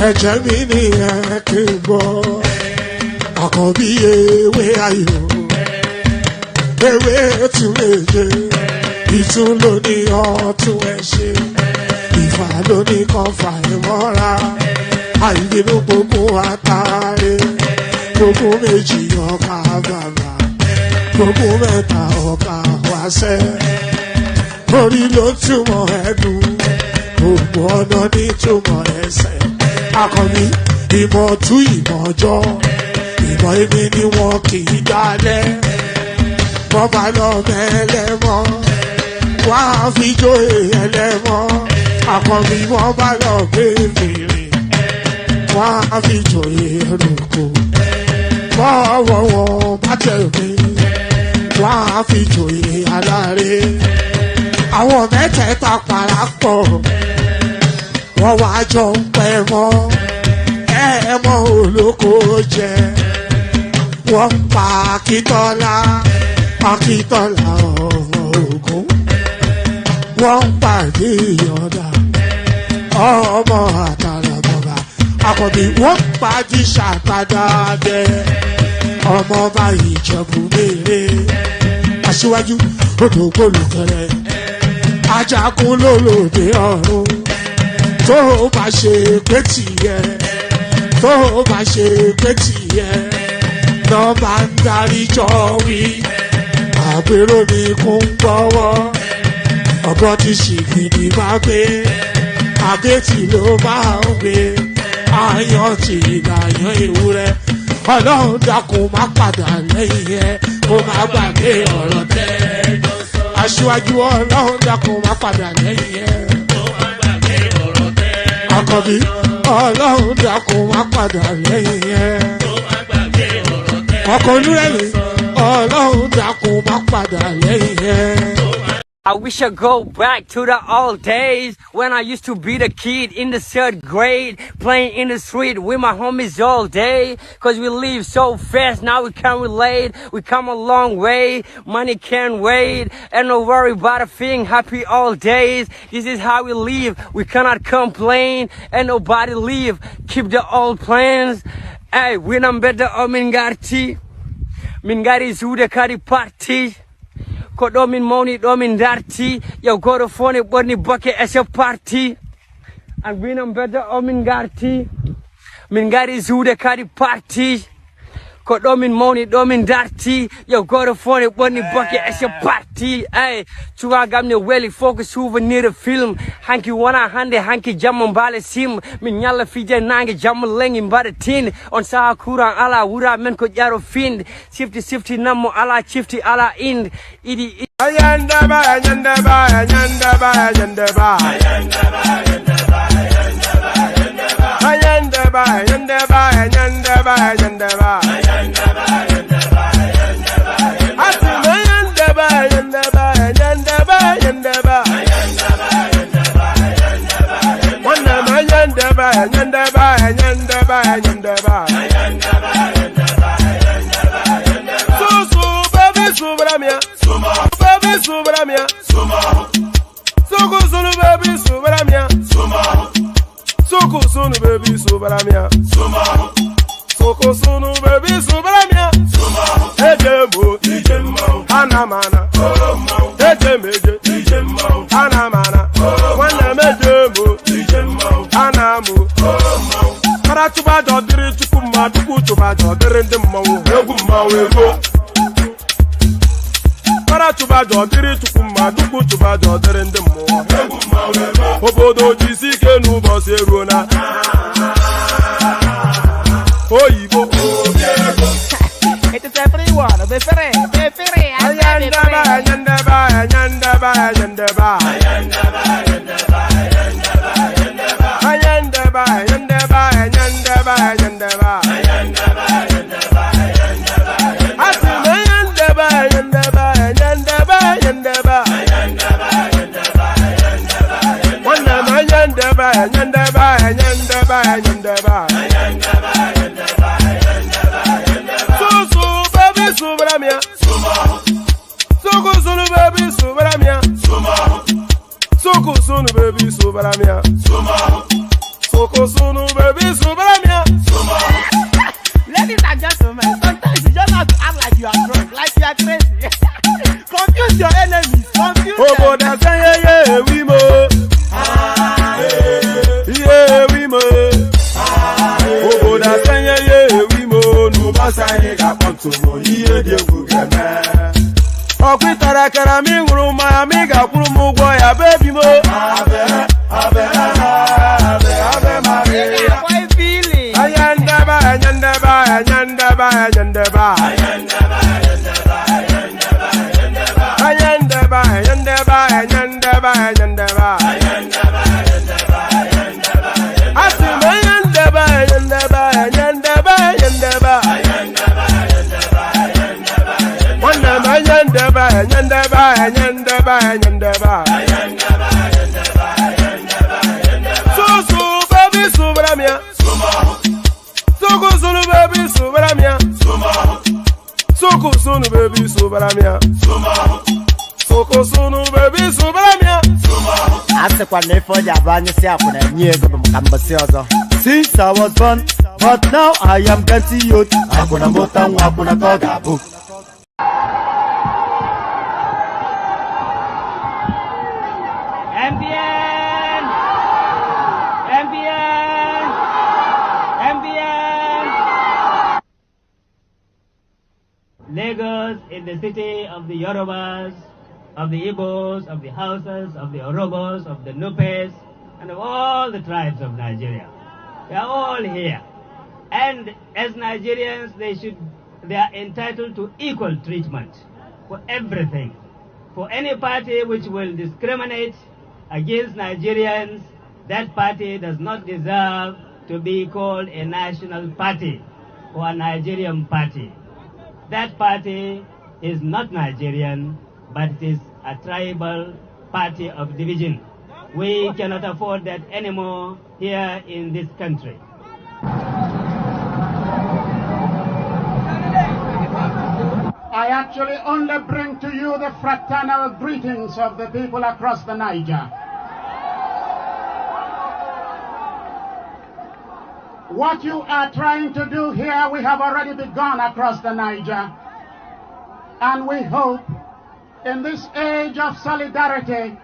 ẹ̀jẹ̀ mi ní ẹ̀ kí n gbọ́ àkọ́bí ewé ayò ewé tún méje ìtún ló ní ọ̀tún ẹ̀ ṣe ìfà ló ní kan fà ẹ̀ mọ́ra àìbínú gbogbo àtàrí gbogbo méjì ọkà bàbà gbogbo mẹ́ta ọkà wáṣẹ́ orí ló túmọ̀ ẹ̀dùn gbogbo ọ̀nà ní túmọ̀ ẹsẹ̀ akọni ìmọ̀ tú ìmọ̀ ọjọ́ ìmọ̀ èmi ni wọn kì í dálẹ̀ wọ́n bá lọ mẹ́lẹ́mọ́ wá fi jó ẹlẹ́mọ́ akọni wọ́n bá lọ bèbèrè wá fi jó ẹrùkù bọ́wọ́ wọn bá tẹ̀lé wá fi jó aláre àwọn mẹ́tẹ̀ẹ̀ta parapọ̀ wọ́n wá jọ ń pẹ́ mọ́ ẹ̀ẹ́mọ́ olóko jẹ wọ́n pa Akíntọ́lá ọmọ Ògún wọ́n pàdé Ìyọ̀dà ọmọ Àtàlàbọ̀bà Àkànbí wọ́n pàdé Ṣàtàdàdẹ ọmọ ọba Ìjẹ̀bú Mèrè Aṣíwájú odògbólùkẹrẹ ajagun lólòdì ọ̀run tó bá ṣe pé tìyẹ tó bá ṣe pé tìyẹ náà bá ń darí jọ wí àpérò ní kún gbọ́wọ́ ọgbọ́n ti ṣìgìdì máa gbé àbẹ́tì ló máa ń gbé àyàn tí ìlàyàn ewúrẹ́ Ọlọ́run dákun má padà lẹ́yìn ẹ kó má gbàgbé ọ̀rọ̀ tẹ́ Aṣíwájú Ọlọ́run dákun má padà lẹ́yìn ẹ Àkànbí Ọlọ́run dákun má padà lẹ́yìn ẹ ọkọ̀ olúrẹ̀lẹ̀ Ọlọ́run dákun má padà lẹ́yìn ẹ. I wish I go back to the old days when I used to be the kid in the 3rd grade, playing in the street with my homies all day. Cause we live so fast, now we can't relate. We come a long way, money can't wait. And no worry about a thing, happy all days. This is how we live, we cannot complain. And nobody leave, keep the old plans. Hey, when I'm better, Mingari Zude Kari Party. Ko ɗomin mawni ɗomin darti yow goto fone ɓorni bokke e so parti an winom bedda o min garti min gari zuude kadi parti ko ɗomin mawni ɗomin darti yow goto fone ɓorni bokke e so parti ey cuwagam ne weeli fof ko souvenir film hanki wona hande hanki jamma mbaale sim min ñalla fije nangue jamma lengi mbaɗa tin on saha courant ala wura men ko ƴaro finde sifti nammo ala cifti ala inde iɗi Ayandaba, ayandaba, ayandaba, ayandaba. Ayandaba, ayandaba, ayandaba, ayandaba. Atima ayandaba, ayandaba, ayandaba, ayandaba. Wanama ayandaba, ayandaba, ayandaba, ayandaba. Susu, baby, subramia. Subramia, Soko sunu baby subramia, Soko sunu baby subramia, Soko sunu baby subramia, Ejemo, Anamana, Ejemeje, Anamana, Wanamejemo, Anamu, Karatuba dodiri chukuma tukutuba dodiri ndimo, Egumawego. Tuba jodiri chukuma duku tuba jodiri ndimo obodo jisike n'ụbọchị eruona oyibo It's everyone, ayandaba ayandaba ayandaba ayandaba ayandaba ayandaba ayandaba ayandaba ayandaba Susu baby subramia, Soko sunu baby subramia, Soko sunu baby subramia, Soko sunu baby subramia. Ladies and gentlemen, sometimes you just have to act like you are drunk, like you are crazy. Confuse your enemies, confuse them. Oboda say yeah we mo. Yeah we mo. Oboda say yeah we mo. No basa ni ka ponto mo iye de bugeme. Okwitara kara mi nguru ma mi ga kuru mu gbo ya baby mo. Abe Maria. Why feeling? Ayandaba. Soko sunu baby subramia. Soko sunu baby subramia. Ase kwa nefo ya banyo si akuna nyego bamukambasi ozo. Since I was born, but now I am getting youth. Akuna mota akuna koga book. Lagos is the city of the Yorubas, of the Igbos, of the Hausas, of the Orogos, of the Nupes, and of all the tribes of Nigeria. They are all here. And as Nigerians, they are entitled to equal treatment for everything. For any party which will discriminate against Nigerians, that party does not deserve to be called a national party or a Nigerian party. That party is not Nigerian, but it is a tribal party of division. We cannot afford that anymore here in this country. I actually only bring to you the fraternal greetings of the people across the Niger. What you are trying to do here, we have already begun across the Niger. And we hope in this age of solidarity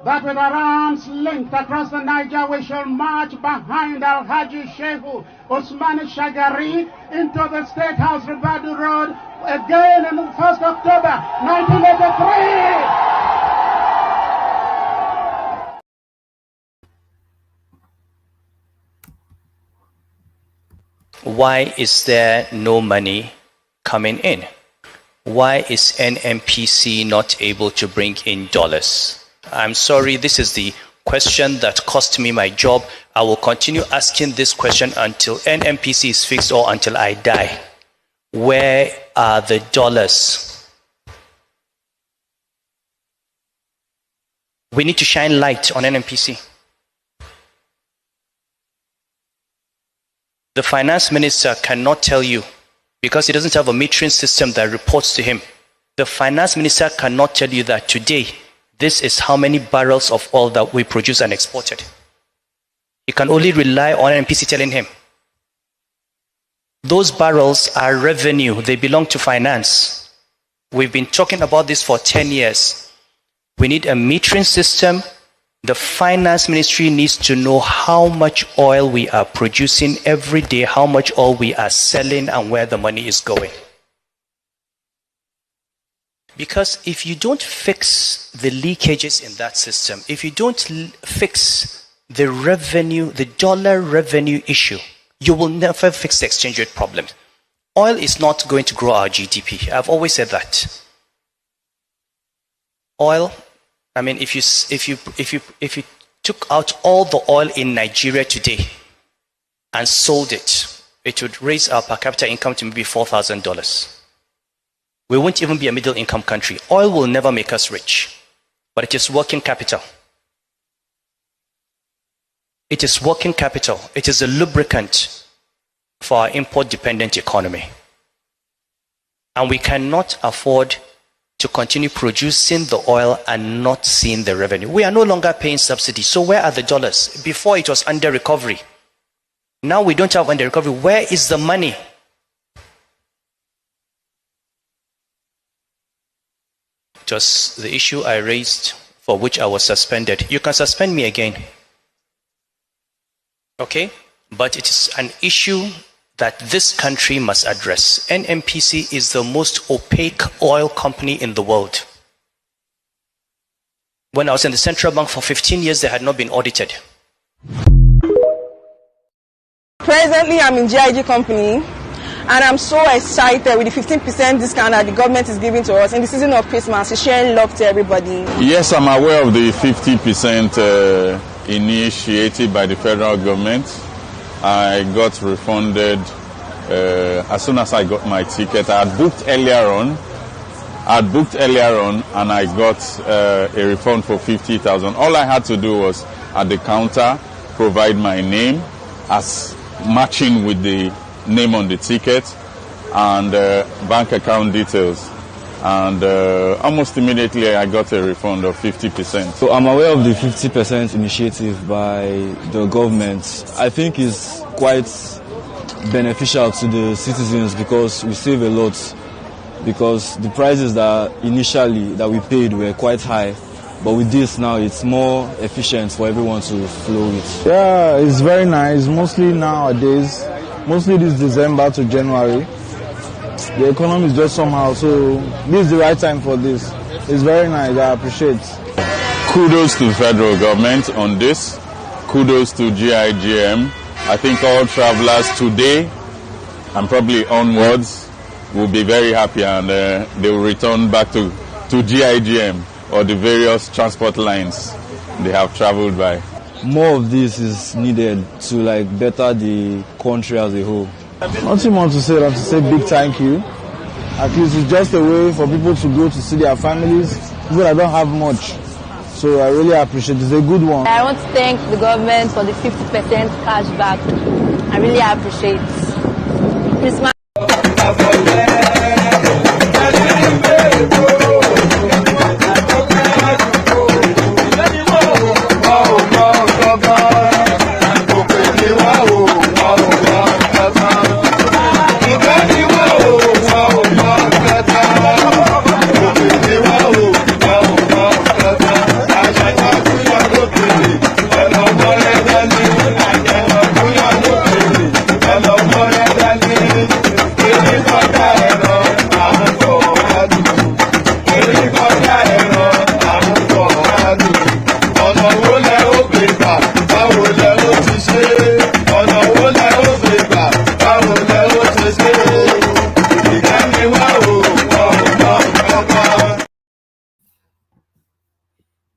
that with our arms linked across the Niger, we shall march behind Al-Haji Shehu Osmani Shagari into the State House Ribadu Road again on the 1st October 1983. Why is there no money coming in? Why is NMPC not able to bring in dollars? I'm sorry, this is the question that cost me my job. I will continue asking this question until NMPC is fixed or until I die. Where are the dollars? We need to shine light on NMPC. The finance minister cannot tell you because he doesn't have a metering system that reports to him. The finance minister cannot tell you that today, this is how many barrels of oil that we produce and exported. He can only rely on NPC telling him. Those barrels are revenue. They belong to finance. We've been talking about this for 10 years. We need a metering system. The finance ministry needs to know how much oil we are producing every day, how much oil we are selling, and where the money is going. Because if you don't fix the leakages in that system, if you don't fix the revenue, the dollar revenue issue, you will never fix the exchange rate problem. Oil is not going to grow our GDP. I've always said that. Oil, I mean, if you took out all the oil in Nigeria today and sold it, it would raise our per capita income to maybe $4,000. We won't even be a middle income country. Oil will never make us rich, but it is working capital. It is working capital. It is a lubricant for our import dependent economy. And we cannot afford to continue producing the oil and not seeing the revenue. We are no longer paying subsidies. So where are the dollars? Before it was under recovery. Now we don't have under recovery. Where is the money? It was the issue I raised for which I was suspended. You can suspend me again. Okay? But it is an issue that this country must address. NNPC is the most opaque oil company in the world. When I was in the central bank for 15 years, they had not been audited. Presently, I'm in GIG company, and I'm so excited with the 15% discount that the government is giving to us in the season of Christmas. It's sharing love to everybody. Yes, I'm aware of the 50% initiative by the federal government. I got refunded as soon as I got my ticket. I had booked earlier on. And I got a refund for 50,000. All I had to do was at the counter provide my name as matching with the name on the ticket and bank account details. And almost immediately I got a refund of 50%. So I'm aware of the 50% initiative by the government. I think it's quite beneficial to the citizens because we save a lot, because the prices that initially that we paid were quite high, but with this now it's more efficient for everyone to flow it. Yeah, it's very nice. Mostly nowadays, mostly this December to January, the economy is just somehow, so this is the right time for this. It's very nice. I appreciate it. Kudos to the federal government on this. Kudos to GIGM. I think all travelers today and probably onwards will be very happy, and they will return back to GIGM or the various transport lines they have traveled by. More of this is needed to better the country as a whole. Nothing more to say than to say big thank you. At least it's just a way for people to go to see their families, people that don't have much. So I really appreciate it. It's a good one. I want to thank the government for the 50% cashback. I really appreciate it. Christmas.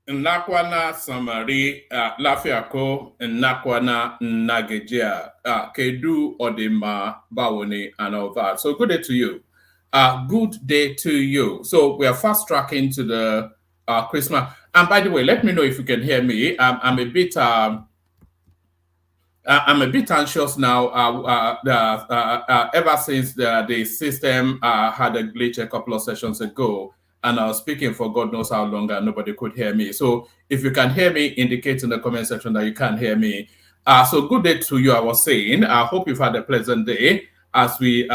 Nakwana Samari Lafiako Nakwana Nagejia Kedu Odema Bawoni and all that. So good day to you. Good day to you. So we are fast tracking to the Christmas. And by the way, let me know if you can hear me. I'm a bit anxious now. Ever since the system had a glitch a couple of sessions ago, and I was speaking for God knows how long, and nobody could hear me. So if you can hear me, indicate in the comment section that you can hear me. So good day to you. I was saying, I hope you've had a pleasant day as we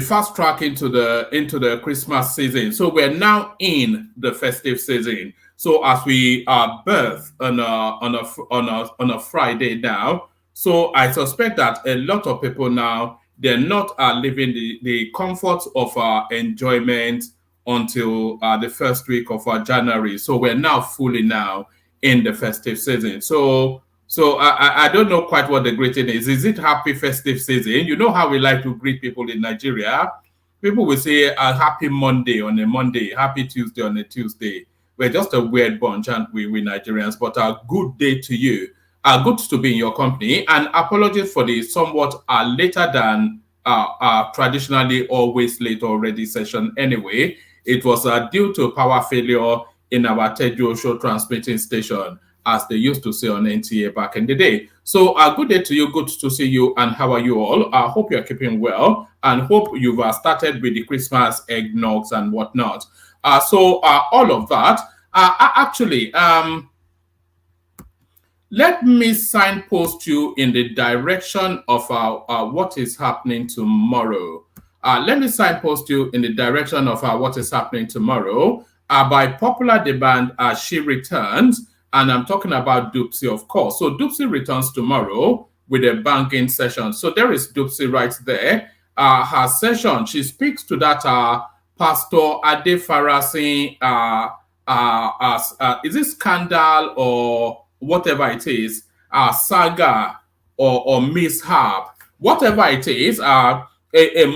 fast track into the Christmas season. So we're now in the festive season. So as we birth on a Friday now, so I suspect that a lot of people now, they're not living the comforts of enjoyment until the first week of January. So we're now fully now in the festive season. So I don't know quite what the greeting is. Is it happy festive season? You know how we like to greet people in Nigeria. People will say a happy Monday on a Monday, happy Tuesday on a Tuesday. We're just a weird bunch, aren't we Nigerians? But a good day to you. Good to be in your company, and apologies for the somewhat later than traditionally always late already session anyway. It was due to power failure in our Tejo show transmitting station. as they used to say on NTA back in the day. So good day to you, good to see you, and how are you all? I hope you're keeping well, and hope you've started with the Christmas eggnogs and whatnot. So all of that. Actually, let me signpost you in the direction of what is happening tomorrow. Let me signpost you in the direction of what is happening tomorrow. By popular demand, she returns, and I'm talking about Dupsy, of course. So Dupsy returns tomorrow with a banking session. So there is Dupsy right there. Her session, she speaks to that Pastor Ade Farasin, is it scandal or whatever it is, saga or mishap, whatever it is, a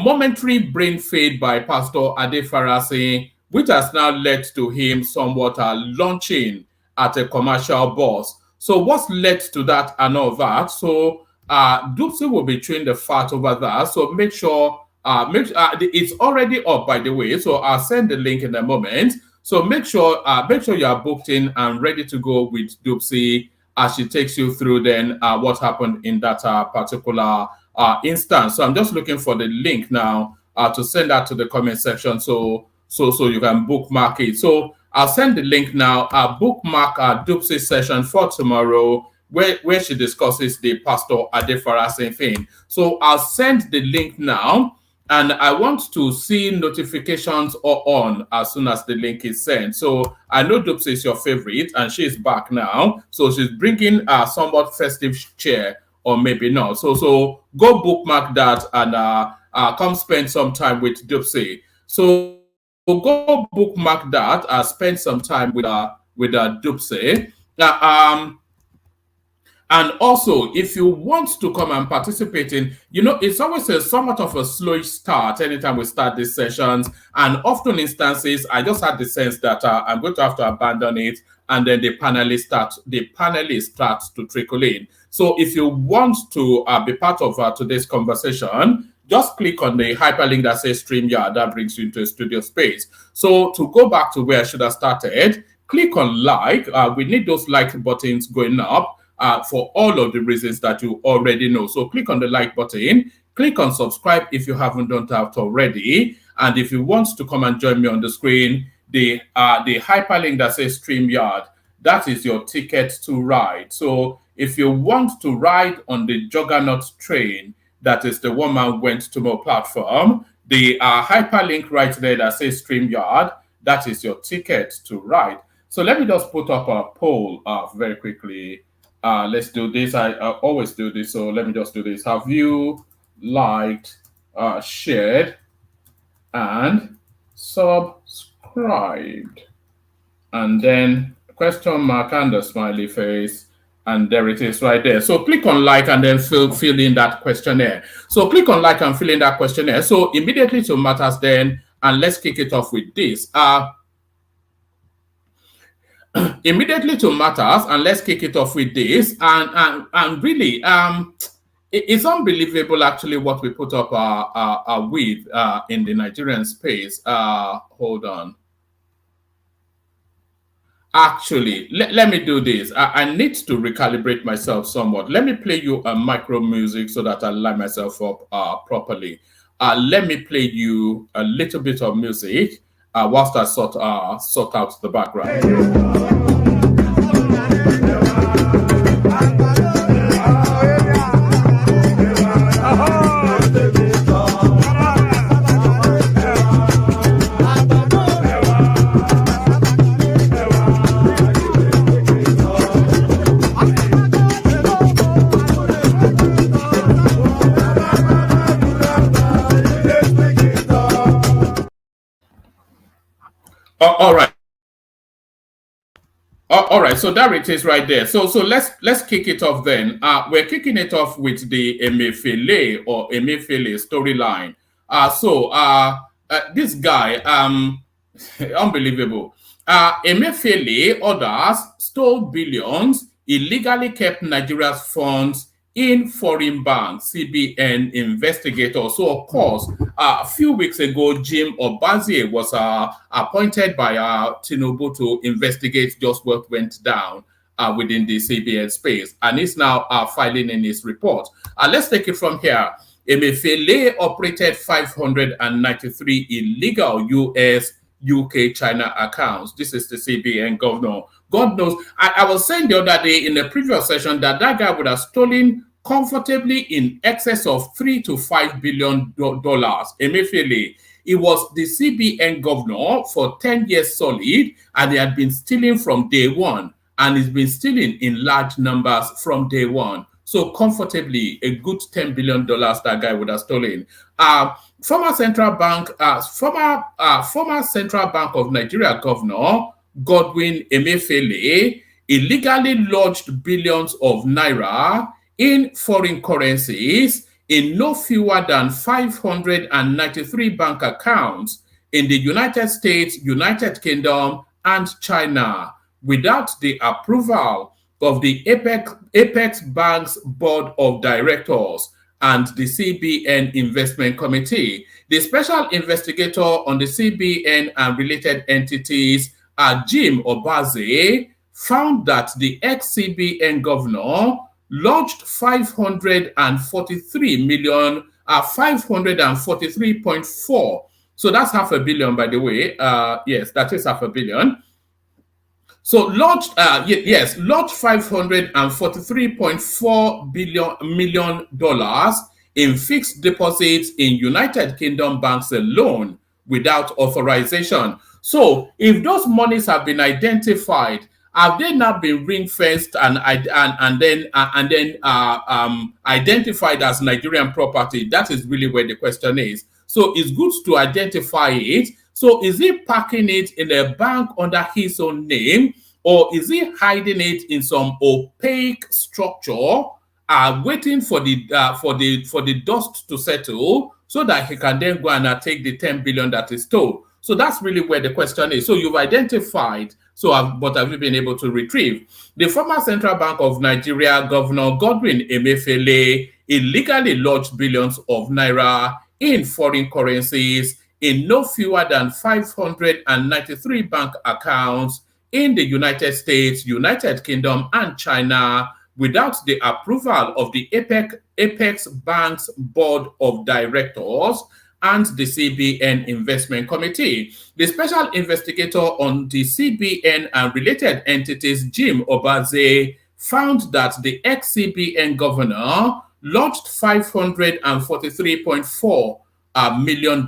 momentary brain fade by Pastor Ade Farasin, which has now led to him somewhat launching at a commercial boss. So what's led to that and all that? So Dupsy will be chewing the fat over that. So make sure, it's already up, by the way. So I'll send the link in a moment. So make sure you are booked in and ready to go with Dupsy as she takes you through then what happened in that particular instance. So I'm just looking for the link now to send that to the comment section so you can bookmark it. So I'll send the link now. Bookmark Dupsy session for tomorrow where she discusses the Pastor Ade Farasin thing. So I'll send the link now. And I want to see notifications on as soon as the link is sent. So I know Dupsy is your favorite, and she's back now. So she's bringing a somewhat festive cheer, or maybe not. So go bookmark that and come spend some time with Dupsy. So go bookmark that. Spend some time with Dupsy. And also, if you want to come and participate in, it's always somewhat of a slow start anytime we start these sessions. And often instances, I just had the sense that I'm going to have to abandon it. And then the panelists start to trickle in. So if you want to be part of today's conversation, just click on the hyperlink that says StreamYard. That brings you into a studio space. So to go back to where I should have started, click on like. We need those like buttons going up. For all of the reasons that you already know. So click on the like button, click on subscribe if you haven't done that already. And if you want to come and join me on the screen, the hyperlink that says StreamYard, that is your ticket to ride. So if you want to ride on the Juggernaut train, that is the one man went to my platform, the hyperlink right there that says StreamYard, that is your ticket to ride. So let me just put up a poll very quickly. Let's do this. I always do this, so let me just do this. Have you liked, shared, and subscribed? And then question mark and the smiley face, and there it is right there. So click on like and then fill in that questionnaire. So click on like and fill in that questionnaire. So immediately to matters then, and let's kick it off with this. Immediately to matters, and let's kick it off with this. And really, it's unbelievable actually what we put up with in the Nigerian space. Hold on. Actually, let me do this. I need to recalibrate myself somewhat. Let me play you a micro music so that I line myself up properly. Let me play you a little bit of music whilst I sort out the background. All right. All right, so there it is right there. So let's kick it off then. We're kicking it off with the Emefiele storyline. This guy, unbelievable. Emefiele, others stole billions, illegally kept Nigeria's funds in foreign banks, CBN investigator. So, of course, a few weeks ago, Jim Obazee was appointed by Tinubu to investigate just what went down within the CBN space, and is now filing in his report. Let's take it from here. Emefiele operated 593 illegal US, UK, China accounts. This is the CBN governor. God knows. I was saying the other day in the previous session that guy would have stolen comfortably in excess of $3 to $5 billion. Emefiele, he was the CBN governor for 10 years solid, and he had been stealing from day one, and he's been stealing in large numbers from day one. So comfortably, a good $10 billion that guy would have stolen. Former Central Bank of Nigeria governor Godwin Emefiele illegally lodged billions of naira in foreign currencies in no fewer than 593 bank accounts in the United States, United Kingdom, and China without the approval of the Apex Bank's Board of Directors and the CBN Investment Committee. The special investigator on the CBN and related entities, Jim Obazee, found that the ex-CBN governor lodged 543.4. So that's $500 million, by the way. Yes, that is $500 million. So lodged $543.4 million in fixed deposits in United Kingdom banks alone without authorization. So if those monies have been identified, have they not been ring-fenced and then identified as Nigerian property? That is really where the question is. So it's good to identify it. So is he parking it in a bank under his own name, or is he hiding it in some opaque structure, waiting for the dust to settle so that he can then go and take the 10 billion that is stole? So that's really where the question is. So you've identified, but have you been able to retrieve? The former Central Bank of Nigeria Governor Godwin Emefiele illegally lodged billions of naira in foreign currencies in no fewer than 593 bank accounts in the United States, United Kingdom, and China without the approval of the Apex Bank's Board of Directors and the CBN Investment Committee. The special investigator on the CBN and related entities, Jim Obazee, found that the ex-CBN governor lodged $543.4 million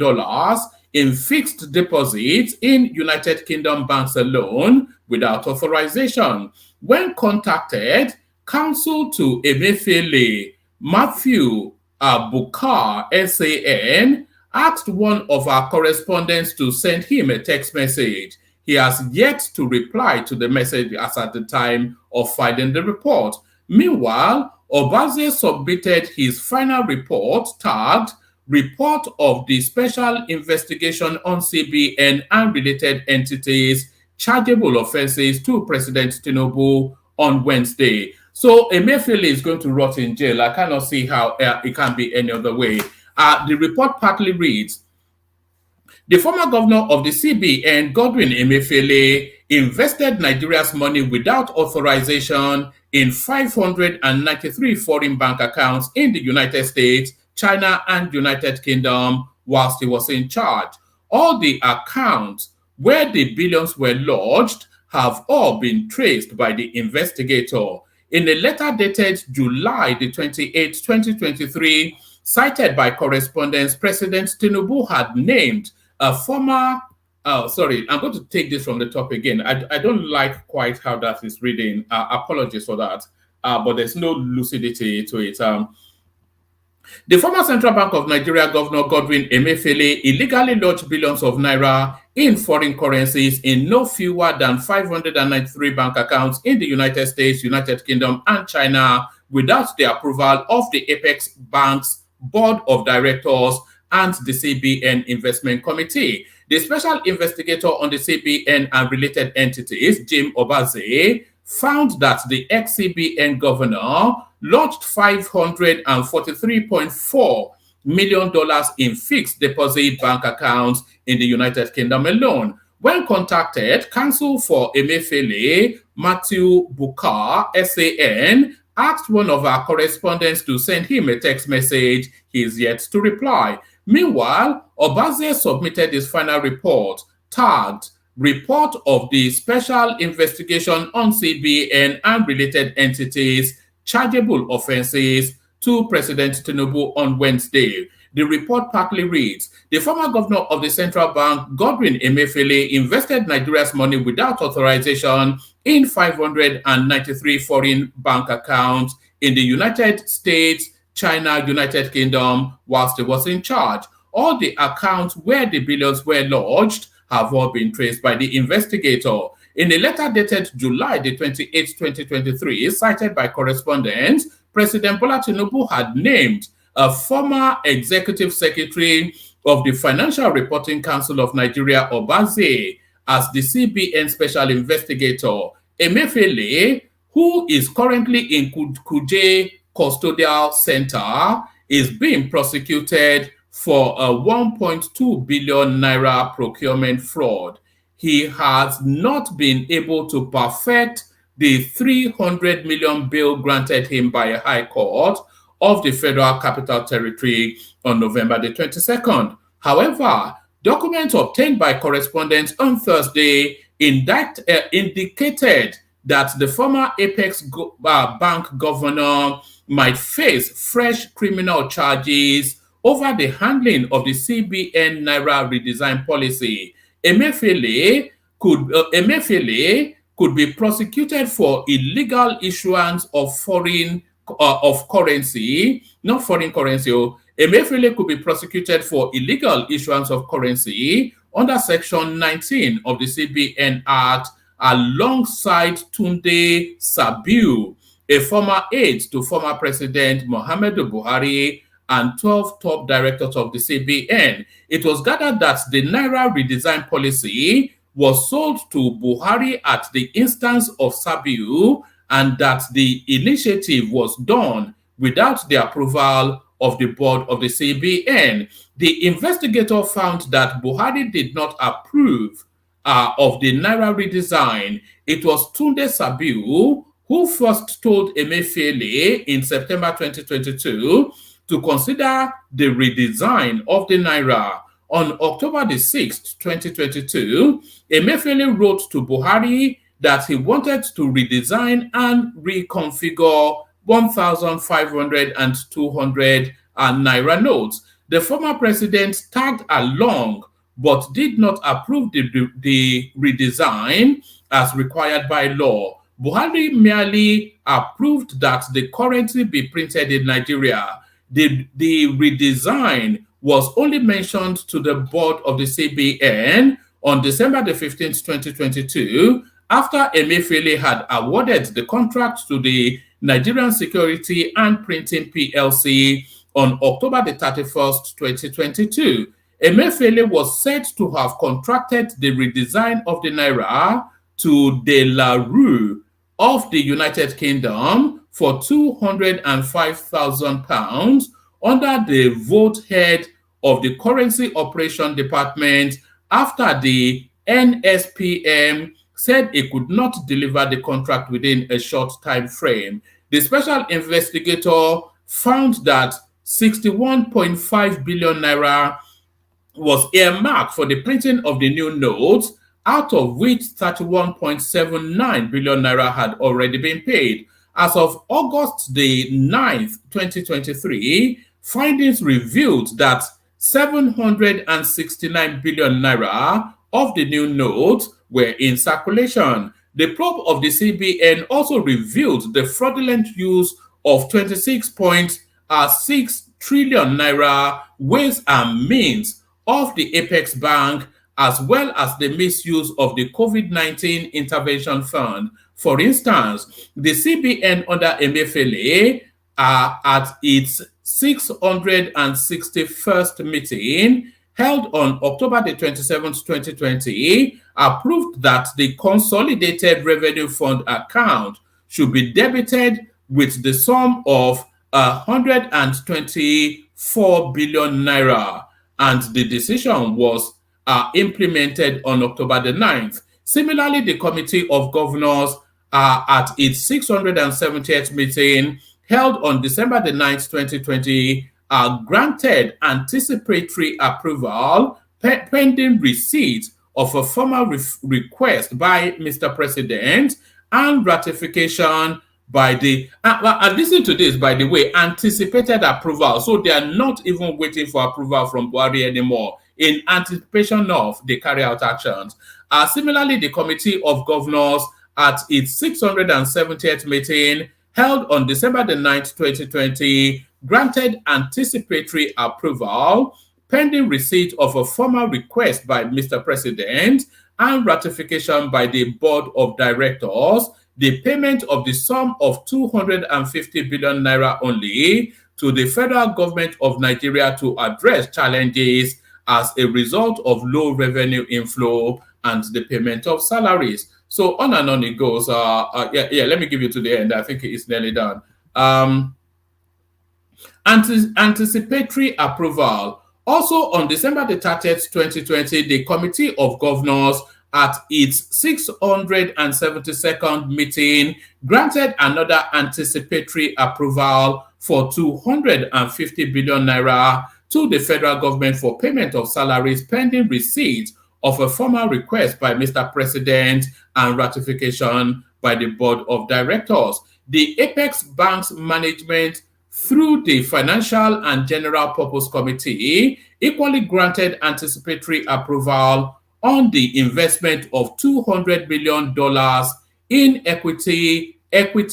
in fixed deposits in United Kingdom banks alone without authorization. When contacted, counsel to Emefiele, Matthew Bukar, SAN, asked one of our correspondents to send him a text message. He has yet to reply to the message as at the time of filing the report. Meanwhile, Obazee submitted his final report tagged Report of the Special Investigation on CBN and Related Entities Chargeable Offenses to President Tinubu on Wednesday. So Emefiele is going to rot in jail. I cannot see how it can be any other way. The report partly reads, the former governor of the CBN, Godwin Emefiele, invested Nigeria's money without authorization in 593 foreign bank accounts in the United States, China, and United Kingdom whilst he was in charge. All the accounts where the billions were lodged have all been traced by the investigator. In a letter dated July the 28th, 2023, cited by correspondence, President Tinubu had named a former, sorry, I'm going to take this from the top again. I don't like quite how that is reading. Apologies for that, but there's no lucidity to it. The former Central Bank of Nigeria Governor Godwin Emefiele illegally lodged billions of naira in foreign currencies in no fewer than 593 bank accounts in the United States, United Kingdom, and China without the approval of the Apex Bank's Board of Directors and the CBN Investment Committee. The special investigator on the CBN and related entities, Jim Obazee, found that the ex-CBN governor lodged $543.4 million in fixed deposit bank accounts in the United Kingdom alone When contacted, counsel for Emefiele, Matthew Bukar, SAN, asked one of our correspondents to send him a text message. He is yet to reply. Meanwhile, Obazee submitted his final report, tagged Report of the Special Investigation on CBN and Related Entities, Chargeable Offenses, to President Tinubu on Wednesday. The report partly reads, the former governor of the central bank, Godwin Emefiele, invested Nigeria's money without authorization in 593 foreign bank accounts in the United States, China, United Kingdom, whilst he was in charge. All the accounts where the billions were lodged have all been traced by the investigator. In a letter dated July the 28th, 2023, cited by correspondents, President Bola Tinubu had named a former executive secretary of the Financial Reporting Council of Nigeria, Obazee, as the CBN special investigator. Emefiele, who is currently in Kuje Custodial Center, is being prosecuted for a 1.2 billion naira procurement fraud. He has not been able to perfect the 300 million bail granted him by a high court of the Federal Capital Territory on November the 22nd. However, documents obtained by correspondents on Thursday indicated that the former Apex Bank governor might face fresh criminal charges over the handling of the CBN Naira redesign policy. Emefiele could be prosecuted for illegal issuance of currency, not foreign currency. Emefiele could be prosecuted for illegal issuance of currency under Section 19 of the CBN Act alongside Tunde Sabiu, a former aide to former President Muhammadu Buhari, and 12 top directors of the CBN. It was gathered that the Naira redesign policy was sold to Buhari at the instance of Sabiu, and that the initiative was done without the approval of the board of the CBN. The investigator found that Buhari did not approve of the Naira redesign. It was Tunde Sabiu who first told Emefiele in September 2022 to consider the redesign of the Naira. On October the 6th, 2022, Emefiele wrote to Buhari that he wanted to redesign and reconfigure 1,500 and 200 Naira notes. The former president tagged along but did not approve the redesign as required by law. Buhari merely approved that the currency be printed in Nigeria. The redesign was only mentioned to the board of the CBN on December the 15th, 2022, after Emefiele had awarded the contract to the Nigerian Security and Printing PLC on October the 31st, 2022. Emefiele was said to have contracted the redesign of the Naira to De La Rue of the United Kingdom for £205,000 under the vote head of the Currency Operation Department after the NSPM said it could not deliver the contract within a short time frame. The special investigator found that 61.5 billion naira was earmarked for the printing of the new notes, out of which 31.79 billion naira had already been paid. As of August the 9th, 2023, findings revealed that 769 billion naira of the new notes were in circulation. The probe of the CBN also revealed the fraudulent use of 26.6 trillion naira ways and means of the Apex Bank, as well as the misuse of the COVID-19 intervention fund. For instance, the CBN under Emefiele at its 661st meeting held on October the 27th, 2020, approved that the Consolidated Revenue Fund account should be debited with the sum of 124 billion naira, and the decision was implemented on October the 9th. Similarly, the Committee of Governors at its 670th meeting held on December the 9th, 2020, granted anticipatory approval pending receipt of a formal request by Mr. President and ratification by the, listen to this, by the way, anticipated approval. So they are not even waiting for approval from Buhari anymore. In anticipation of, they carry out actions. Similarly, the Committee of Governors at its 670th meeting held on December the 9th, 2020, granted anticipatory approval pending receipt of a formal request by Mr. President and ratification by the Board of Directors, the payment of the sum of 250 billion naira only to the federal government of Nigeria to address challenges as a result of low revenue inflow and the payment of salaries. So on and on it goes. Let me give you to the end. I think it's nearly done. Anticipatory approval. Also on December the 30th, 2020, the Committee of Governors at its 672nd meeting granted another anticipatory approval for 250 billion naira to the federal government for payment of salaries pending receipt of a formal request by Mr. President and ratification by the Board of Directors. The Apex Bank's management through the Financial and General Purpose Committee equally granted anticipatory approval on the investment of $200 million in equity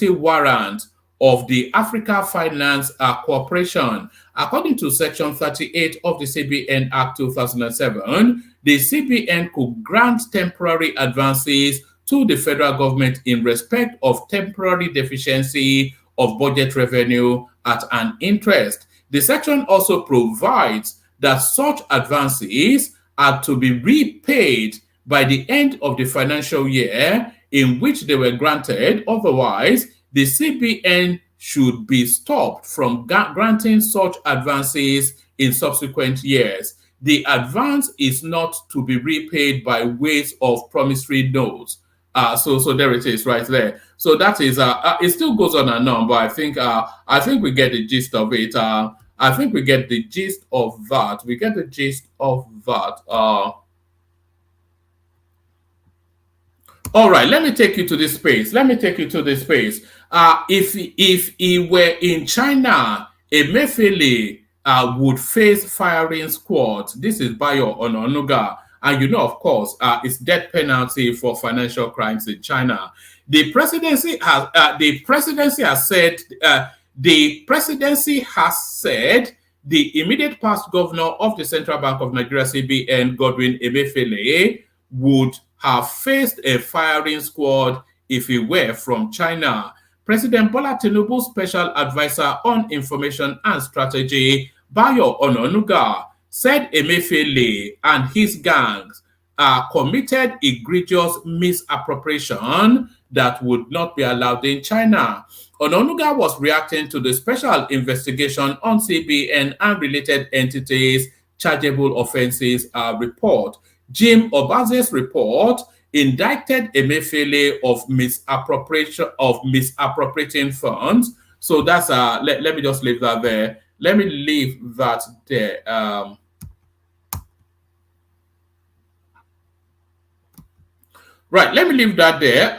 warrant of the Africa Finance Corporation. According to Section 38 of the CBN Act 2007, the CBN could grant temporary advances to the federal government in respect of temporary deficiency of budget revenue at an interest. The section also provides that such advances are to be repaid by the end of the financial year in which they were granted. Otherwise, the CBN should be stopped from granting such advances in subsequent years. The advance is not to be repaid by ways of promissory notes. So there it is right there. So that is it still goes on and on, but I think we get the gist of it. I think we get the gist of that. We get the gist of that. All right, let me take you to this space. If he were in China, Emefiele would face firing squad. This is Bayo Ononuga. And you know, of course, it's death penalty for financial crimes in China. The presidency has said the immediate past governor of the Central Bank of Nigeria, CBN, Godwin Emefiele, would have faced a firing squad if he were from China. President Bola Tinubu's special advisor on information and strategy, Bayo Ononuga, said Emefiele and his gangs committed egregious misappropriation that would not be allowed in China. Ononuga was reacting to the special investigation on CBN and related entities chargeable offenses report. Jim Obazee's report indicted Emefiele of misappropriating funds. So that's let me just leave that there. Let me leave that there. Right, let me leave that there.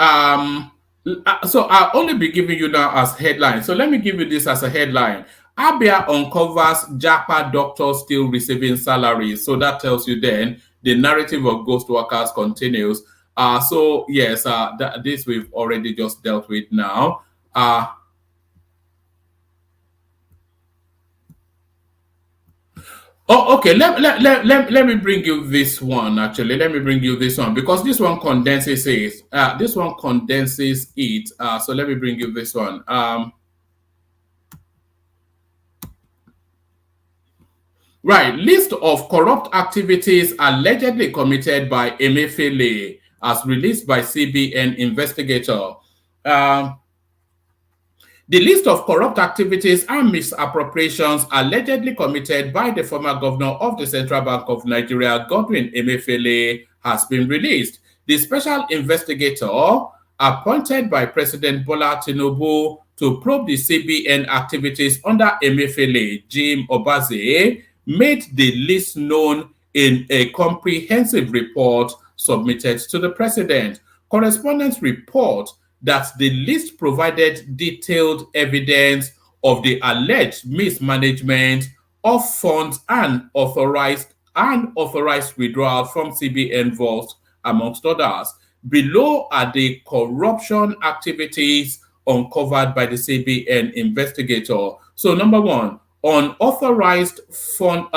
So I'll only be giving you now as headline. So let me give you this as a headline. Abia uncovers Japa doctors still receiving salaries. So that tells you then the narrative of ghost workers continues. So yes, this we've already just dealt with now. Oh, okay. Let me bring you this one. Actually, let me bring you this one because this one condenses it. So let me bring you this one. Right. List of corrupt activities allegedly committed by Emefiele as released by CBN investigator. The list of corrupt activities and misappropriations allegedly committed by the former governor of the Central Bank of Nigeria, Godwin Emefiele, has been released. The special investigator appointed by President Bola Tinubu to probe the CBN activities under Emefiele, Jim Obazee, made the list known in a comprehensive report submitted to the president. Correspondents report that the list provided detailed evidence of the alleged mismanagement of funds and authorized withdrawal from CBN vaults, amongst others. Below are the corruption activities uncovered by the CBN investigator. So, number one, unauthorized funded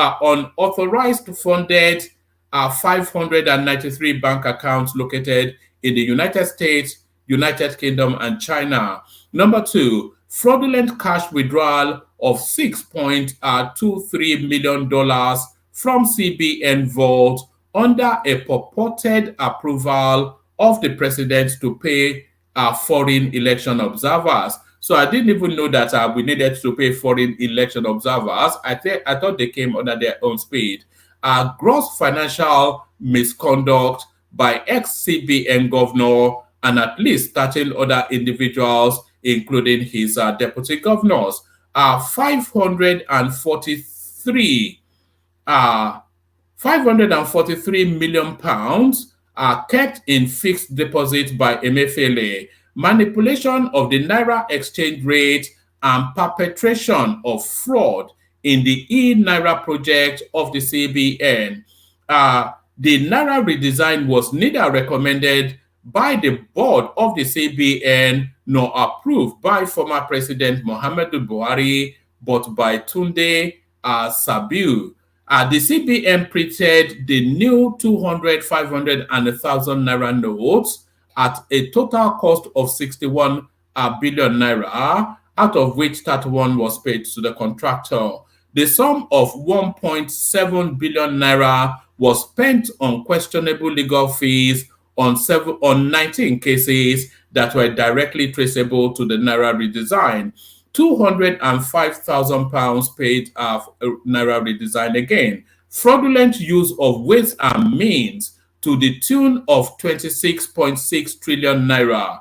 593 bank accounts located in the United States, United Kingdom, and China. Number two, fraudulent cash withdrawal of $6.23 million from CBN vault under a purported approval of the president to pay foreign election observers. So I didn't even know that we needed to pay foreign election observers. I thought they came under their own speed. Gross financial misconduct by ex-CBN governor and at least 13 other individuals, including his deputy governors. 543 million pounds are kept in fixed deposit by Emefiele. Manipulation of the Naira exchange rate and perpetration of fraud in the e-Naira project of the CBN. The Naira redesign was neither recommended by the board of the CBN nor approved by former President Muhammadu Buhari, but by Tunde Sabiu. The CBN printed the new 200, 500, and 1,000 Naira notes at a total cost of 61 billion Naira, out of which 31 was paid to the contractor. The sum of 1.7 billion Naira was spent on questionable legal fees on 19 cases that were directly traceable to the Naira redesign. 205,000 pounds paid Naira redesign again. Fraudulent use of ways and means to the tune of 26.6 trillion Naira.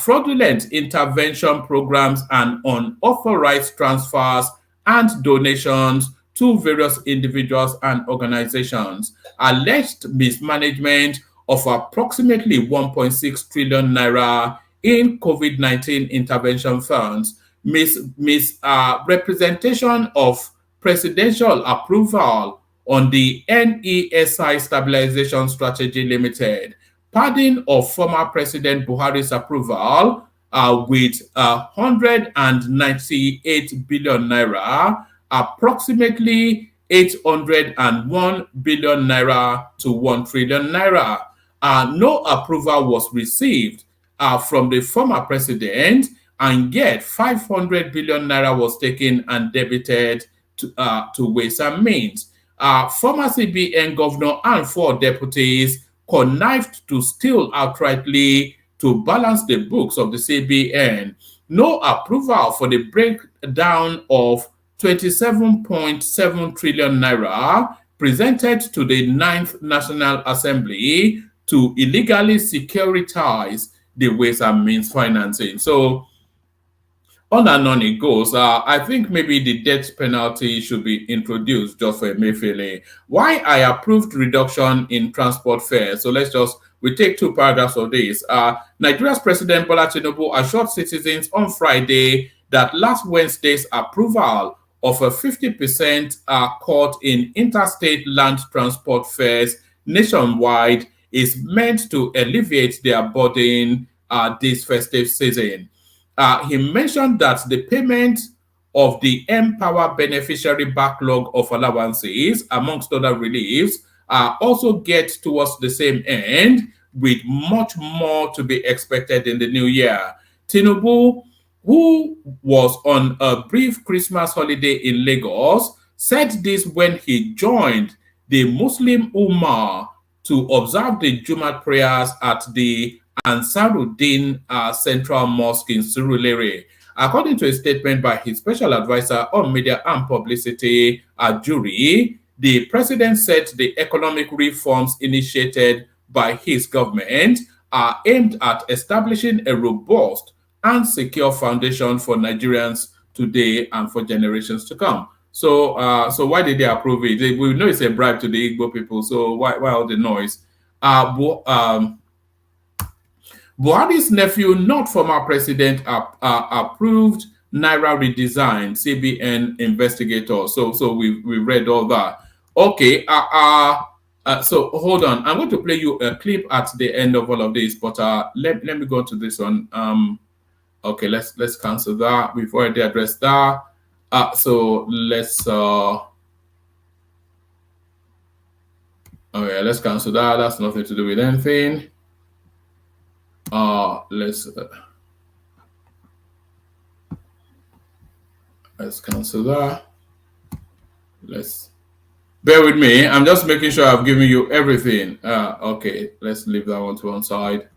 Fraudulent intervention programs and unauthorized transfers and donations to various individuals and organizations. Alleged mismanagement of approximately 1.6 trillion Naira in COVID-19 intervention funds. Misrepresentation of presidential approval on the NESI Stabilization Strategy Limited. Pardon of former President Buhari's approval with 198 billion Naira, approximately 801 billion Naira to 1 trillion Naira. No approval was received from the former president, and yet 500 billion Naira was taken and debited to ways and means. Former CBN governor and 4 deputies connived to steal outrightly to balance the books of the CBN. No approval for the breakdown of 27.7 trillion Naira presented to the 9th National Assembly to illegally securitize the ways and means financing. So on and on it goes. I think maybe the death penalty should be introduced just for Emefiele. Why I approved reduction in transport fares. So we take 2 paragraphs of this. Nigeria's President Bola Tinubu assured citizens on Friday that last Wednesday's approval of a 50% cut in interstate land transport fares nationwide is meant to alleviate their burden this festive season. He mentioned that the payment of the Empower beneficiary backlog of allowances, amongst other reliefs, also get towards the same end, with much more to be expected in the new year. Tinubu, who was on a brief Christmas holiday in Lagos, said this when he joined the Muslim Ummah to observe the Jumat prayers at the Ansaruddin Central Mosque in Surulere. According to a statement by his special advisor on media and publicity, Ajuri, the president said the economic reforms initiated by his government are aimed at establishing a robust and secure foundation for Nigerians today and for generations to come. So, so why did they approve it? We know it's a bribe to the Igbo people. So why all the noise? Buhari's nephew, not former president, approved Naira redesign, CBN investigator. So we read all that. Okay. So hold on. I'm going to play you a clip at the end of all of this, but let me go to this one. Okay, let's cancel that. We've already addressed that. So let's okay, let's cancel that. That's nothing to do with anything. Let's cancel that. Let's bear with me. I'm just making sure I've given you everything. Okay, let's leave that one to one side.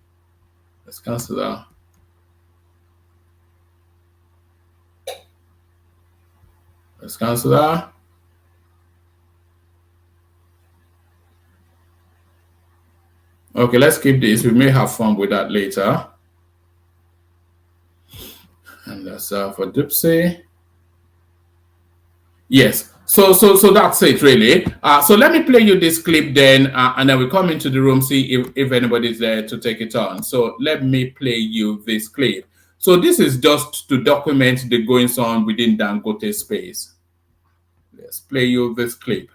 Let's cancel that. Let's cancel that. Okay, let's keep this. We may have fun with that later. And that's for Dipsy. Yes. So that's it, really. So let me play you this clip then, and then we come into the room, see if anybody's there to take it on. So let me play you this clip. So this is just to document the goings on within Dangote space. Let's play you this clip.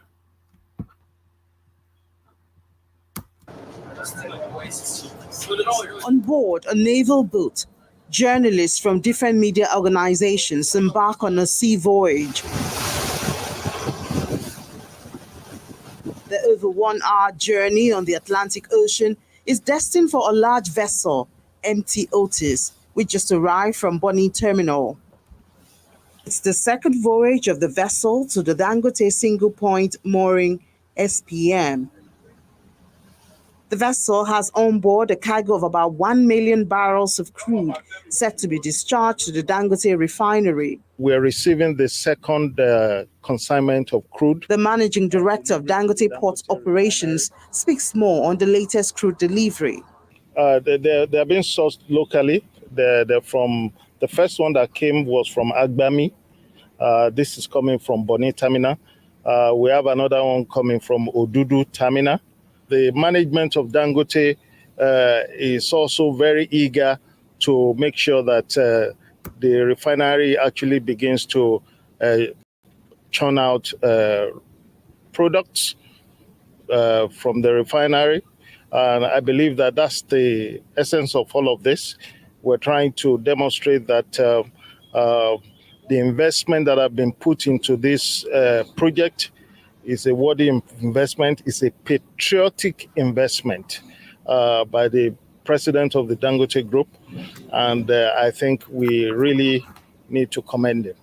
On board a naval boat, journalists from different media organizations embark on a sea voyage. The over 1 hour journey on the Atlantic Ocean is destined for a large vessel, MT Otis, which just arrived from Bonny Terminal. It's the second voyage of the vessel to the Dangote Single Point Mooring, SPM. The vessel has on board a cargo of about 1 million barrels of crude set to be discharged to the Dangote refinery. We're receiving the second consignment of crude. The managing director of Dangote Port Operations speaks more on the latest crude delivery. They're being sourced locally. They're from the first one that came was from Agbami. This is coming from Bonny Terminal. We have another one coming from Odudu Terminal. The management of Dangote is also very eager to make sure that the refinery actually begins to churn out products from the refinery. And I believe that that's the essence of all of this. We're trying to demonstrate that the investment that have been put into this project is a worthy investment, is a patriotic investment by the president of the Dangote Group. And I think we really need to commend him.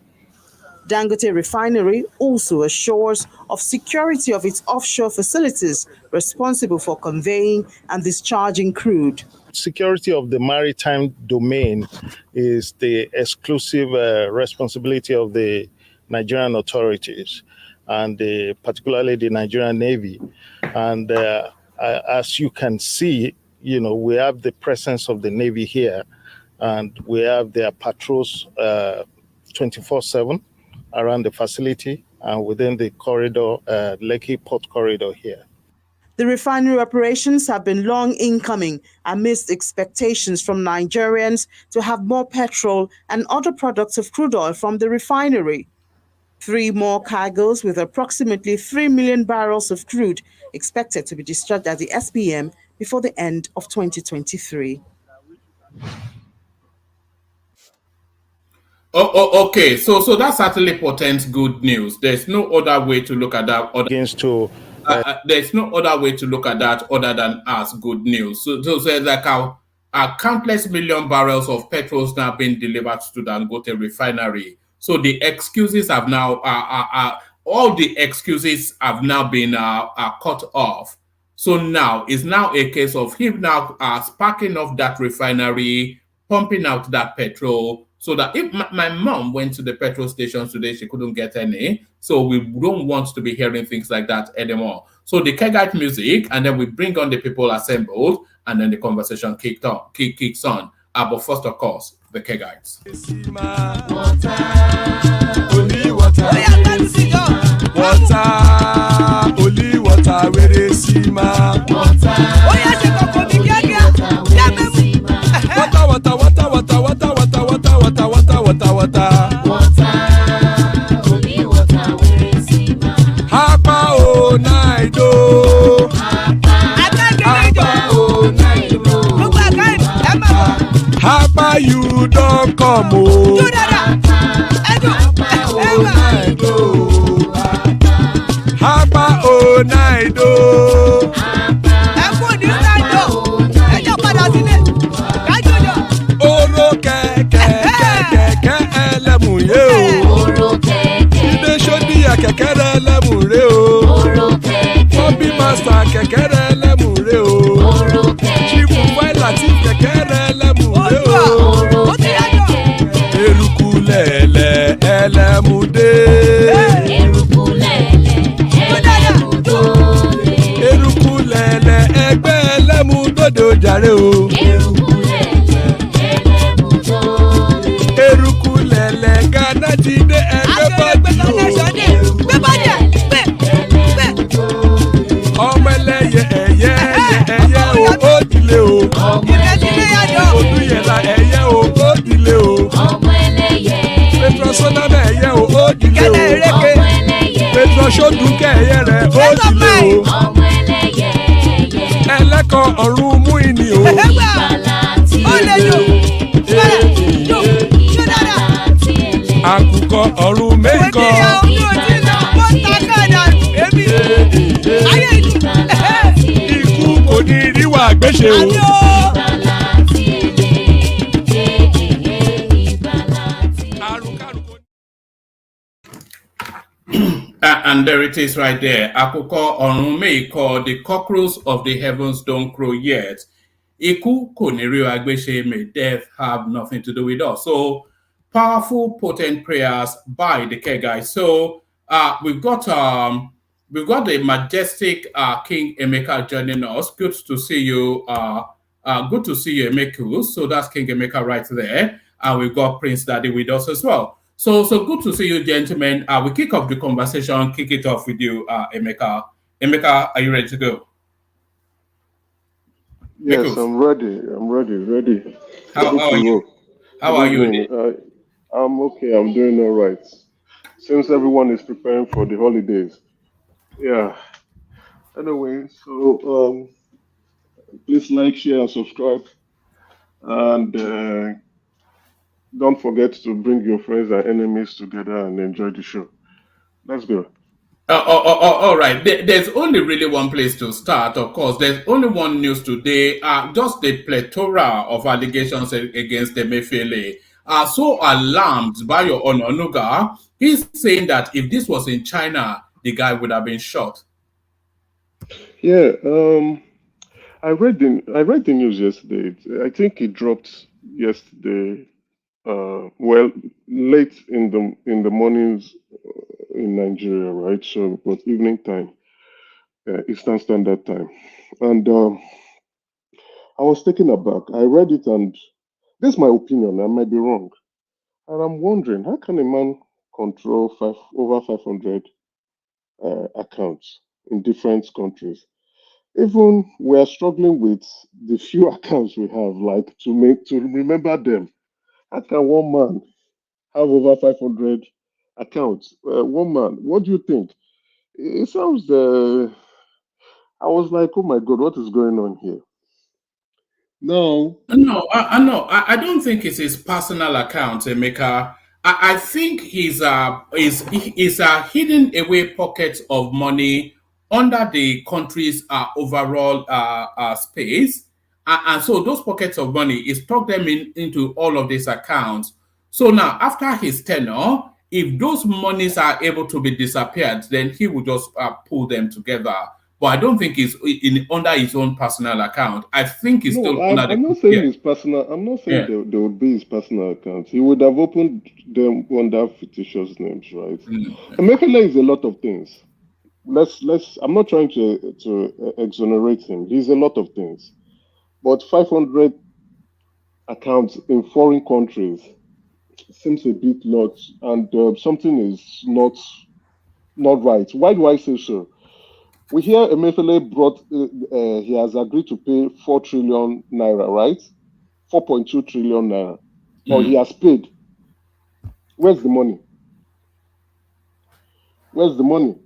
Dangote Refinery also assures of security of its offshore facilities responsible for conveying and discharging crude. Security of the maritime domain is the exclusive responsibility of the Nigerian authorities, and particularly the Nigerian Navy. And as you can see, you know, we have the presence of the Navy here, and we have their patrols 24/7 around the facility and within the corridor, Lekki Port Corridor here. The refinery operations have been long incoming amidst expectations from Nigerians to have more petrol and other products of crude oil from the refinery. 3 more cargoes with approximately 3 million barrels of crude expected to be discharged at the SPM before the end of 2023. Okay. So that's certainly potent good news. There's no other way to look at that. There's no other way to look at that other than as good news. So like our countless million barrels of petrol now being delivered to the Dangote refinery. So the excuses have now all the excuses have now been cut off. So now it's now a case of him now sparking off that refinery, pumping out that petrol, So that if my mom went to the petrol station today, she couldn't get any. So we don't want to be hearing things like that anymore. So the kegite music, and then we bring on the people assembled, and then the conversation kicks on. But first, of course, the kegites. Only water, where they see ma. Water, only water, where they see ma. Hapa o naido. Hapa o naido. Hapa you don't come o. Hapa o naido. Hapa o naido. Oro kẹ̀kẹ́ ẹlẹ́mù yé o. Ilé sọ́dí àkẹ́kẹ́ rẹ̀ ẹlẹ́mù rẹ̀ o. Bọ́bí Master kẹ̀kẹ́ rẹ̀ ẹlẹ́mù rẹ̀ o. Chief Wáìlà tí kẹ̀kẹ́ rẹ̀ ẹlẹ́mù rẹ̀ o. Eruku lẹ̀lẹ̀ ẹlẹ́mù dé. Eruku lẹ̀lẹ̀ ẹgbẹ́ ẹlẹ́mù dòde ojàre o. Eruku lẹ̀lẹ̀ Ghana ti dé ẹgbẹ́ bọ́dì o. Ọmọ ẹlẹ́yẹ ẹyẹ o ó dìlé o. Odúyẹ̀lá ẹyẹ o ó dìlé o. Petrosonama ẹyẹ o ó dìlé o. Petrosodúnkẹ́ ẹyẹ rẹ̀ ó dìlé o. Ẹlẹ́kọ̀ ọ̀run mú ìní o. Àkùkọ ọ̀run mẹ́kọ̀. Ikú kò ní ríwà gbéṣe o. And there it is right there. Àkùkọ ọ̀run mẹ́kọ̀, the cockroach of the heavens don't crow yet. Ikú kò ní ríwà gbéṣe, may death have nothing to do with us. So powerful, potent prayers by the Kegai. So we've got the majestic King Emeka joining us. Good to see you. Good to see you, Emeku. So that's King Emeka right there. And we've got Prince Daddy with us as well. So good to see you, gentlemen. We kick off the conversation. Kick it off with you, Emeka. Emeka, are you ready to go? Yes, Emeku. I'm ready. How are you? How are you? I'm okay. I'm doing all right. Since everyone is preparing for the holidays. Yeah. Anyway, so please like, share, and subscribe. And don't forget to bring your friends and enemies together and enjoy the show. Let's go. All right. There's only really one place to start, of course. There's only one news today. Just the plethora of allegations against Emefiele are so alarmed by your Honor Nuga. He's saying that if this was in China, the guy would have been shot. Yeah. I read the news yesterday. I think it dropped yesterday. Well, late in the mornings in Nigeria, right? So it was evening time, Eastern Standard Time, and I was taken aback. I read it, and this is my opinion. I might be wrong, and I'm wondering how can a man control over 500 accounts in different countries? Even we are struggling with the few accounts we have, like to remember them. How can one man have over 500 accounts? One man. What do you think? It sounds. I was like, oh my God, what is going on here? No. No, I don't think it's his personal account, Emeka. I think he's hidden away pockets of money under the country's overall space. And so those pockets of money is tucked them into all of these accounts. So now, after his tenure, if those monies are able to be disappeared, then he will just pull them together. but I don't think it's under his own personal account. I think it's still under I'm the not saying his personal. I'm not saying they would be his personal account. He would have opened them under fictitious names, right? Emefiele is a lot of things. I'm not trying to exonerate him. He's a lot of things, but 500 accounts in foreign countries seems a bit lot, and something is not right. Why do I say so? We hear Emefiele he has agreed to pay 4 trillion naira, right? 4.2 trillion naira. Or he has paid. Where's the money? Where's the money?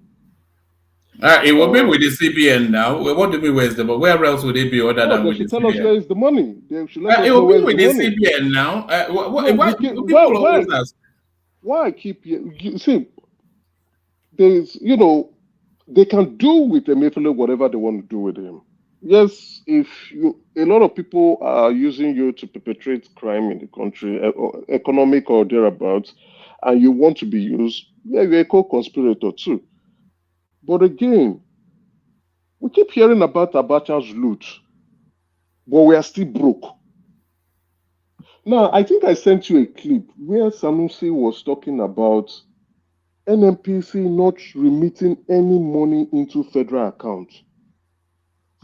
It will be with the CBN now. What do you mean where's the money? Where else would it be other than with the CBN? They should tell us where is the money. They should let us It know will be where's with the the money. CBN now. Why I keep you see? There's they can do with Emefiele whatever they want to do with him. Yes, a lot of people are using you to perpetrate crime in the country, economic or thereabouts, and you want to be used, you're a co-conspirator too. But again, we keep hearing about Abacha's loot, but we are still broke. Now, I think I sent you a clip where Sanusi was talking about NNPC not remitting any money into federal accounts.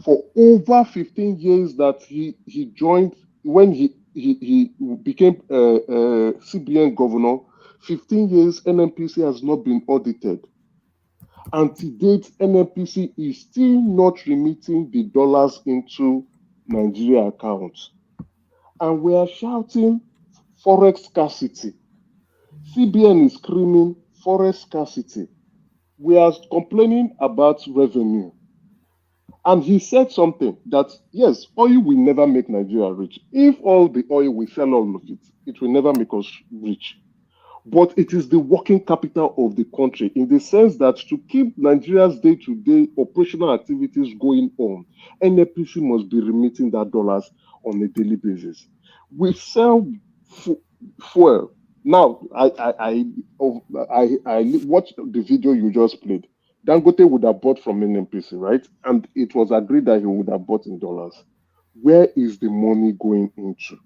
For over 15 years that he joined, when he became CBN governor, 15 years NNPC has not been audited. And to date, NNPC is still not remitting the dollars into Nigeria accounts. And we are shouting forex scarcity. CBN is screaming forex scarcity. We are complaining about revenue. And he said something that, yes, oil will never make Nigeria rich. If all the oil, we sell all of it, it will never make us rich. But it is the working capital of the country in the sense that to keep Nigeria's day-to-day operational activities going on, NNPC must be remitting that dollars on a daily basis. We sell fuel. Now, I watched the video you just played. Dangote would have bought from NNPC, right? And it was agreed that he would have bought in dollars. Where is the money going into?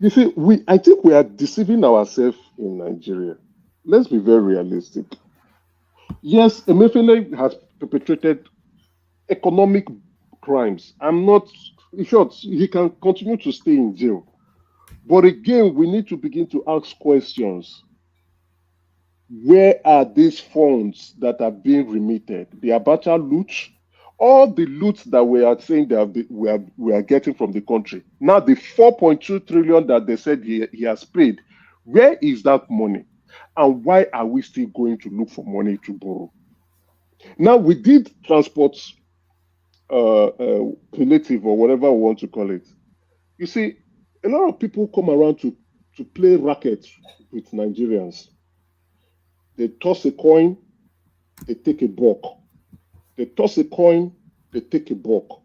You see, I think we are deceiving ourselves in Nigeria. Let's be very realistic. Yes, Emefiele has perpetrated economic crimes. I'm not, in short, he can continue to stay in jail. But again, we need to begin to ask questions. Where are these funds that are being remitted? The Abacha loot, all the loot that we are saying we are getting from the country. Now the 4.2 trillion that they said he has paid, where is that money? And why are we still going to look for money to borrow? Now we did transport palliative or whatever we want to call it. You see, a lot of people come around to play racket with Nigerians. They toss a coin, they take a buck. They toss a coin, they take a buck.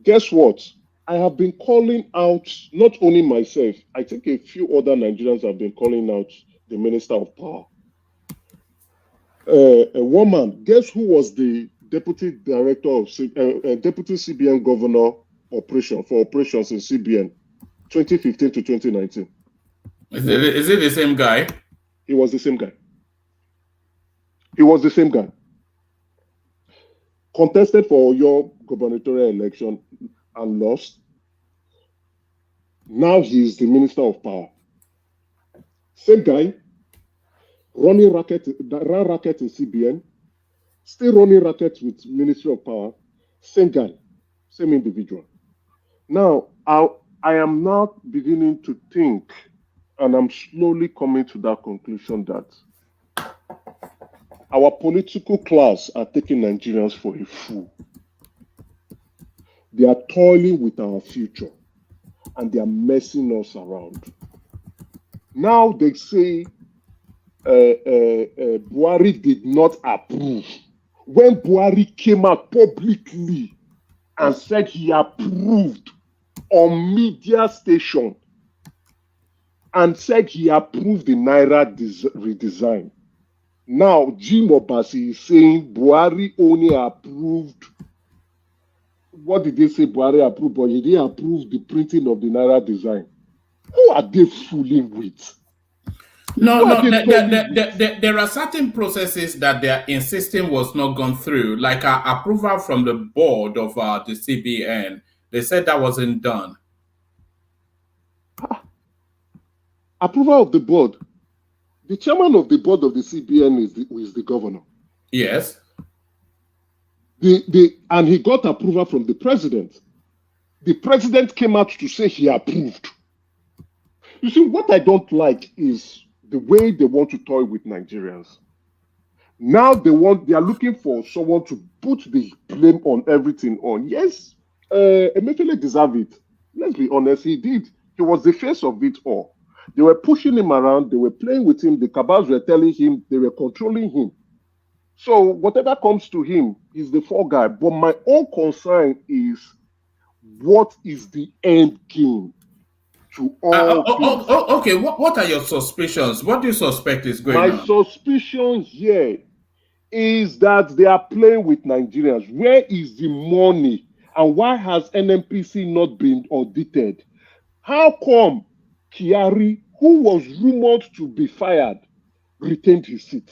Guess what? I have been calling out, not only myself, I think a few other Nigerians have been calling out the Minister of Power. A woman, guess who was the Deputy Director of Deputy CBN Governor for operations in CBN, 2015 to 2019? Is it the same guy? He was the same guy. He was the same guy. Contested for your gubernatorial election and lost. Now he is the Minister of Power. Same guy, ran racket in CBN, still running racket with Ministry of Power. Same guy, same individual. Now, I am now beginning to think, and I'm slowly coming to that conclusion that our political class are taking Nigerians for a fool. They are toiling with our future and they are messing us around. Now they say Buhari did not approve. When Buhari came out publicly and said he approved on media station and said he approved the Naira redesign, Now, Jim Obazee is saying Buhari only approved. What did they say Buhari approved? But he didn't approve the printing of the Naira design. Who are they fooling with? No, there are certain processes that they are insisting was not gone through, like approval from the board of the CBN. They said that wasn't done. Approval of the board. The chairman of the board of the CBN is the governor. Yes. And he got approval from the president. The president came out to say he approved. You see, what I don't like is the way they want to toy with Nigerians. Now they are looking for someone to put the blame on everything on. Yes, Emefiele deserved it. Let's be honest, he did. He was the face of it all. They were pushing him around. They were playing with him. The cabals were telling him. They were controlling him. So whatever comes to him, he's the fall guy. But my own concern is, what is the end game to all okay, what are your suspicions? What do you suspect is going on? My suspicion here is that they are playing with Nigerians. Where is the money? And why has NNPC not been audited? How come Kyari, who was rumored to be fired, retained his seat?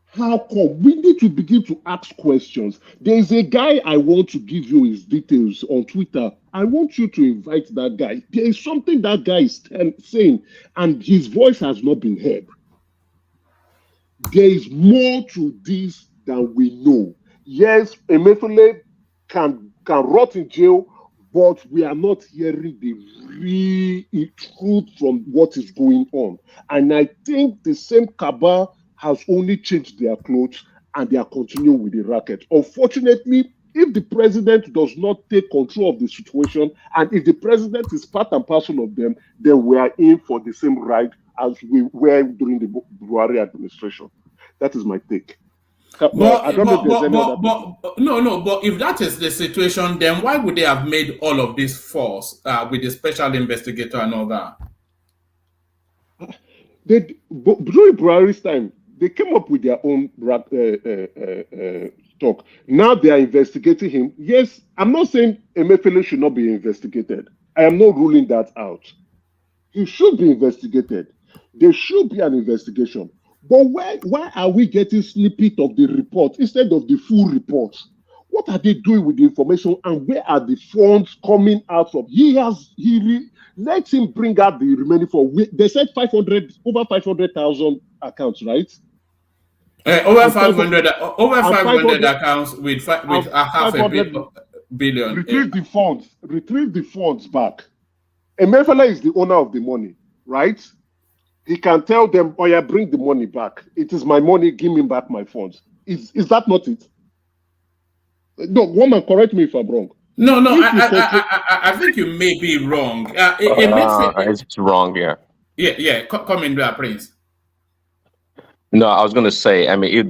How come? We need to begin to ask questions. There is a guy I want to give you his details on Twitter. I want you to invite that guy. There is something that guy is saying, and his voice has not been heard. There is more to this than we know. Yes, Emefiele can rot in jail, but we are not hearing the real truth from what is going on. And I think the same cabal has only changed their clothes, and they are continuing with the racket. Unfortunately, if the president does not take control of the situation, and if the president is part and parcel of them, then we are in for the same ride as we were during the Buhari administration. That is my take. But if that is the situation, then why would they have made all of this false with the special investigator and all that? During Buhari's time, they came up with their own talk. Now they are investigating him. Yes, I'm not saying Emefiele should not be investigated. I am not ruling that out. He should be investigated. There should be an investigation. But why are we getting snippet of the report instead of the full report? What are they doing with the information, and where are the funds coming out of? Let him bring out the remaining funds. They said over 500,000 accounts, right? Over 500 accounts with half a billion. Retrieve the funds back. Emefiele is the owner of the money, right? He can tell them, "Oh yeah, bring the money back. It is my money. Give me back my funds." Is that not it? No, woman, correct me if I'm wrong. No, I think you may be wrong. It's wrong, yeah. Yeah. Come in there, Prince. No, I was going to say, I mean, if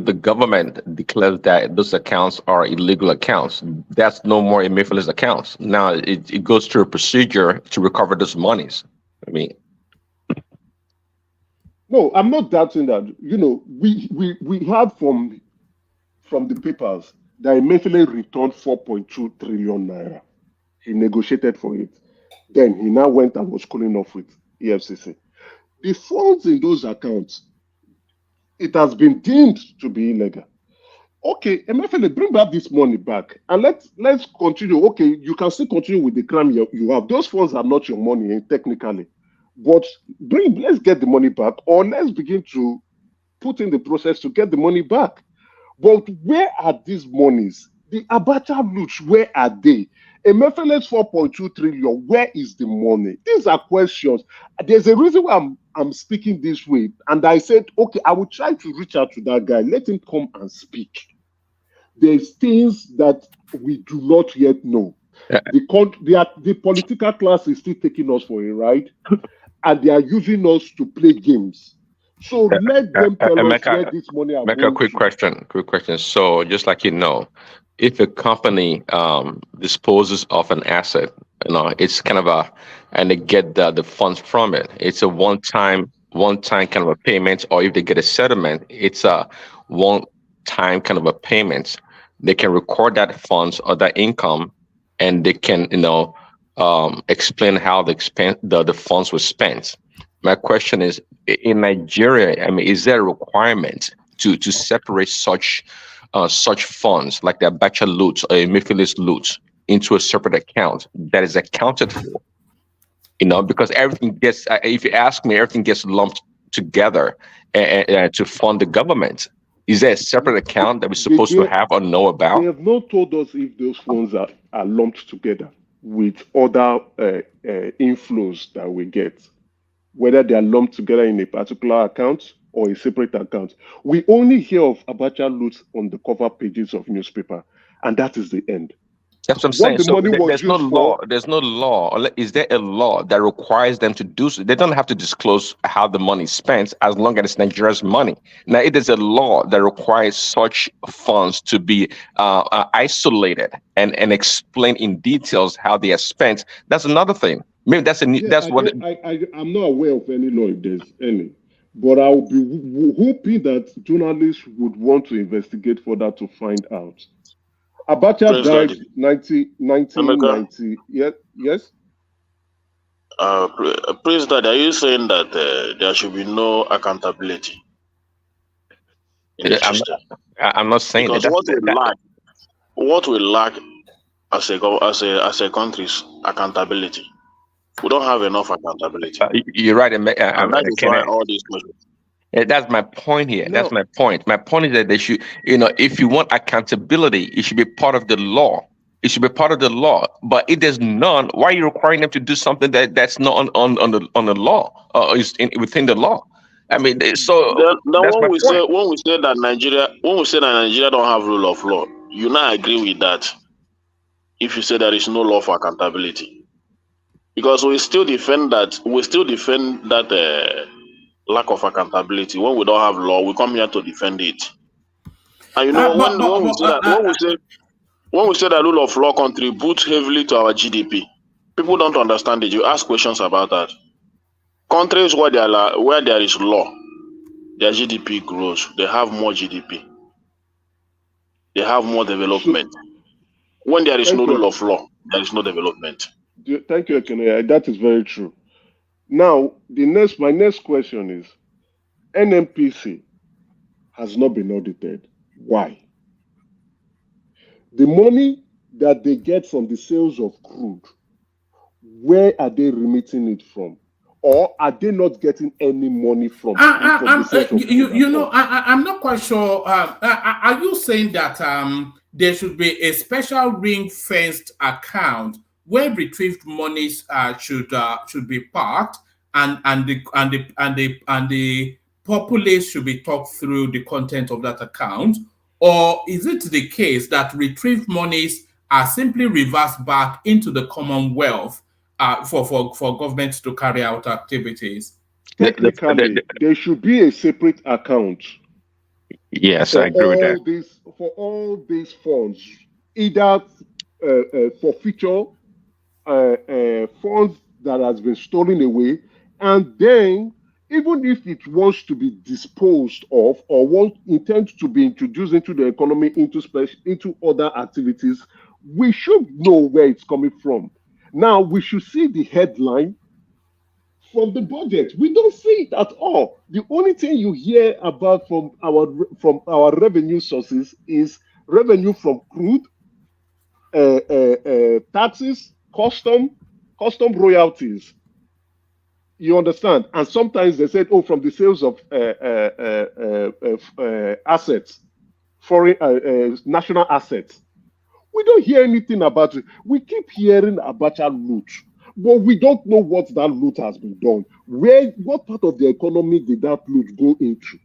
the government declares that those accounts are illegal accounts, that's no more Emefiele's accounts. Now it goes through a procedure to recover those monies. I mean. No, I'm not doubting that. You know, we had from the papers that Emefiele returned 4.2 trillion naira. He negotiated for it. Then he now went and was calling off with EFCC. The funds in those accounts, it has been deemed to be illegal. Okay, Emefiele, bring back this money back, and let's continue. Okay, you can still continue with the crime you have. Those funds are not your money, technically. But let's get the money back, or let's begin to put in the process to get the money back. But where are these monies? The Abacha loots, where are they? Emefiele's 4.2 trillion, where is the money? These are questions. There's a reason why I'm speaking this way. And I said, okay, I will try to reach out to that guy. Let him come and speak. There's things that we do not yet know. The political class is still taking us for a ride. And they are using us to play games. So let them tell us where this money are going. Quick question. So just like if a company disposes of an asset, it's kind of and they get the funds from it. It's a one-time one-time kind of a payment, or if they get a settlement, it's a one-time kind of a payment. They can record that funds or that income, and they can, explain how the funds were spent. My question is, in Nigeria, I mean, is there a requirement to separate such funds like the Abacha loot or Emefiele's loot into a separate account that is accounted for? Because everything gets, if you ask me, everything gets lumped together to fund the government. Is there a separate account that we're supposed to have or know about? They have not told us if those funds are lumped together with other inflows that we get, whether they are lumped together in a particular account or a separate account. We only hear of Abacha loot on the cover pages of newspaper, and that is the end. That's what I'm saying. So there's no law. There's no law. Is there a law that requires them to do so? They don't have to disclose how the money is spent as long as it's Nigeria's money. Now, it is a law that requires such funds to be isolated and explain in details how they are spent. That's another thing. Maybe that's I'm not aware of any law if there's any, but I would be hoping that journalists would want to investigate further to find out. Abacha died 1990. Yes. President, are you saying that there should be no accountability in the system? I'm not saying because that. What we lack as a country is accountability. We don't have enough accountability. You're right. And that is why all these questions. That's my point here. No. That's my point. My point is that they should, if you want accountability, it should be part of the law. It should be part of the law. But if there's none, why are you requiring them to do something that's not on the law or is within the law? I mean, so when we say that Nigeria don't have rule of law, you not agree with that. If you say there is no law for accountability, because we still defend that. Lack of accountability. When we don't have law, we come here to defend it. And when we say that rule of law contributes heavily to our GDP, people don't understand it. You ask questions about that. Countries where there is law, their GDP grows. They have more GDP. They have more development. When there is no rule of law, there is no development. Thank you, Ekene. That is very true. Now, my next question is, NNPC has not been audited. Why? The money that they get from the sales of crude, where are they remitting it from? Or are they not getting any money from the sales of crude? I'm not quite sure. Are you saying that there should be a special ring-fenced account where retrieved monies should be parked, and the populace should be talked through the content of that account? Or is it the case that retrieved monies are simply reversed back into the Commonwealth for government to carry out activities? Technically, there should be a separate account. Yes, I agree with that. For all these funds, either for future funds that has been stolen away, and then even if it wants to be disposed of or intends to be introduced into the economy, into other activities, we should know where it's coming from. Now we should see the headline from the budget. We don't see it at all. The only thing you hear about from our revenue sources is revenue from crude, taxes, custom royalties. You understand? And sometimes they said, from the sales of assets, foreign national assets. We don't hear anything about it. We keep hearing about loot, but we don't know what that loot has been done. What part of the economy did that loot go into?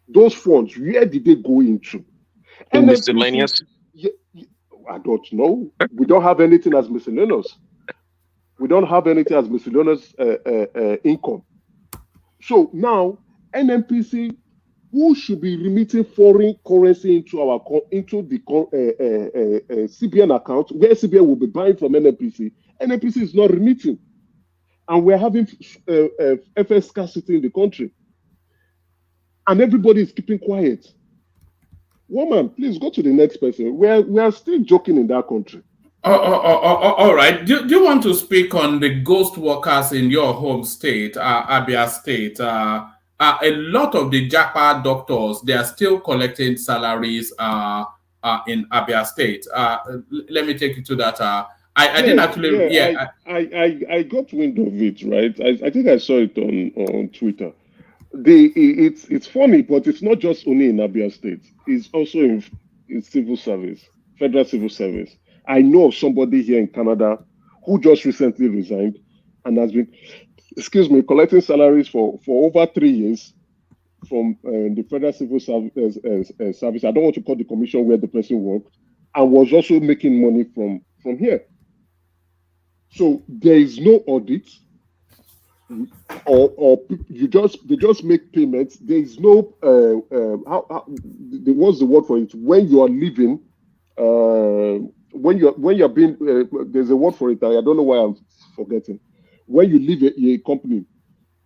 Those funds, where did they go into? And miscellaneous? I don't know. We don't have anything as miscellaneous. We don't have anything as miscellaneous income. So now, NNPC, who should be remitting foreign currency into the CBN account, where CBN will be buying from NNPC, NNPC is not remitting. and we're having FS scarcity in the country. And everybody is keeping quiet. Woman, please go to the next person. We are still joking in that country. All right. Do you want to speak on the ghost workers in your home state, Abia State? A lot of the JAPA doctors, they are still collecting salaries in Abia State. Let me take you to that. I didn't actually. I got wind of it, right? I think I saw it on Twitter. It's funny, but it's not just only in Abia State. It's also in civil service, federal civil service. I know somebody here in Canada who just recently resigned and has been, collecting salaries for over 3 years from the federal civil service. I don't want to call the commission where the person worked, and was also making money from here. So there is no audit, or they just make payments. There is no what's the word for it? When you are leaving, when you're being there's a word for it. I don't know why I'm forgetting. When you leave a company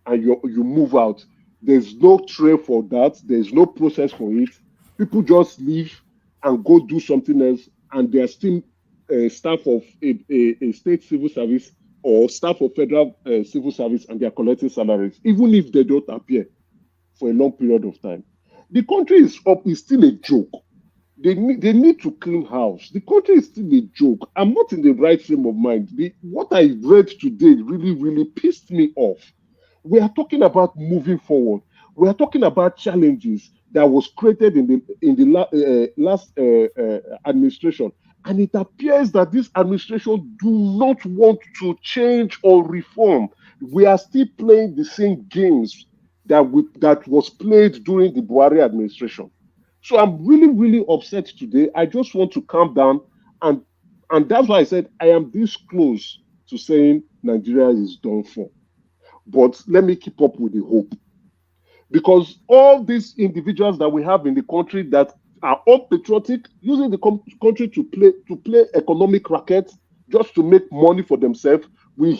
and you move out, there's no trail for that. There's no process for it. People just leave and go do something else, and they're still staff of a state civil service or staff of federal civil service, and they're collecting salaries, even if they don't appear for a long period of time. The country is still a joke. They need to clean house. The country is still a joke. I'm not in the right frame of mind. What I read today really, really pissed me off. We are talking about moving forward. We are talking about challenges that was created in the last administration. And it appears that this administration do not want to change or reform. We are still playing the same games that was played during the Buhari administration. So I'm really, really upset today. I just want to calm down. And that's why I said I am this close to saying Nigeria is done for. But let me keep up with the hope. Because all these individuals that we have in the country that are unpatriotic, using the country to play economic racket just to make money for themselves. We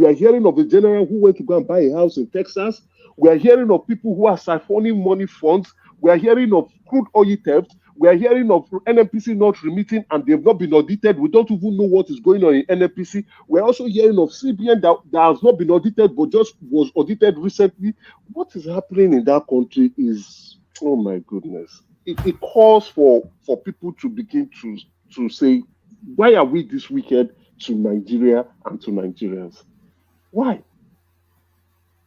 are hearing of a general who went to go and buy a house in Texas. We are hearing of people who are siphoning money funds. We are hearing of crude oil theft. We are hearing of NNPC not remitting and they've not been audited. We don't even know what is going on in NNPC. We're also hearing of CBN that has not been audited but just was audited recently. What is happening in that country is, oh my goodness. It calls for people to begin to say, why are we this wicked to Nigeria and to Nigerians? Why?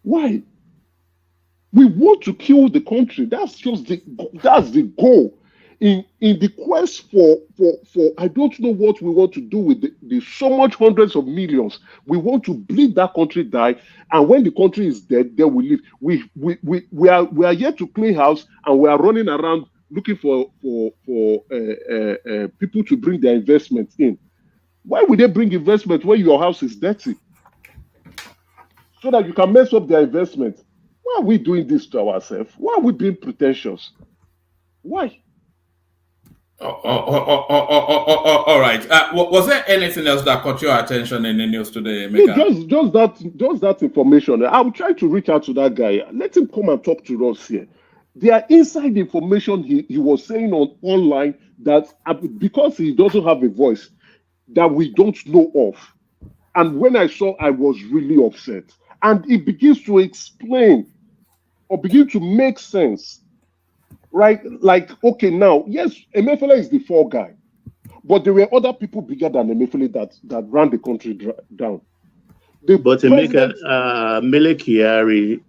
Why? We want to kill the country. That's the goal. In the quest for I don't know what we want to do with the so much hundreds of millions. We want to bleed that country die, and when the country is dead, then we leave. We are here to clean house, and we are running around looking for people to bring their investments in. Why would they bring investment when your house is dirty? So that you can mess up their investment. Why are we doing this to ourselves? Why are we being pretentious? Why? All right. Was there anything else that caught your attention in the news today, Emeka? Just that information. I will try to reach out to that guy. Let him come and talk to us here. There are inside information he was saying online that because he doesn't have a voice that we don't know of. And when I saw, I was really upset. And it begins to explain or begin to make sense. Right? Like, okay, now, yes, Emefiele is the fall guy. But there were other people bigger than Emefiele that ran the country down. But Emeka, Mele Kyari,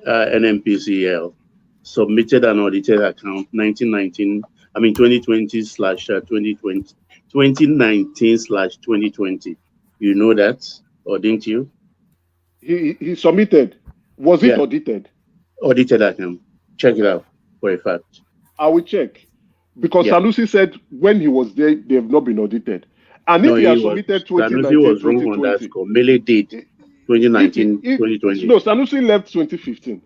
NNPCL, submitted an audited account 2019/2020. You know that, or didn't you? He submitted. Was it audited? Audited account. Check it out for a fact. I will check. Because Sanusi said when he was there, they have not been audited. And if he has submitted 2019, Sanusi was wrong on that score. Mele did 2019/2020. No, Sanusi left 2015.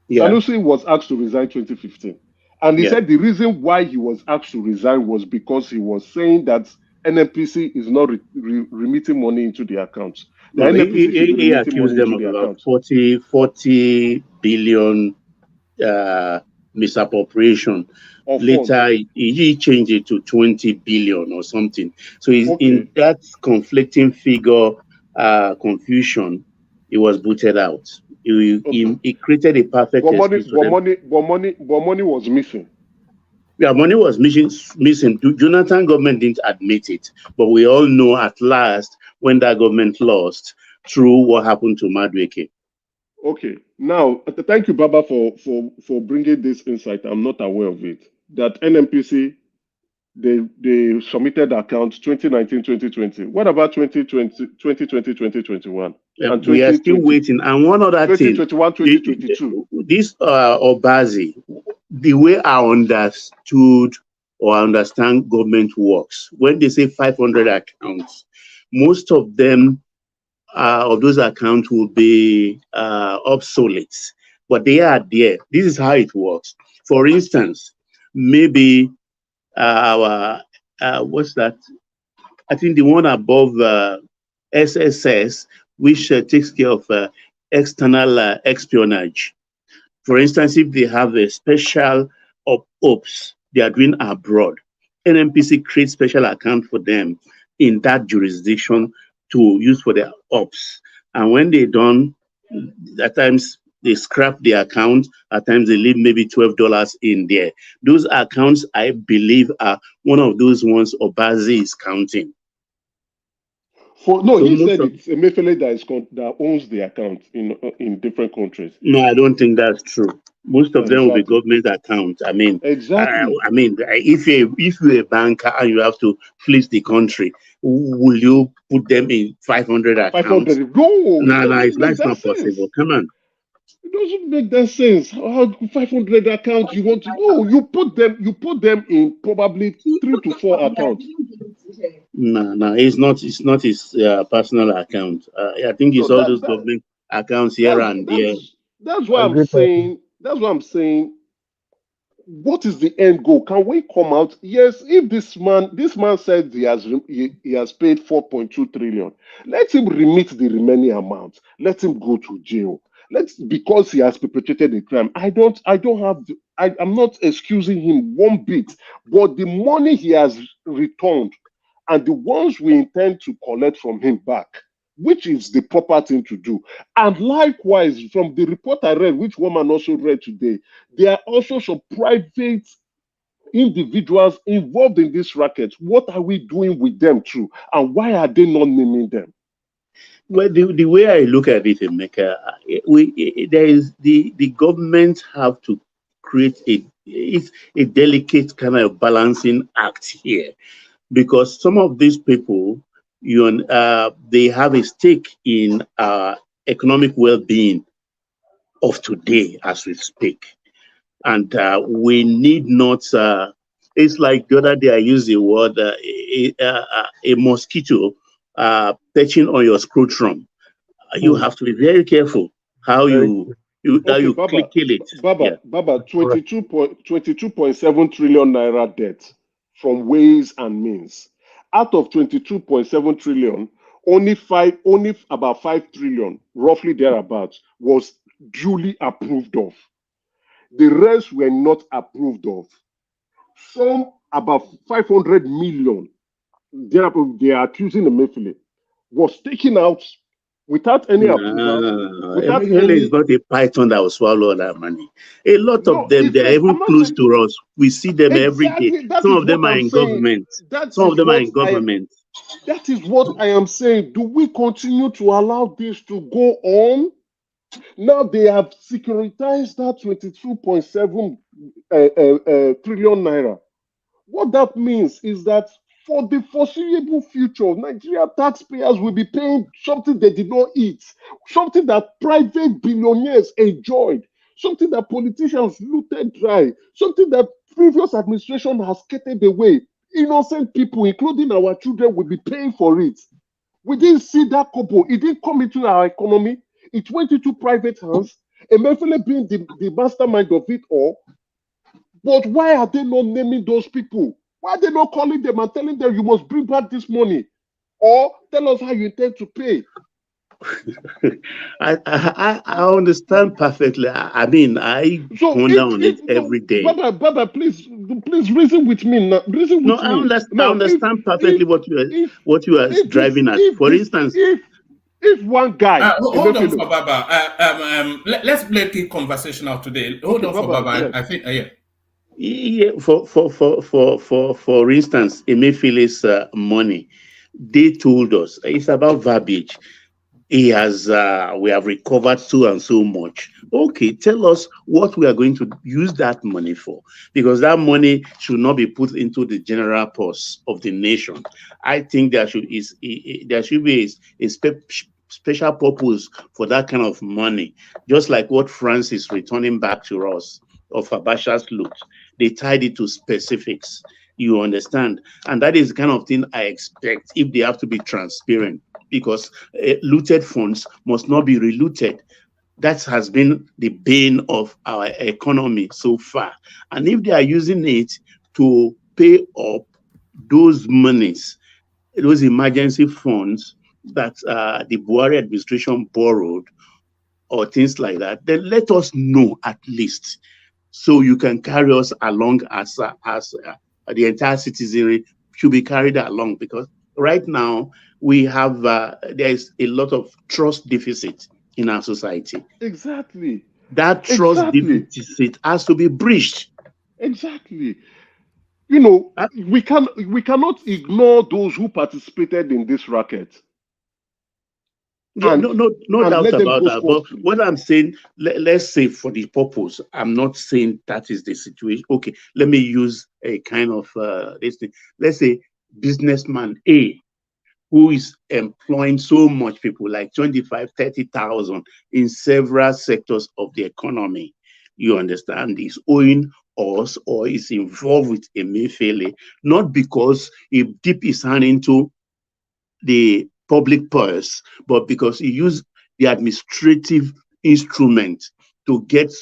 Yeah. Sanusi was asked to resign 2015. And he said the reason why he was asked to resign was because he was saying that NNPC is not remitting money into the accounts. The No, NNPC should be he remitting accused money them into of the about accounts. 40 billion misappropriation. Of Later, he changed it to 20 billion or something. So Okay. in that conflicting figure confusion, he was booted out. He created a perfect excuse for them. Money was missing. Yeah, money was missing. Jonathan government didn't admit it, but we all know at last when that government lost through what happened to Madueke. Okay, now thank you, Baba, for bringing this insight. I'm not aware of it. That NNPC they submitted accounts 2019-2020. What about 2020-2021? Yeah, we are still waiting. And one other thing, 2021-2022. This Obazee, the way I understood or understand government works, when they say 500 accounts, most of them of those accounts will be obsolete, but they are there. This is how it works. For instance, maybe what's that? I think the one above SSS, which takes care of external espionage. For instance, if they have a special ops they are doing abroad, NNPC creates special account for them in that jurisdiction to use for their ops. And when they're done, at times they scrap the account, at times they leave maybe $12 in there. Those accounts, I believe, are one of those ones Obazee is counting. He said it's Emefiele that owns the account in different countries. No, I don't think that's true. Most of them will be government accounts. I mean, exactly. If you're a banker and you have to fleece the country, will you put them in 500 accounts? 500. No, that's not possible. Come on. It doesn't make that sense. How 500 accounts you want to? No, you put them in probably 3 to 4 accounts. No, it's not his personal account. I think it's all those government accounts here and there. That's why I'm saying. That's what I'm saying. What is the end goal? Can we come out? Yes, if this man said he has paid 4.2 trillion, let him remit the remaining amount. Let him go to jail. Because he has perpetrated a crime. I'm not excusing him one bit, but the money he has returned and the ones we intend to collect from him back, which is the proper thing to do. And likewise, from the report I read, which woman also read today, there are also some private individuals involved in this racket. What are we doing with them too? And why are they not naming them? Well, the way I look at it, Emeka, the government have to create a delicate kind of balancing act here, because some of these people, they have a stake in economic well-being of today as we speak, and we need not. It's like the other day I used the word a mosquito perching on your scrotum. You have to be very careful how you kill it. Baba, 22.7 trillion naira debt from ways and means. Out of 22.7 trillion, only about 5 trillion, roughly thereabouts, was duly approved of. The rest were not approved of. Some about 500 million, they are accusing Emefiele, was taken out without any approval. Emefiele is not a python that will swallow that money. A lot of them, they are even close to us. We see them every day. Some of them are in government. Some of them are in government. That is what I am saying. Do we continue to allow this to go on? Now they have securitized that 22.7 trillion naira. What that means is that for the foreseeable future, Nigeria taxpayers will be paying something they did not eat, something that private billionaires enjoyed, something that politicians looted dry, something that previous administration has skated away. Innocent people, including our children, will be paying for it. We didn't see that couple. It didn't come into our economy. It went into private hands. Emefiele being the mastermind of it all. But why are they not naming those people? Why are they not calling them and telling them you must bring back this money? Or tell us how you intend to pay? I understand perfectly. I mean, I ponder on it every day. Baba, please reason with me now. Reason No, with me. I understand perfectly what you are driving at. For instance, if one guy, hold on for Baba. Let's make it conversational today. Hold on for Baba. Yes. I think yeah. Yeah, for instance, Emefiele's money, they told us it's about verbiage. He has we have recovered so and so much. Okay, tell us what we are going to use that money for, because that money should not be put into the general purse of the nation. I think there should be a special purpose for that kind of money, just like what France is returning back to us of Abacha's loot. They tied it to specifics. You understand? And that is the kind of thing I expect if they have to be transparent, because looted funds must not be relooted. That has been the bane of our economy so far. And if they are using it to pay up those monies, those emergency funds that the Buhari administration borrowed, or things like that, then let us know at least, so you can carry us along as the entire citizenry should be carried along. Because right now we have there is a lot of trust deficit in our society. Exactly. That trust deficit has to be breached. Exactly. You know, we cannot ignore those who participated in this racket. Yeah, no doubt about that. But what I'm saying, let's say for the purpose, I'm not saying that is the situation. Okay, let me use a kind of let's say businessman A, who is employing so much people, like 25, 30,000 in several sectors of the economy. You understand? He's owing us, or is involved with Emefiele, not because he dipped his hand into the public purse, but because he used the administrative instrument to get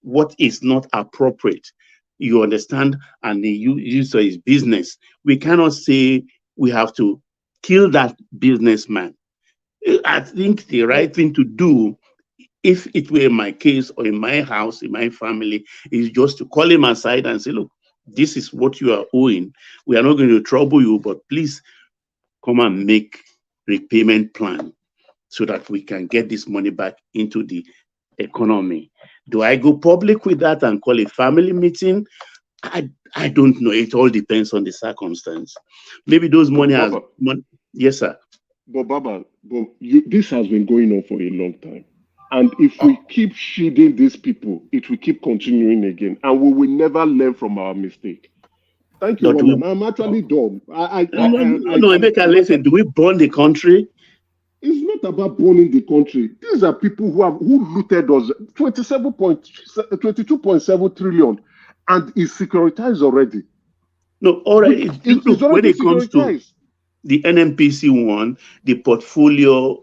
what is not appropriate. You understand? And he used his business. We cannot say we have to kill that businessman. I think the right thing to do, if it were in my case or in my house, in my family, is just to call him aside and say, look, this is what you are owing. We are not going to trouble you, but please come and make repayment plan so that we can get this money back into the economy. Do I go public with that and call a family meeting? I don't know. It all depends on the circumstance. Maybe those money has money. Yes, sir. But Baba, this has been going on for a long time. And if we keep shielding these people, it will keep continuing again. And we will never learn from our mistake. Thank you, Wanda. I'm actually dumb. No, Emeka, listen, do we burn the country? It's not about burning the country. These are people who looted us 22.7 trillion, and is securitized already. No, all right. When it comes to the NNPC one, the portfolio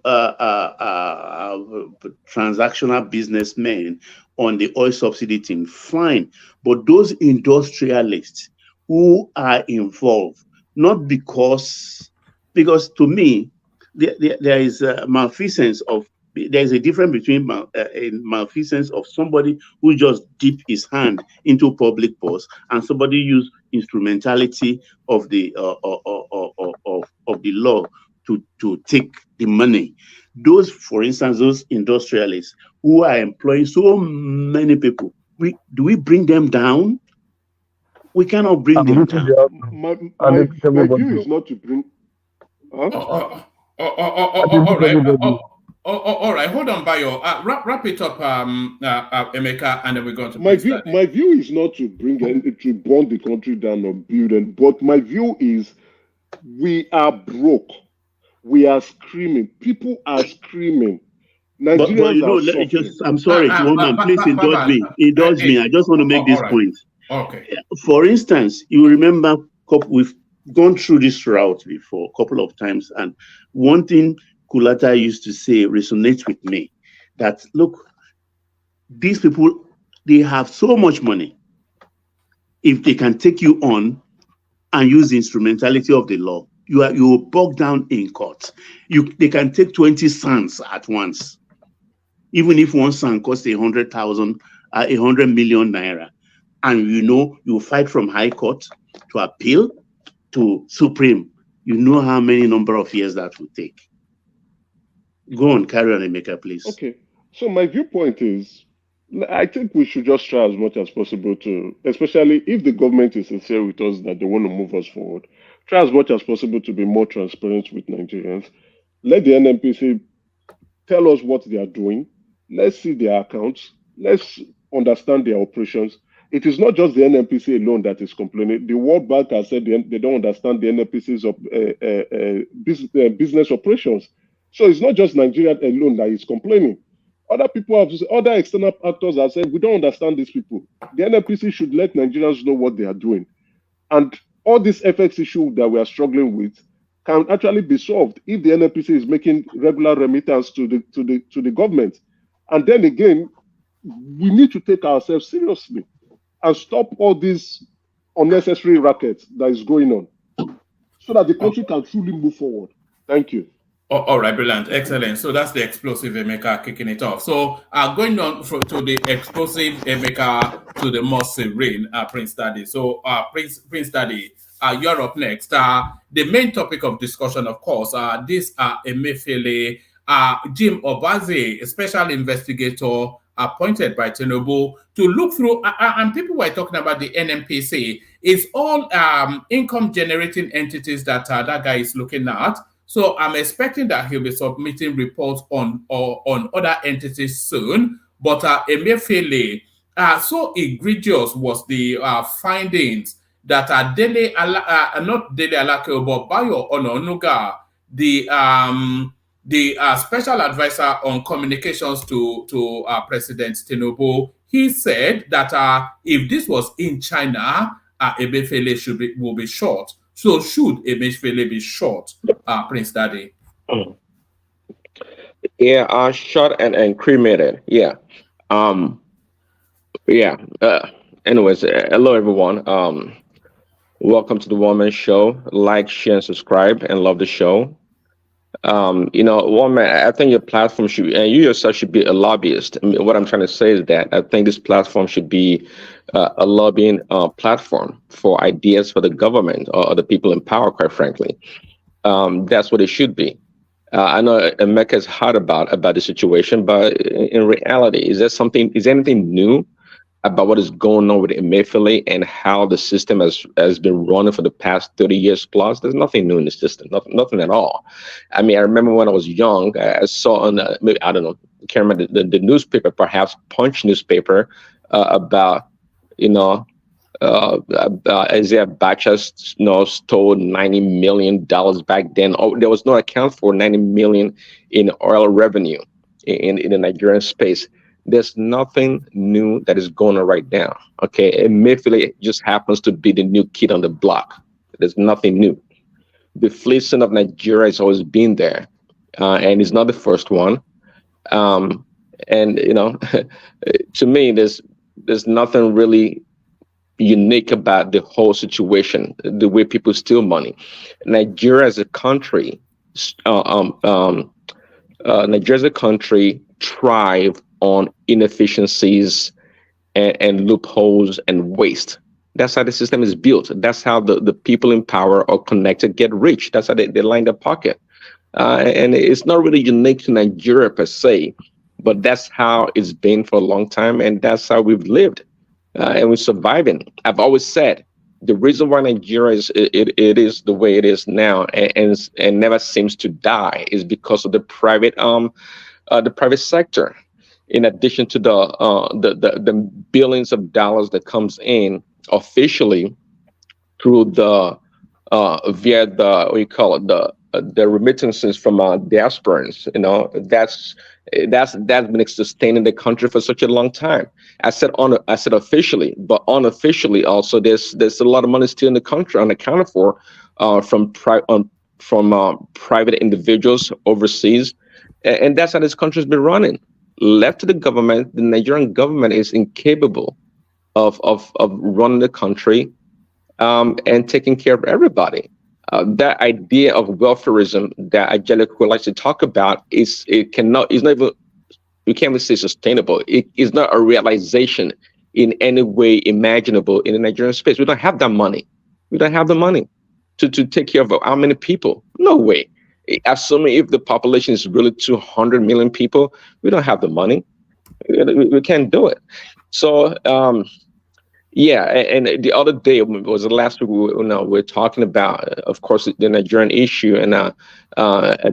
transactional businessmen on the oil subsidy thing, fine. But those industrialists who are involved, not because to me, there is a malfeasance of, there's a difference between a malfeasance of somebody who just dipped his hand into public purse and somebody use instrumentality of the of the law to take the money. Those, for instance, those industrialists who are employing so many people, do we bring them down? We cannot bring them down. My view is not to bring. All right. Hold on, Bayo. Wrap it up, Emeka, and then we're going to. My view is not to bring to burn the country down or build it, but my view is we are broke. We are screaming. People are screaming. Nigerians are suffering. I'm sorry, woman. Please indulge me. Indulge me. I just want to make this point. Okay. For instance, you remember we've gone through this route before a couple of times, and one thing Kulata used to say resonates with me, that look, these people, they have so much money. If they can take you on, and use the instrumentality of the law, you will bog down in court. They can take 20 sons at once, even if one son costs 100 million naira. And you fight from High Court to appeal to Supreme. You know how many number of years that will take. Go on, carry on, Emeka, please. Okay. So my viewpoint is, I think we should just try as much as possible to, especially if the government is sincere with us that they want to move us forward, try as much as possible to be more transparent with Nigerians. Let the NNPC tell us what they are doing. Let's see their accounts. Let's understand their operations. It is not just the NNPC alone that is complaining. The World Bank has said they don't understand the NNPC's business operations. So it's not just Nigeria alone that is complaining. Other external actors have said, we don't understand these people. The NNPC should let Nigerians know what they are doing. And all this FX issue that we are struggling with can actually be solved if the NNPC is making regular remittance to the government. And then again, we need to take ourselves seriously and stop all this unnecessary racket that is going on so that the country can truly move forward. Thank you. All right, brilliant, excellent. So that's the explosive Emeka kicking it off. So going on to the explosive Emeka to the more serene Prince Daddy. So Prince Daddy, you're up next. The main topic of discussion, of course, this Emefiele, Jim Obazee, a special investigator appointed by Tinubu to look through, and people were talking about the NNPC. It's all income generating entities that that guy is looking at. So I'm expecting that he'll be submitting reports on other entities soon. But Emefiele, so egregious was the findings that not Dele Alake, but Bayo Ononuga, the special advisor on communications to President Tinubu, he said that if this was in China, Emefiele will be shot. So should Emefiele be shot, Prince Daddy? Yeah, shot and cremated. Yeah. Anyways, hello everyone. Welcome to the One Man Show. Like, share, and subscribe, and love the show. One Man, I think your platform should, and you yourself should be a lobbyist. I mean, what I'm trying to say is that I think this platform should be a lobbying platform for ideas for the government or the people in power, quite frankly. That's what it should be. I know Emeka is hard about the situation, but in reality, is there anything new about what is going on with Emefiele and how the system has been running for the past 30 years plus? There's nothing new in the system, nothing at all. I mean, I remember when I was young, I saw on maybe, I don't know, I can't remember the newspaper, perhaps Punch newspaper, about Isaiah Bacha stole $90 million back then. There was no account for $90 million in oil revenue in the Nigerian space. There's nothing new that is going on right now. Okay, Emefiele just happens to be the new kid on the block. There's nothing new. The fleecing of Nigeria has always been there, and it's not the first one. To me, there's nothing really unique about the whole situation. The way people steal money, Nigeria as a country, thrive on inefficiencies and loopholes and waste. That's how the system is built. That's how the people in power or connected get rich. That's how they line their pocket. And it's not really unique to Nigeria per se, but that's how it's been for a long time, and that's how we've lived, and we're surviving. I've always said the reason why Nigeria is the way it is now and never seems to die is because of the private sector. In addition to the billions of dollars that comes in officially through via the remittances from diasporans, that's been sustaining the country for such a long time. I said officially, but unofficially also there's a lot of money still in the country unaccounted for from private individuals overseas, and that's how this country's been running. Left to the government, the Nigerian government is incapable of running the country and taking care of everybody. That idea of welfareism that Angelica likes to talk about is not even, you can't even say sustainable. It is not a realization in any way imaginable in the Nigerian space. We don't have that money. We don't have the money to take care of how many people? No way. Assuming if the population is really 200 million people, we don't have the money. We can't do it. So, yeah, and the other day was the last week we were talking about, of course, the Nigerian issue, and I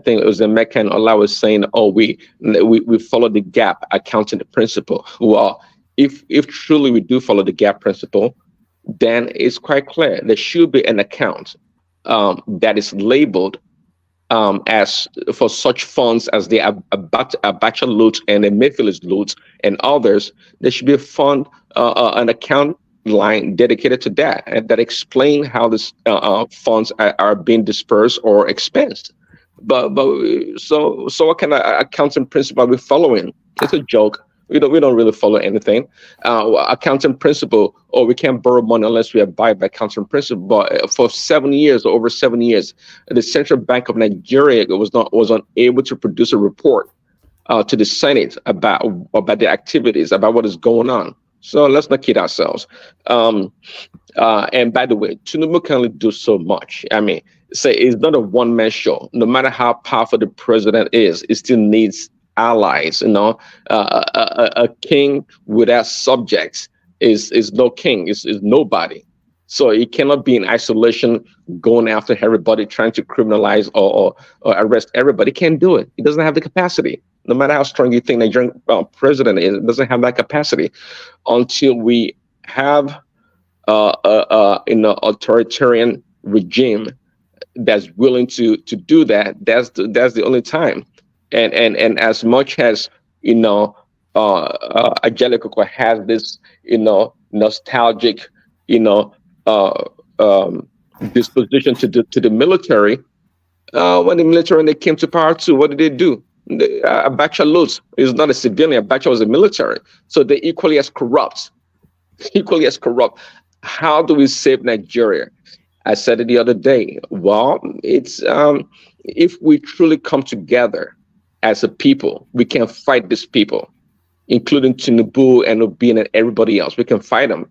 think it was Emeka and Ola was saying, "Oh, we follow the gap accounting principle." Well, if truly we do follow the gap principle, then it's quite clear there should be an account that is labeled as for such funds as the Abacha loot and the Emefiele's loot and others. There should be a fund, an account line dedicated to that, and that explain how this funds are being dispersed or expensed. But so what kind of accounting principle are we following? It's a joke. We don't really follow anything. Accounting principle, we can't borrow money unless we abide by accounting principle. But for 7 years, over 7 years, the Central Bank of Nigeria was unable to produce a report to the Senate about the activities, about what is going on. So let's not kid ourselves. And by the way, Tinubu can only do so much. I mean, say it's not a one-man show. No matter how powerful the president is, it still needs allies. A king without subjects is no king, is nobody. So he cannot be in isolation, going after everybody, trying to criminalize or arrest everybody. He can't do it. He doesn't have the capacity. No matter how strong you think Nigerian president is, it doesn't have that capacity. Until we have an authoritarian regime that's willing to do that, that's the only time. And as much as Angelica has this nostalgic disposition to the military, when the military they came to power too, what did they do? Abacha Lutz is not a civilian. Abacha was a military, so they're equally as corrupt. Equally as corrupt. How do we save Nigeria? I said it the other day. Well, it's if we truly come together as a people, we can fight these people, including Tinubu and Obi and everybody else. We can fight them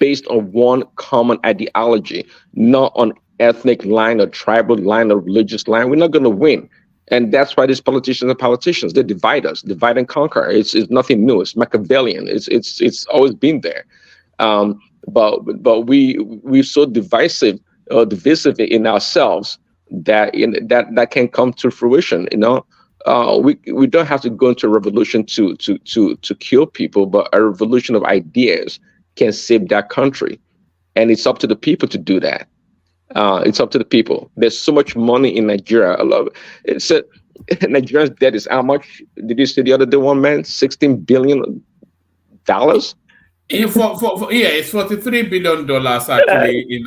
based on one common ideology, not on ethnic line or tribal line or religious line. We're not going to win. And that's why these politicians are politicians. They divide us, divide and conquer. It's nothing new. It's Machiavellian. It's always been there. But we're so divisive in ourselves that can come to fruition. We don't have to go into a revolution to kill people, but a revolution of ideas can save that country, and it's up to the people to do that. It's up to the people. There's so much money in Nigeria. I love it. It's Nigeria's debt is how much? Did you say the other day, one man? $16 billion. It's $43 billion actually.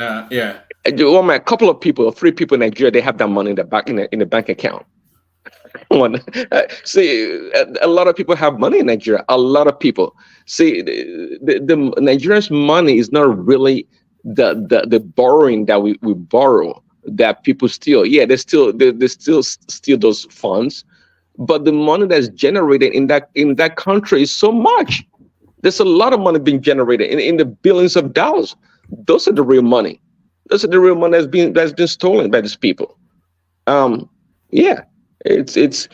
One man, a couple of people, 3 people in Nigeria, they have that money in the bank account. See, a lot of people have money in Nigeria. A lot of people. See, the Nigerians' money is not really the borrowing that we borrow, that people steal. Yeah, they still steal those funds, but the money that's generated in that country is so much. There's a lot of money being generated in the billions of dollars. Those are the real money. Those are the real money that's been stolen by these people. Yeah, it's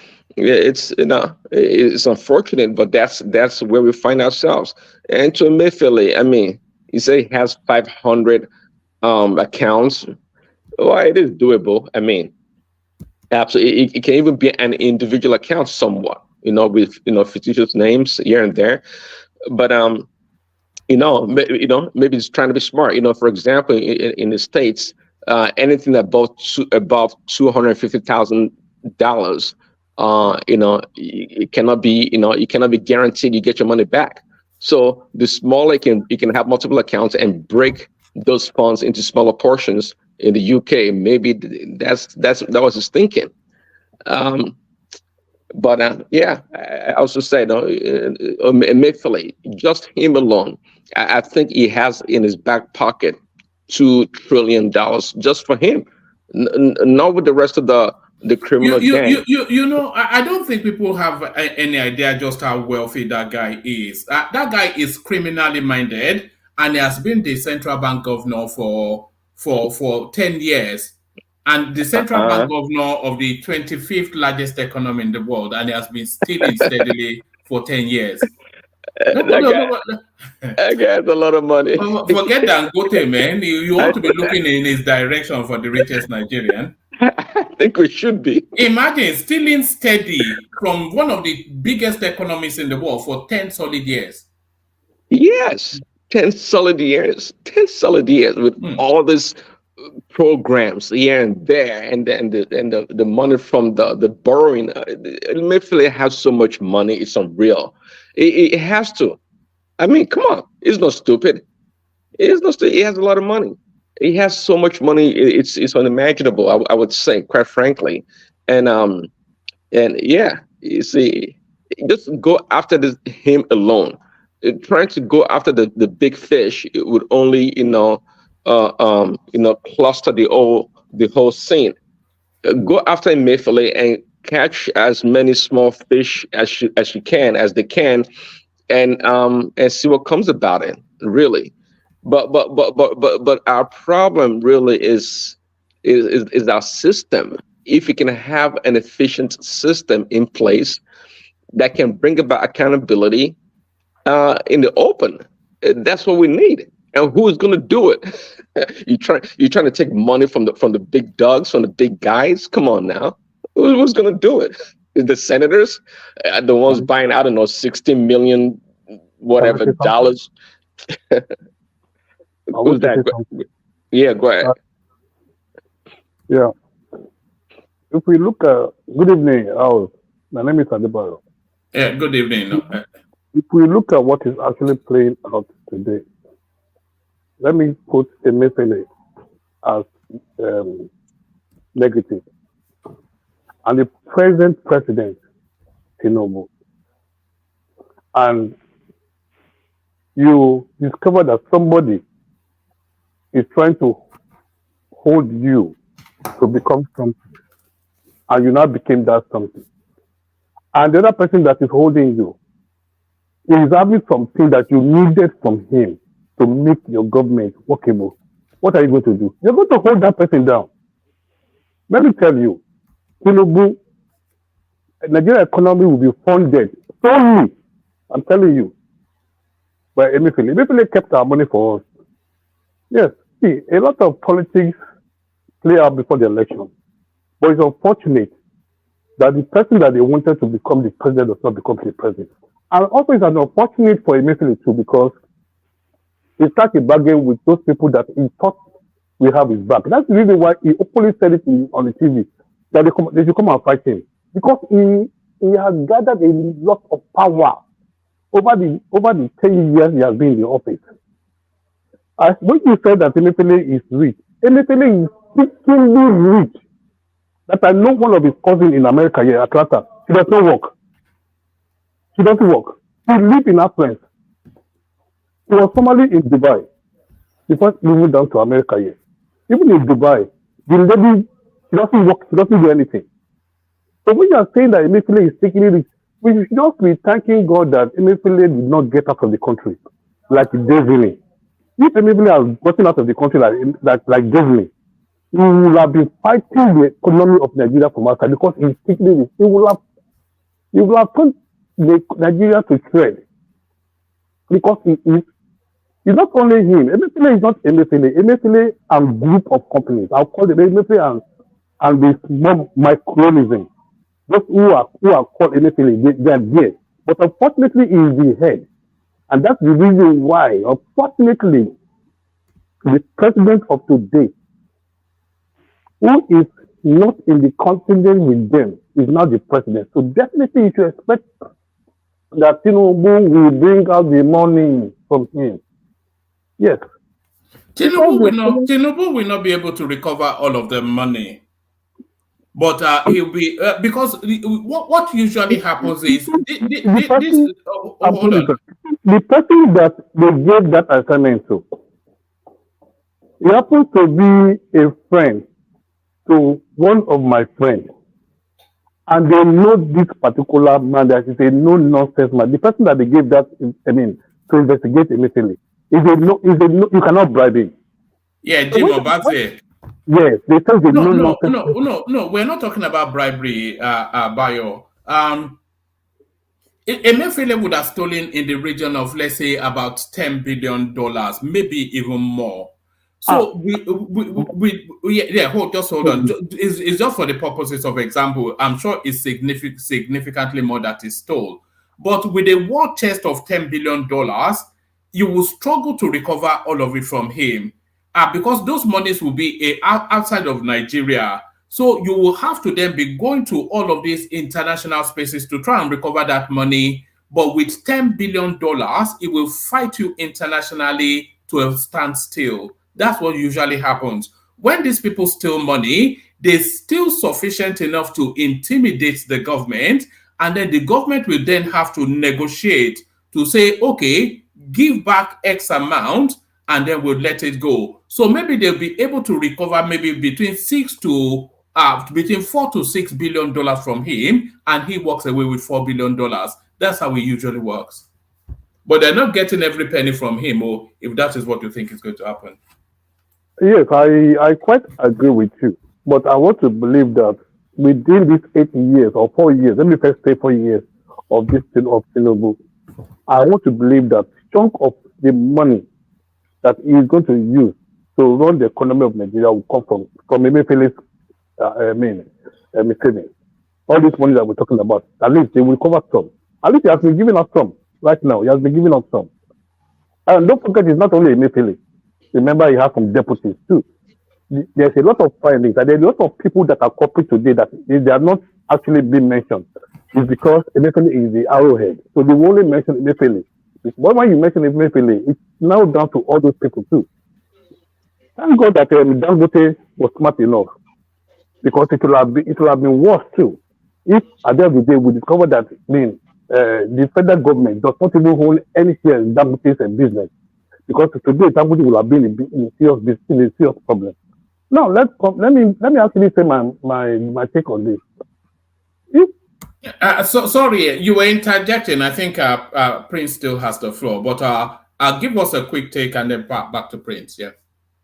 unfortunate, but that's where we find ourselves. And to Emefiele, I mean, you say he has 500 accounts. Well, it is doable. I mean, absolutely, it can even be an individual account somewhat, with fictitious names here and there. But maybe it's trying to be smart. For example, in the States, anything above $250,000, it cannot be, you cannot be guaranteed you get your money back. So the smaller you can have multiple accounts and break those funds into smaller portions. In the UK, maybe that was his thinking. But yeah, I also say, Emefiele, just him alone, I think he has in his back pocket $2 trillion just for him, not with the rest of the criminal gang. You know, I don't think people have any idea just how wealthy that guy is. That guy is criminally minded, and he has been the central bank governor for 10 years, and the central bank governor of the 25th largest economy in the world, and he has been stealing steadily for 10 years. That guy has a lot of money. Forget Dangote, man. You want to be looking in his direction for the richest Nigerian. I think we should be. Imagine stealing steady from one of the biggest economies in the world for 10 solid years. Yes, 10 solid years. 10 solid years with all these programs here and there, and the money from the borrowing. Emefiele has so much money, it's unreal. It has to. I mean, come on, he's not stupid. He has a lot of money. He has so much money, it's unimaginable, I would say, quite frankly. And yeah, you see, just go after him alone. Trying to go after the big fish, it would only cluster the whole scene. Go after Emefiele and catch as many small fish as they can, and see what comes about it. Really. But our problem really is our system. If we can have an efficient system in place that can bring about accountability in the open, that's what we need. And who is going to do it? You're trying to take money from the big dogs, from the big guys. Come on now, who's going to do it? Is the senators, the ones buying, I don't know, $60 million whatever dollars? Who's that? Yeah, go ahead. Yeah. If we look at, good evening, my name is Adebayo. Yeah, good evening. If we look at what is actually playing out today, let me put Emefiele as negative. And the present president, Tinubu. And you discover that somebody is trying to hold you to become something, and you now became that something. And the other person that is holding you is having something that you needed from him to make your government workable. What are you going to do? You're going to hold that person down. Let me tell you, Tinubu, Nigeria economy will be funded solely, I'm telling you, by Emefiele. Emefiele kept our money for us. Yes, see, a lot of politics play out before the election. But it's unfortunate that the person that they wanted to become the president does not become the president. And also it's unfortunate for Emefiele too, because he started a bargain with those people that he thought we have his back. That's the reason why he openly said it on the TV, that they should come and fight him. Because he has gathered a lot of power over the 10 years he has been in the office. When you said that Emefiele is rich, Emefiele is secretly rich. That I know one of his cousins in America here, Atlanta. She does not work. She doesn't work. She lives in affluence. She was formerly in Dubai before moving down to America here. Even in Dubai, the lady, she doesn't work, she doesn't do anything. So when you are saying that Emefiele is secretly rich, we should just be thanking God that Emefiele did not get out of the country like Disney. If Emefiele has gotten out of the country like Disney, he will have been fighting the economy of Nigeria from outside because he's secretly rich. He will have put Nigeria to trade because it's not only him. Emefiele is not Emefiele. Emefiele and group of companies. I'll call it Emefiele and the small micronism. Those who are called Emefiele, they are there. But unfortunately, he is the head. And that's the reason why, unfortunately, the president of today, who is not in the continent with them, is now the president. So definitely you should expect that Tinubu will bring out the money from him. Yes. Tinubu will not be able to recover all of the money. But he'll be because what usually happens is the person that they gave that assignment to He happens to be a friend to one of my friends. And they know this particular man that is a no-nonsense man. The person that they gave that, to investigate Emefiele, you cannot bribe him. Yeah, Jim Obazee. Yes, they say they no-nonsense. No, we're not talking about bribery, Bayo. Emefiele would have stolen in the region of, let's say, about $10 billion, maybe even more. So just hold on. It's just for the purposes of example. I'm sure it's significantly more that is stole. But with a war chest of $10 billion, you will struggle to recover all of it from him, because those monies will be outside of Nigeria. So you will have to then be going to all of these international spaces to try and recover that money. But with $10 billion, it will fight you internationally to a standstill. That's what usually happens. When these people steal money, they steal sufficient enough to intimidate the government, and then the government will then have to negotiate to say, okay, give back X amount, and then we'll let it go. So maybe they'll be able to recover maybe between $4 to $6 billion from him, and he walks away with $4 billion. That's how it usually works. But they're not getting every penny from him, or if that is what you think is going to happen. Yes, I quite agree with you. But I want to believe that within these 8 years or 4 years, let me first say 4 years of this thing of Tinubu, I want to believe that chunk of the money that he is going to use to run the economy of Nigeria will come from Emefiele's savings. All this money that we're talking about, at least they will cover some. At least he has been giving us some right now. He has been giving us some. And don't forget, it's not only Emefiele. Remember, he has some deputies too. There's a lot of findings, and there's a lot of people that are corporate today that they are not actually being mentioned. It's because Emefiele is the arrowhead. So they will only mention Emefiele. But when you mention Emefiele, it's now down to all those people too. Thank God that Dangote was smart enough, because it will have been worse too if at the end of the day we discover that the federal government does not even hold any share in Dangote's business, because today Dangote will have been in a serious problem. Now let me actually say my take on this. Sorry, you were interjecting. I think Prince still has the floor, but I'll give us a quick take and then back to Prince. Yeah.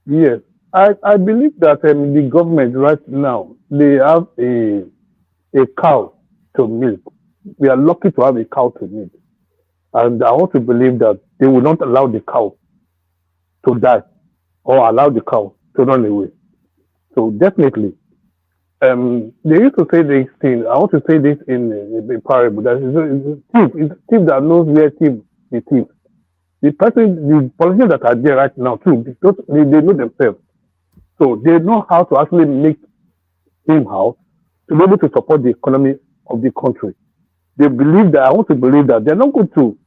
Yes, I believe that the government right now, they have a cow to milk. We are lucky to have a cow to milk, and I want to believe that they will not allow the cow to die or allow the cow to run away. So definitely, they used to say this thing. I want to say this in a parable. That is thief that knows where thief is thief. The politicians that are there right now too, because they know themselves. So they know how to actually make him out to be able to support the economy of the country. They believe that, I want to believe that they're not going to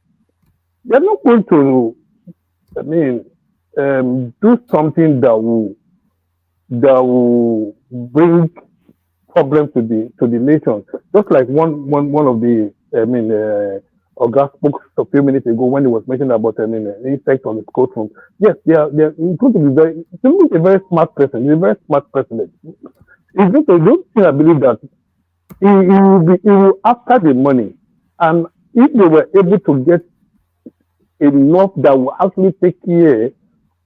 do something that will bring problems to the nation. Just like one of the Oga spoke a few minutes ago when he was mentioning about insects on the courtroom. Yes, they're going to be a very smart person. He's a very smart president. He's going to do things. I believe that he will after the money, and if they were able to get enough that will actually take care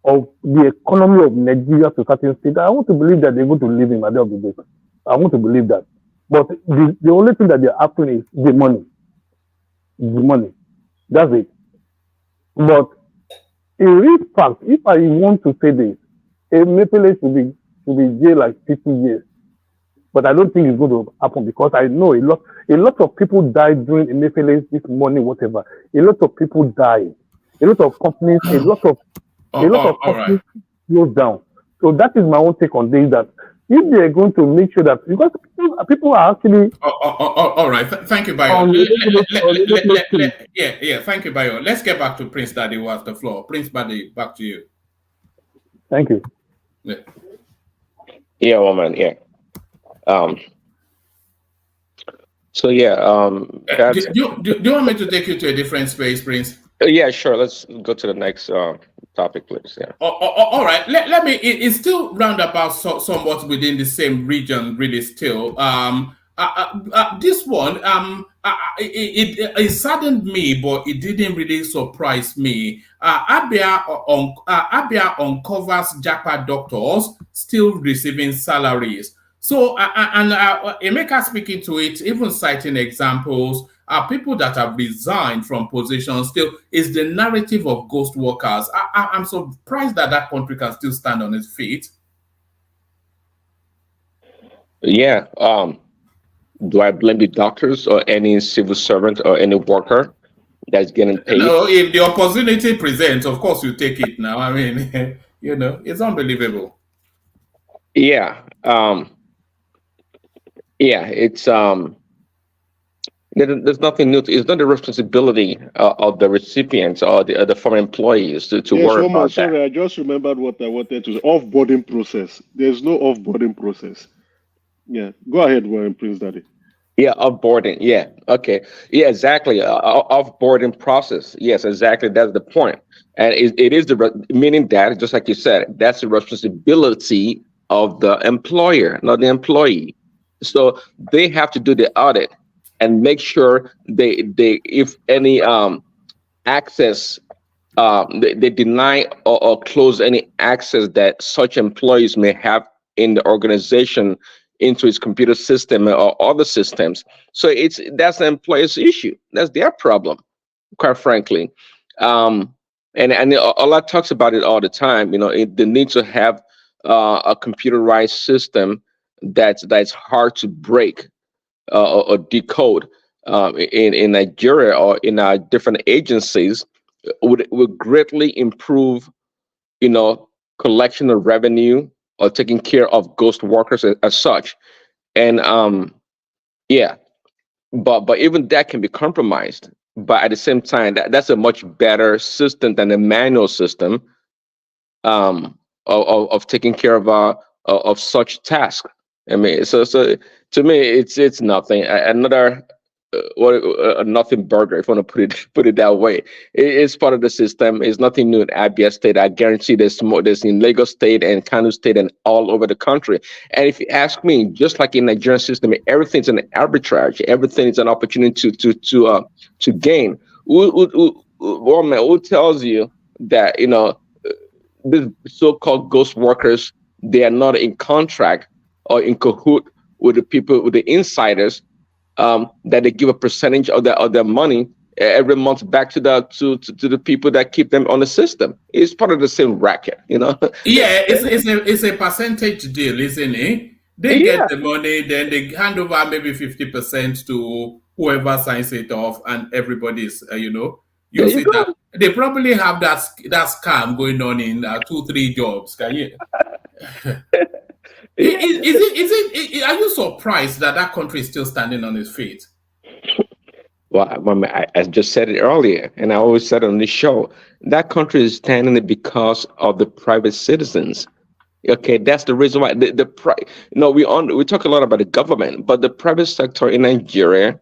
of the economy of Nigeria to certain state, I want to believe that they're going to leave him at the end of the day. I want to believe that. But the only thing that they're after is the money. The money. That's it. But in real fact, if I want to say this, Emefiele should be jailed like 50 years. But I don't think it's going to happen, because I know a lot of people died during Emefiele's this money, whatever. A lot of people died. A lot of companies, a lot of companies closed down. So that is my own take on this, that if they are going to make sure that, because people are actually... all right. Thank you, Bayo. Thank you, Bayo. Let's get back to Prince Daddy, who has the floor. Prince Daddy, back to you. Thank you. Yeah, woman, yeah. So, yeah. Do you want me to take you to a different space, Prince? Yeah, sure. Let's go to the next topic, please. Yeah. All right. Let me. It's still roundabout, somewhat within the same region, really. Still, this one, it saddened me, but it didn't really surprise me. Abia uncovers Japa doctors still receiving salaries. So, Emeka speaking to it, even citing examples, people that have resigned from positions still is the narrative of ghost workers. I'm surprised that that country can still stand on its feet. Yeah. Do I blame the doctors or any civil servant or any worker that's getting paid? No, if the opportunity presents, of course you take it now. I mean, it's unbelievable. Yeah. It's there's nothing new. It's not the responsibility of the recipients or the former employees to Yes, worry one more. about that. Sorry, I just remembered what I wanted to say. Off-boarding process. There's no off-boarding process. Yeah, go ahead, Warren Prince Daddy. Yeah, offboarding. Yeah, okay. Yeah, exactly. Offboarding process. Yes, exactly. That's the point. And it is meaning that, just like you said, that's the responsibility of the employer, not the employee. So they have to do the audit and make sure they if any access they deny or close any access that such employees may have in the organization into its computer system or other systems. So that's the employer's issue. That's their problem, quite frankly. And Allah talks about it all the time. The need to have a computerized system that's hard to break or decode in Nigeria or in our different agencies would greatly improve, collection of revenue or taking care of ghost workers as such. And yeah, but even that can be compromised. But at the same time, that's a much better system than the manual system of taking care of such tasks. I mean, so to me, it's nothing. Another a nothing burger, if you want to put it that way. It's part of the system. It's nothing new in Abia State. I guarantee there's more. There's in Lagos State and Kano State and all over the country. And if you ask me, just like in the Nigerian system, everything's an arbitrage. Everything is an opportunity to gain. Who tells you that the so-called ghost workers, they are not in contract or in cahoot with the people, with the insiders, that they give a percentage of their money every month back to the people that keep them on the system. It's part of the same racket, Yeah, it's a percentage deal, isn't it? They get the money, then they hand over maybe 50% to whoever signs it off, and everybody's you see that they probably have that scam going on in 2-3 jobs. Can you? Are you surprised that country is still standing on its feet? Well, I just said it earlier, and I always said on this show, that country is standing because of the private citizens. Okay, that's the reason why we talk a lot about the government, but the private sector in Nigeria,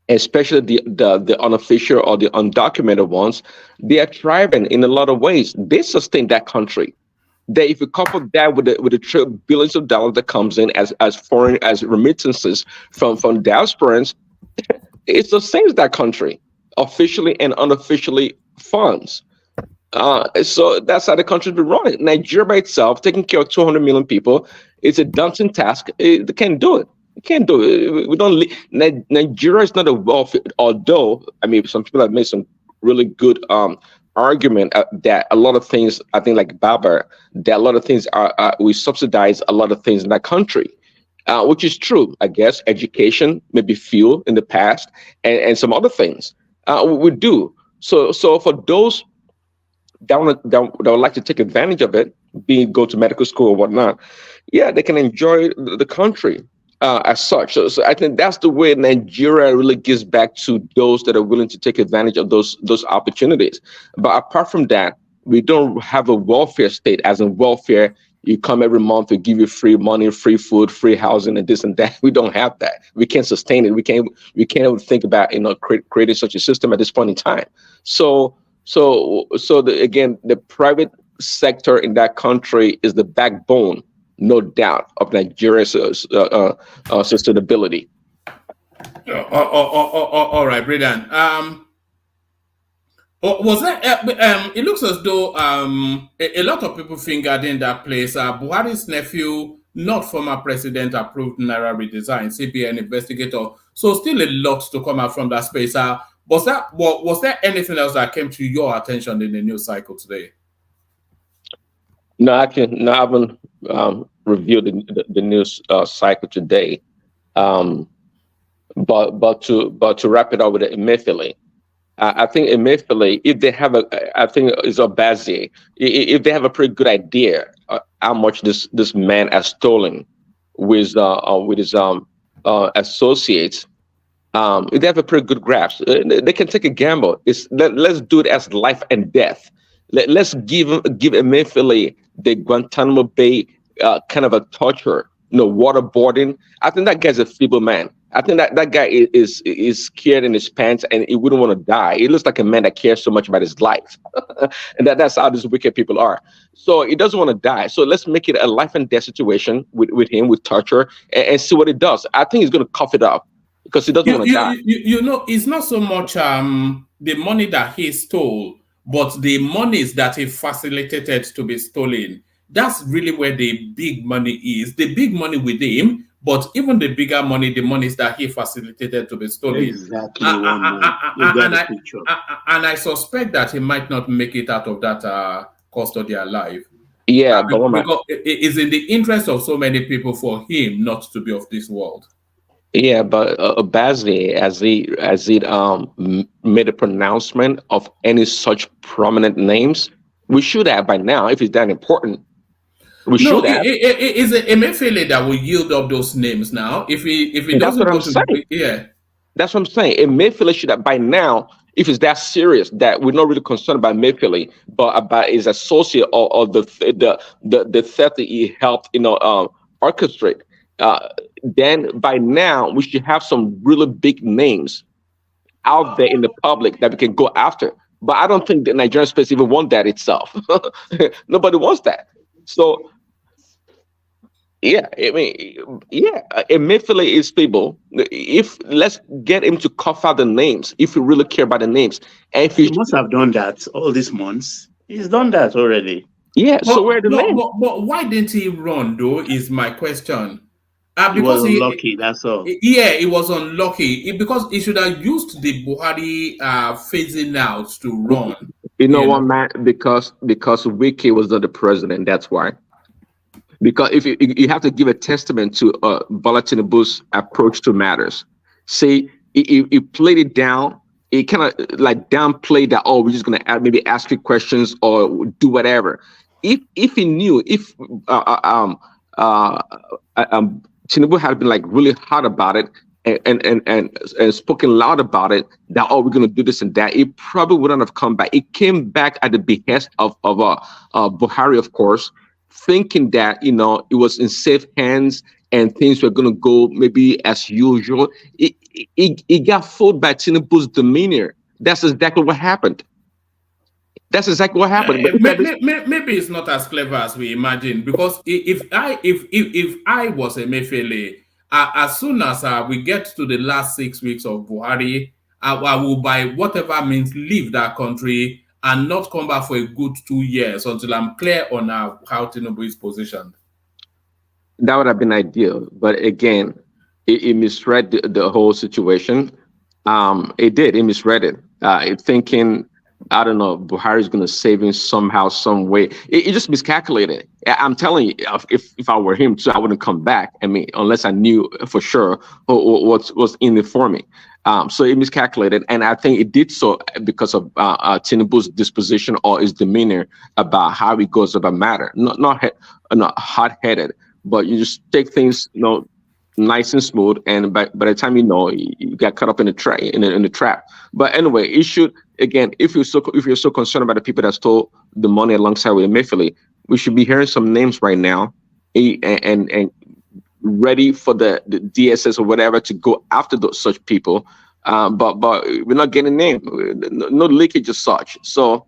especially the unofficial or the undocumented ones, they are thriving in a lot of ways. They sustain that country. That if you couple that with the billions of dollars that comes in as foreign as remittances from diasporans, it sustains that country officially and unofficially funds. So that's how the country's been running. Nigeria by itself, taking care of 200 million people, is a daunting task. They can't do it. You can't do it. We don't. Nigeria is not a wealthy. Although some people have made some really good argument that a lot of things, I think, like Baba, that a lot of things we subsidize a lot of things in that country, which is true. I guess education, maybe fuel in the past, and some other things we do. So for those that would like to take advantage of it, go to medical school or whatnot, yeah, they can enjoy the country as such. So I think that's the way Nigeria really gives back to those that are willing to take advantage of those opportunities. But apart from that, we don't have a welfare state, as in welfare, you come every month, we give you free money, free food, free housing, and this and that. We don't have that. We can't sustain it. We can't even think about creating such a system at this point in time. So again, the private sector in that country is the backbone, no doubt, of Nigeria's sustainability. All right, brilliant. Was that? It looks as though a lot of people fingered in that place. Buhari's nephew, not former president, approved Naira redesign, CBN investigator. So still a lot to come out from that space. Was there anything else that came to your attention in the news cycle today? No, I haven't reviewed the news cycle today. But to wrap it up with Emefiele, I think Emefiele, if they have I think it's Obazee, if they have a pretty good idea how much this man has stolen with his associates, if they have a pretty good grasp, they can take a gamble. Let's do it as life and death. Let's give Emefiele the Guantanamo Bay kind of a torture, waterboarding. I think that guy's a feeble man. I think that guy is scared in his pants, and he wouldn't want to die. He looks like a man that cares so much about his life. And that's how these wicked people are. So he doesn't want to die. So let's make it a life and death situation with him, with torture, and see what it does. I think he's going to cough it up because he doesn't want to die. It's not so much the money that he stole, but the monies that he facilitated to be stolen. That's really where the big money is. The big money with him, but even the bigger money, the monies that he facilitated to be stolen. Exactly. And I suspect that he might not make it out of that custody alive. Yeah, because it's in the interest of so many people for him not to be of this world. Yeah, but Obazee, as he made a pronouncement of any such prominent names, we should have by now, if it's that important. We should have. It's Emefiele that will yield up those names now. If he That's doesn't what I'm saying. Yeah. That's what I'm saying. Emefiele should have by now, if it's that serious, that we're not really concerned about Emefiele, but about his associate or the theft that he helped, orchestrate. Then by now we should have some really big names out there in the public that we can go after. But I don't think the Nigerian space even want that itself. Nobody wants that. So Emefiele is stable. Let's get him to cough out the names if we really care about the names. And if he must have done that all these months. He's done that already. Yeah. So where are the names? But why didn't he run though? Is my question. Because he was unlucky, that's all. Yeah, it was unlucky because he should have used the Buhari phasing out to run. You know what, man? Because Wiki was not the president. That's why. Because if you have to give a testament to Bola Tinubu's approach to matters. See, he played it down. He kind of like downplayed that. Oh, we're just gonna maybe ask you questions or do whatever. If he knew, if Tinubu had been like really hot about it and spoken loud about it, that we're gonna do this and that, it probably wouldn't have come back. It came back at the behest of Buhari, of course, thinking that it was in safe hands and things were gonna go maybe as usual. It got fooled by Tinubu's demeanor. That's exactly what happened. That's exactly what happened. Maybe it's not as clever as we imagine, because if I was Emefiele, as soon as we get to the last 6 weeks of Buhari, I will by whatever means leave that country and not come back for a good 2 years until I'm clear on how Tinubu is positioned. That would have been ideal, but again, it misread the whole situation. It did. It misread it. Thinking, I don't know, Buhari's going to save him somehow, some way. It just miscalculated. I'm telling you, if I were him too, I wouldn't come back. I mean, unless I knew for sure what was in it for me. So it miscalculated, and I think it did so because of Tinubu's disposition or his demeanor about how he goes about matter. Not hot-headed, but you just take things, nice and smooth, and by the time you got caught up in the trap. But anyway, it should, again, if you're so concerned about the people that stole the money alongside with Emefiele, we should be hearing some names right now, and ready for the DSS or whatever to go after those such people. But we're not getting named. No leakage as such. So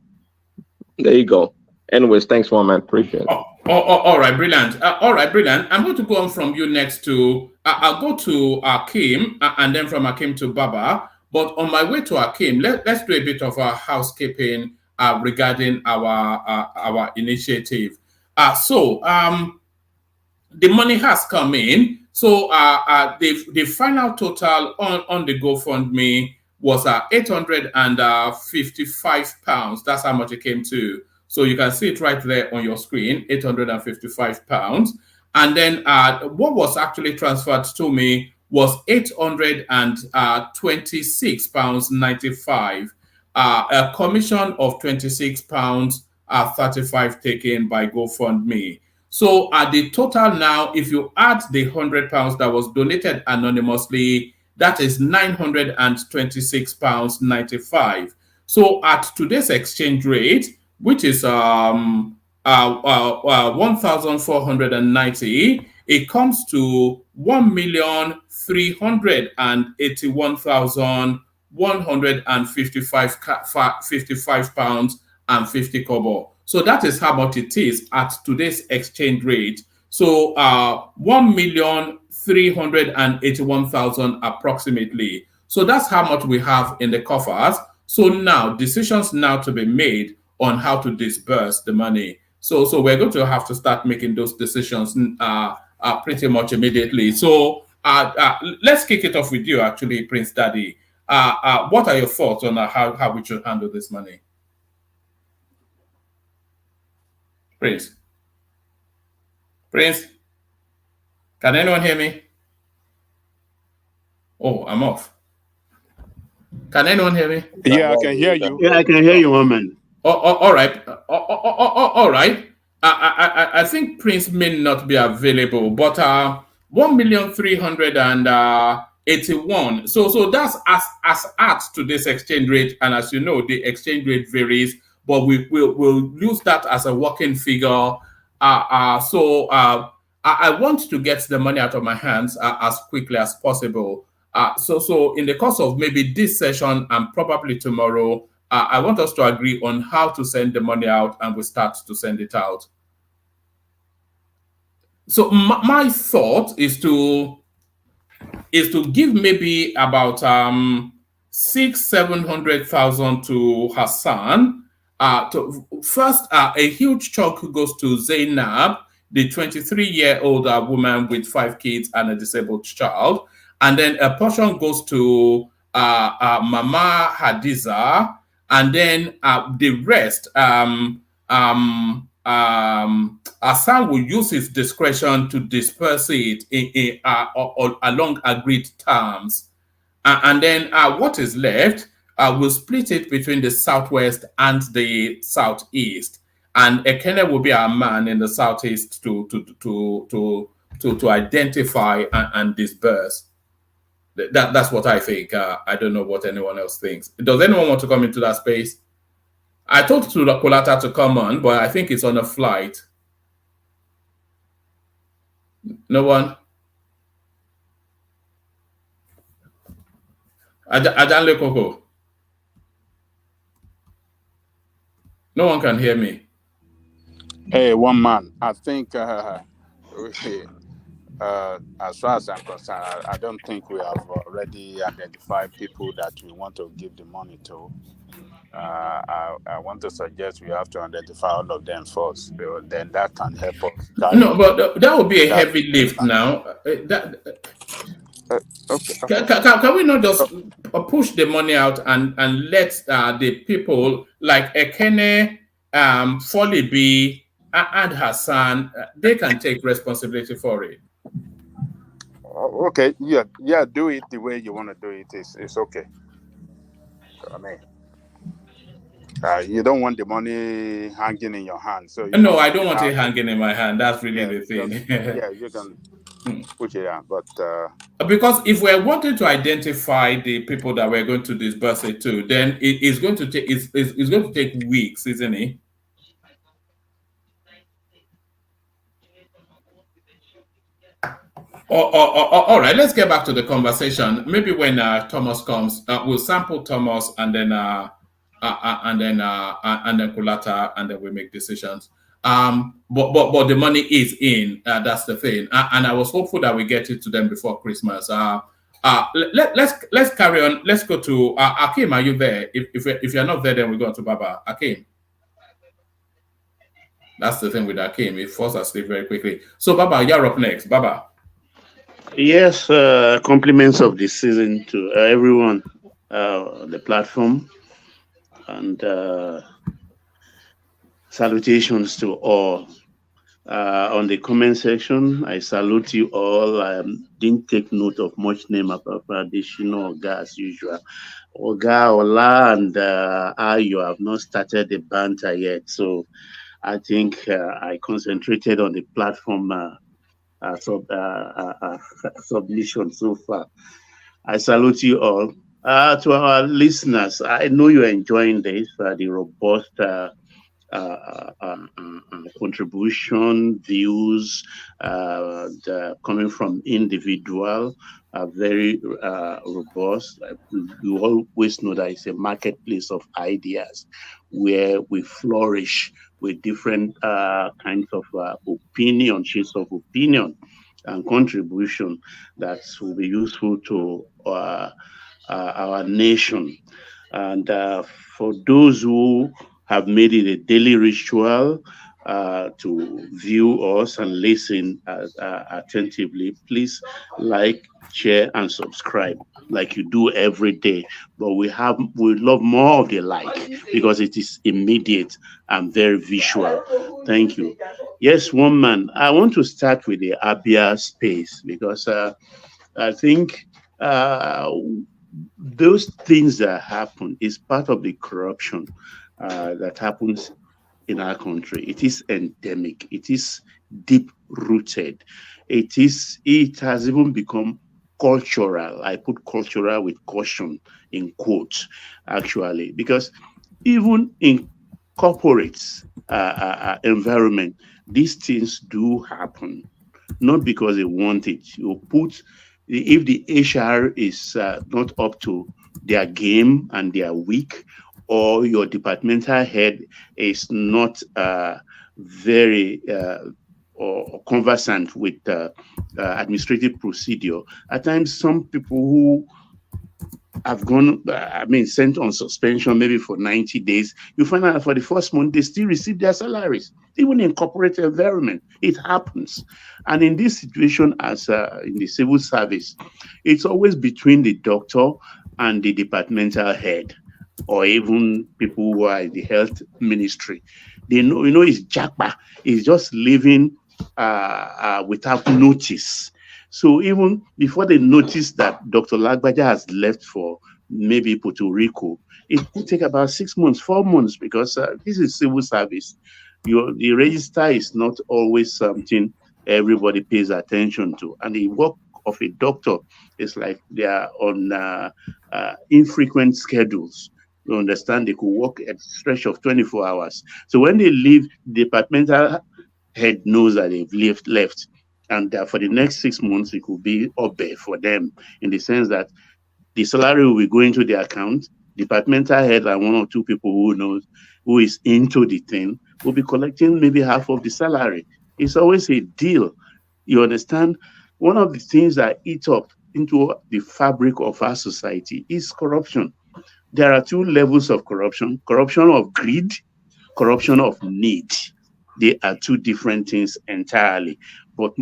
there you go. Anyways, thanks, one man. Appreciate it. All right, brilliant. All right, brilliant. I'm going to go on from you next to. I'll go to Akim, and then from Akim to Baba. But on my way to Akim, let's do a bit of housekeeping regarding our initiative. So the money has come in. So the final total on the GoFundMe was £855. That's how much it came to. So you can see it right there on your screen, £855. And then what was actually transferred to me was £826.95. A commission of £26.35 taken by GoFundMe. So at the total now, if you add the £100 that was donated anonymously, that is £926.95. So at today's exchange rate, which is 1,490, it comes to 1,381,155 pounds and 50 kobo. So that is how much it is at today's exchange rate. So 1,381,000 approximately. So that's how much we have in the coffers. So now decisions now to be made on how to disburse the money. So we're going to have to start making those decisions pretty much immediately. So let's kick it off with you, actually, Prince Daddy. What are your thoughts on how we should handle this money? Prince, can anyone hear me? Oh, I'm off. Can anyone hear me? Yeah, I can hear you. Yeah, I can hear you, woman. All right. All right. I think Prince may not be available, but 1,381,000. So that's as at today's exchange rate, and as you know, the exchange rate varies, but we'll use that as a working figure. So I want to get the money out of my hands as quickly as possible. So in the course of maybe this session and probably tomorrow, I want us to agree on how to send the money out, and we start to send it out. So my thought is to give maybe about 600,000-700,000 to Hassan. First, a huge chunk goes to Zainab, the 23-year-old woman with 5 kids and a disabled child, and then a portion goes to Mama Hadiza, and then the rest, Hassan will use his discretion to disperse it along agreed terms. And then what is left, we'll split it between the southwest and the southeast. And Ekene will be our man in the southeast to identify and disperse. That's what I think. I don't know what anyone else thinks. Does anyone want to come into that space? I talked to Kolata to come on, but I think it's on a flight. No one? Adanle Koko. No one can hear me. Hey, one man. I think as far as I'm concerned, I don't think we have already identified people that we want to give the money to. I want to suggest we have to identify all of them first. Then that can help us. No, but that would be a heavy lift now. Okay. Can we not just push the money out and let the people like Ekene, Folibi, and Hassan, they can take responsibility for it? Okay, yeah, do it the way you want to do it. It's okay. I mean, you don't want the money hanging in your hand. So no, I don't want it hanging in my hand. That's really the thing. You can push it out, but because if we're wanting to identify the people that we're going to disburse it to, then it's going to take weeks, isn't it? All right, let's get back to the conversation. Maybe when Thomas comes, we'll sample Thomas and then Kulata, and then we make decisions. But the money is in. That's the thing. And I was hopeful that we get it to them before Christmas. Let's carry on. Let's go to Akim. Are you there? If you're not there, then we go to Baba. Akim. That's the thing with Akim. He falls asleep very quickly. So Baba, you're up next. Baba. Yes, compliments of the season to everyone on the platform, and salutations to all. On the comment section, I salute you all. I didn't take note of much name apart from additional Oga as usual. Oga, Ola, and you have not started the banter yet. So I think I concentrated on the platform submission so far. I salute you all. To our listeners, I know you're enjoying this, the robust contribution, views coming from individual are very robust. You always know that it's a marketplace of ideas where we flourish with different kinds of opinion, shades of opinion and contribution that will be useful to our nation. And for those who have made it a daily ritual to view us and listen attentively, please like, share, and subscribe like you do every day. But we love more of the like because it is immediate and very visual. Thank you. Yes, one man. I want to start with the Abia space because I think those things that happen is part of the corruption that happens in our country. It is endemic. It is deep rooted. It has even become cultural. I put cultural with caution in quotes, actually, because even in corporate environment, these things do happen, not because they want it. If the HR is not up to their game and they are weak, or your departmental head is not very or conversant with administrative procedure, at times some people who have gone, sent on suspension maybe for 90 days, you find out for the first month, they still receive their salaries. Even in corporate environment, it happens. And in this situation, as in the civil service, it's always between the doctor and the departmental head, or even people who are in the health ministry. They know, it's Jackpa. It's just living without notice. So even before they notice that Dr. Lagbaja has left for maybe Puerto Rico, it could take about 6 months, 4 months, because this is civil service. The register is not always something everybody pays attention to. And the work of a doctor is like they are on infrequent schedules. You understand? They could work at a stretch of 24 hours. So when they leave, the departmental head knows that they've left. And for the next 6 months, it could be obey for them, in the sense that the salary will be going to the account. Departmental head and one or two people who is into the thing will be collecting maybe half of the salary. It's always a deal. You understand? One of the things that eat up into the fabric of our society is corruption. There are two levels of corruption: corruption of greed, corruption of need. They are two different things entirely. But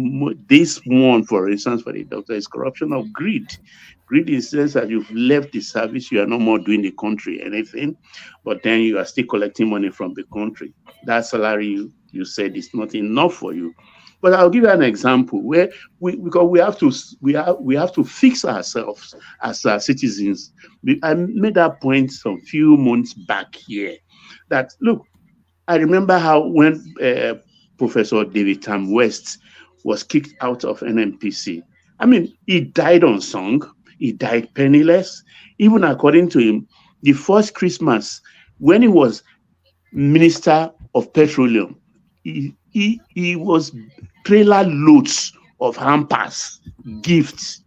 this one, for instance, for the doctor, is corruption of greed. Greed is says that you've left the service, you are no more doing the country anything, but then you are still collecting money from the country. That salary you said is not enough for you. But I'll give you an example where because we have to fix ourselves as citizens. I made that point some few months back here that look, I remember how when Professor David Tam West was kicked out of NNPC. I mean, he died unsung. He died penniless. Even according to him, the first Christmas, when he was Minister of Petroleum, he was trailer loads of hampers, gifts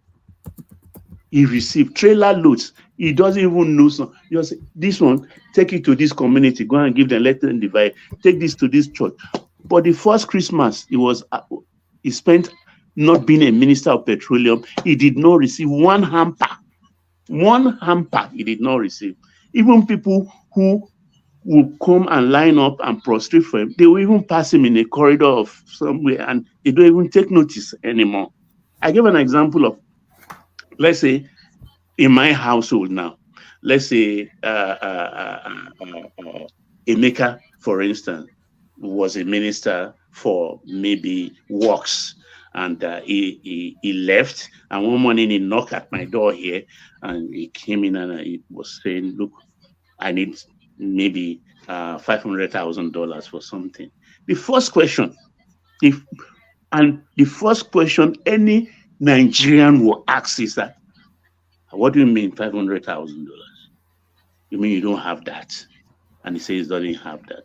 he received, trailer loads. He doesn't even know some. Just this one, take it to this community, go and give them, let them divide. Take this to this church. But the first Christmas, he spent not being a minister of petroleum. He did not receive one hamper. One hamper he did not receive. Even people who would come and line up and prostrate for him, they will even pass him in a corridor of somewhere and they don't even take notice anymore. I give an example of, let's say, in my household now, let's say Emeka, for instance, was a minister for maybe works, and he left. And one morning he knocked at my door here, and he came in and he was saying, "Look, I need maybe $500,000 for something." The first question, any Nigerian will ask is that, "What do you mean $500,000? You mean you don't have that?" And he says he doesn't have that.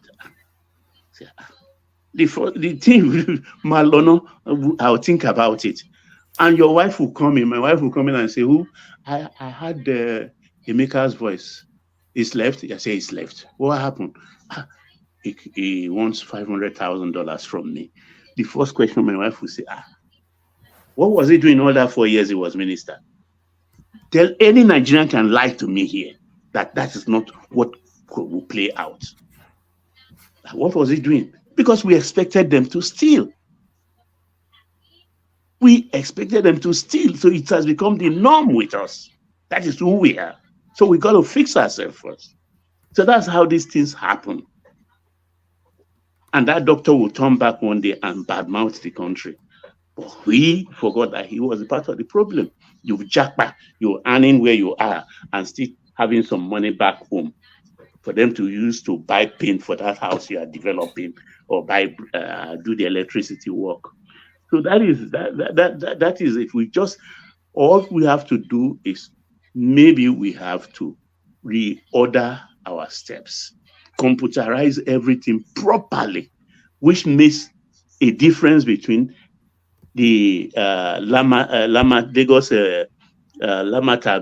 The thing, Malono, I'll think about it. And your wife will come in. My wife will come in and say, "Who? I heard Emeka's voice. He's left." I say, "He's left. What happened?" He wants $500,000 from me. The first question my wife will say, "What was he doing all that 4 years he was minister?" Tell any Nigerian can lie to me here that is not what will play out. What was he doing? Because we expected them to steal. We expected them to steal, so it has become the norm with us. That is who we are. So we got to fix ourselves first. So that's how these things happen. And that doctor will turn back one day and badmouth the country. But we forgot that he was a part of the problem. You jack back, you're earning where you are and still having some money back home for them to use to buy paint for that house you are developing or buy do the electricity work. So that is if we just, all we have to do is maybe we have to reorder our steps, computerize everything properly, which makes a difference between the Lagos,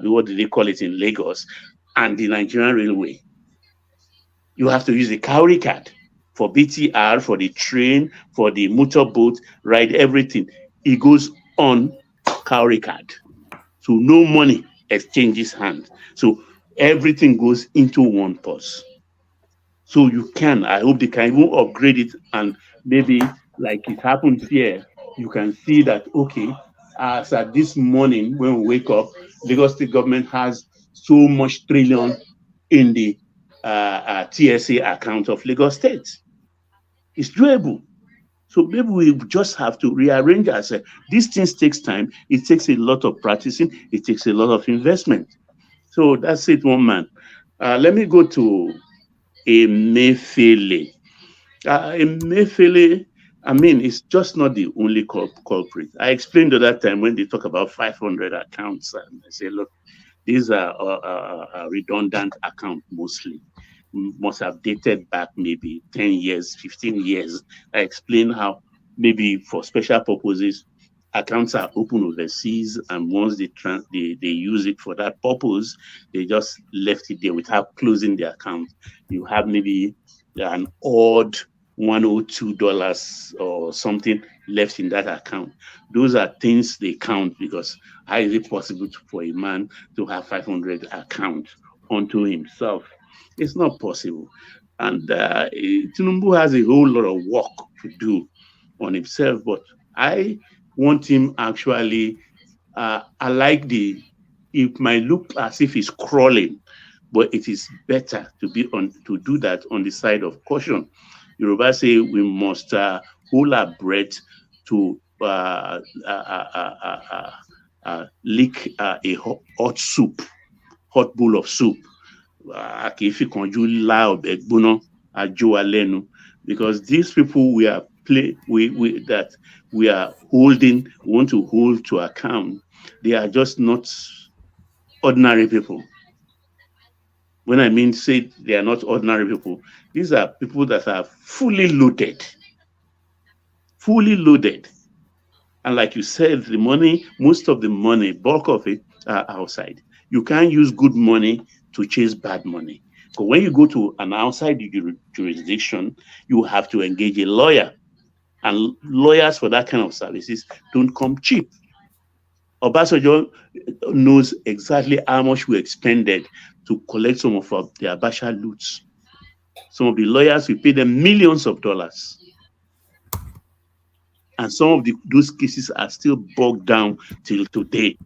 what do they call it in Lagos, and the Nigerian Railway. You have to use the cowrie card for BTR, for the train, for the motorboat ride, everything. It goes on cowrie card. So no money exchanges hands. So everything goes into one purse. So you can, I hope they can even upgrade it, and maybe like it happens here, you can see that, okay, as at this morning when we wake up, Lagos State government has so much trillion in the TSA account of Lagos State. It's doable. So maybe we just have to rearrange ourselves. These things takes time. It takes a lot of practicing. It takes a lot of investment. So that's it, one man. Let me go to Emefiele. Emefiele, I mean, it's just not the only culprit. I explained at that time when they talk about 500 accounts, and I say, look, these are redundant accounts mostly. Must have dated back maybe 10 years, 15 years. I explained how maybe for special purposes, accounts are open overseas, and once they use it for that purpose, they just left it there without closing the account. You have maybe an odd $102 or something left in that account. Those are things they count, because how is it possible for a man to have 500 accounts onto himself? It's not possible. And Tinubu has a whole lot of work to do on himself, but I want him actually, I like it might look as if he's crawling, but it is better to do that on the side of caution. Yoruba say we must hold our breath to lick a hot bowl of soup. Because these people we are want to hold to account, they are just not ordinary people. When I mean say they are not ordinary people, these are people that are fully loaded. And like you said, the money, most of the money, bulk of it are outside. You can't use good money to chase bad money. So when you go to an outside jurisdiction, you have to engage a lawyer. And lawyers for that kind of services don't come cheap. Obasanjo knows exactly how much we expended to collect some of the Abacha loots. Some of the lawyers, we pay them millions of dollars. And some of those cases are still bogged down till today.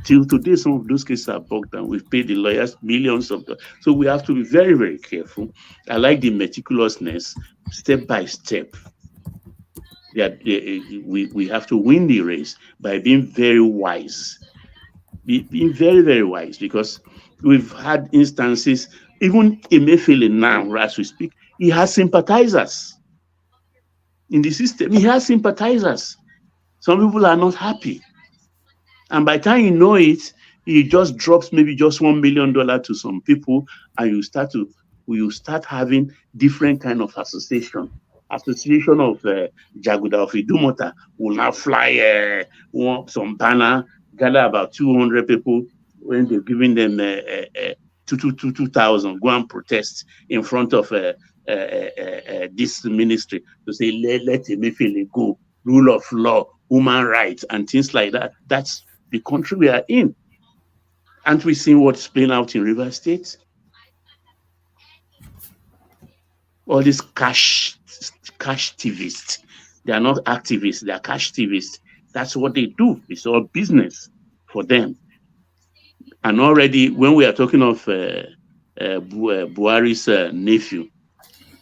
Till today, some of those cases are bogged down. We've paid the lawyers millions of dollars. So we have to be very, very careful. I like the meticulousness, step by step. We have to win the race by being very wise. Being very, very wise, because we've had instances, even Emefiele now, as we speak, he has sympathizers in the system. He has sympathizers. Some people are not happy. And by the time you know it, he just drops maybe just $1 million to some people, and you start having different kind of association of Jaguda of Idumota will now fly some banner, gather about 200 people when they're giving them 2,000, go and protest in front of this ministry to say, let Emefiele go, rule of law, human rights, and things like that. That's the country we are in. Aren't we seeing what's playing out in River State? All these cash activists. They are not activists, they are cash activists. That's what they do. It's all business for them. And already, when we are talking of Buhari's nephew,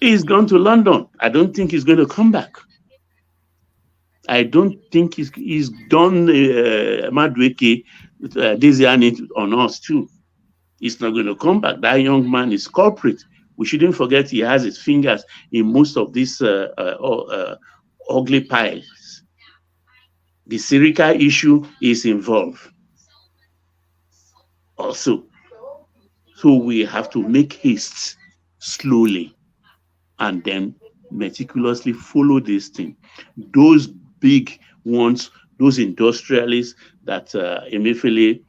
he's gone to London. I don't think he's going to come back. I don't think he's done Madueke on us too. He's not going to come back. That young man is culprit. We shouldn't forget he has his fingers in most of these ugly pies. The Sirika issue is involved also. So we have to make haste slowly and then meticulously follow this thing. Those big ones, those industrialists that Emefiele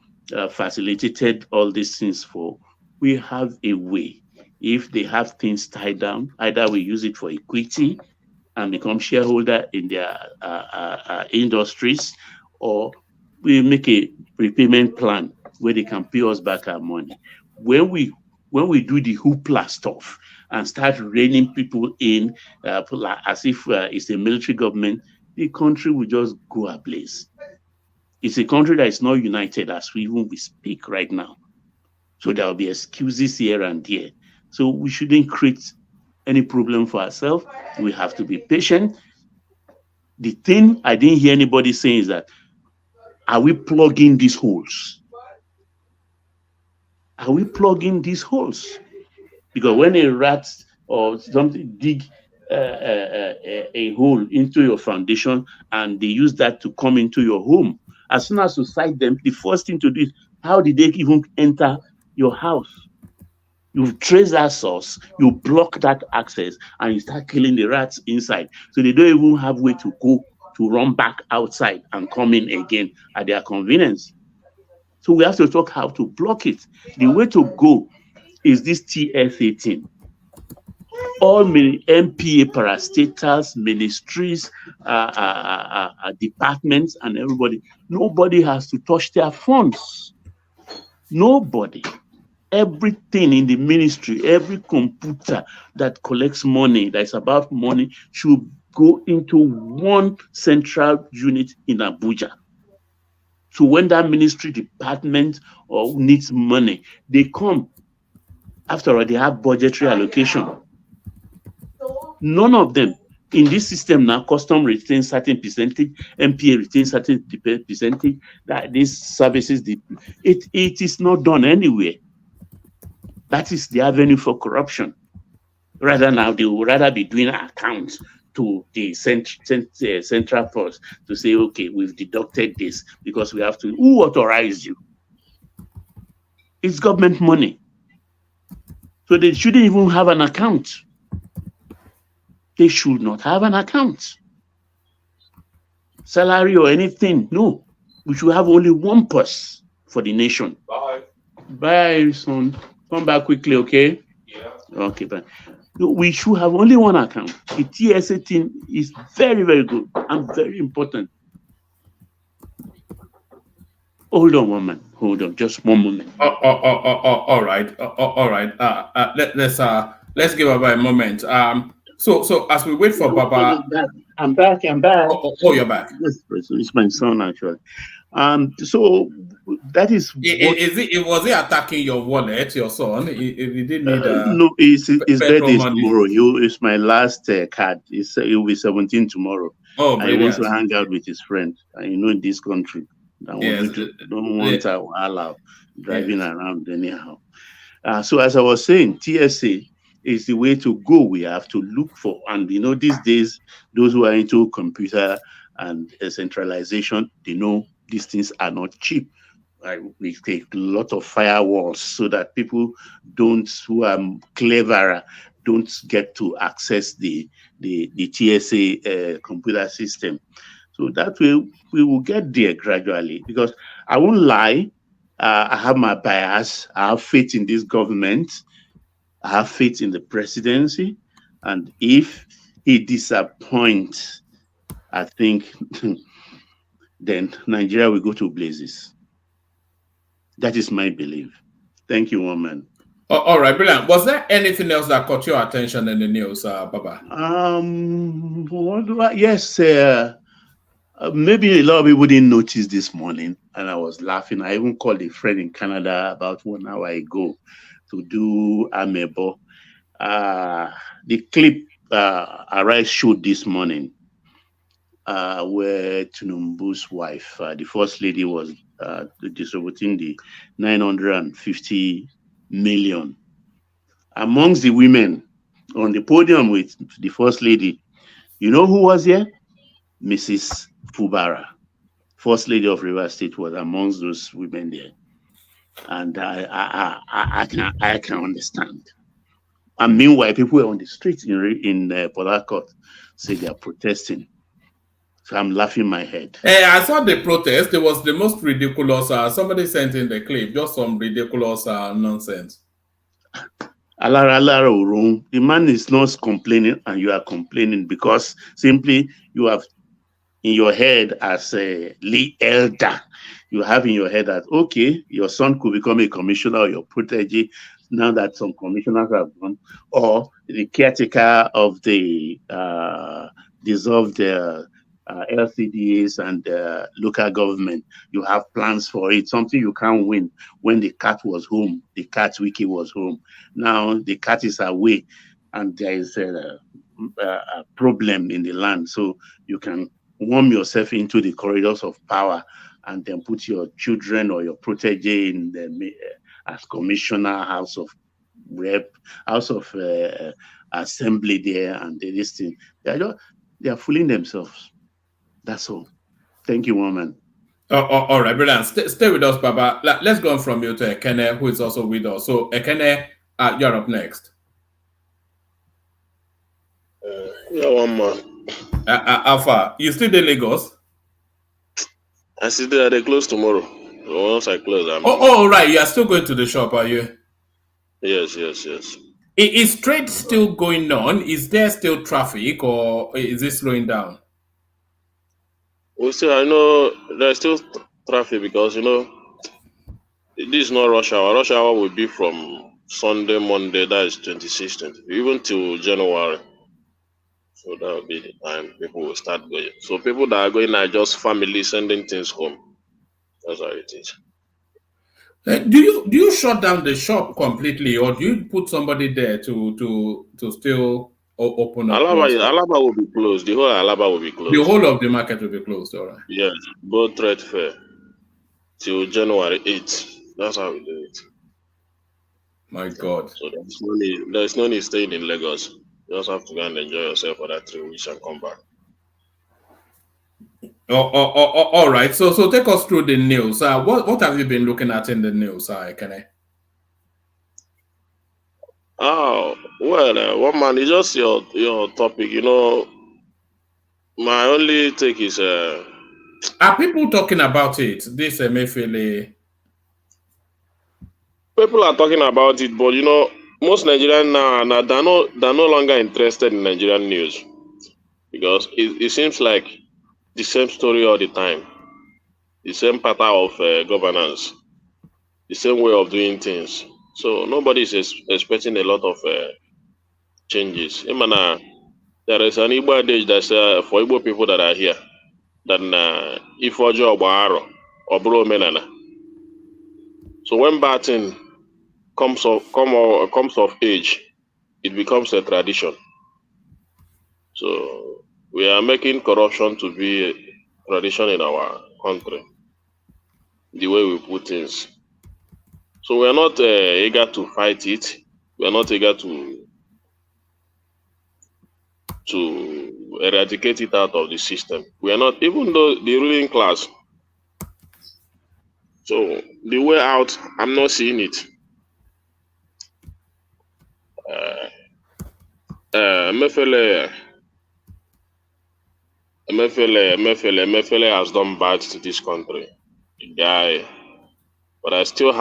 facilitated all these things for, we have a way. If they have things tied down, either we use it for equity and become shareholder in their industries, or we make a repayment plan where they can pay us back our money. When we do the hoopla stuff and start reining people in as if it's a military government, the country will just go ablaze. It's a country that is not united as we speak right now. So there will be excuses here and there. So we shouldn't create any problem for ourselves. We have to be patient. The thing I didn't hear anybody saying is that, are we plugging these holes? Are we plugging these holes? Because when a rat or something dig a hole into your foundation and they use that to come into your home, as soon as you cite them, the first thing to do is, how did they even enter your house? You trace that source, you block that access, and you start killing the rats inside. So they don't even have way to go to run back outside and come in again at their convenience. So we have to talk how to block it. The way to go is this TSA thing. All MPA parastatals, ministries, departments, and everybody, nobody has to touch their funds. Nobody. Everything in the ministry, every computer that collects money, that's about money, should go into one central unit in Abuja. So when that ministry department needs money, they come. After all, they have budgetary allocation. None of them in this system now, custom retains certain percentage, MPA retains certain percentage, that these services, it is not done anywhere. That is the avenue for corruption. Rather now, they would rather be doing accounts to the central force to say, okay, we've deducted this because we have to. Who authorized you? It's government money. So they shouldn't even have an account. They should not have an account. salary or anything. No, we should have only one purse for the nation. Bye, son. Come back quickly, okay? Yeah. Okay, bye. No, we should have only one account. The TSA thing is very, very good and very important. Hold on, one man. Hold on, just one moment. All right. All right. Let's give Baba a moment. So as we wait for Baba, I'm back. Oh, you're back. It's my son actually. So that is was he attacking your wallet, your son? He did need no, his birthday is money. tomorrow. It's my last card. He'll be 17 tomorrow. Oh, and he wants to brilliant. hang out with his friend. And in this country, Yes. don't want to allow driving around anyhow. So as I was saying, TSA is the way to go. We have to look for, and these days, those who are into computer and centralization, they know these things are not cheap. We take a lot of firewalls so that people who are cleverer don't get to access the TSA computer system. So that way we will get there gradually, because I won't lie, I have my bias. I have faith in this government. I have faith in the presidency. And if he disappoints, I think then Nigeria will go to blazes. That is my belief. Thank you, woman. All right, brilliant. Was there anything else that caught your attention in the news, Baba? Yes, maybe a lot of people didn't notice this morning, and I was laughing. I even called a friend in Canada about 1 hour ago to do amebo. The clip Arise showed this morning, where Tinubu's wife, the first lady, was distributing the 950 million. Amongst the women on the podium with the first lady, you know who was here? Mrs. Fubara, first lady of Rivers State, was amongst those women there. And I can understand. And meanwhile, people were on the streets in Port Harcourt, say they are protesting. So I'm laughing my head. Hey, I saw the protest. It was the most ridiculous. Somebody sent in the clip, just some ridiculous nonsense. The man is not complaining, and you are complaining because simply you have in your head as a lead elder, you have in your head that, okay, your son could become a commissioner or your protege now that some commissioners have gone, or the caretaker of the dissolved LCDAs and local government. You have plans for it, something you can't win. When the cat was home, the cat wiki was home. Now the cat is away and there is a problem in the land. So you can warm yourself into the corridors of power and then put your children or your protege in the as commissioner, house of rep, house of assembly there, and this thing. They are fooling themselves. That's all. Thank you, woman. All right, brilliant. Stay with us, Baba. Let's go on from you to Ekene, who is also with us. So, Ekene, you're up next. Yeah, one man. Alpha, you still in Lagos? I see they close tomorrow. Once I close, all right. You are still going to the shop, are you? Yes. Is trade still going on? Is there still traffic, or is it slowing down? Well, still, I know there's still traffic because this is not rush hour. Rush hour will be from Sunday, Monday, that is 26th, even till January. So that will be the time people will start going. So people that are going are just family sending things home. That's how it is. Do you shut down the shop completely, or do you put somebody there to still open up? Alaba will be closed. The whole Alaba will be closed. The whole of the market will be closed. All right. Yes, both trade fair till January 8th. That's how we do it. My God. So there's no need staying in Lagos. You just have to go and enjoy yourself for that 3 weeks and come back. All right. So take us through the news. What have you been looking at in the news, Ekene? Oh, well, one man, it's just your topic. My only take is Are people talking about it? This Emefiele. People are talking about it, but you know, most Nigerians now they're no longer interested in Nigerian news because it seems like the same story all the time, the same pattern of governance, the same way of doing things. So nobody is expecting a lot of changes. Imana, there is an Igbo adage that says for Igbo people that are here, that if ojo ogbaharo or bro menana. So when bad thing comes of age, it becomes a tradition. So we are making corruption to be a tradition in our country, the way we put things. So we are not eager to fight it. We are not eager to eradicate it out of the system. We are not, even though the ruling class. So the way out, I'm not seeing it. Emefiele has done bad to this country. The guy, but I still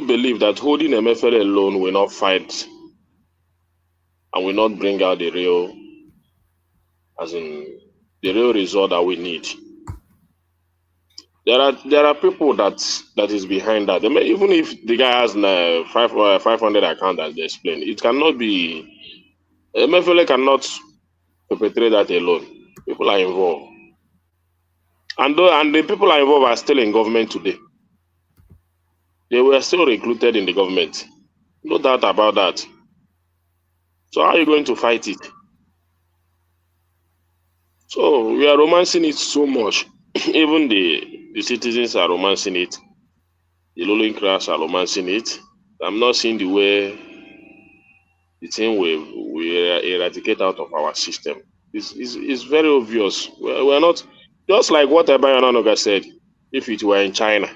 believe that holding Emefiele alone will not fight and will not bring out the real result that we need. There are people that is behind that. Even if the guy has 500 account as they explained, it cannot be. Emefiele cannot perpetrate that alone. People are involved, and the people are involved are still in government today. They were still recruited in the government. No doubt about that. So how are you going to fight it? So we are romancing it so much. Even the citizens are romancing it. The ruling class are romancing it. I'm not seeing the way the thing we eradicate out of our system. It's very obvious. We're not, just like what Abayanoga said, if it were in China.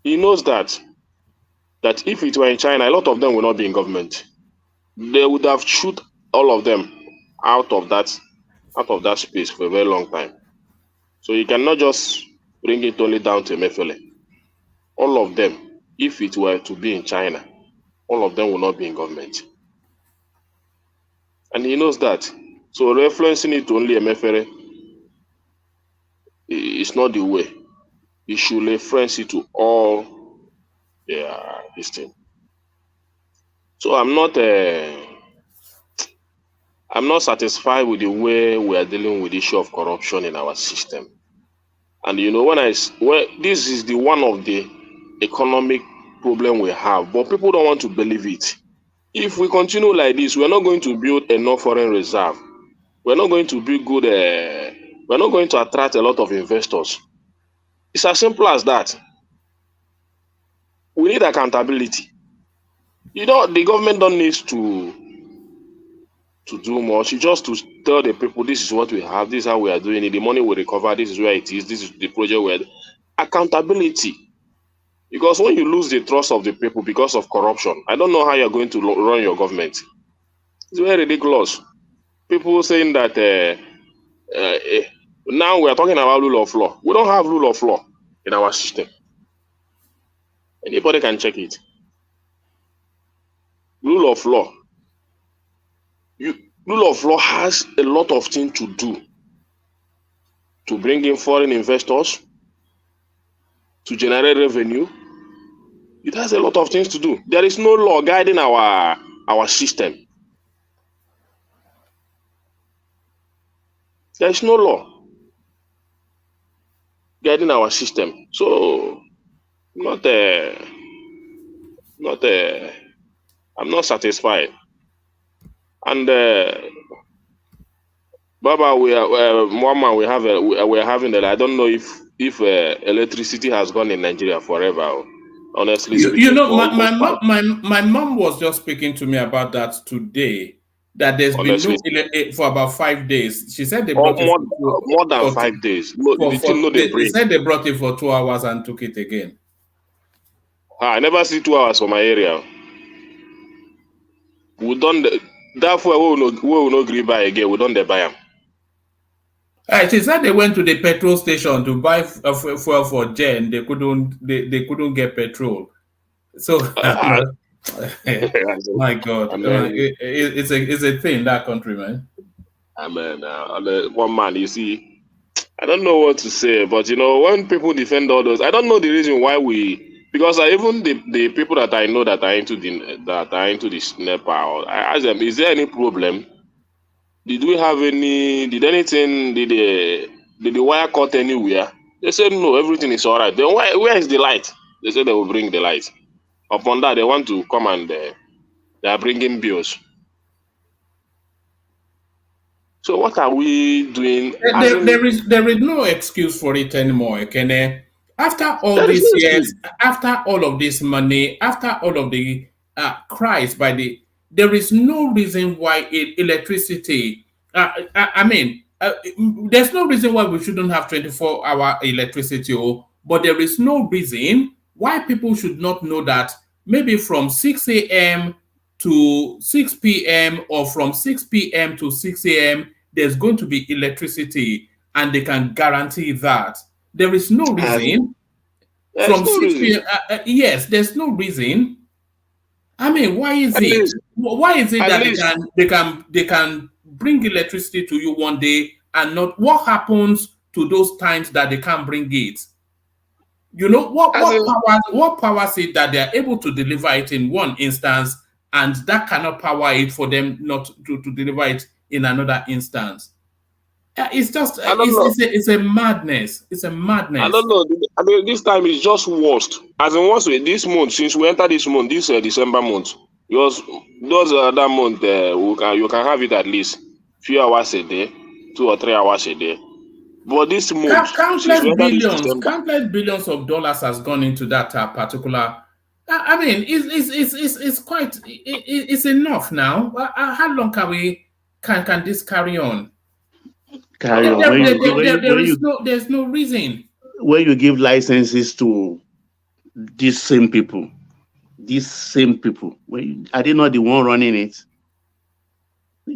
He knows that if it were in China, a lot of them will not be in government. They would have shoot all of them out of that space for a very long time. So you cannot just bring it only down to Emefiele. All of them, if it were to be in China, all of them will not be in government. And he knows that. So referencing it to only Emefiele is not the way. He should reference it to all this thing. So I'm not satisfied with the way we are dealing with the issue of corruption in our system. And you know, this is the one of the economic problem we have, but people don't want to believe it. If we continue like this, we're not going to build enough foreign reserve. We're not going to be good. We're not going to attract a lot of investors. It's as simple as that. We need accountability. You know, the government don't need to do much. It's just to tell the people, this is what we have, this is how we are doing it, the money we recover, this is where it is, this is the project where. Accountability. Because when you lose the trust of the people because of corruption, I don't know how you're going to run your government. It's very ridiculous. People saying that now we are talking about rule of law. We don't have rule of law in our system. Anybody can check it. Rule of law. Rule of law has a lot of things to do to bring in foreign investors, to generate revenue. It has a lot of things to do. There is no law guiding our system. There is no law guiding our system. So I'm not satisfied. And Baba, we're having I don't know if electricity has gone in Nigeria forever. Honestly speaking, you know, my mom was just speaking to me about that today. That there's been no for about 5 days. She said they brought it more than 5 days. They said they brought it for 2 hours and took it again. I never see 2 hours for my area. We don't. Therefore, we will not agree buy again. We don't buy them. She said they went to the petrol station to buy fuel for Jen. They couldn't get petrol. So, my God, I mean, it's a thing in that country, man. One man, you see, I don't know what to say, but when people defend all those, I don't know the reason why because even the people that I know that are into this Nepal, I ask them, is there any problem? Did the wire cut anywhere? They said no, everything is all right. Then where is the light? They said they will bring the light. Upon that, they want to come and they are bringing bills. So what are we doing? There is no excuse for it anymore, Ekene. After all There is these no years, excuse. after all of this money, after all of the cries there is no reason why electricity. There's no reason why we shouldn't have 24-hour electricity, but there is no reason why people should not know that maybe from 6 a.m. to 6 p.m. or from 6 p.m. to 6 a.m. there's going to be electricity, and they can guarantee that. There is no reason There's from no 6 reason. p.m. Yes, there's no reason. Why is At it? least, Why is it at that least, they can bring electricity to you one day and not? What happens to those times that they can't bring it? What powers it that they are able to deliver it in one instance, and that cannot power it for them not to deliver it in another instance? It's just I don't know. it's a madness. It's a I madness. don't know. This time is just worst. As in, this month, since we entered this month, this December month, those that month, you can have it at least few hours a day, 2 or 3 hours a day. But this month, since we entered this December, Countless billions of dollars has gone into that particular. It's quite. It's enough now. How long can this carry on? Carry on. There's no reason. When you give licenses to these same people, are they not the one running it?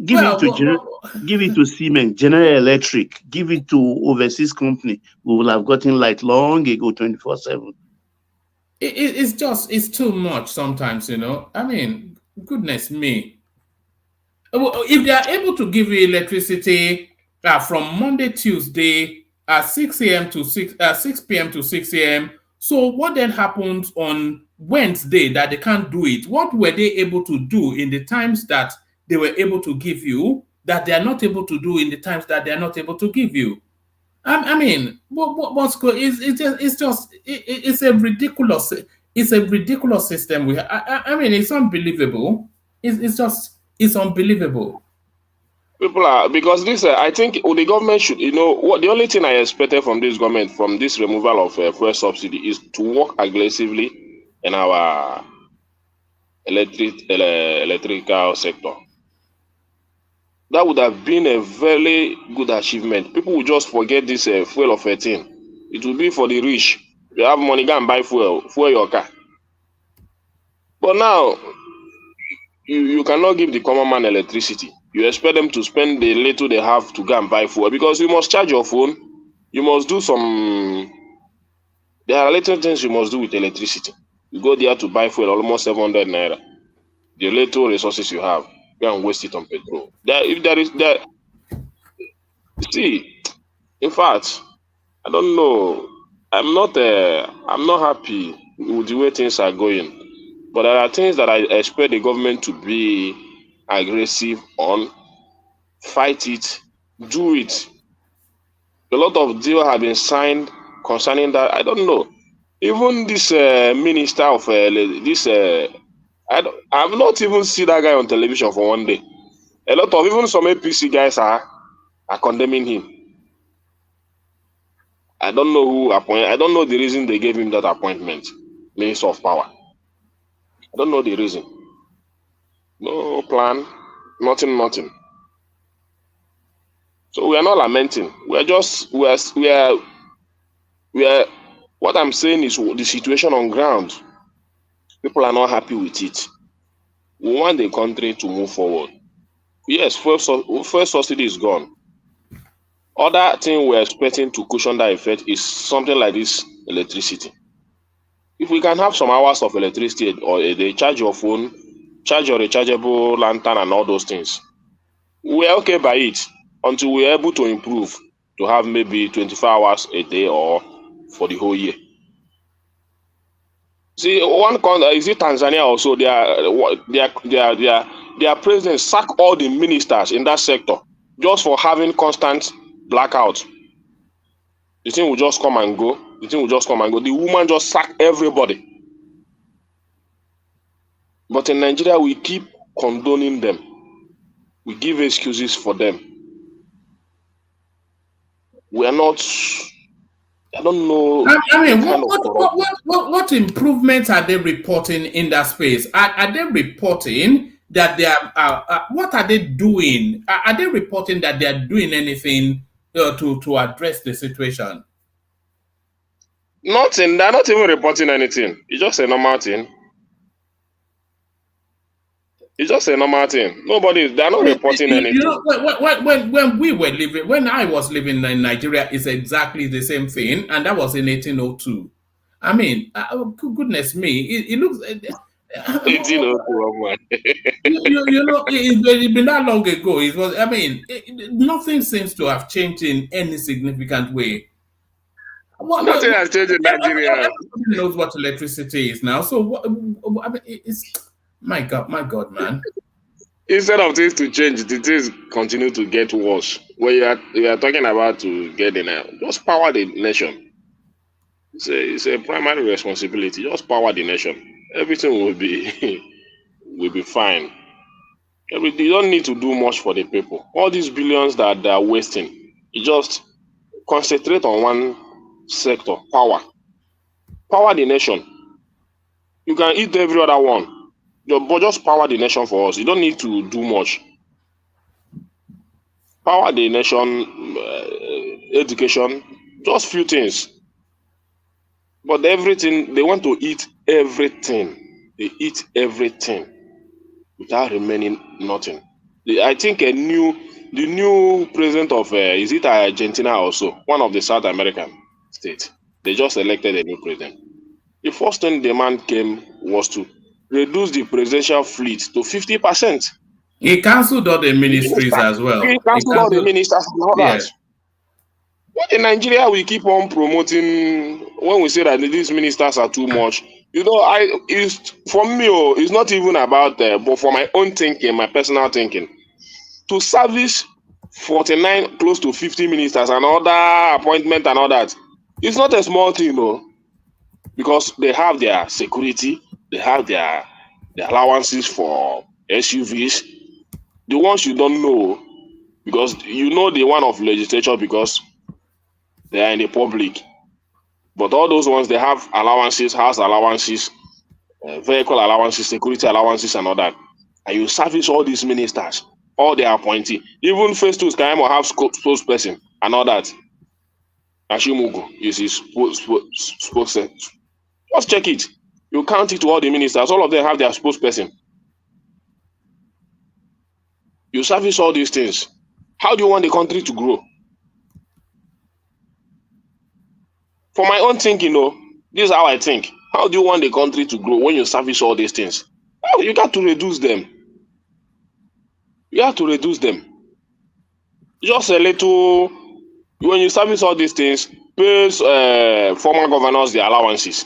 Give it to Siemens, General Electric, give it to overseas company. We will have gotten light long ago, 24/7. It's too much sometimes, goodness me. If they are able to give you electricity from Monday, Tuesday, 6 a.m. to 6 p.m. to 6 a.m., so what then happens on Wednesday that they can't do it? What were they able to do in the times that they were able to give you that they are not able to do in the times that they are not able to give you? What's good? It's a ridiculous system we have. It's unbelievable. It's unbelievable. people are, because this, I think the government should, what the only thing I expected from this government, from this removal of fuel subsidy, is to work aggressively in our electrical sector. That would have been a very good achievement. People will just forget this fuel of 13. It will be for the rich. You have money, go and buy fuel your car. But now, you cannot give the common man electricity. You expect them to spend the little they have to go and buy fuel, because you must charge your phone. You must do there are little things you must do with electricity. You go there to buy fuel, almost 700 naira. The little resources you have, go and waste it on petrol. See, in fact, I don't know. I'm not happy with the way things are going. But there are things that I expect the government to be aggressive on, fight it, do it. A lot of deals have been signed concerning that. I don't know. Even this minister of this, I've not even seen that guy on television for one day. A lot of even some APC guys are condemning him. I don't know who appointed. I don't know the reason they gave him that appointment, Minister of Power. I don't know the reason. No plan, nothing. So we are not lamenting. We are. What I'm saying is the situation on ground. People are not happy with it. We want the country to move forward. Yes, first subsidy is gone. Other thing we're expecting to cushion that effect is something like this electricity. If we can have some hours of electricity or a day, charge your phone, charge your rechargeable lantern and all those things, we're okay by it until we're able to improve to have maybe 24 hours a day or for the whole year. See, one country, is it Tanzania also? Their president sack all the ministers in that sector just for having constant blackout. The thing will just come and go. The thing will just come and go. The woman just sack everybody. But in Nigeria, we keep condoning them. We give excuses for them. We are not. I don't know. I mean, what improvements are they reporting in that space? Are they reporting that they are? What are they doing? Are they reporting that they are doing anything to address the situation? Nothing. They're not even reporting anything. It's just a normal thing. It's just a normal thing. They're not reporting anything. You know, when we were living, when I was living in Nigeria, it's exactly the same thing, and that was in 1802. I mean, goodness me, it looks. 1802. You know, it's been that long ago. It was. I mean, nothing seems to have changed in any significant way. Nothing has changed in Nigeria. Everybody knows what electricity is now. So, I mean, it's. My God, man. Instead of things to change, the things continue to get worse. When you are talking about to get in, just power the nation. It's a primary responsibility. Just power the nation. Everything will be fine. You don't need to do much for the people. All these billions that they are wasting, you just concentrate on one sector. Power the nation. You can eat every other one. But just power the nation for us. You don't need to do much. Power the nation, education, just few things. But everything, they want to eat everything. They eat everything without remaining nothing. I think the new president of, is it Argentina also? One of the South American states. They just elected a new president. The first thing the man came was to reduce the presidential fleet to 50%. He cancelled all the ministries as well. He cancelled all the ministers and all that. But in Nigeria, we keep on promoting when we say that these ministers are too much. You know, for me, it's not even about but for my own thinking, my personal thinking, to service 49 close to 50 ministers and other appointment and all that, it's not a small thing, because they have their security. They have their allowances for SUVs. The ones you don't know, because you know the one of legislature because they are in the public. But all those ones, they have allowances, house allowances, vehicle allowances, security allowances, and all that. And you service all these ministers, all their appointees. Even Festus Kayamo have spokesperson and all that. Ashimugu is his spokesperson. Just check it. You count it to all the ministers. All of them have their spokesperson. You service all these things. How do you want the country to grow? For my own thinking, this is how I think. How do you want the country to grow when you service all these things? Oh, you got to reduce them. You have to reduce them. Just a little. When you service all these things, pay former governors their allowances.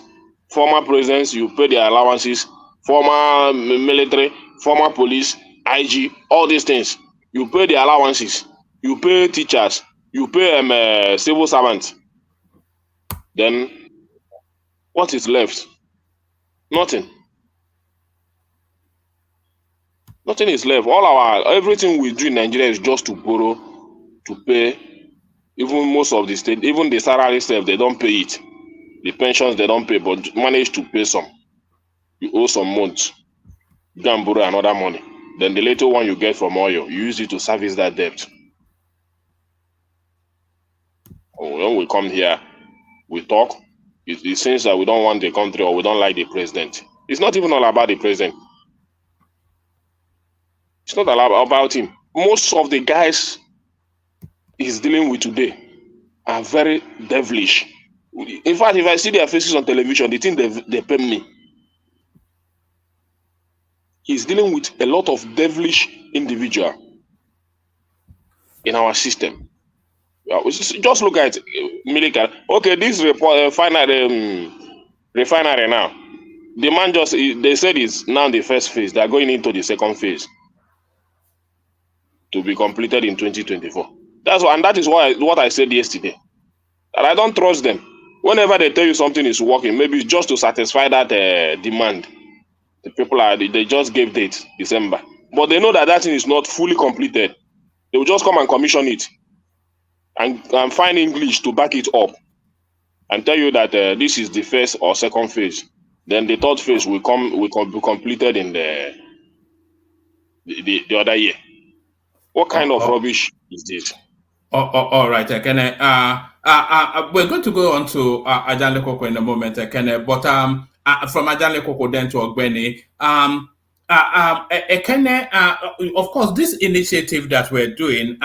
Former presidents, you pay their allowances. Former military, former police, IG, all these things. You pay their allowances. You pay teachers. You pay civil servants. Then, what is left? Nothing. Nothing is left. Everything we do in Nigeria is just to borrow, to pay. Even most of the state, even the salary stuff, they don't pay it. The pensions, they don't pay, but manage to pay some. You owe some months. You can borrow another money. Then the little one you get from oil, you use it to service that debt. When we come here, we talk. It seems that we don't want the country or we don't like the president. It's not even all about the president. It's not all about him. Most of the guys he's dealing with today are very devilish. In fact, if I see their faces on television, they think they pay me. He's dealing with a lot of devilish individual in our system. Just look at Milika. Okay, this refinery now. The man they said it's now the first phase. They're going into the second phase to be completed in 2024. That is what I said yesterday. And I don't trust them. Whenever they tell you something is working, maybe it's just to satisfy that demand. The people they just gave date December, but they know that thing is not fully completed. They will just come and commission it and find English to back it up and tell you that this is the first or second phase. Then the third phase will be completed in the other year. What kind of rubbish is this? All right, Kene. We're going to go on to Ajanle Koko in a moment, Kene. But from Ajanle Koko then to Ogbeni. Kene, of course, this initiative that we're doing,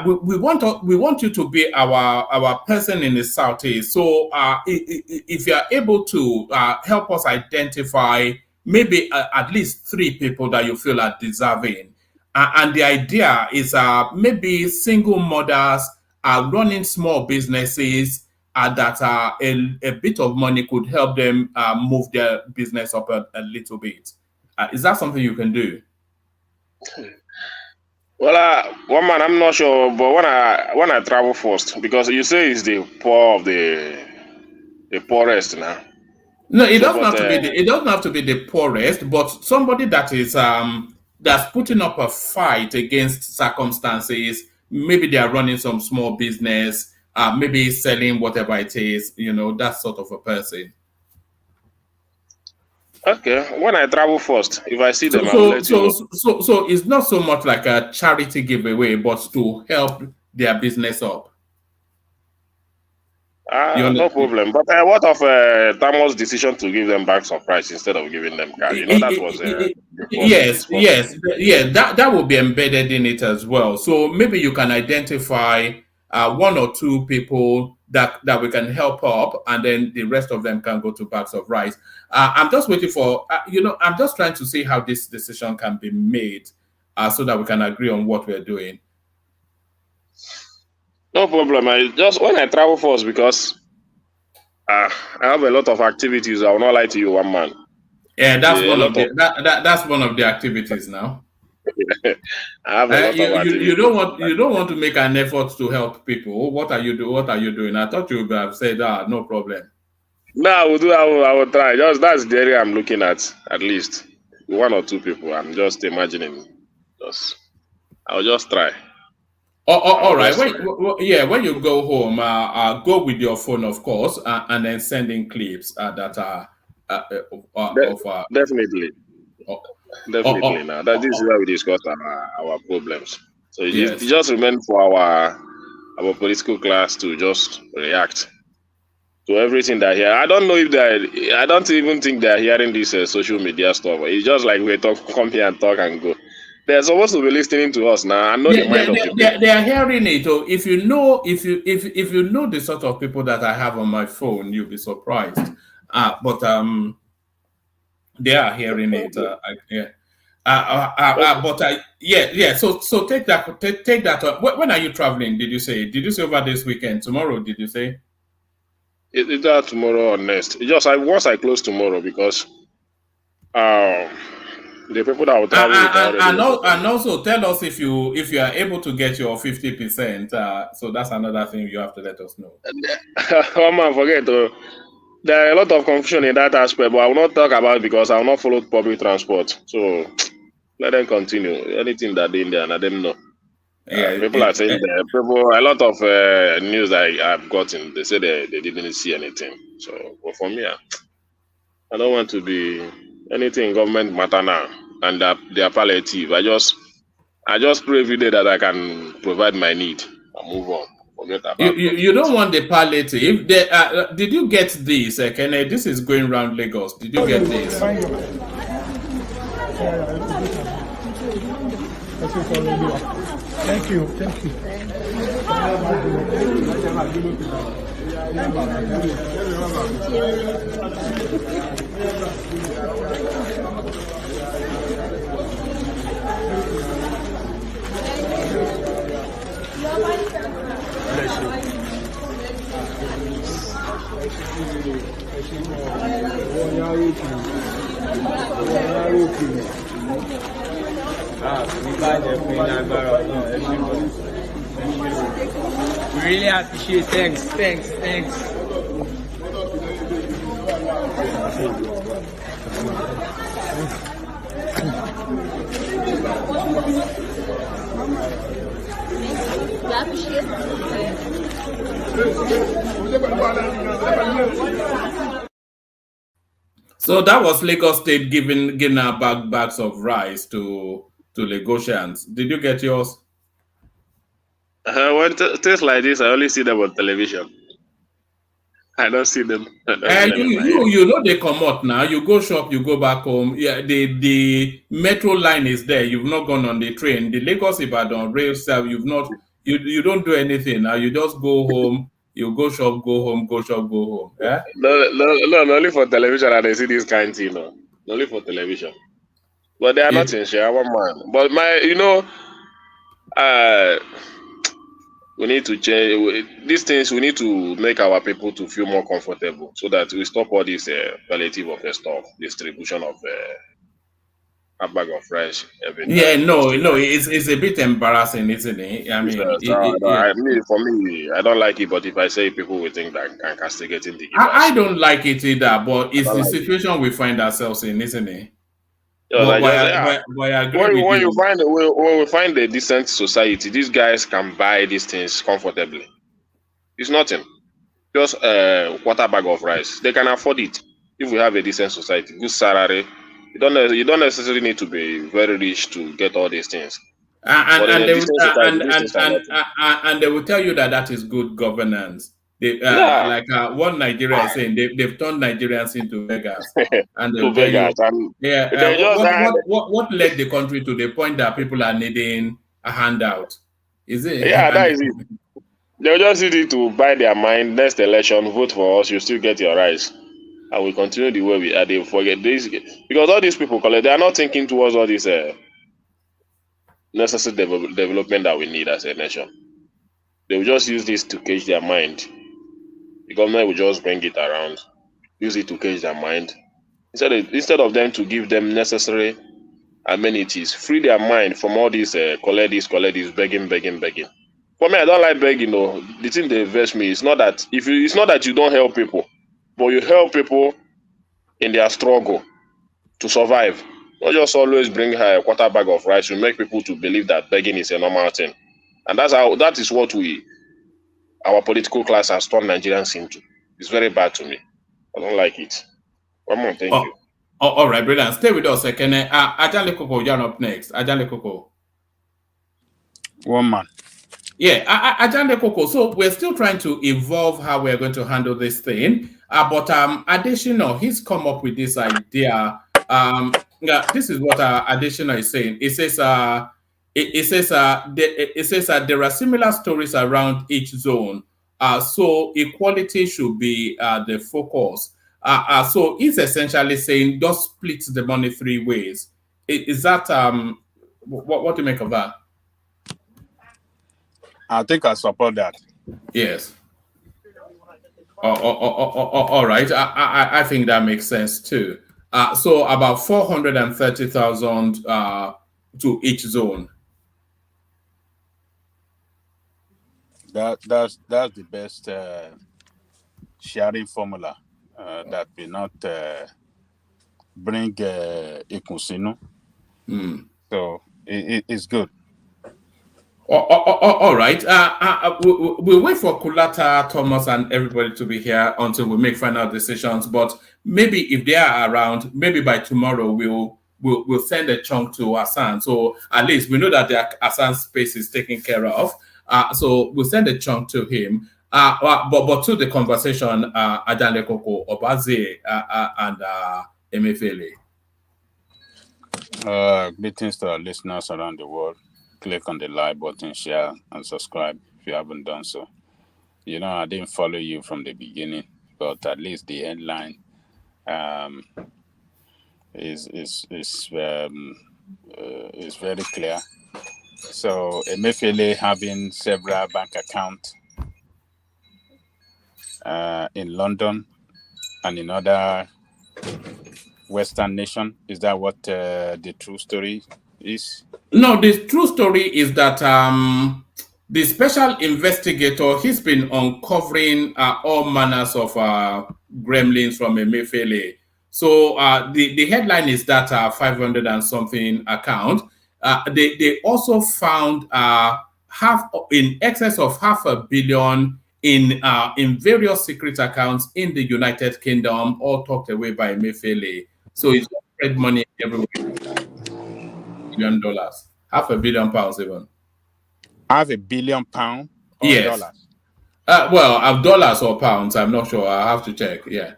we want you to be our person in the Southeast. So if you are able to help us identify maybe at least 3 people that you feel are deserving. And the idea is maybe single mothers are running small businesses that a bit of money could help them move their business up a little bit. Is that something you can do? Well, one man, I'm not sure, but when I travel first, because you say it's the poor of the poorest now. No, it doesn't have to be the poorest, but somebody that is that's putting up a fight against circumstances. Maybe they are running some small business, maybe selling whatever it is, that sort of a person. Okay, when I travel first, if I see them, I will let you know. So it's not so much like a charity giveaway, but to help their business up. No problem. But what of Tamo's decision to give them back some price instead of giving them cash? That was that will be embedded in it as well. So maybe you can identify 1 or 2 people that we can help up, and then the rest of them can go to bags of rice. I'm just waiting for I'm just trying to see how this decision can be made, so that we can agree on what we're doing. No problem. When I travel first, because I have a lot of activities. I will not lie to you, one man. Yeah, that's that's one of the activities now. I have a lot of activities. You don't want to make an effort to help people. What are you doing? I thought you would have said, no problem. No, I will try. That's the area I'm looking at least 1 or 2 people. I'm just imagining. I'll just try. All right. When you go home, go with your phone, of course, and then send in clips that are definitely. Definitely. Now that this is where we discuss our problems. So it just remains for our political class to just react to everything that hear. I don't know if I don't even think they're hearing this social media stuff. It's just like we come here and talk and go. They're supposed to be listening to us now. I know the mind of people. They are hearing it. So if you know the sort of people that I have on my phone, you'll be surprised. But they are hearing it. So take that. When are you traveling? Did you say over this weekend? Tomorrow? Did you say? It's that tomorrow or next. Just once I close tomorrow, because the people that will travel and also tell us if you are able to get your 50%. So that's another thing you have to let us know. Oh man, forget. There are a lot of confusion in that aspect, but I will not talk about it because I will not follow public transport. So let them continue. Anything that they in there, let them know. People are saying a lot of news that I've gotten, they say they didn't see anything. So but for me, I don't want to be anything government matter now, and they are palliative. I just pray every day that I can provide my need and move on. You don't want the palliative. Did you get this, Kenneth? This is going around Lagos. Did you get this? Thank you. We really appreciate. Thanks. So that was Lagos State giving out bags of rice to Lagosians. Did you get yours? When things like this, I only see them on television. I don't see them. You know they come out now. You go shop, you go back home. Yeah, the metro line is there. You've not gone on the train. The Lagos Ibadan rail serve. You've not. You don't do anything now. You just go home. You go shop, go home. Go shop, go home. Yeah. No, only for television. And they see this kind of thing. No, only for television. But they are not in share. One man. But we need to change these things. We need to make our people to feel more comfortable so that we stop all this palliative of stuff, distribution of a bag of rice every time. Yeah, no, it's a bit embarrassing, isn't it? I mean, For me, I don't like it. But if I say, people will think that I'm castigating the. I don't like it either. But it's the situation we find ourselves in, isn't it? When we find a decent society, these guys can buy these things comfortably. It's nothing. Just a quarter bag of rice. They can afford it. If we have a decent society, good salary, you don't necessarily need to be very rich to get all these things. And they will tell you that is good governance. Like one Nigeria is saying, they've turned Nigerians into beggars. And to beggars. What led the country to the point that people are needing a handout? Is it? Yeah, that is it. They'll just need it to buy their mind. Next election, vote for us. You still get your rights, and we continue the way we are. They forget this because all these people, they are not thinking towards all this necessary development that we need as a nation. They will just use this to cage their mind. The government will just bring it around, use it to cage their mind. Instead of them to give them necessary amenities, free their mind from all this collect this, begging. For me, I don't like begging. No, the thing that vex me is not that it's not that you don't help people, but you help people in their struggle to survive. Not just always bring a quarter bag of rice. You make people to believe that begging is a normal thing, and that is what our political class has turned Nigerians into. It's very bad to me. I don't like it. One more, thank you. All right, brilliant. Stay with us, Can Ajale Koko, you're up next. Ajale Koko. One man. Yeah, Ajale Koko. So we're still trying to evolve how we're going to handle this thing. But Adesina, he's come up with this idea. This is what Adesina is saying. It says there are similar stories around each zone. So equality should be the focus. So he's essentially saying just split the money 3 ways. Is that what do you make of that? I think I support that. Yes. All right. I think that makes sense too. So about 430,000 to each zone. That's the best sharing formula that will not bring Ikunsinu. So it's good. All right. We'll wait for Kulata, Thomas, and everybody to be here until we make final decisions. But maybe if they are around, maybe by tomorrow we'll send a chunk to Hassan. So at least we know that the Hassan space is taken care of. So we'll send a chunk to him. But to the conversation, Ajale Koko, Obazee, and Emefiele. Greetings to our listeners around the world. Click on the like button, share, and subscribe. if you haven't done so. I didn't follow you from the beginning, but at least the headline is very clear. So Emefiele having several bank accounts in London and in other Western nation. Is that what the true story is? No, the true story is that the special investigator, he's been uncovering all manners of gremlins from Emefiele. So the headline is that 500 and something account. They also found in excess of $500 million in various secret accounts in the United Kingdom, all tucked away by Emefiele. So it's spread money everywhere. $1 billion, £500 million even. £500 million or yes. dollars? Dollars or pounds, I'm not sure. I have to check. Yeah.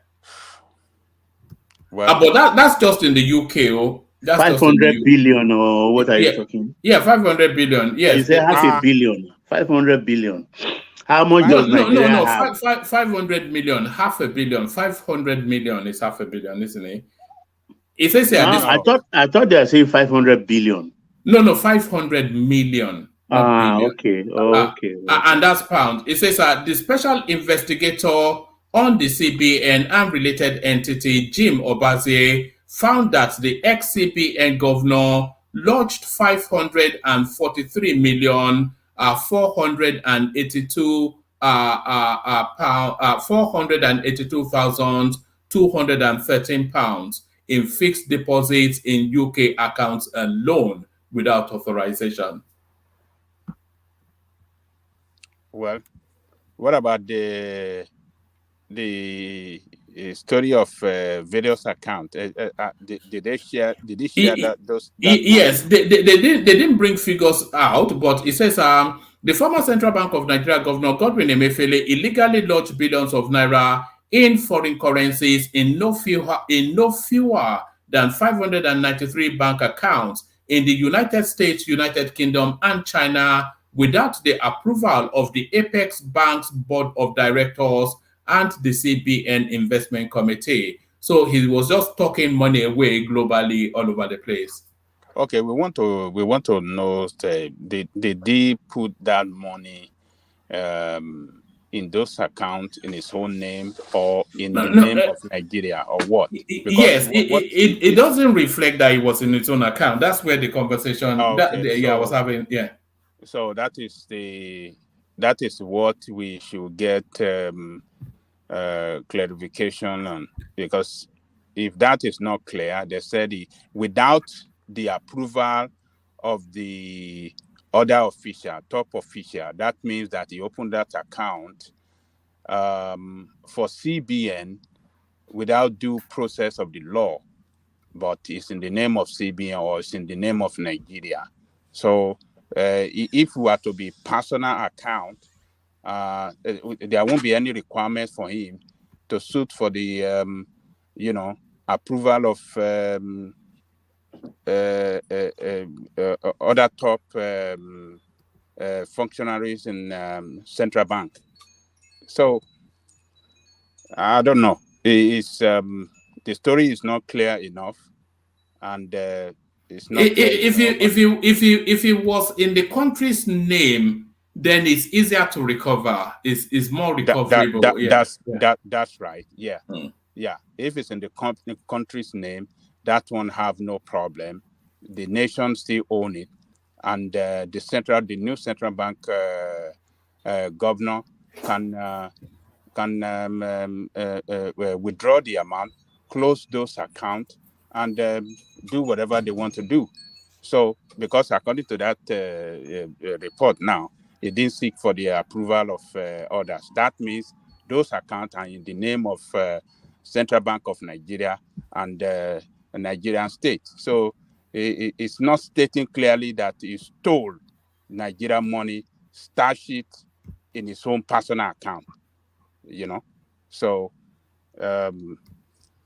Well, but that's just in the UK. Oh, that's 500 billion, or what are you talking? Yeah, 500 billion. Yes. You say $500 million. 500 billion. How much does Nigeria have? 500 million, $500 million. 500 million is $500 million, isn't it? It says here. I thought they are saying 500 billion. No, 500 million. Okay. And that's pounds. It says the special investigator on the CBN and related entity, Jim Obazee, found that the ex-CBN governor lodged 543 million 482 482,213 pounds in fixed deposits in UK accounts alone without authorization. Well, what about the story of various accounts? Did they share? Did he share those? Yes, they didn't bring figures out, but it says the former Central Bank of Nigeria Governor Godwin Emefiele illegally lodged billions of naira in foreign currencies in no fewer than 593 bank accounts in the United States, United Kingdom, and China without the approval of the Apex Bank's Board of Directors and the CBN Investment Committee. So he was just talking money away globally all over the place. Okay, we want to know, did he put that money in those accounts in his own name or in the name of Nigeria or what? Yes, it doesn't reflect that it was in its own account. That's where the conversation I was having. Yeah. So that is what we should get clarification on, because if that is not clear, they said without the approval of the other official, top official, that means that he opened that account for CBN without due process of the law, but it's in the name of CBN or it's in the name of Nigeria. So if we are to be personal account, there won't be any requirements for him to suit for the approval of other top functionaries in central bank. So I don't know. It's the story is not clear enough, and it's not. If it was in the country's name, then it's easier to recover. It's more recoverable. That's right. Yeah. Yeah. If it's in the country's name, that one have no problem. The nation still own it, and the new central bank governor can withdraw the amount, close those accounts, and do whatever they want to do. So, because according to that report now, it didn't seek for the approval of others. That means those accounts are in the name of Central Bank of Nigeria and the Nigerian state. So it's not stating clearly that he stole Nigerian money, stashed it in his own personal account. So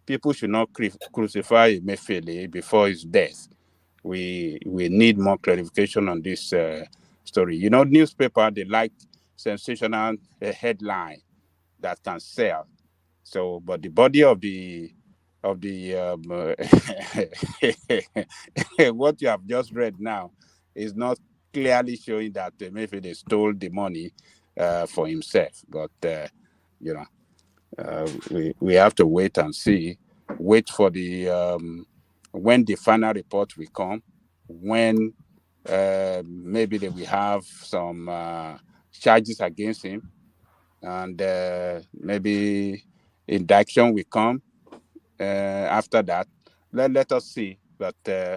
people should not crucify Emefiele before his death. We need more clarification on this story. Newspaper, they like sensational headline that can sell. So, but the body of the what you have just read now is not clearly showing that Emefiele stole the money for himself. But you know, we have to wait and see. Wait for the when the final report will come. When maybe they will have some charges against him, and maybe indictment will come after that. Let us see. But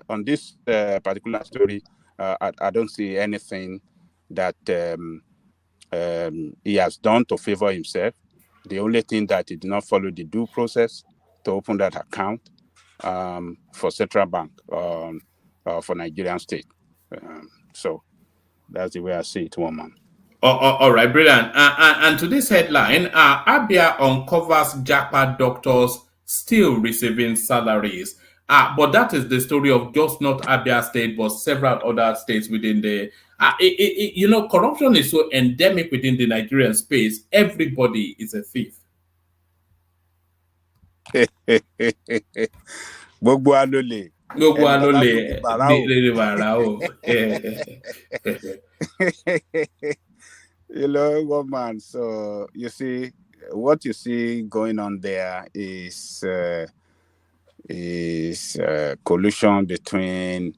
on this particular story, I don't see anything that he has done to favor himself. The only thing that he did not follow the due process to open that account for Central Bank for Nigerian state. So that's the way I see it, woman. All right, brilliant. And to this headline, Abia uncovers Japa doctors still receiving salaries. But that is the story of just not Abia State, but several other states within the. Corruption is so endemic within the Nigerian space. Everybody is a thief. Gbogbo alole. Gbogbo alole lè bàrà o. You know, woman. So you see, what you see going on there is collusion between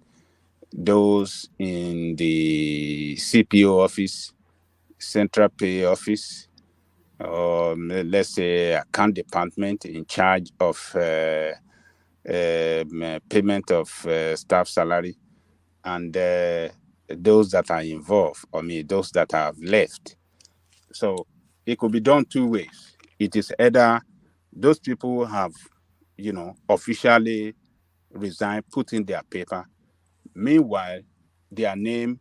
those in the CPO office, Central Pay Office, or let's say account department in charge of payment of staff salary, and those that are involved, those that have left. So it could be done two ways. It is either those people have, officially resigned, put in their paper. Meanwhile, their name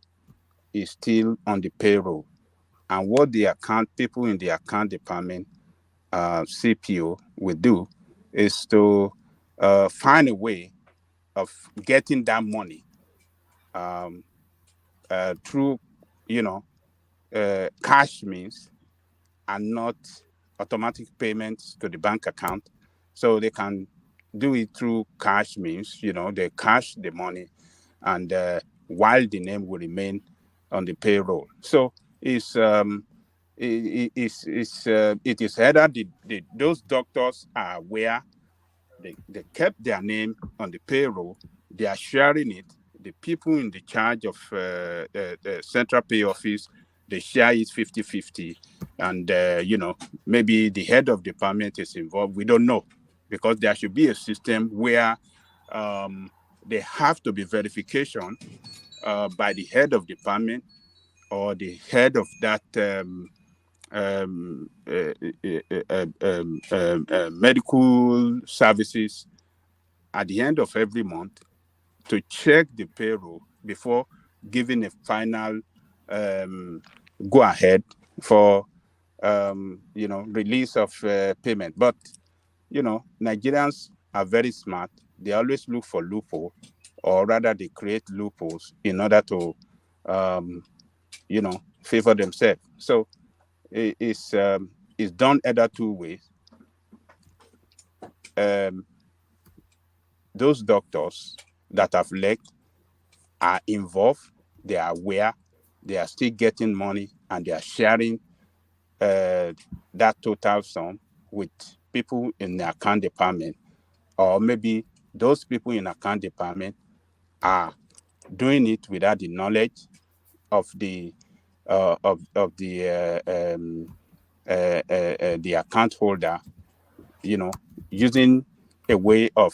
is still on the payroll. And what the people in the account department, CPO, will do is to find a way of getting that money through, cash means, and not automatic payments to the bank account. So they can do it through cash means, they cash the money, and while the name will remain on the payroll. So it is either those doctors are aware, they kept their name on the payroll, they are sharing it. The people in the charge of the Central Pay Office, they share it 50-50. And, maybe the head of department is involved. We don't know, because there should be a system where there have to be verification by the head of department or the head of that medical services at the end of every month to check the payroll before giving a final go ahead for release of payment. But Nigerians are very smart. They always look for loophole, or rather they create loopholes in order to favor themselves. So it's done either two ways. Those doctors that have left are involved, they are aware, they are still getting money, and they are sharing that total sum with people in the account department. Or maybe those people in account department are doing it without the knowledge of the the account holder, using a way of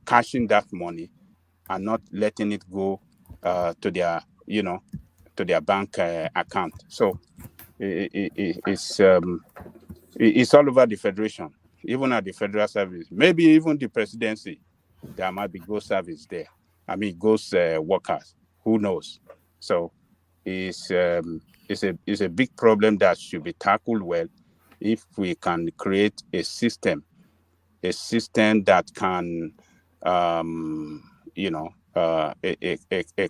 cashing that money and not letting it go to their bank account. So it's all over the federation, even at the federal service, maybe even the presidency. There might be ghost service there. Ghost workers. Who knows? So it's a big problem that should be tackled well if we can create a system that can, a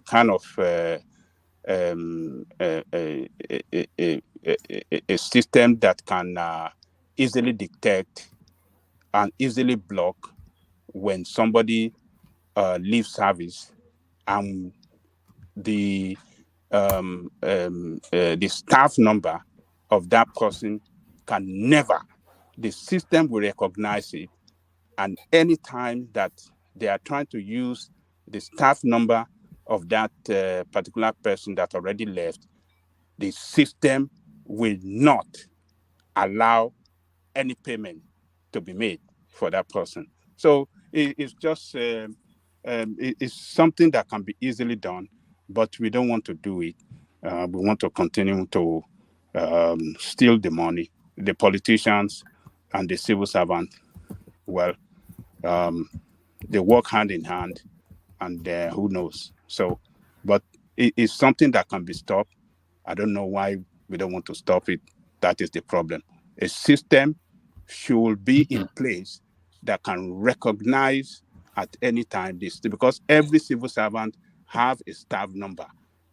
kind of a system that can easily detect and easily block when somebody leaves service, and the staff number of that person can never, the system will recognize it, and anytime that they are trying to use the staff number of that particular person that already left, the system will not allow any payment to be made for that person. So it's just it's something that can be easily done, but we don't want to do it. We want to continue to steal the money. The politicians and the civil servant, well, they work hand in hand, and who knows? So, but it's something that can be stopped. I don't know why we don't want to stop it. That is the problem. A system should be in place that can recognize at any time this, because every civil servant have a staff number,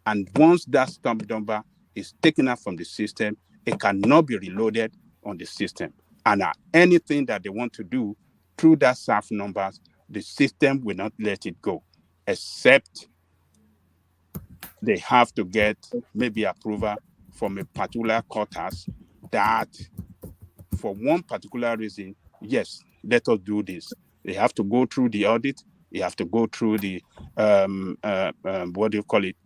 and once that staff number is taken out from the system, it cannot be reloaded on the system, and anything that they want to do through that staff numbers, the system will not let it go, except they have to get maybe approval from a particular quarters that for one particular reason, yes, let us do this. They have to go through the audit. You have to go through the, what do you call it?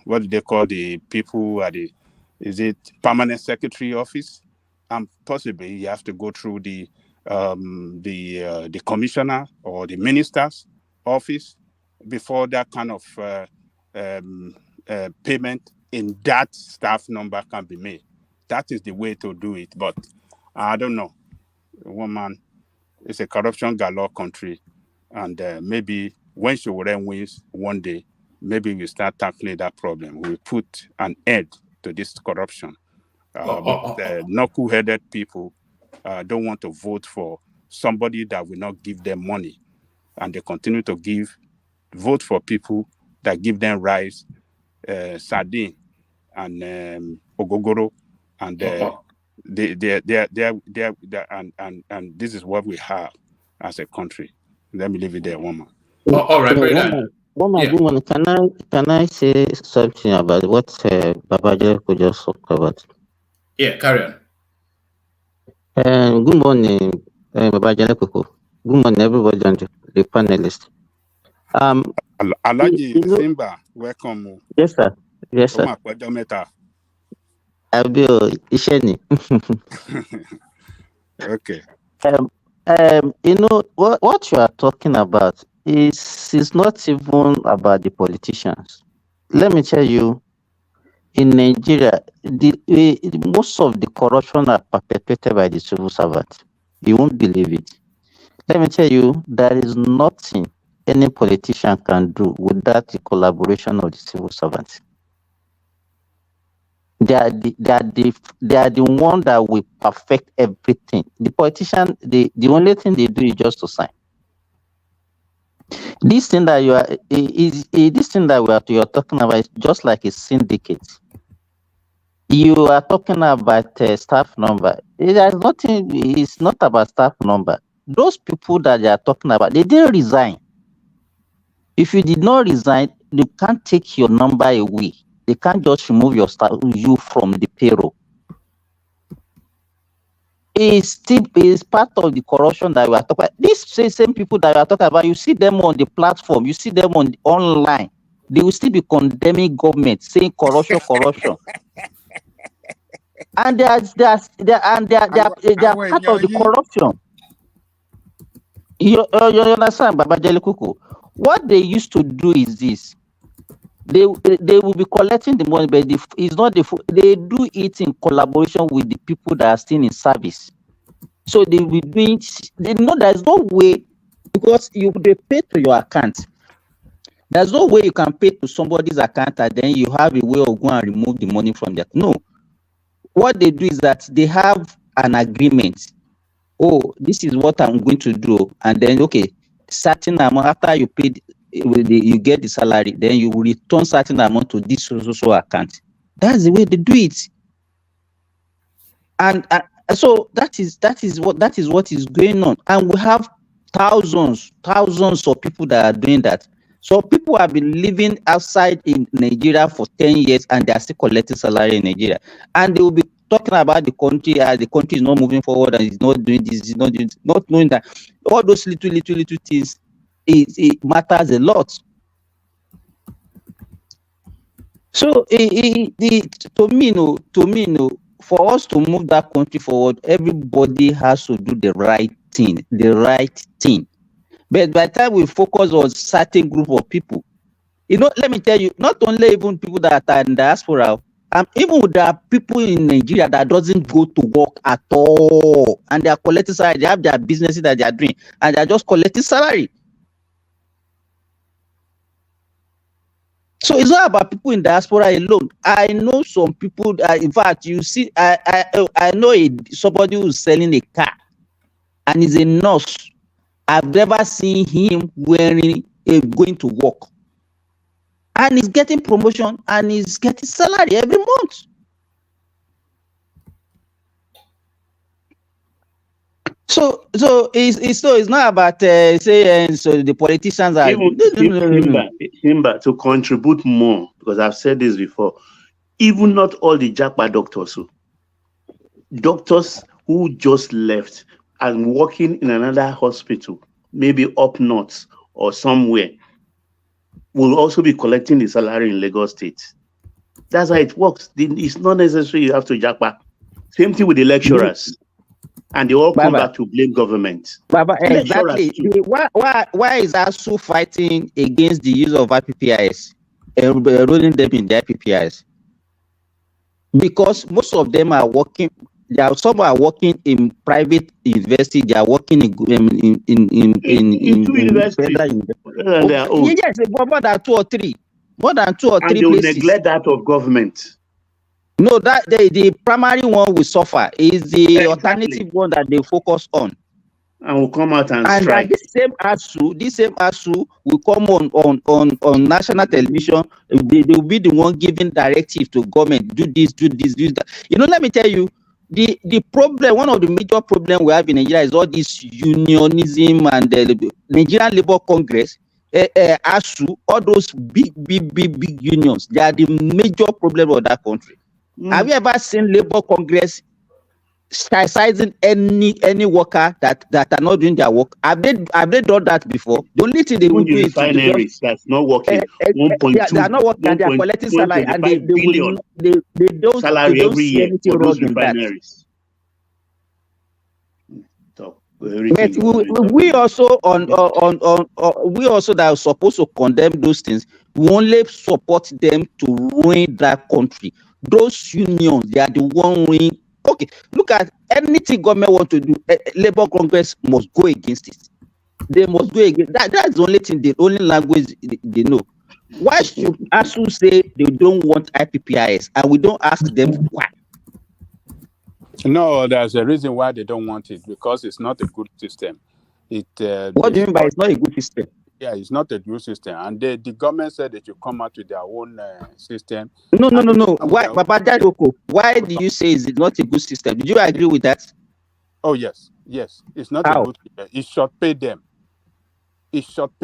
What do they call the people at the, is it permanent secretary office? And possibly you have to go through the commissioner or the minister's office before that kind of payment in that staff number can be made. That is the way to do it. But I don't know. Woman, it's a corruption galore country, and maybe when Showore wins one day, maybe we start tackling that problem. We put an end to this corruption. Knuckle-headed people don't want to vote for somebody that will not give them money, and they continue to vote for people that give them rice, sardine, and ogogoro, and and this is what we have as a country. Let me leave it there, woman. All right, very nice. Woman, good morning. Can I say something about what Babajide could just talk about? Yeah, carry on. Good morning, Babajide Koko. Good morning, everybody, and the panelists. Alaji Simba, welcome. Yes, sir. Yes, sir. Abio Isheni. Okay. You know what you are talking about is not even about the politicians. Let me tell you, in Nigeria, most of the corruption are perpetrated by the civil servants. You won't believe it. Let me tell you, there is nothing any politician can do without the collaboration of the civil servants. They are the one that will perfect everything. The politician, the only thing they do is just to sign. This thing that you are talking about is just like a syndicate. You are talking about staff number. There's nothing. It's not about staff number. Those people that they are talking about, they didn't resign. If you did not resign, you can't take your number away. They can't just remove you from the payroll. It's part of the corruption that we are talking about. These same people that we are talking about, you see them on the platform, you see them online. They will still be condemning government, saying corruption. And they are part of the corruption. You understand, Babajide Koko? What they used to do is this. They will be collecting the money, but it's not they do it in collaboration with the people that are still in service. So they will be doing. They know there's no way, because they pay to your account. There's no way you can pay to somebody's account and then you have a way of going and remove the money from that. No. What they do is that they have an agreement. Oh, this is what I'm going to do, and then okay, certain amount after you paid you get the salary, then you will return certain amount to this so account. That's the way they do it. And so that is what is going on. And we have thousands of people that are doing that. So people have been living outside in Nigeria for 10 years and they are still collecting salary in Nigeria. And they will be talking about the country, the country is not moving forward and it's not doing this, it's not doing, not knowing that all those little things, it matters a lot. So to me, for us to move that country forward, everybody has to do the right thing. But by the time we focus on certain group of people, let me tell you, not only even people that are in diaspora, even there are people in Nigeria that doesn't go to work at all, and they are collecting salary. They have their businesses that they are doing, and they are just collecting salary. So it's not about people in diaspora alone. I know some people. In fact, you see, I know somebody who's selling a car, and is a nurse. I've never seen him going to work, and he's getting promotion and he's getting salary every month. So it's not about saying so the politicians are Simba, to contribute more, because I've said this before. Even not all the Japa doctors who just left and working in another hospital, maybe up north or somewhere, will also be collecting the salary in Lagos State. That's how it works. It's not necessary you have to Japa. Same thing with the lecturers. And they all come back to blame government. Exactly. Why is ASU fighting against the use of IPPIS, enrolling them in the IPPIS? Because most of them are working. Some are working in private university. They are working in federal university. Yes, more than two or three And they will places. neglect that of government. No, that the primary one will suffer. Is the alternative one that they focus on, and will come out and strike. This same ASU will come on national television. They will be the one giving directive to government: do this, do that. Let me tell you, the problem. One of the major problems we have in Nigeria is all this unionism and the Nigerian Labour Congress. ASU, all those big unions, they are the major problem of that country. Have you ever seen Labour Congress criticizing any worker that are not doing their work? Have they done that before? The only thing they will do is refineries that's not working. They are not working and they are collecting salary, and they don't salary every year for those refineries. But we also that are supposed to condemn those things, we only support them to ruin that country. Those unions, they are the one ruining. Okay, look at anything government want to do. Labour Congress must go against it. They must go against that. That's the only thing, the only language they know. Why should ASU say they don't want IPPIS and we don't ask them why? No, there's a reason why they don't want it, because it's not a good system. What do you mean by it's not a good system? Yeah, it's not a good system, and the government said they should come out with their own system. No. Why, Baba Jadoko? Why do you say it's not a good system? Did you agree with that? Oh yes, it's not a good system. It should pay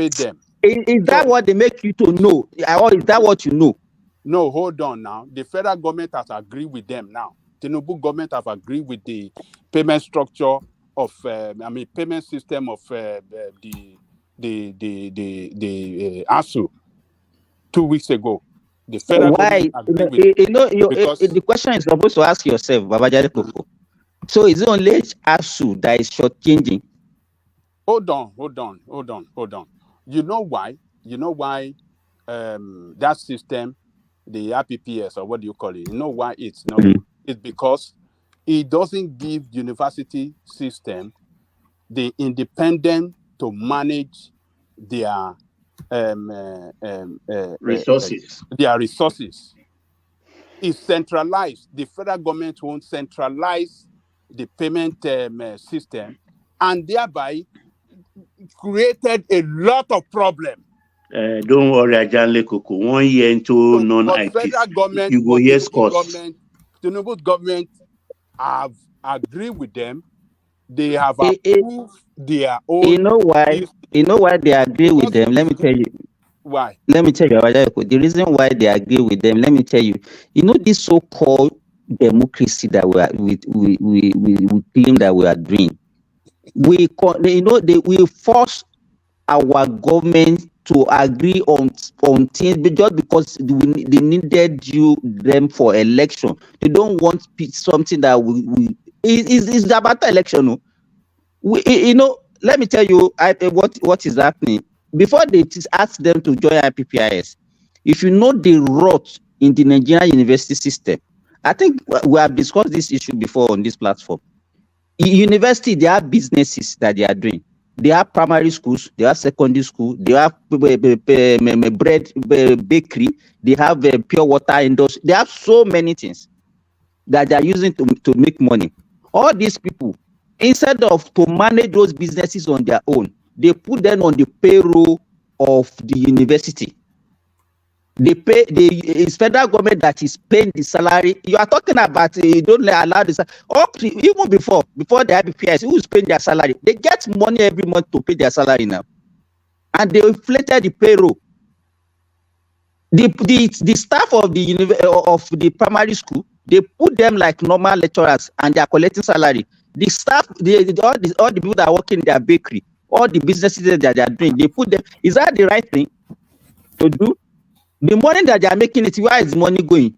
them. Is that what they make you to know, or is that what you know? No, hold on now. The federal government has agreed with them now. The Tinubu government have agreed with the payment structure of, payment system of the ASU 2 weeks ago. The federal government agreed with the question is supposed to ask yourself, Babajide Koko. So is it only ASU that is shortchanging? Hold on. You know why? That system, the IPPS, or what do you call it? You know why it's not? It's because it doesn't give university system the independent to manage their resources. It's centralized. The federal government won't centralize the payment system, and thereby created a lot of problems. Don't worry, Ajanle Koko. 1 year into non-IT, federal government, you go hear scores. Tinubu government have agreed with them. They have approved their own. You know why? You know why they agree with them? Let me tell you. Why? Let me tell you, the reason why they agree with them. Let me tell you. You know this so-called democracy that we claim that we are doing. We force our government to agree on things just because they needed them for election. They don't want something that it's about election. No? Let me tell you what is happening. Before they ask them to join IPPIS, if you know the rot in the Nigerian university system, I think we have discussed this issue before on this platform. University, they have businesses that they are doing. They have primary schools, they have secondary school, they have bread bakery, they have pure water industry. They have so many things that they are using to make money. All these people, instead of to manage those businesses on their own, they put them on the payroll of the university. It's federal government that is paying the salary. You are talking about you don't allow this even before the IPPS, who is paying their salary? They get money every month to pay their salary now, and they inflated the payroll. The staff of the primary school, they put them like normal lecturers, and they are collecting salary. The staff, all the people that are working in their bakery, all the businesses that they are doing, they put them. Is that the right thing to do? The money that they are making it, where is money going?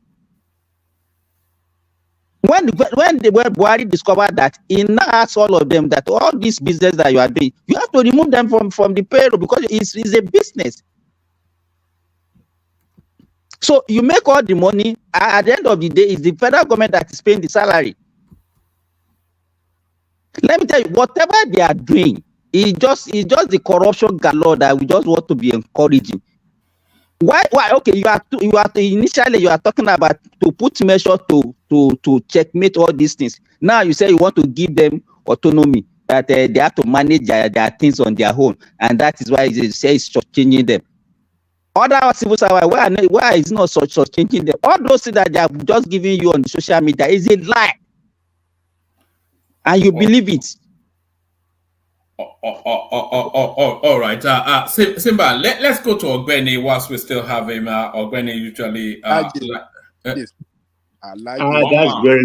When Buhari discovered that, he now asked all of them that all this business that you are doing, you have to remove them from the payroll because it's a business. So you make all the money. At the end of the day, it's the federal government that is paying the salary. Let me tell you, whatever they are doing, it's just the corruption galore that we just want to be encouraging. Why? Okay, you are initially you are talking about to put measure to checkmate all these things. Now you say you want to give them autonomy, that they have to manage their things on their own, and that is why you say it's changing them. Other civil servants, why is not such changing them? All those things that they are just giving you on the social media is a lie, and you believe it. All right. Simba, let's go to Ogbeni whilst we still have him. Ogbeni usually. That's very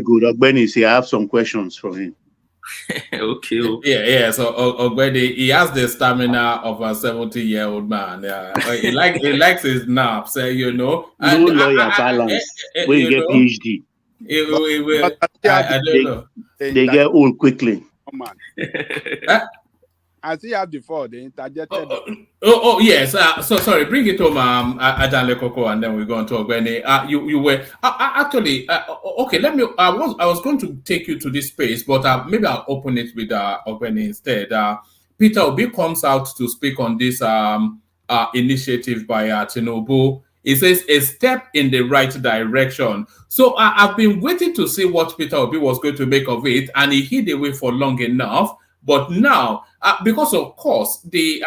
good. Ogbeni, I have some questions for him. Okay. Yeah. So Ogbeni, he has the stamina of a 70-year-old man. He likes his naps. You know. No lawyer balance. When you get PhD. I don't know. They get old quickly. Come on. I see how before they interjected. Yes. So sorry, bring it home, Ajanle Koko, and then we go on to Ogbeni. You were actually okay. Let me. I was going to take you to this space, but maybe I'll open it with Ogbeni instead. Peter Obi comes out to speak on this initiative by Tinubu. It says a step in the right direction. So I've been waiting to see what Peter Obi was going to make of it, and he hid away for long enough. But now, because of course the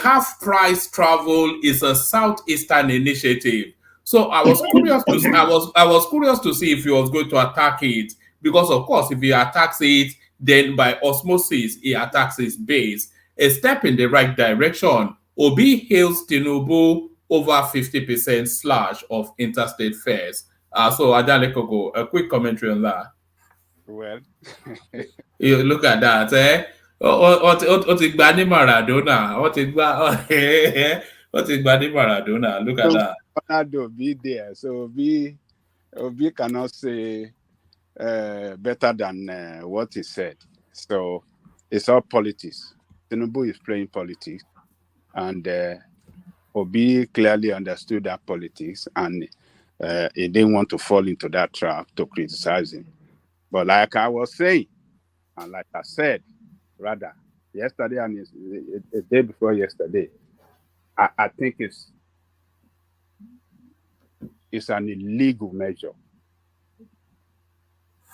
half price travel is a southeastern initiative, so I was curious to see if he was going to attack it, because of course if he attacks it, then by osmosis he attacks his base. A step in the right direction. Obi hails Tinubu over 50% slash of interstate fares. So Ajanle Koko, a quick commentary on that. Well, you look at that, eh? What Maradona? Maradona? Look at that. Ronaldo be there, so Obi cannot say better than what he said. So it's all politics. Tinubu is playing politics, and Obi clearly understood that politics, and he didn't want to fall into that trap to criticize him. But like I was saying, and like I said, rather, yesterday and the day before yesterday, I think it's an illegal measure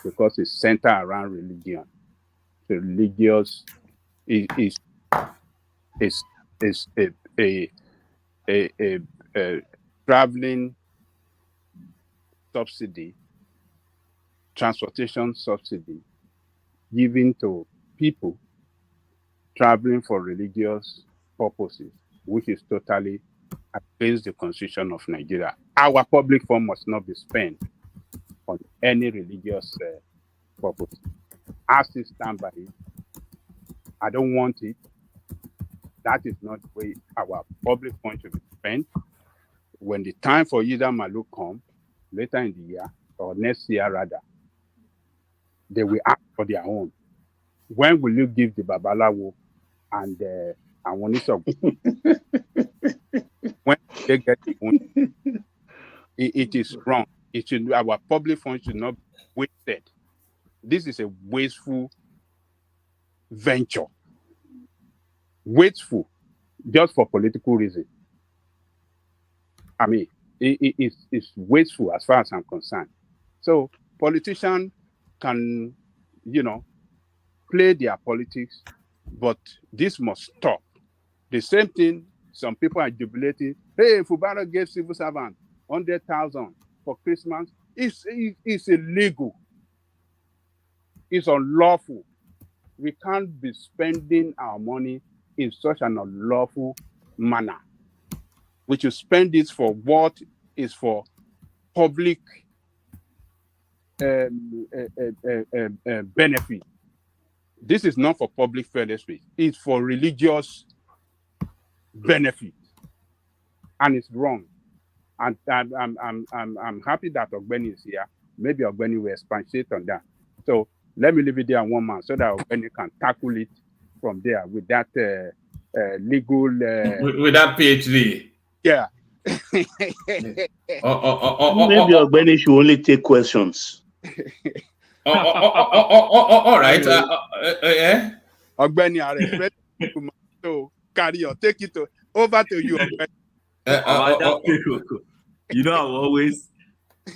because it's centered around religion. The religious is a traveling subsidy, transportation subsidy given to people traveling for religious purposes, which is totally against the Constitution of Nigeria. Our public fund must not be spent on any religious purpose. As it stand by it, I don't want it. That is not the way our public fund should be spent. When the time for Yida Malu comes, later in the year, or next year rather, they will ask for their own. When will you give the Babalawo and Awonisog? When they get the money, it is wrong. It should, our public funds should not be wasted. This is a wasteful venture. Wasteful, just for political reasons. I mean, it's wasteful as far as I'm concerned. So politicians can, play their politics, but this must stop. The same thing, some people are jubilating. Hey, Fubara gave civil servants 100,000 for Christmas. It's illegal. It's unlawful. We can't be spending our money in such an unlawful manner. We should spend it for what is for public benefit. This is not for public benefit. It's for religious benefit, and it's wrong. And I'm happy that Ogbeni is here. Maybe Ogbeni will expatiate on that. So let me leave it there on one man so that Ogbeni can tackle it from there with that legal with that PhD. Yeah. Maybe Ogbeni should only take questions. All right. Yeah. Ogbeni, I respect you. So carry on. Take it over to you, Ogbeni.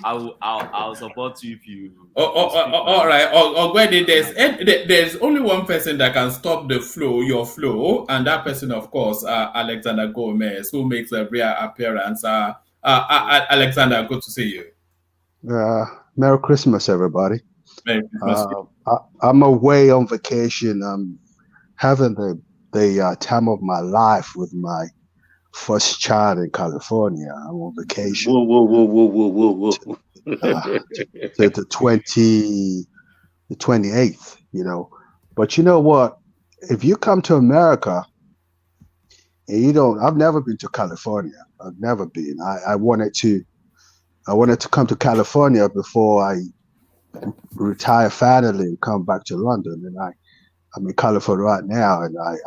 I'll support you if you. All right. Already, there's only one person that can stop the flow, your flow, and that person, of course, Alexander Gomez, who makes a rare appearance. Alexander, good to see you. Merry Christmas, everybody. Merry Christmas. I'm away on vacation. I'm having the time of my life with my first child in California. I'm on vacation. Whoa. To the 28th, But you know what? If you come to America and I've never been to California. I've never been. I wanted to come to California before I retire finally and come back to London. And I'm in California right now, and I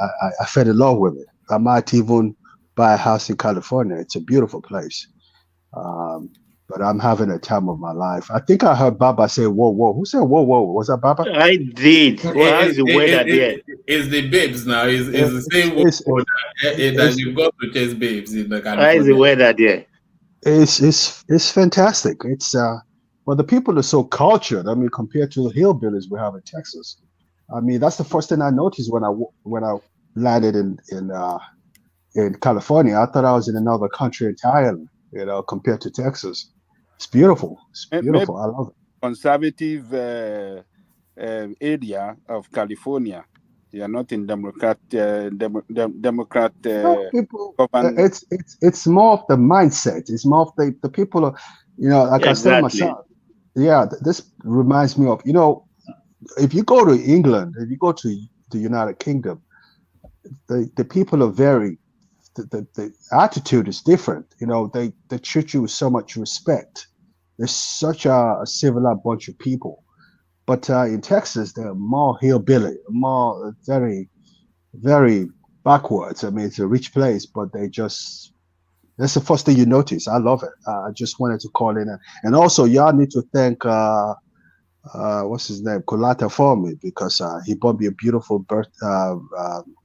fell in love with it. I might even buy a house in California. It's a beautiful place. But I'm having a time of my life. I think I heard Baba say, whoa. Who said whoa? Was that Baba? I did. Well, how's the weather there? It's the babes now. It's the same word that you've got to chase babes in the California. How's the weather there? It's fantastic. It's the people are so cultured. I mean, compared to the hillbillies we have in Texas. I mean, that's the first thing I noticed when I landed in California. I thought I was in another country entirely, compared to Texas. It's beautiful. It's beautiful. I love it. Conservative area of California. You are not in Democrat. Democrat. It's more of the mindset. It's more of the people are, like I said myself. Yeah, this reminds me of, if you go to England, if you go to the United Kingdom, the people are very. The attitude is different. They treat you with so much respect. They're such a civilized bunch of people. But in Texas, they're more hillbilly, more very, very backwards. I mean, it's a rich place, but that's the first thing you notice. I love it. I just wanted to call in. And also, y'all need to thank, what's his name, Kolata for me, because he bought me a beautiful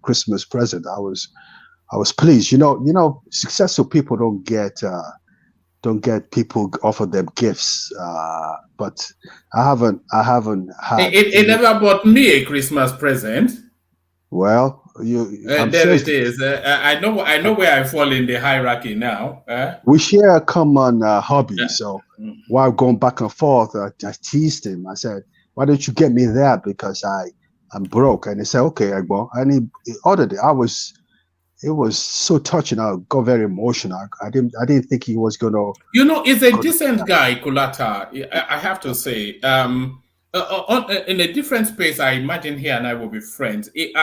Christmas present. I was pleased. Successful people don't get people offer them gifts. But I haven't had. It never bought me a Christmas present. Well, I'm there it serious. is. I know where I fall in the hierarchy now. We share a common hobby, so while going back and forth, I teased him. I said, "Why don't you get me that? Because I'm broke." And he said, "Okay, Egbo." And he ordered it. It was so touching. I got very emotional. I didn't think he was gonna. You know, he's a decent guy, Kulata. I have to say. In a different space, I imagine he and I will be friends. He's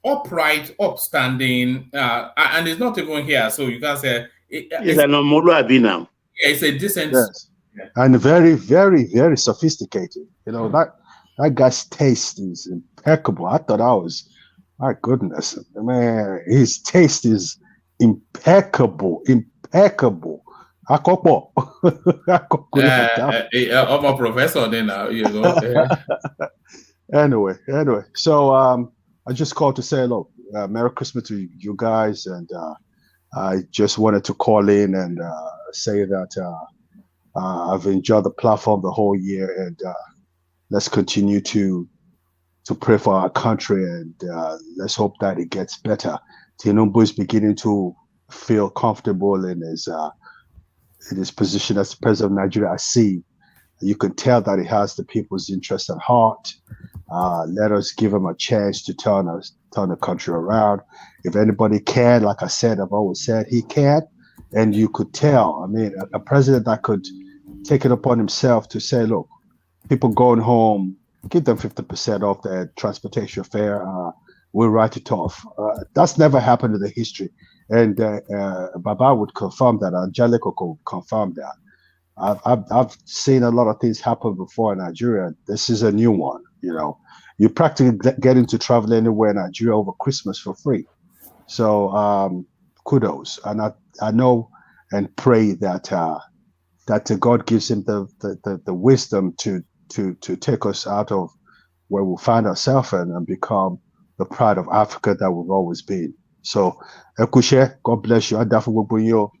upright, upstanding, and he's not even here. So you can say He's an Omoluabi now. It's a decent. Yes, and very, very, very sophisticated. You know that guy's taste is impeccable. I thought I was. My goodness, man, his taste is impeccable. Akopo. I'm a professor then now, you know. Anyway. So I just called to say, look, Merry Christmas to you guys, and I just wanted to call in and say that I've enjoyed the platform the whole year, and let's continue to pray for our country, and let's hope that it gets better. Tinubu is beginning to feel comfortable in his position as the president of Nigeria. I see. You can tell that he has the people's interest at heart. Let us give him a chance to turn the country around. If anybody can, like I said, I've always said, he can. And you could tell, I mean, a president that could take it upon himself to say, look, people going home, give them 50% off their transportation fare. We'll write it off. That's never happened in the history. And Baba would confirm that. Angelico could confirm that. I've seen a lot of things happen before in Nigeria. This is a new one. You know, you practically get into travel anywhere in Nigeria over Christmas for free. So kudos. And I know and pray that God gives him the wisdom to take us out of where we find ourselves and become the pride of Africa that we've always been. So, Ekushe, God bless you. I definitely will bring you.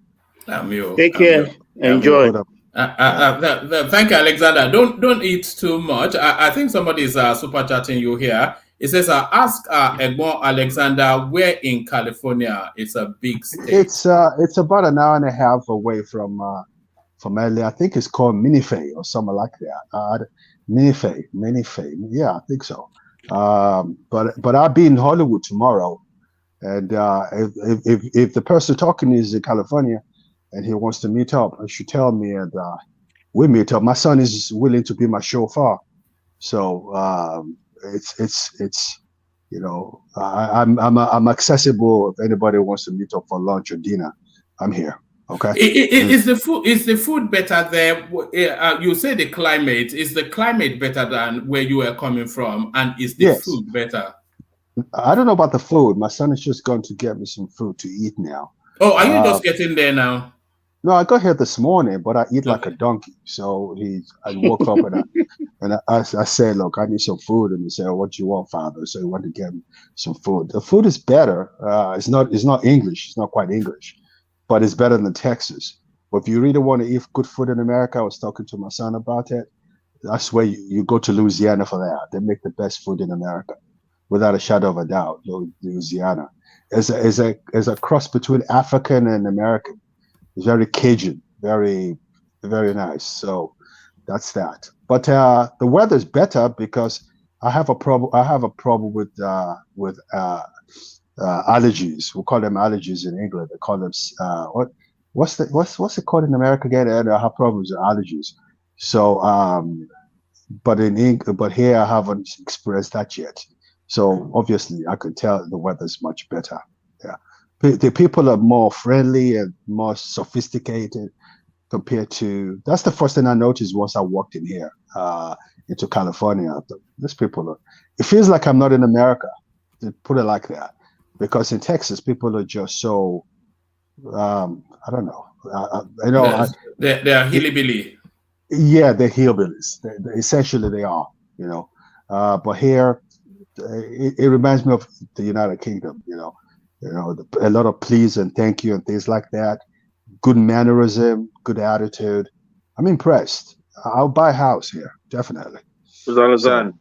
Take care. Enjoy. Thank you, Alexander. Don't eat too much. I think somebody is super chatting you here. It says, ask Egbon Alexander where in California. It's a big state. It's about an hour and a half away from LA. I think it's called Minife or something like that. Minife. Yeah, I think so. But I'll be in Hollywood tomorrow, and if the person talking is in California and he wants to meet up, he should tell me, and we meet up. My son is willing to be my chauffeur, so it's you know, I'm accessible. If anybody wants to meet up for lunch or dinner, I'm here. Okay. Is the food better there? You say the climate. Is the climate better than where you are coming from? And is the food better? I don't know about the food. My son is just going to get me some food to eat now. Oh, are you just getting there now? No, I got here this morning, but I eat like a donkey. So I woke up and I said, look, I need some food. And he said, what do you want, Father? So he wanted to get me some food. The food is better. It's not English. It's not quite English, but it's better than Texas. But if you really want to eat good food in America, I was talking to my son about it. That's where you go to Louisiana for that. They make the best food in America, without a shadow of a doubt. Louisiana is a cross between African and American. It's very Cajun, very, very nice. So that's that. But the weather's better because I have a problem. I have a problem with allergies. We call them allergies in England. They call them what's it called in America again? And I have problems with allergies. So but here I haven't experienced that yet. So obviously I could tell the weather's much better. Yeah. The people are more friendly and more sophisticated compared to. That's the first thing I noticed once I walked in here into California. These people it feels like I'm not in America, to put it like that, because in Texas people are just so I don't know. They are hillbilly. Yeah, they're hillbillies. Essentially, they are. You know, but here it reminds me of the United Kingdom. A lot of please and thank you and things like that. Good mannerism, good attitude. I'm impressed. I'll buy a house here, definitely. So,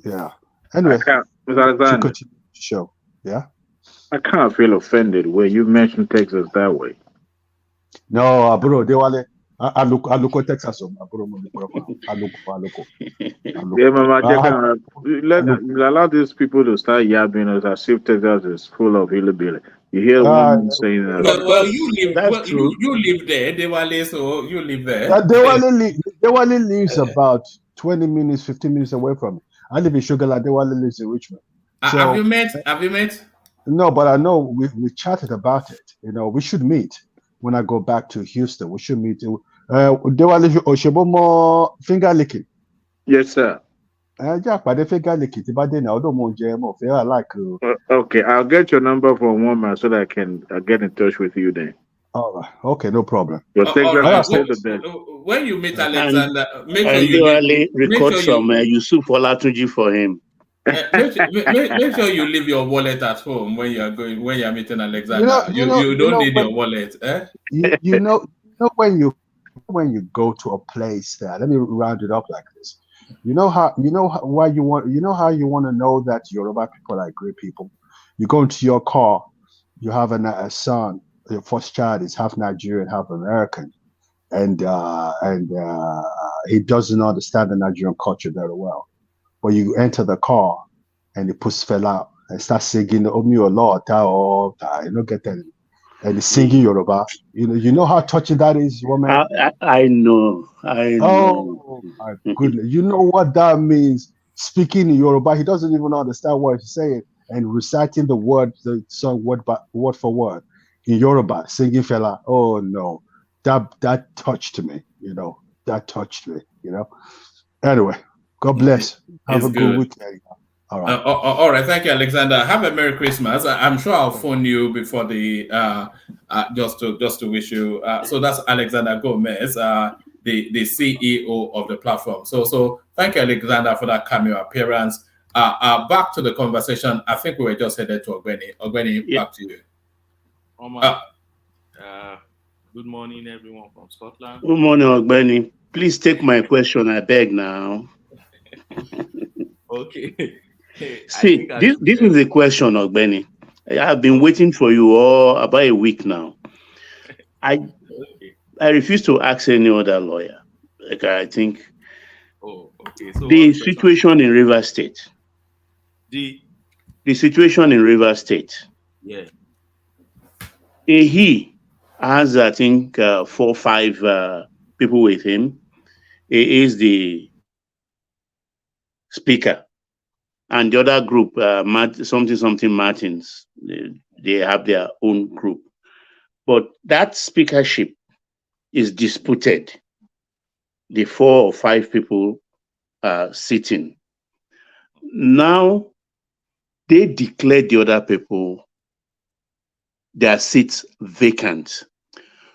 yeah. Anyway, Mr. should Alexander, continue the show. Yeah. I kind of feel offended when you mention Texas that way. No, bro, they wale. I look at Texas. Bro, I look. Yeah, Mama, allow these people to start yapping us as if Texas is full of hillbilly. You hear one saying that. Well, you live. That's Well, true. you live there, Dewale, so you live there. Dewale lives about 20 minutes, 15 minutes away from me. I live in Sugarland. Dewale lives in Richmond. So, Have you met? Have you met? No, but I know we chatted about it. You know, we should meet when I go back to Houston. We should meet. Dewale Oshebomo finger licking. Yes, sir. Yeah, but the finger licking. I don't want to I like. Okay, I'll get your number from one man so that I can get in touch with you then. All right. Okay, no problem. Your Texas is the best. When you meet Alexander, make sure And you they record some Yusuf Olatunji for him. make sure you leave your wallet at home when you are meeting Alexander. You don't need your wallet. You know when you go to a place that, let me round it up like this. You know how you want to know that Yoruba people are great people. You go into your car, you have a son, your first child is half Nigerian, half American, and he doesn't understand the Nigerian culture very well. But you enter the car and he puts fell out and starts singing Omi Olo, get that, and he's singing Yoruba. You know how touching that is, woman. I know. Oh my goodness! You know what that means? Speaking in Yoruba, he doesn't even understand what he's saying, and reciting the song word for word in Yoruba, singing fella. Oh no, that touched me. That touched me. Anyway, God bless. Have a good weekend. All right. All right. Thank you, Alexander. Have a Merry Christmas. I'm sure I'll phone you before the just to wish you. So that's Alexander Gomez, the CEO of the platform. So thank you, Alexander, for that cameo appearance. Back to the conversation. I think we were just headed to Ogbeni. Ogbeni, back to you. Good morning, everyone from Scotland. Good morning, Ogbeni. Please take my question. I beg now. Okay. See, this is a question, Ogbeni. I have been waiting for you all about a week now. I refuse to ask any other lawyer. Like I think. Oh, okay. So the situation in River State. The situation in River State. Yeah. He has, I think, 4 or 5 people with him. He is the speaker. And the other group, something Martins, they have their own group. But that speakership is disputed. The 4 or 5 people are sitting. Now, they declared the other people their seats vacant.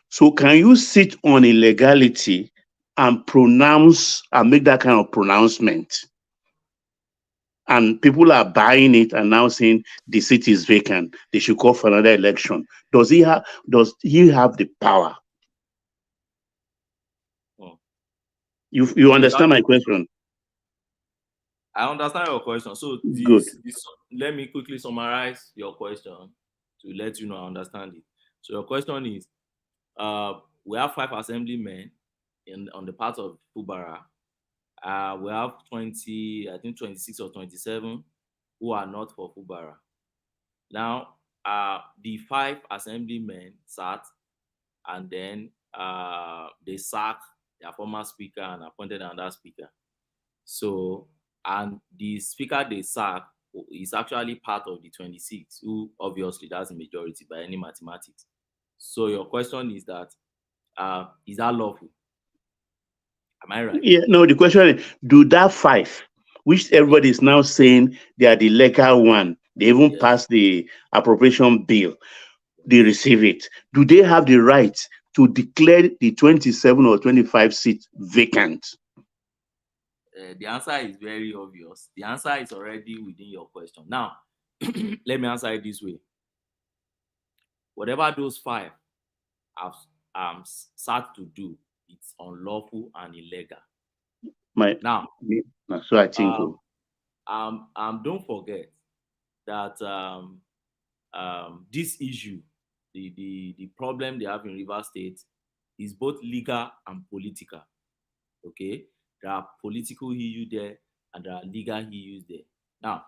So can you sit on illegality and pronounce and make that kind of pronouncement? And people are buying it and now saying the seat is vacant. They should call for another election. Does he have the power? Oh. You understand my question? I understand your question. So Good. Let me quickly summarize your question to let you know I understand it. So your question is, we have 5 assemblymen on the part of Fubara. We have 26 or 27 who are not for Fubara. Now, the 5 assemblymen sat, and then they sacked their former speaker and appointed another speaker. So, and the speaker they sacked is actually part of the 26, who obviously that's a majority by any mathematics. So your question is that lawful? Am I right? Yeah, no, the question is, do that 5, which everybody is now saying they are the legal one, they even passed the appropriation bill, they receive it. Do they have the right to declare the 27 or 25 seats vacant? The answer is very obvious. The answer is already within your question. Now, let me answer it this way. Whatever those 5 have sought to do, it's unlawful and illegal. So I think. don't forget that this issue, the problem they have in Rivers State, is both legal and political. Okay, there are political issues there and there are legal issues there. Now,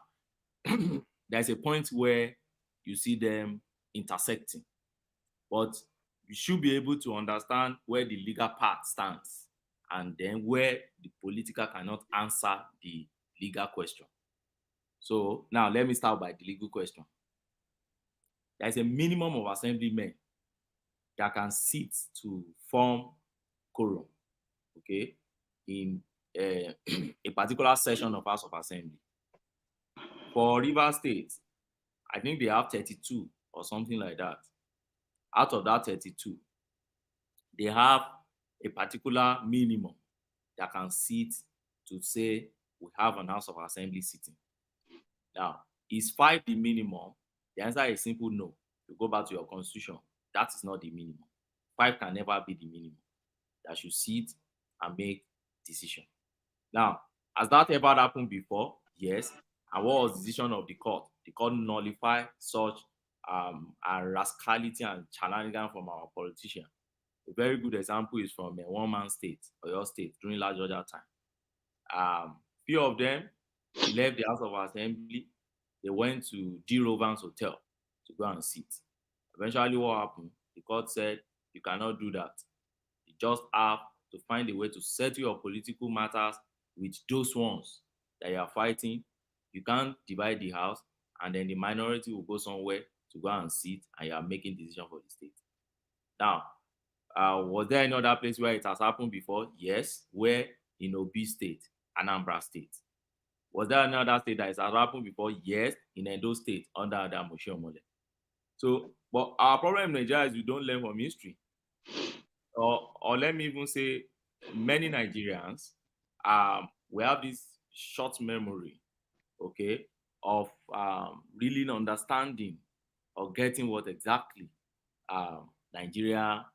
there's a point where you see them intersecting, but you should be able to understand where the legal part stands and then where the political cannot answer the legal question. So now let me start by the legal question. There's a minimum of assemblymen that can sit to form quorum, okay, in a particular session of House of Assembly. For Rivers State, I think they have 32 or something like that. Out of that 32, they have a particular minimum that can sit to say we have an House of Assembly sitting. Now, is 5 the minimum? The answer is simple no. You go back to your constitution, that is not the minimum. 5 can never be the minimum. That should sit and make decision. Now, has that ever happened before? Yes. And what was the decision of the court? The court nullified such rascality and shenanigans from our politicians. A very good example is from a one-man state, Oyo State, during last Georgia time. Few of them left the House of Assembly. They went to D. Rovans Hotel to go and sit. Eventually, what happened? The court said, you cannot do that. You just have to find a way to settle your political matters with those ones that you are fighting. You can't divide the house and then the minority will go somewhere to go and sit and you are making decisions for the state. Now, was there any other place where it has happened before? Yes. Where? In Obazee State, Anambra State. Was there another state that has happened before? Yes. In Edo State, under Adamoshi Omole. So, but our problem in Nigeria is we don't learn from history. Or let me even say, many Nigerians, we have this short memory, okay, of really understanding or getting what exactly Nigeria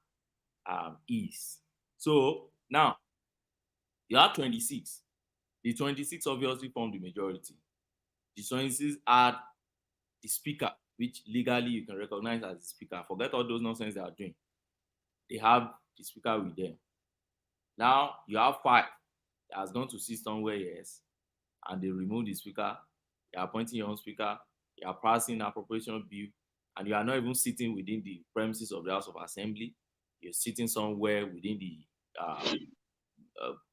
is. So now you have 26. The 26 obviously formed the majority. The 26 had the speaker, which legally you can recognize as the speaker. Forget all those nonsense they are doing. They have the speaker with them. Now you have 5 that has gone to sit somewhere, yes, and they remove the speaker. They are appointing your own speaker. You are passing an appropriation bill, and you are not even sitting within the premises of the House of Assembly. You're sitting somewhere within the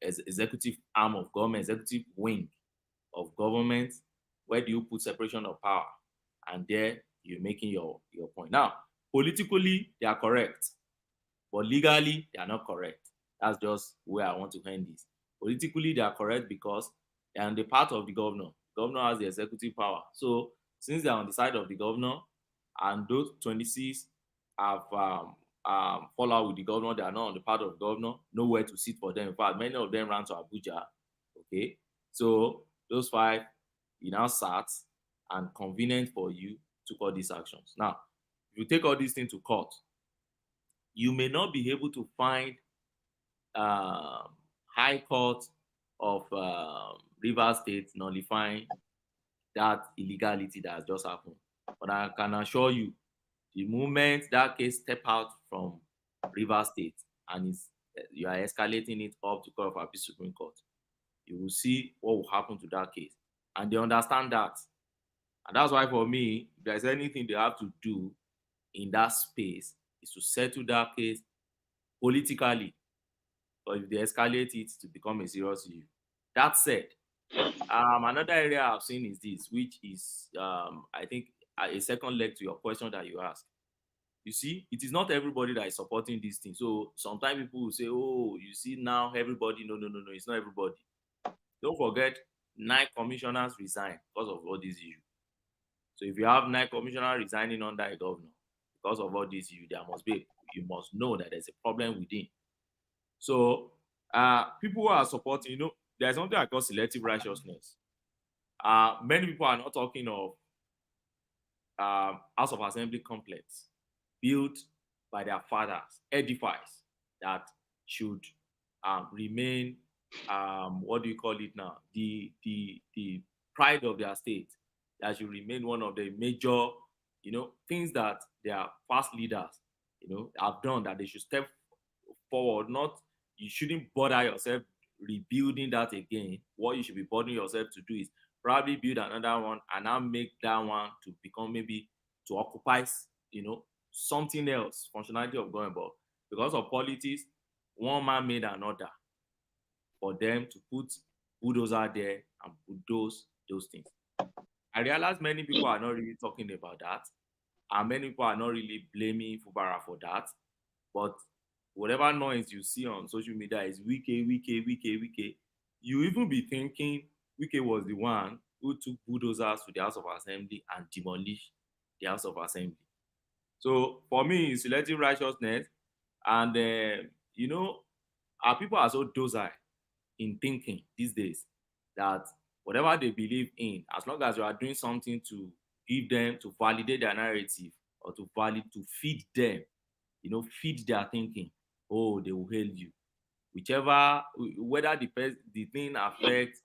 executive arm of government, executive wing of government. Where do you put separation of power? And there you're making your point. Now, politically, they are correct, but legally, they are not correct. That's just where I want to end this. Politically, they are correct because they are on the part of the governor. The governor has the executive power. So, since they are on the side of the governor, and those 26 have fall out with the governor, they are not on the part of the governor, nowhere to sit for them. In fact, many of them ran to Abuja. Okay, so those 5, you now sat and convenient for you took all these actions. Now, if you take all these things to court, you may not be able to find High Court of Rivers State nullifying that illegality that has just happened. But I can assure you, the moment that case step out from Rivers State and you are escalating it up to Court of Appeal Supreme Court, you will see what will happen to that case. And they understand that. And that's why for me, if there's anything they have to do in that space, is to settle that case politically. But if they escalate it to become a serious issue. That said, another area I've seen is this, which is, I think, a second leg to your question that you asked. You see, it is not everybody that is supporting this thing. So sometimes people will say, oh, you see now everybody. No, it's not everybody. Don't forget, 9 commissioners resigned because of all these issues. So if you have 9 commissioners resigning under a governor because of all these issues, you must know that there's a problem within. So people who are supporting, there's something I call selective righteousness. Many people are not talking of House of Assembly complex built by their fathers, edifice that should remain, what do you call it now? The pride of their state. That should remain one of the major, things that their past leaders, have done, that they should step forward. Not, you shouldn't bother yourself rebuilding that again. What you should be bothering yourself to do is probably build another one and now make that one to become, maybe to occupy, something else, functionality of government. But because of politics, one man made another for them to put bulldozer there and bulldoze those things. I realize many people are not really talking about that, and many people are not really blaming Fubara for that. But whatever noise you see on social media is Wike. You even be thinking Wike was the one who took bulldozers to the House of Assembly and demolished the House of Assembly. So for me, it's selective righteousness, and our people are so docile in thinking these days that whatever they believe in, as long as you are doing something to give them, to validate their narrative, or to feed them, feed their thinking, oh, they will hail you. Whichever, whether the thing affects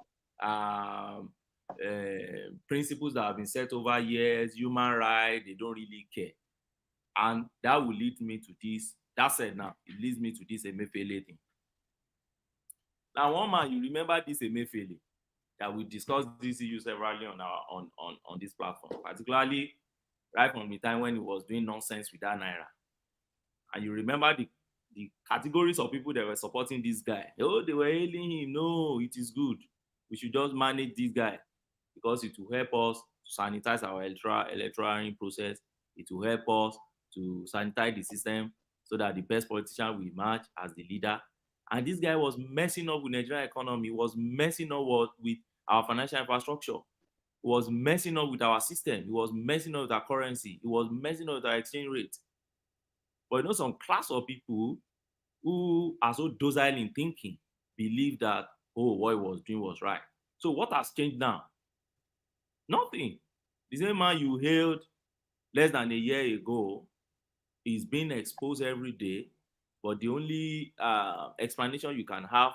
principles that have been set over years, human rights, they don't really care. And that will lead me to this. That said, now it leads me to this Emefiele thing. Now, one man, you remember this Emefiele, that we discussed this issue severally on this platform, particularly right from the time when he was doing nonsense with that Naira. And you remember the categories of people that were supporting this guy. Oh, they were hailing him. No, it is good. We should just manage this guy because it will help us to sanitize our electoral process. It will help us to sanitize the system so that the best politician will emerge as the leader. And this guy was messing up with Nigerian economy, was messing up with our financial infrastructure, was messing up with our system, he was messing up with our currency, he was messing up with our exchange rate. But some class of people who are so docile in thinking believe that, oh, what he was doing was right. So what has changed now? Nothing. The same man you hailed less than a year ago is being exposed every day, but the only explanation you can have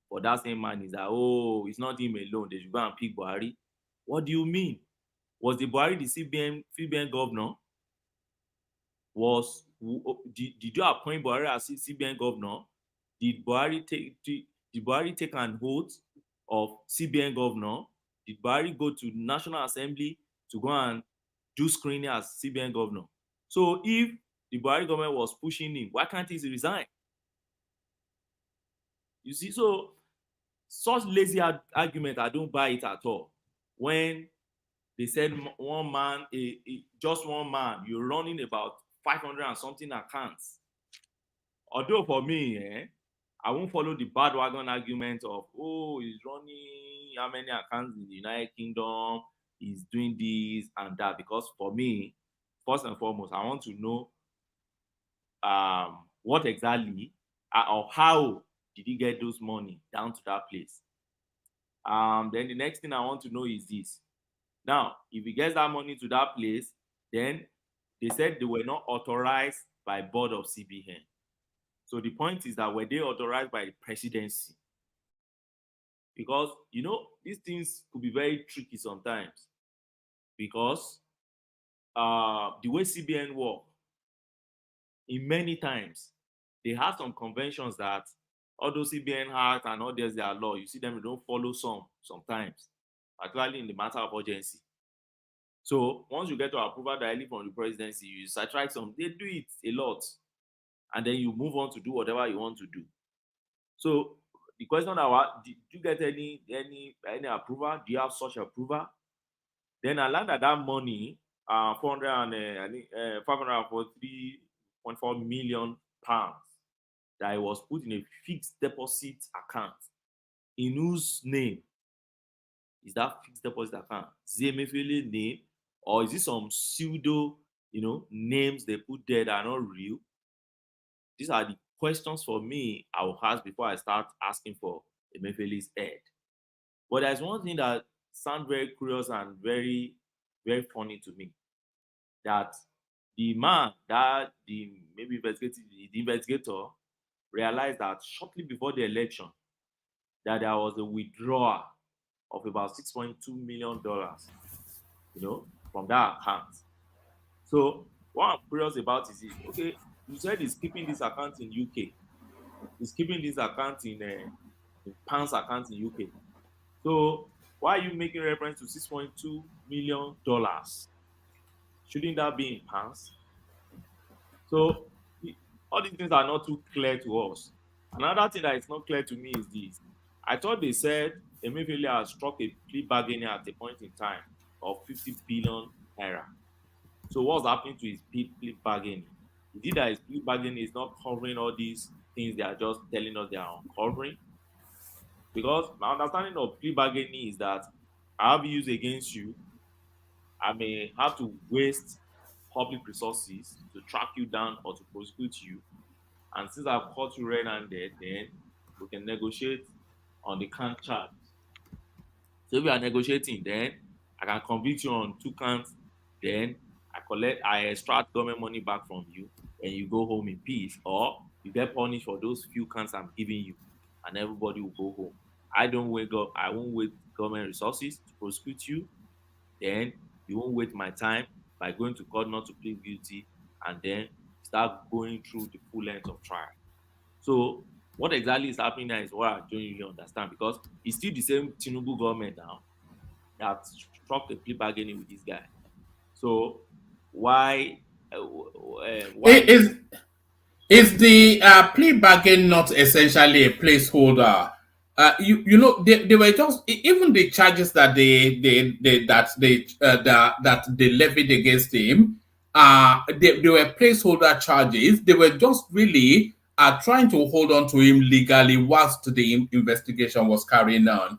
for that same man is that, oh, it's not him alone, they should go and pick Buhari. What do you mean? Was the Buhari the CBN governor? Did you appoint Buhari as CBN governor? Did Buhari take an oath of CBN governor? Did Buhari go to National Assembly to go and do screening as CBN governor? So if the Buhari government was pushing him, why can't he resign? You see, so such lazy argument, I don't buy it at all. When they said one man, just one man, you're running about 500 and something accounts. Although for me, I won't follow the bandwagon argument of, oh, he's running how many accounts in the United Kingdom, he's doing this and that. Because for me, first and foremost, I want to know what exactly or how did he get those money down to that place. Then the next thing I want to know is this. Now, if he gets that money to that place, then they said they were not authorized by board of CBN. So the point is that were they authorized by the presidency? Because, these things could be very tricky sometimes. Because the way CBN work, in many times, they have some conventions that although CBN Act and others, their law, you see them, they don't follow sometimes, particularly in the matter of urgency. So once you get to approval directly from the presidency, you subtract some, they do it a lot. And then you move on to do whatever you want to do. So the question that did you get any approval? Do you have such approval? Then I learned that money, 543.4 million pounds, that it was put in a fixed deposit account. In whose name is that fixed deposit account? Is it Emefiele name, or is it some pseudo, names they put there that are not real? These are the questions for me I will ask before I start asking for Emefiele's head. But there's one thing that sounds very curious and very, very funny to me. That the man, that the investigator realized that shortly before the election, that there was a withdrawal of about $6.2 million, from that account. So what I'm curious about is this. Okay, you said he's keeping this account in UK. He's keeping this account in pounds account in UK. So why are you making reference to $6.2 million? Shouldn't that be in pounds? So all these things are not too clear to us. Another thing that is not clear to me is this. I thought they said Emefiele has struck a plea bargaining at a point in time of 50 billion naira. So what's happening to his plea bargaining? Is it that his plea bargaining is not covering all these things they are just telling us they are uncovering? Because my understanding of plea bargaining is that I have used against you, I may have to waste public resources to track you down or to prosecute you. And since I've caught you red-handed, then we can negotiate on the count charge. So if we are negotiating, then I can convict you on 2 counts, then I extract government money back from you, and you go home in peace, or you get punished for those few counts I'm giving you, and everybody will go home. I won't waste government resources to prosecute you, then you won't waste my time by going to court not to plead guilty, and then start going through the full length of trial. So what exactly is happening now is what I don't really understand, because it's still the same Tinubu government now that struck a plea bargaining with this guy. So why? Is the plea bargain not essentially a placeholder? They were just, even the charges that that they levied against him. They were placeholder charges. They were just really trying to hold on to him legally whilst the investigation was carrying on.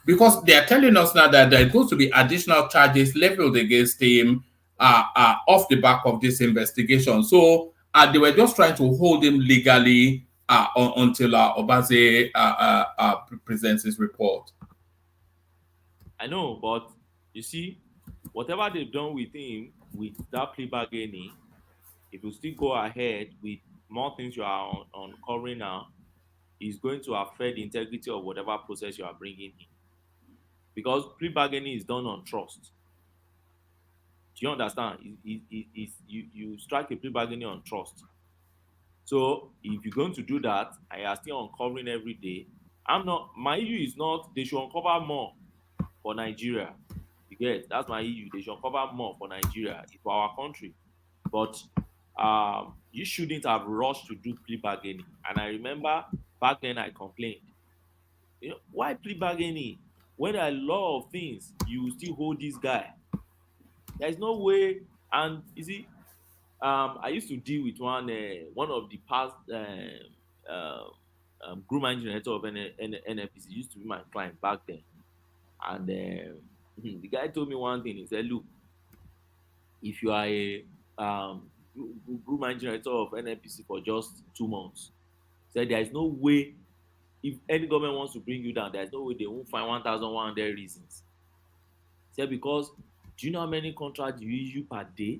Because they are telling us now that there are going to be additional charges leveled against him off the back of this investigation. So they were just trying to hold him legally until Obazee presents his report. I know, but you see, whatever they've done with him with that plea bargaining, if you still go ahead with more things you are uncovering now, is going to affect the integrity of whatever process you are bringing in. Because plea bargaining is done on trust. Do you understand? You strike a plea bargaining on trust. So if you're going to do that, I are still uncovering every day. My issue is not they should uncover more for Nigeria. You get, that's my issue. They should uncover more for Nigeria, for our country. But you shouldn't have rushed to do plea bargaining. And I remember back then I complained. Why plea bargaining? When there are a lot of things, you still hold this guy. There's no way. And you see, I used to deal with one of the past group managing director of NFPC. Used to be my client back then, and the guy told me one thing. He said, "Look, if you are a group managing director of NFPC for just 2 months, said there is no way. If any government wants to bring you down, there is no way they won't find 1,100 reasons." Said, because do you know how many contracts you issue per day?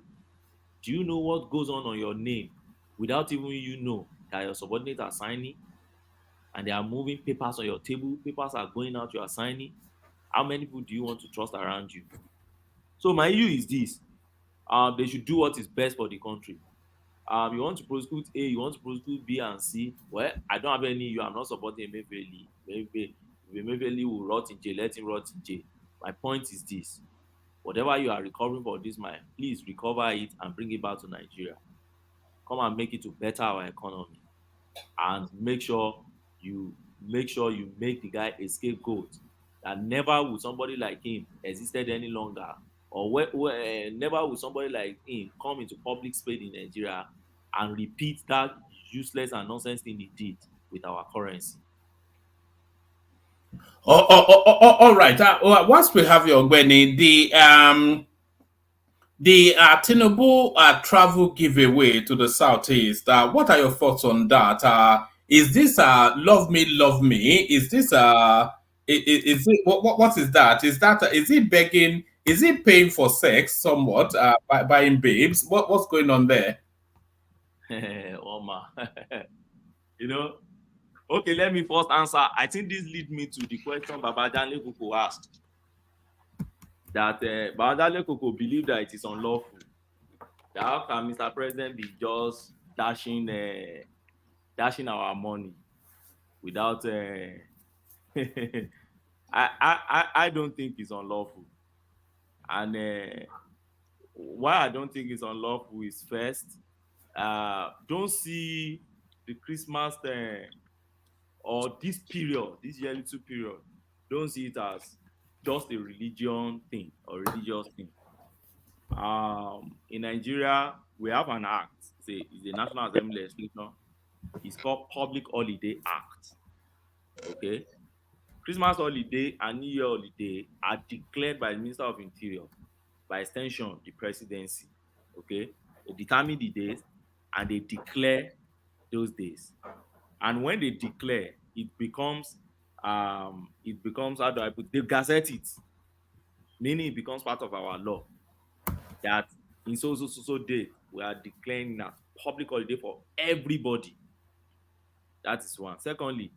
Do you know what goes on your name without even you know that your subordinates are signing, and they are moving papers on your table? Papers are going out, you are signing. How many people do you want to trust around you? So my issue is this: they should do what is best for the country. You want to prosecute A, you want to prosecute B and C. Well, I don't have any issue. I'm not supporting Emefiele. If Emefiele will rot in jail, let him rot in jail. My point is this: whatever you are recovering for this man, please recover it and bring it back to Nigeria. Come and make it to better our economy, and make sure you make the guy a scapegoat. That never will somebody like him existed any longer, or never will somebody like him come into public space in Nigeria and repeat that useless and nonsense thing he did with our currency. All right. Once we have your Gwenny, the Tinubu travel giveaway to the southeast. What are your thoughts on that? Is this love me, love me? Is this is it what is that? Is he begging? Is he paying for sex somewhat? By buying babes? What's going on there? Oma. You know, Okay, let me first answer. I think this leads me to the question Babajane Koko asked. That Babajane Koko believed that it is unlawful. That how can Mr. President be just dashing our money without I don't think it's unlawful. And why I don't think it's unlawful is first, don't see the Christmas or this period, this yearly 2 period, don't see it as just a religion thing or religious thing. In Nigeria, we have an act. It's a National Assembly legislation. It's called Public Holiday Act. Okay, Christmas holiday and New Year holiday are declared by the Minister of Interior, by extension, the presidency. Okay, they determine the days and they declare those days. And when they declare, it becomes how do I put, they gazette it, meaning it becomes part of our law that in so date we are declaring that public holiday for everybody. That is one. Secondly,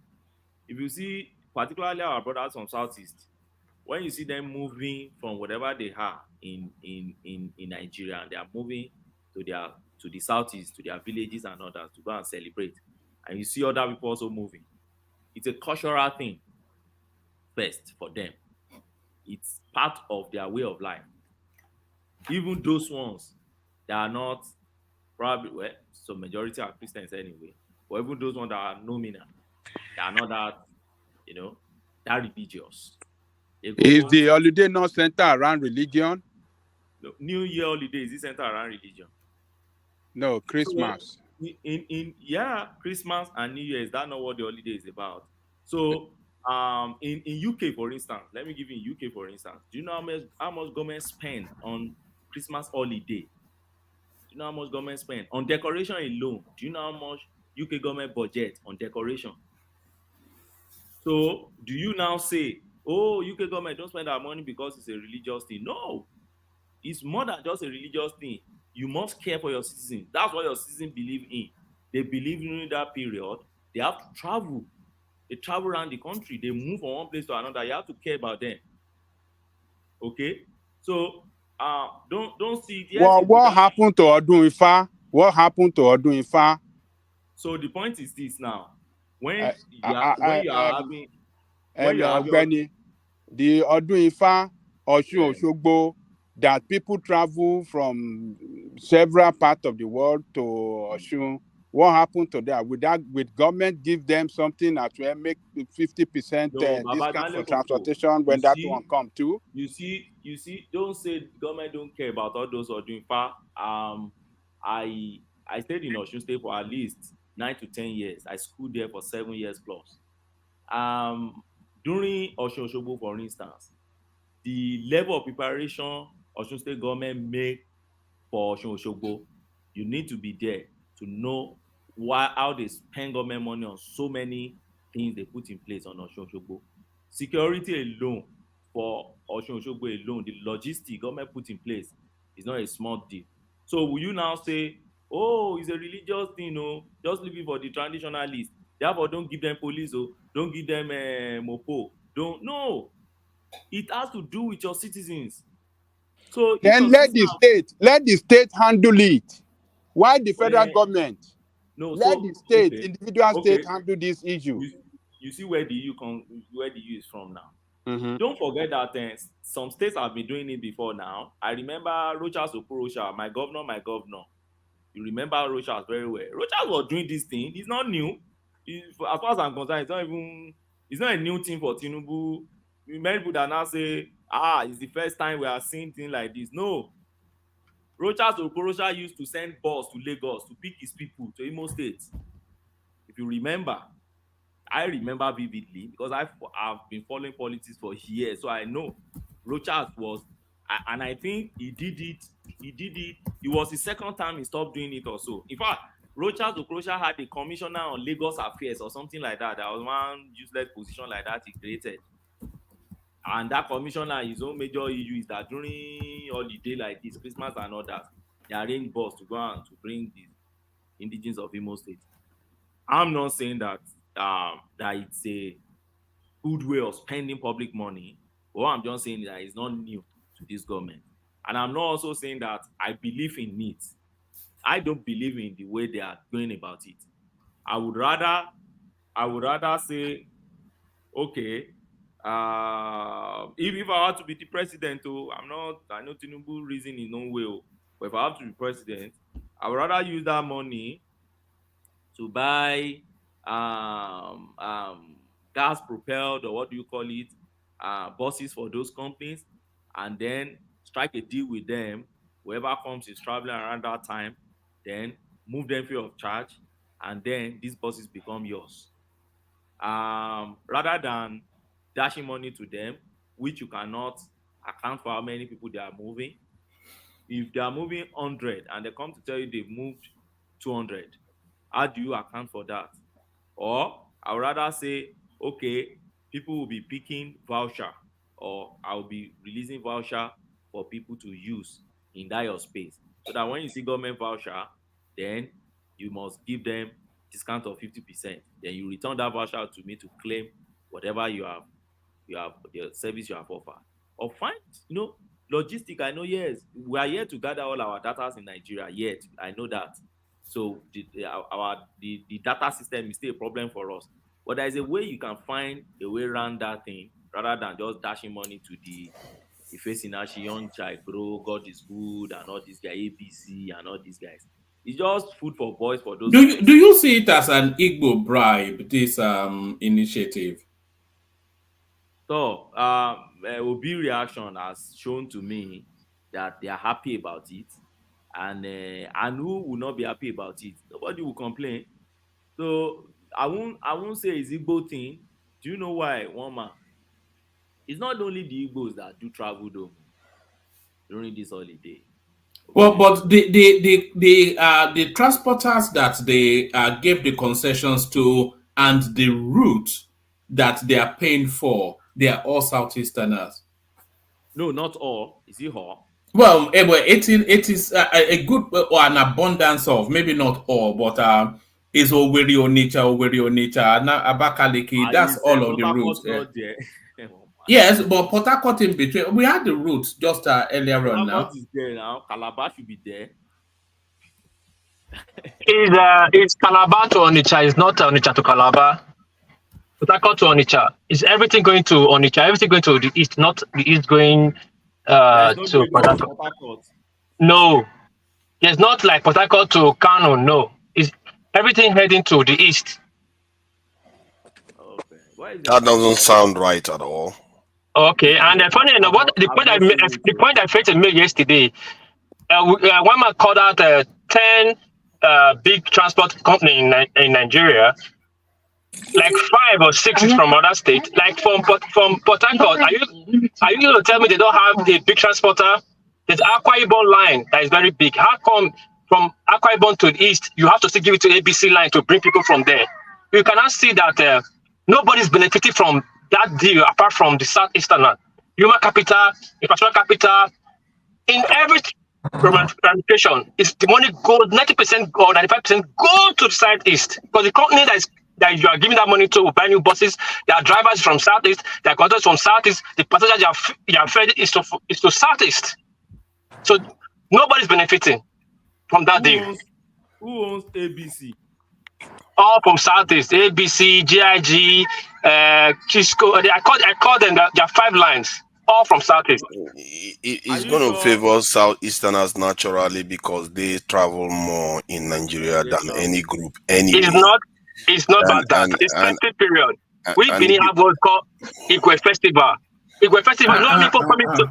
if you see particularly our brothers from Southeast, when you see them moving from whatever they are in Nigeria, and they are moving to the Southeast, to their villages and others to go and celebrate, and you see other people also moving, it's a cultural thing first for them. It's part of their way of life. Even those ones that are not, probably, well, so majority are Christians anyway, but even those ones that are nominal, they are not that religious. Is the holiday not centered around religion? No, New Year holiday, is it centered around religion? No, Christmas. So, yeah, Christmas and New Year, is that not what the holiday is about? So in UK, for instance, let me give you in UK, for instance, do you know how much government spend on Christmas holiday? Do you know how much government spend on decoration alone? Do you know how much UK government budget on decoration? So do you now say, oh, UK government don't spend our money because it's a religious thing? No, it's more than just a religious thing. You must care for your citizens. That's what your citizens believe in. They believe during that period, they have to travel. They travel around the country. They move from one place to another. You have to care about them. Okay? So don't see it. Yes, What happened to Odun Ifa? What happened to Odun Ifa? So the point is this now. When you are having the Odun Ifa Osun Osogbo, that people travel from several parts of the world to Osun. What happened to that? Would government give them something that will make 50% discount for transportation when that one come too? You see, don't say government don't care about all those Odun Ifa. I stayed in Osun State for at least 9 to 10 years. I schooled there for 7 years plus. During Osun Osogbo, for instance, the level of preparation Osun State government make for Osun Osogbo, you need to be there to know how they spend government money on so many things they put in place on Osun Osogbo. Security alone for Osun Osogbo alone, the logistics government put in place is not a small deal. So will you now say, oh, it's a religious thing, no, just leave it for the traditionalists. Therefore, don't give them police, don't give them mopo. No. It has to do with your citizens. So then let the state handle it. Why the federal government? No, let the state, individual state handle this issue. You see where the EU is from now. Mm-hmm. Don't forget that some states have been doing it before now. I remember Rochas Okorosha, my governor. You remember Rochas very well. Rochas was doing this thing. It's not new. As far as I'm concerned, it's not a new thing for Tinubu. Many people that now say, it's the first time we are seeing things like this. No. Rochas Okorosha used to send bus to Lagos to pick his people to Imo State. If you remember, I remember vividly because I've been following politics for years, so I know Rochas was, and I think he did it. It was the second time he stopped doing it also. In fact, Rochas Okorosha had a commissioner on Lagos affairs or something like that. There was one useless position like that he created. And that commissioner, his own major issue is that during holiday like this, Christmas and others, they arrange bus to go and to bring the indigenes of Imo State. I'm not saying that that it's a good way of spending public money. But what I'm just saying is that it's not new to this government. And I'm not also saying that I believe in it. I don't believe in the way they are going about it. I would rather say, okay, if I have to be the president, I know Tinubu reason in no way, but if I have to be president, I would rather use that money to buy gas propelled, or what do you call it, buses for those companies, and then strike a deal with them. Whoever comes is traveling around that time, then move them free of charge, and then these buses become yours. Rather than dashing money to them, which you cannot account for how many people they are moving. If they are moving 100 and they come to tell you they've moved 200, how do you account for that? Or I would rather say, okay, people will be picking voucher, or I'll be releasing voucher for people to use in that your space. So that when you see government voucher, then you must give them discount of 50%. Then you return that voucher to me to claim whatever you have the service you have offered. Or find, logistic. I know, yes, we are here to gather all our data in Nigeria, yet I know that. So the data system is still a problem for us. But there is a way you can find a way around that thing, rather than just dashing money to the Ifesinashi, Young Chai, Bro, God is good, and all these guys, ABC, and all these guys. It's just food for boys for those. Do you see it as an Igbo bribe, this initiative? So, Obi reaction has shown to me that they are happy about it, and who will not be happy about it? Nobody will complain. So I won't say it's Igbo thing. Do you know why, one man? It's not only the Igbos that do travel though during this holiday. Well, but the transporters that they gave the concessions to, and the route that they are paying for, they are all Southeasterners. No, not all. Is it all? Well, it is a good or an abundance of, maybe not all, but is Owerri Onitsha, Abakaliki. That's all of the routes. Yes, but Port Harcourt in between. We had the route just earlier on now. Port is there now. Calabar should be there. It's Calabar to Onitsha. It's not Onitsha to Calabar. Port Harcourt to Onitsha. Is everything going to Onitsha? Everything going to the east, not the east going to Port Harcourt. No, it's not like Port Harcourt to Kano. No, it's everything heading to the east. Okay. That doesn't sound right at all. Okay, and funny enough, the point I failed to make yesterday, one man called out 10 big transport company in Nigeria, like 5 or 6 is from other states. Like from Port Harcourt, are you going to tell me they don't have a big transporter? There's Akwa Ibom line that is very big. How come from Akwa Ibom to the east, you have to still give it to ABC line to bring people from there? You cannot see that nobody's benefiting from that deal apart from the Southeastern. Human capital, infrastructure capital, in every ramification, is the money goes 90% or 95% go to the Southeast, because the company that you are giving that money to will buy new buses. There are drivers from Southeast, there are conductors from Southeast. The passengers you are fed is to Southeast. So nobody's benefiting from that deal. Who owns ABC? All from Southeast, ABC, GIG, Chisco. I call them. There are 5 lines, all from Southeast. It's going to favor Southeasterners naturally because they travel more in Nigeria than any group anyway. It's not about that. It's festive period. We didn't have what's called Igwe Festival. Igwe Festival. No people coming to.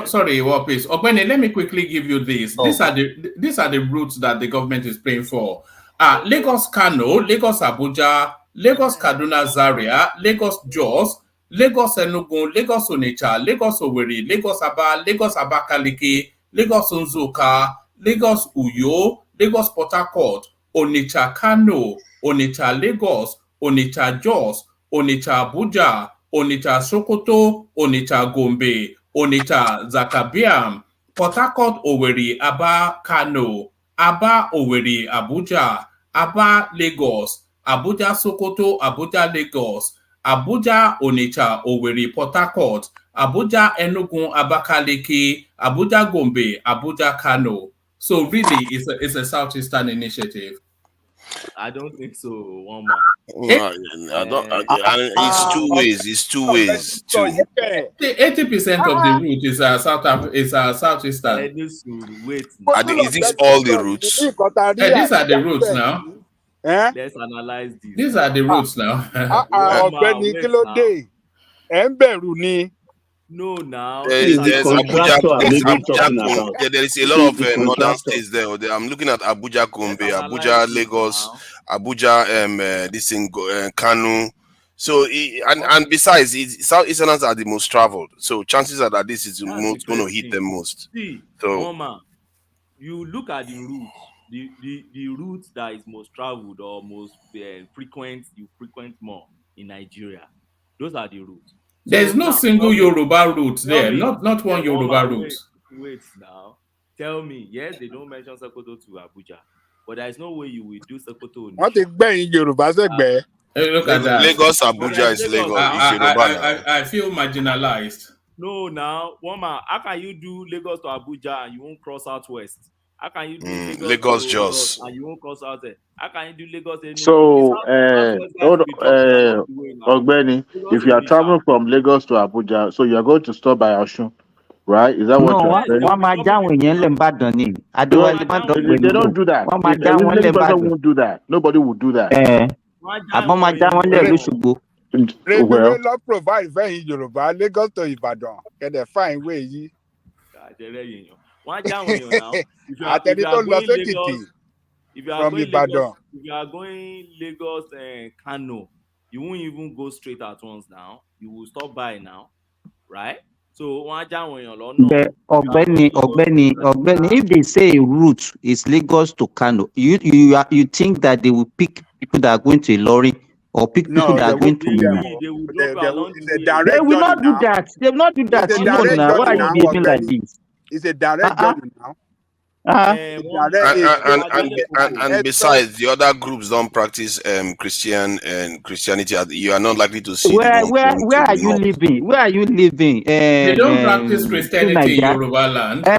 Sorry, please. Ogbeni, let me quickly give you this. Oh. These are the routes that the government is paying for. Lagos Kano, Lagos Abuja, Lagos Kaduna Zaria, Lagos Jos, Lagos Enugu, Lagos Onitsha, Lagos Owerri, Lagos Aba, Lagos Abakaliki, Lagos Nzuka, Lagos Uyo, Lagos Port Harcourt, Onitsha Kano, Onitsha Lagos, Onitsha Jos, Onitsha Abuja, Onitsha Sokoto, Onitsha Gombe, Onitsha Zakabiam, Port Harcourt Owerri Aba Kano, Aba Owerri Abuja, Aba, Lagos, Abuja, Sokoto, Abuja, Lagos, Abuja, Onitsha, Owerri, Port Harcourt, Abuja, Enugu, Abakaliki, Abuja, Gombe, Abuja, Kano. So really, it's a Southeastern initiative. I don't think so, Woma. I don't. It's two ways. It's two ways. 80% of the route is Southeastern. Wait. Is this all the routes? These are the routes now. Let's analyze this. These are the routes now. Ọ̀gbẹ́ni kí ló dé? Ẹ ń bẹ̀rù ni. No, now. There's Abuja. There is a lot of northern states there. I'm looking at Abuja, Gombe, Abuja, Lagos, Abuja, this in Kanu. So and besides, Southeasterners are the most traveled. So chances are that this is going to hit them most. See, so, Mama, you look at the route. The route that is most traveled or most frequent, you frequent more in Nigeria. Those are the routes. There's no single Yoruba route there. Not one Yoruba route. Wait now. Tell me, yes, they don't mention Sokoto to Abuja, but there is no way you will do Sokoto. Wọ́n ti gbẹ̀yìn Yorùbá sẹ́gbẹ̀ẹ́. Look at that. Lagos, Abuja is Lagos. I feel marginalized. No, now, Woma, how can you do Lagos to Abuja and you won't cross Southwest? How can you do Lagos Jos and you won't cross out there? How can you do Lagos? So, Ogbeni, if you are traveling from Lagos to Abuja, so you are going to stop by Osun, right? Is that what you're saying? No, they don't do that. Every person won't do that. Nobody will do that. Railway lọ provide fẹ́yìn Yorùbá Lagos to Ìbàdàn kẹ̀dẹ̀ fine way yìí. Àtẹni tó lọ sẹ́kìtì from Ìbàdàn. If you are going Lagos and Kano, you won't even go straight at once now. You will stop by now, right? So Ogbeni, if they say a route is Lagos to Kano, you think that they will pick people that are going to Ilorin or pick people that are going to They will not do that. They will not do that. You know now. Why are you behaving like this? It's a direct journey now. And besides, the other groups don't practice Christianity. You are not likely to see. Where are you living? Where are you living? They don't practice Christianity in Yoruba land. No.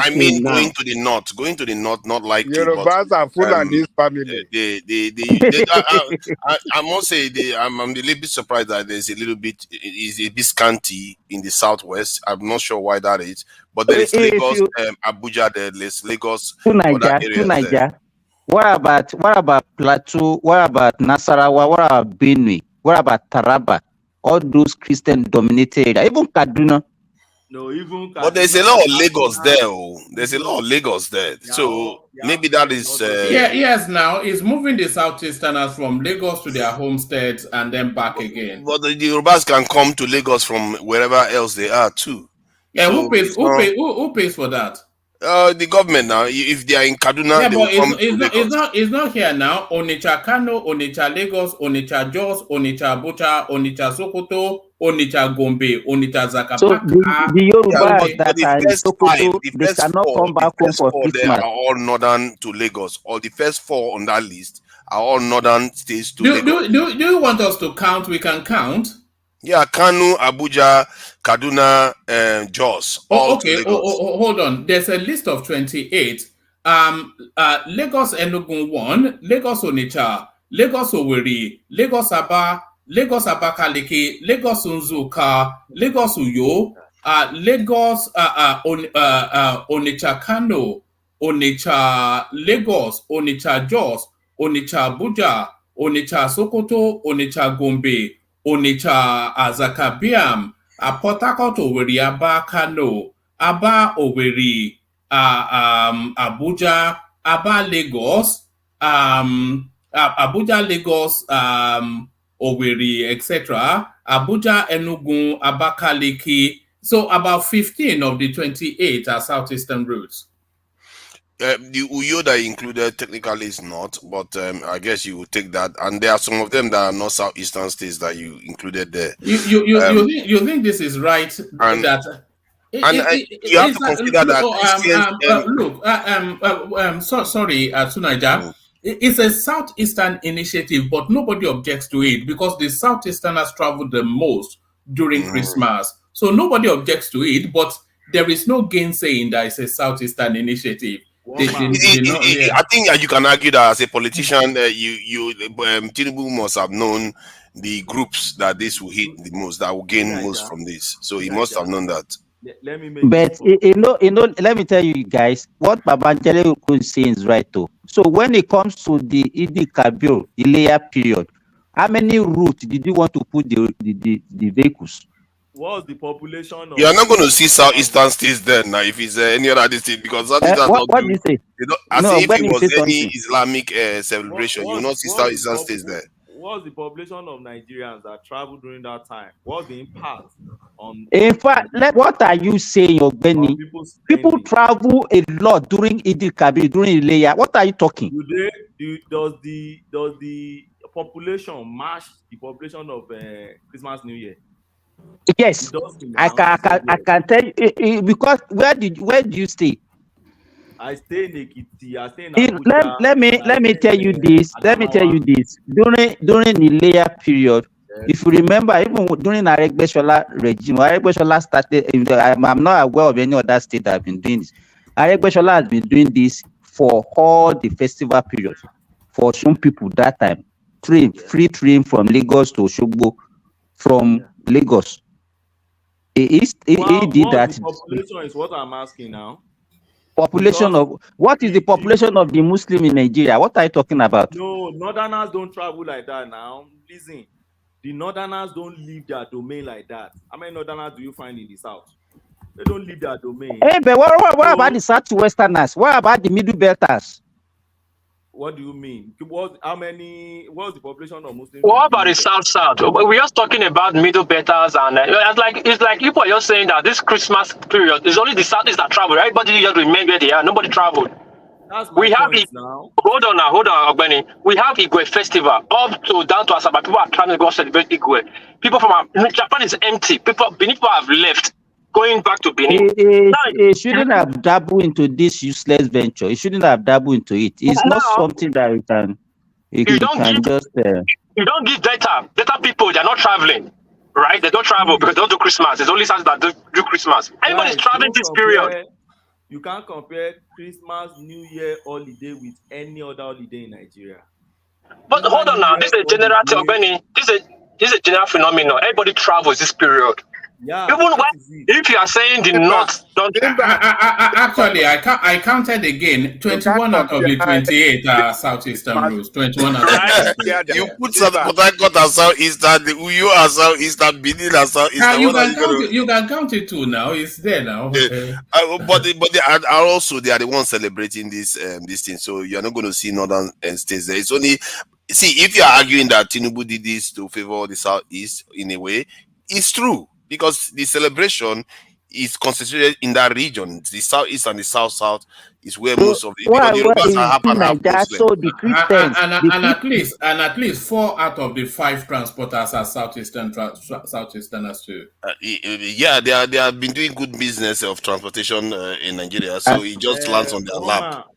I mean going to the north. Going to the north, not likely. Yorubas are full on this family. I must say, I'm a little bit surprised that there's a bit scanty in the southwest. I'm not sure why that is. But there is Lagos, Abuja, there's Lagos, Niger. What about Plateau? What about Nasarawa? What about Benue? What about Taraba? All those Christian-dominated areas, even Kaduna. No, even but there's a lot of Lagos there. There's a lot of Lagos there. So maybe that is. Yes, now it's moving the Southeasterners from Lagos to their homesteads and then back again. But the Yorubas can come to Lagos from wherever else they are too. Yeah, so who pays for that? The government now. If they are in Kaduna, yeah, they but will come to Lagos. It's not here now. Onitsha Kano, Onitsha Lagos, Onitsha Jos, Onitsha Abuja, Onitsha Sokoto, Onitsha Gombe, Onitsha Zakapaka. So the Yorubas that are in Sokoto, they cannot come back home for Christmas. They are all northern to Lagos. Or the first 4 on that list are all northern states to Lagos. Do you want us to count? We can count. Yeah, Kanu, Abuja, Kaduna, Jos. Okay. Hold on. There's a list of 28. Lagos Enugu 1, Lagos Onitsha, Lagos Owerri, Lagos Aba, Lagos Abakaliki, Lagos Nzuka, Lagos Uyo, Lagos Onitsha Kano, Onitsha Lagos, Onitsha Jos, Onitsha Abuja, Onitsha Sokoto, Onitsha Gombe, Onitsha Azakabiam, Port Harcourt Owerri, Aba Kano, Aba Owerri, Abuja, Aba Lagos, Abuja Lagos, Owerri, etc. Abuja Enugu, Abakaliki. So about 15 of the 28 are southeastern routes. The Uyo that included technically is not, but I guess you will take that. And there are some of them that are not southeastern states that you included there. You think this is right? And you have to consider that Christians. Sorry, Sunaja. It's a Southeastern initiative, but nobody objects to it because the Southeasterners travel the most during Christmas. So nobody objects to it, but there is no gainsaying that it's a Southeastern initiative. I think you can argue that as a politician, Tinubu must have known the groups that this will hit the most, that will gain most from this. So he must have known that. Let me make but let me tell you guys what Babangele is saying is right too. So when it comes to the Idi Kabir Ileya period, how many routes did you want to put the vehicles? What's the population of? You are not going to see Southeastern states there now if it's any other state, because Southeastern what do you say? As if it was any Islamic celebration, you will not see Southeastern states there. What's the population of Nigerians that travel during that time? What's the impact on? In fact, what are you saying, Ogbeni? People travel a lot during Idi Kabir, during Ileya. What are you talking? Does the population match the population of Christmas New Year? Yes, I can tell you because where do you stay? I stay in Ekiti. I stay in Abuja. Let me tell you this. Let me tell you this. During the layer period, if you remember, even during Aregbesola regime, Aregbesola started. I'm not aware of any other state that have been doing this. Aregbesola has been doing this for all the festival periods. For some people that time, free train from Lagos to Osogbo, from Lagos. He did that. The population is what I'm asking now. Population of what is the population of the Muslim in Nigeria? What are you talking about? No, Northerners don't travel like that now. Listen, the Northerners don't leave their domain like that. How many Northerners do you find in the South? They don't leave their domain. Hey, but what about the Southwesterners? What about the Middle Belters? What do you mean? What's the population of Muslims? What about the South? We're just talking about Middle Belters, and it's like people are just saying that this Christmas period is only the Southeast that travel. Everybody just remain where they are. Nobody traveled. That's my point now. Hold on, Ogbeni. We have Igwe Festival up to down to Asaba. People are trying to go celebrate Igwe. People from Japan is empty. People have left. Going back to Benin. He shouldn't have dabbled into this useless venture. He shouldn't have dabbled into it. It's not something that you can just. You don't give data people. They're not traveling, right? They don't travel because they don't do Christmas. It's only Saturday that do Christmas. Everybody's traveling this period. You can't compare Christmas, New Year holiday with any other holiday in Nigeria. But hold on now. This is a general Ogbeni. This is a general phenomenon. Everybody travels this period. Yeah, even if you are saying the North don't actually I counted again 21 out of the 28 are Southeastern routes. 21 out of the 28. You put Port Harcourt as Southeastern, the Uyo as Southeastern, Benin as Southeastern. You can count it too now. It's there now. But they are also the ones celebrating this thing. So you're not going to see northern states there. It's only if you are arguing that Tinubu did this to favor the Southeast in a way, it's true. Because the celebration is concentrated in that region. The Southeast and the South is where most of the Yorubas happen. And at least 4 out of the 5 transporters are Southeasterners too. Yeah, they have been doing good business of transportation in Nigeria. So it just lands on their lap.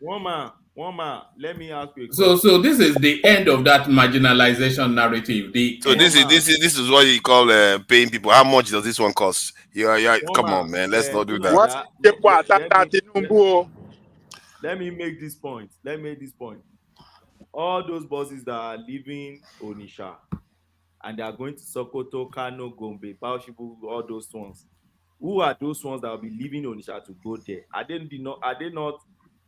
One man, let me ask you. So this is the end of that marginalization narrative. This is what you call paying people. How much does this one cost? Yeah. Come on, man. Let's not do that. Let me make this point. All those buses that are leaving Onitsha and they are going to Sokoto, Kano, Gombe, Baushibu, all those ones. Who are those ones that will be leaving Onitsha to go there? Are they not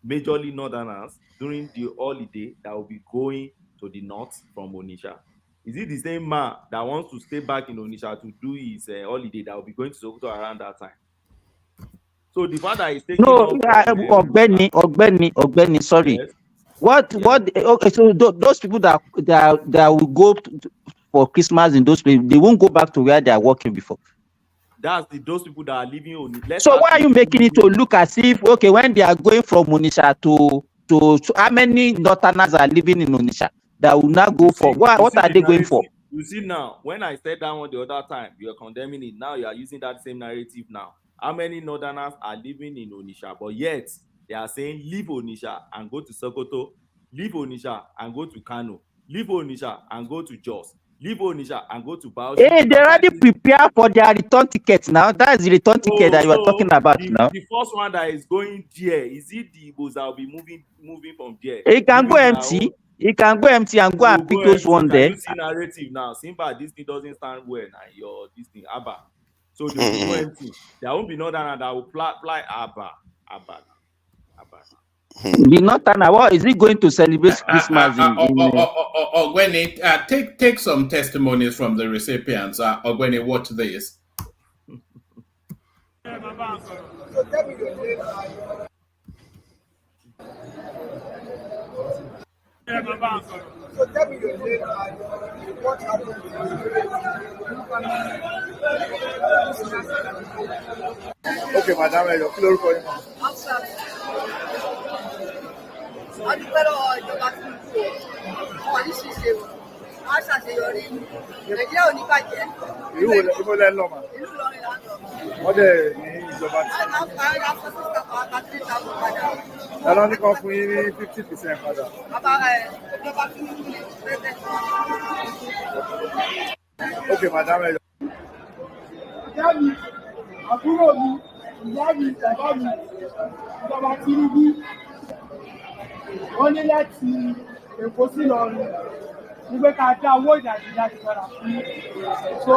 majorly Northerners during the holiday that will be going to the north from Onitsha? Is it the same man that wants to stay back in Onitsha to do his holiday that will be going to Sokoto around that time? So the fact that he's taking Ogbeni, sorry. Yes. Okay, so those people that will go for Christmas in those places, they won't go back to where they are working before. That's those people that are living Onitsha. So why are you making it to look as if when they are going from Onitsha to how many Northerners are living in Onitsha that will not go for what are they going for? You see now, when I said that one the other time, you are condemning it. Now you are using that same narrative now. how many northerners are living in Onitsha, but yet they are saying leave Onitsha and go to Sokoto, leave Onitsha and go to Kano, leave Onitsha and go to Jos, leave Onitsha and go to Bauchi. Hey, they already prepare for their return tickets now. That's the return ticket that you are talking about now. The first one that is going there, is it the Igbos that will be moving from there? It can go empty. It can go empty and go and pick those one there. You see narrative now. Simba, this thing doesn't stand well now. Your this thing, Abba. So they will go empty. There won't be northern that will fly Abba. The northern, what is it going to celebrate Christmas when it take some testimonies from the recipients. When you watch this. So tell me your name and what happened. Okay, madam, your floor for you. Ìlú lẹ lọ mà. Wọ́n dẹ̀ ní ìjọba tí. Ẹ̀rọ ní kan fún yín ní 50% padà. Okay, madam. Ìyá mi, àbúrò mi, ìyá mi, bàbá mi, ìjọba Tinubu, wọ́n ní láti Èkó sí Ìlọrin. Nígbà ká dá owó ìdàgbàsókè padà fún so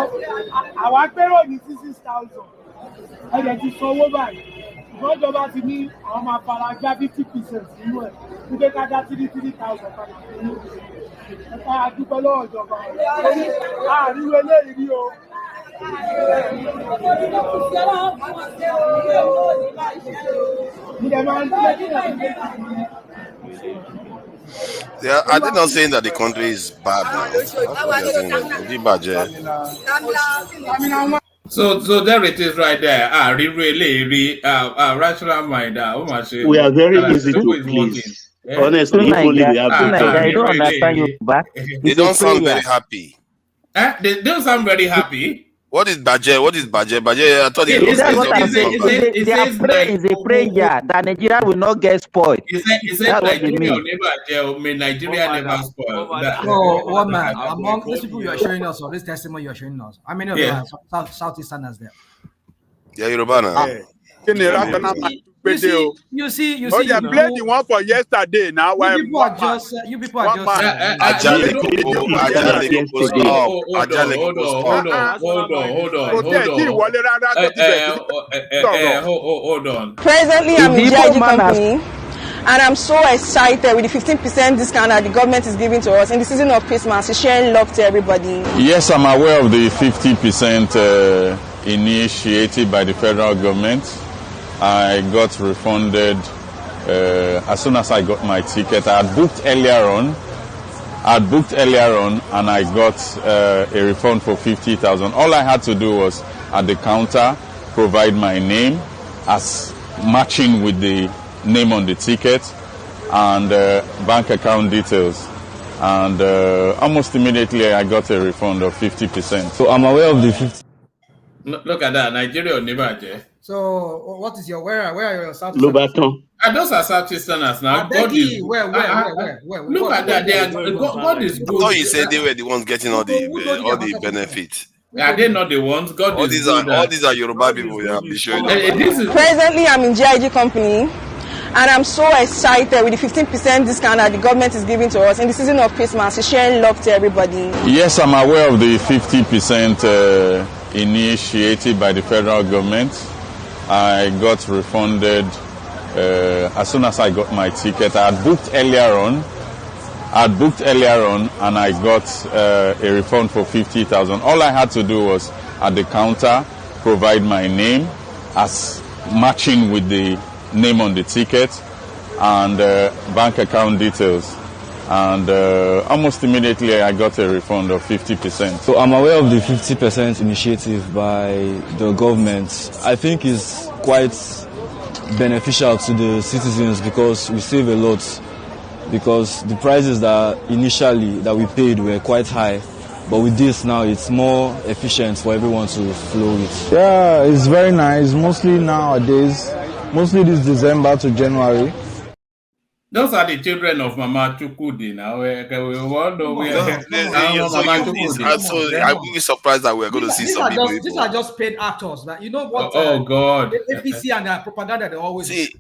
àwa gbèrò ní 6,000 ẹ̀jẹ̀ ti san owó báyìí ṣùgbọ́n ìjọba ti ní àwọn máa fara já 50% nínú ẹ̀ nígbà ká dá 3,000 padà fún ẹ̀ka àdúgbò lọ́wọ́ ìjọba àríwé eléyìí rí o. Yeah, are they not saying that the country is bad now? So there it is right there. Rational mind. We are very easy to please. Honestly, if only we have I don't understand you back. They don't sound very happy. They don't sound very happy. What is Baje? Baje, I thought it was their prayer is a prayer that Nigeria will not get spoiled. He said Nigeria never spoiled. No, one man, among these people you are showing us, or this testimony you are showing us, how many of them are Southeasterners there? Yeah, Yoruba now. You see. Oh, they played the one for yesterday. Now, you people are just. Hold on. Presently, I'm in GIG company, and I'm so excited with the 15% discount that the government is giving to us in the season of Christmas. It's sharing love to everybody. Yes, I'm aware of the 50% initiated by the federal government. I got refunded as soon as I got my ticket. I had booked earlier on, and I got a refund for 50,000. All I had to do was at the counter provide my name as matching with the name on the ticket and bank account details. And almost immediately I got a refund of 50%. So I'm aware of the 50%. Look at that, Nigeria never. So, what is where are your South? Those are Southeasterners now. Where? Look at that. God is good. I thought you said they were the ones getting all the benefits. Are they not the ones? All these are Yoruba people. They have been showing. Presently, I'm in GIG company, and I'm so excited with the 15% discount that the government is giving to us in the season of Christmas. It's sharing love to everybody. Yes, I'm aware of the 50% initiated by the federal government. I got refunded as soon as I got my ticket. I had booked earlier on, and I got a refund for 50,000. All I had to do was at the counter provide my name as matching with the name on the ticket and bank account details. And almost immediately I got a refund of 50%. So I'm aware of the 50% initiative by the government. I think it's quite beneficial to the citizens because we save a lot, because the prices that we paid were quite high, But with this now, it's more efficient for everyone to flow with. Yeah, it's very nice. Mostly nowadays, mostly this December to January. Those are the children of Mama Chukudi now. We all know we are. So I will be surprised that we're going to see some people. These are just paid actors. Like, you know what? Oh God! APC and propaganda they always see.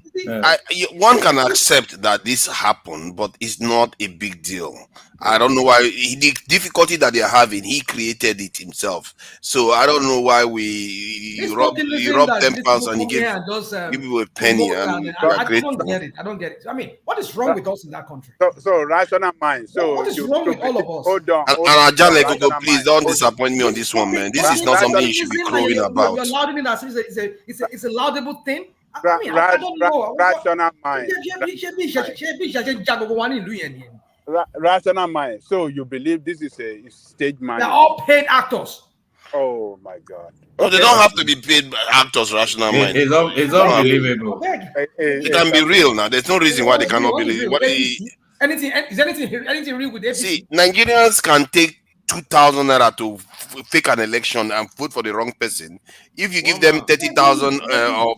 One can accept that this happened, but it's not a big deal. I don't know why the difficulty that they're having. He created it himself, so I don't know why you rob 10 pounds and you give people a penny and I don't get it. I don't get it. I mean, what is wrong with us in that country? So rational mind. So what is wrong with all of us? Hold on. And Ajale Koko, please don't disappoint me on this one, man. This is not something you should be crowing about. You're lauding it as it's a laudable thing. I mean, I don't know. Rational mind. Rational mind. So you believe this is a stage man? They're all paid actors. Oh my God. No, they don't have to be paid actors, rational mind. It's unbelievable. It can be real now. There's no reason why they cannot believe. Is anything real with APC? See, Nigerians can take 2,000 naira to fake an election and vote for the wrong person. If you give them 30,000 or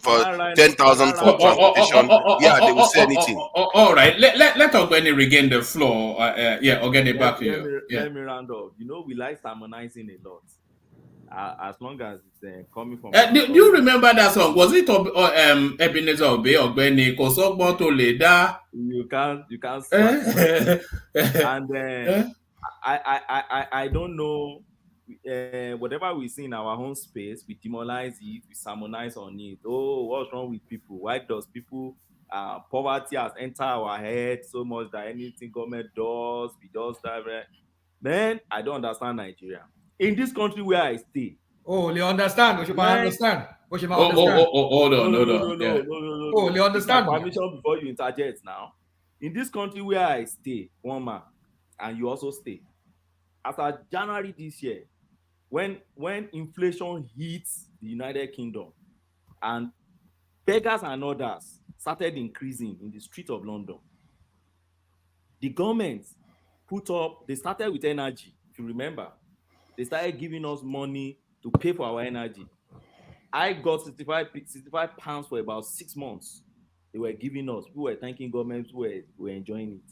10,000 for transportation, yeah, they will say anything. All right, let Ogeni regain the floor. Ogeni, back to you. Let me round up. You know, we like sermonizing a lot. As long as it's coming from. Do you remember that song? Was it Ebenezer Obey Ogeni Kosogbo to Leda? You can't. And I don't know. Whatever we see in our own space, we demonize it, we sermonize on it. Oh, what's wrong with people? Why does people poverty has entered our head so much that anything government does, we just that? Then I don't understand Nigeria. In this country where I stay. Oh, you understand? Hold on. No. Oh, you understand? Permission before you interject now. In this country where I stay, one man, and you also stay. After January this year, when inflation hits the United Kingdom and beggars and others started increasing in the street of London, the government they started with energy, if you remember. They started giving us money to pay for our energy. I got 65 pounds for about 6 months. They were giving us. People were thanking government, who were enjoying it.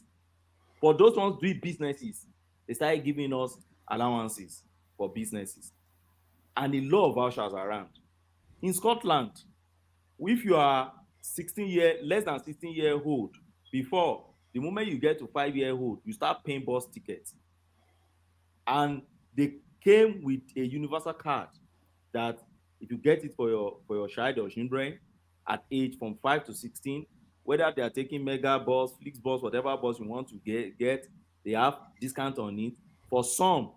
For those ones doing businesses, they started giving us allowances for businesses. And a lot of vouchers around. In Scotland, if you are less than 16-year-old, before, the moment you get to 5-year-old, you start paying bus tickets. And they came with a universal card that if you get it for your child or children at age from 5 to 16, whether they are taking mega bus, Flixbus, whatever bus you want to get, they have discount on it. For some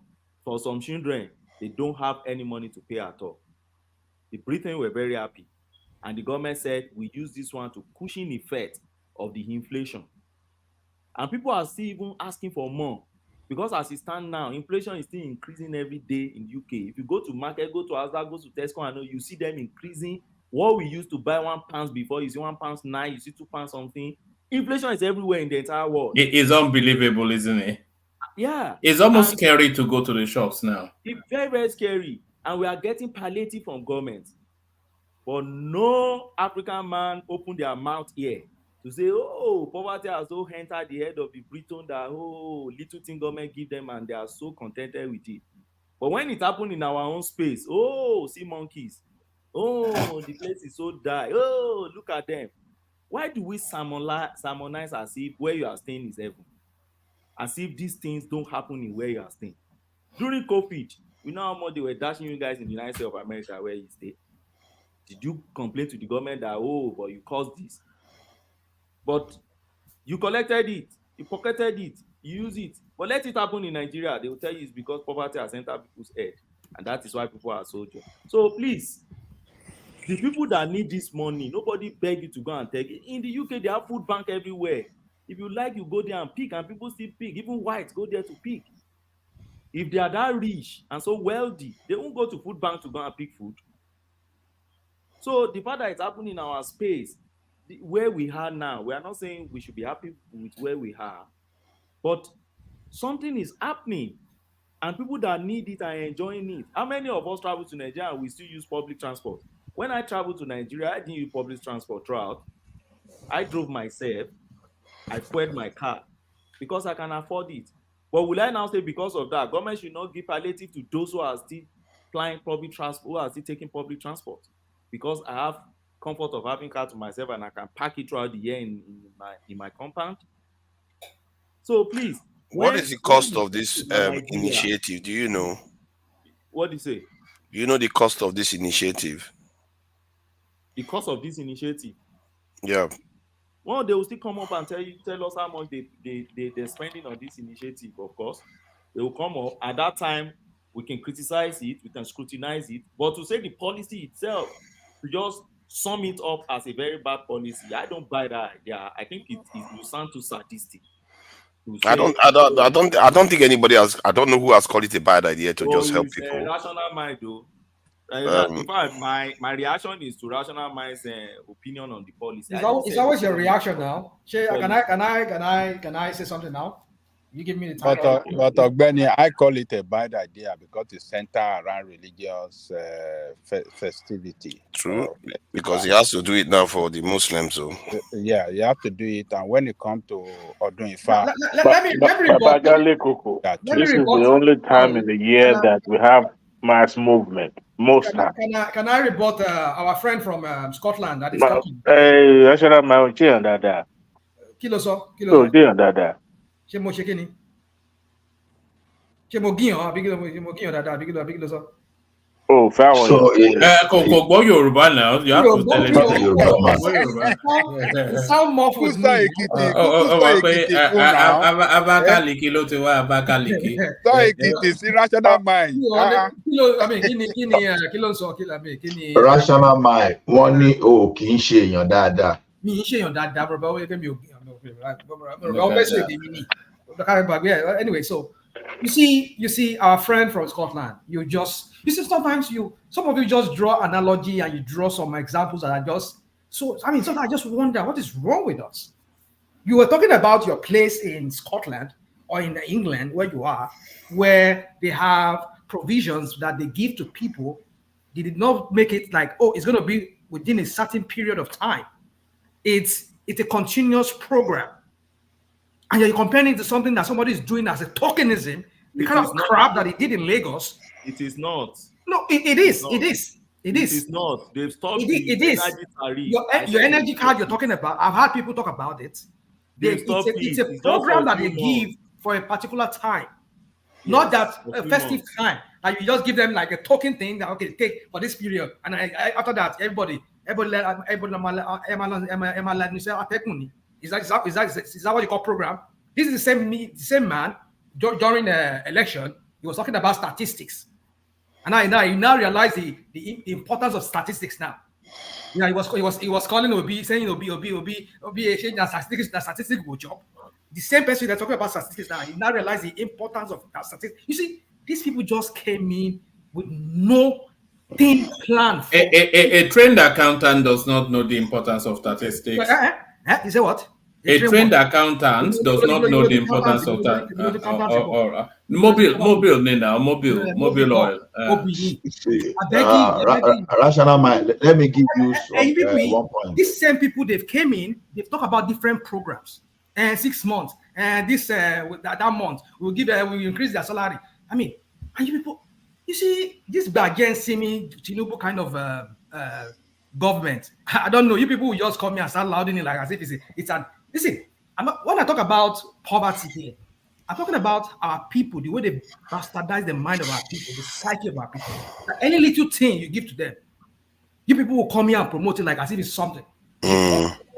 children, they don't have any money to pay at all. The Britain were very happy. And the government said, we use this one to cushion the effect of the inflation. And people are still even asking for more. Because as it stands now, inflation is still increasing every day in the UK. If you go to market, go to Asda, go to Tesco, I know you see them increasing. What we used to buy £1 before, you see £1.09, you see £2 something. Inflation is everywhere in the entire world. It is unbelievable, isn't it? Yeah. It's almost scary to go to the shops now. It's very, very scary. And we are getting palliative from government. But no African man opened their mouth here to say, oh, poverty has so entered the head of the Britain that, little thing government give them and they are so contented with it. But when it happened in our own space, see monkeys. Oh, the place is so dire. Oh, look at them. Why do we sermonize as if where you are staying is heaven? As if these things don't happen in where you are staying. During COVID, we know how much they were dashing you guys in the United States of America where you stay. Did you complain to the government that, but you caused this? But you collected it, you pocketed it, you use it. But let it happen in Nigeria. They will tell you it's because poverty has entered people's head. And that is why people are soldiers. So please, the people that need this money, nobody beg you to go and take it. In the UK, they have food bank everywhere. If you like, you go there and pick, and people still pick. Even whites go there to pick. If they are that rich and so wealthy, they won't go to food bank to go and pick food. So the fact that it's happening in our space, where we are now, we are not saying we should be happy with where we are, but something is happening. And people that need it are enjoying it. How many of us travel to Nigeria and we still use public transport? When I traveled to Nigeria, I didn't use public transport throughout. I drove myself. I fueled my car because I can afford it. But will I now say because of that, government should not give palliative to those who are still flying public transport, who are still taking public transport? Because I have comfort of having car to myself and I can park it throughout the year in my compound. So please, what is the cost of this initiative? Do you know? What do you say? Do you know the cost of this initiative? The cost of this initiative? Yeah. Well, they will still come up and tell us how much they're spending on this initiative, of course. They will come up. At that time, we can criticize it, we can scrutinize it. But to say the policy itself, to just sum it up as a very bad policy, I don't buy that idea. I think it you sound too sadistic. I don't think anybody else. I don't know who has called it a bad idea to just help people. Rational mind, though. In fact, my reaction is to Rational Mind's opinion on the policy. It's always your reaction now. Can I say something now? You give me the time. But Ogbeni, I call it a bad idea because it's centered around religious festivity. True, because he has to do it now for the Muslims. So yeah, you have to do it, and when it comes to Odun Ifa, this is the only time in the year that we have mass movement. Most time. Can I report our friend from Scotland that is talking? I should have my own chair on that. Kilo. Chemo Shekini. Chemo Gion, Oh, so Koko Yoruba now. You have to tell it. Sound muffled. Abakaliki ló ti wá Abakaliki. So it is irrational mind. Rational mind. Wọ́n ní o kì í ṣe èèyàn dáadáa. Mi ń ṣe èèyàn dáadáa, bro. Anyway, so you see our friend from Scotland. You see sometimes some of you just draw analogy and you draw some examples that are just sometimes I just wonder what is wrong with us. You were talking about your place in Scotland or in England where you are, where they have provisions that they give to people. They did not make it like, oh, it's going to be within a certain period of time. It's a continuous program. And you're comparing it to something that somebody is doing as a tokenism, the kind of crap that he did in Lagos. It is not. No, it is. It is. It is not. They've stopped it is. Your energy card you're talking about, I've had people talk about it. It's a program that they give for a particular time. Yes, not that a festive time. Like you just give them like a token thing that, okay, take for this period. And after that, everybody Is that what you call program? This is the same man during the election. He was talking about statistics, and I now realize the importance of statistics now. You know, he was calling Obi, saying Obi a statistics will job. The same person that's talking about statistics now, you now realize the importance of that statistics. You see, these people just came in with no thing planned. A trained accountant does not know the importance of statistics. You say what? A trained accountant does not know the importance of that. Mobile oil. Rational mind. Let me give you some, 1 point. These same people, they've came in, they've talked about different programs. And 6 months, and this that month we'll increase their salary. I mean, and you people, you see, this against me Tinubu kind of government. I don't know. You people will just come here and start louding it like as if it's an. Listen, when I talk about poverty here, I'm talking about our people, the way they bastardize the mind of our people, the psyche of our people. Like any little thing you give to them, you people will come here and promote it like as if it's something.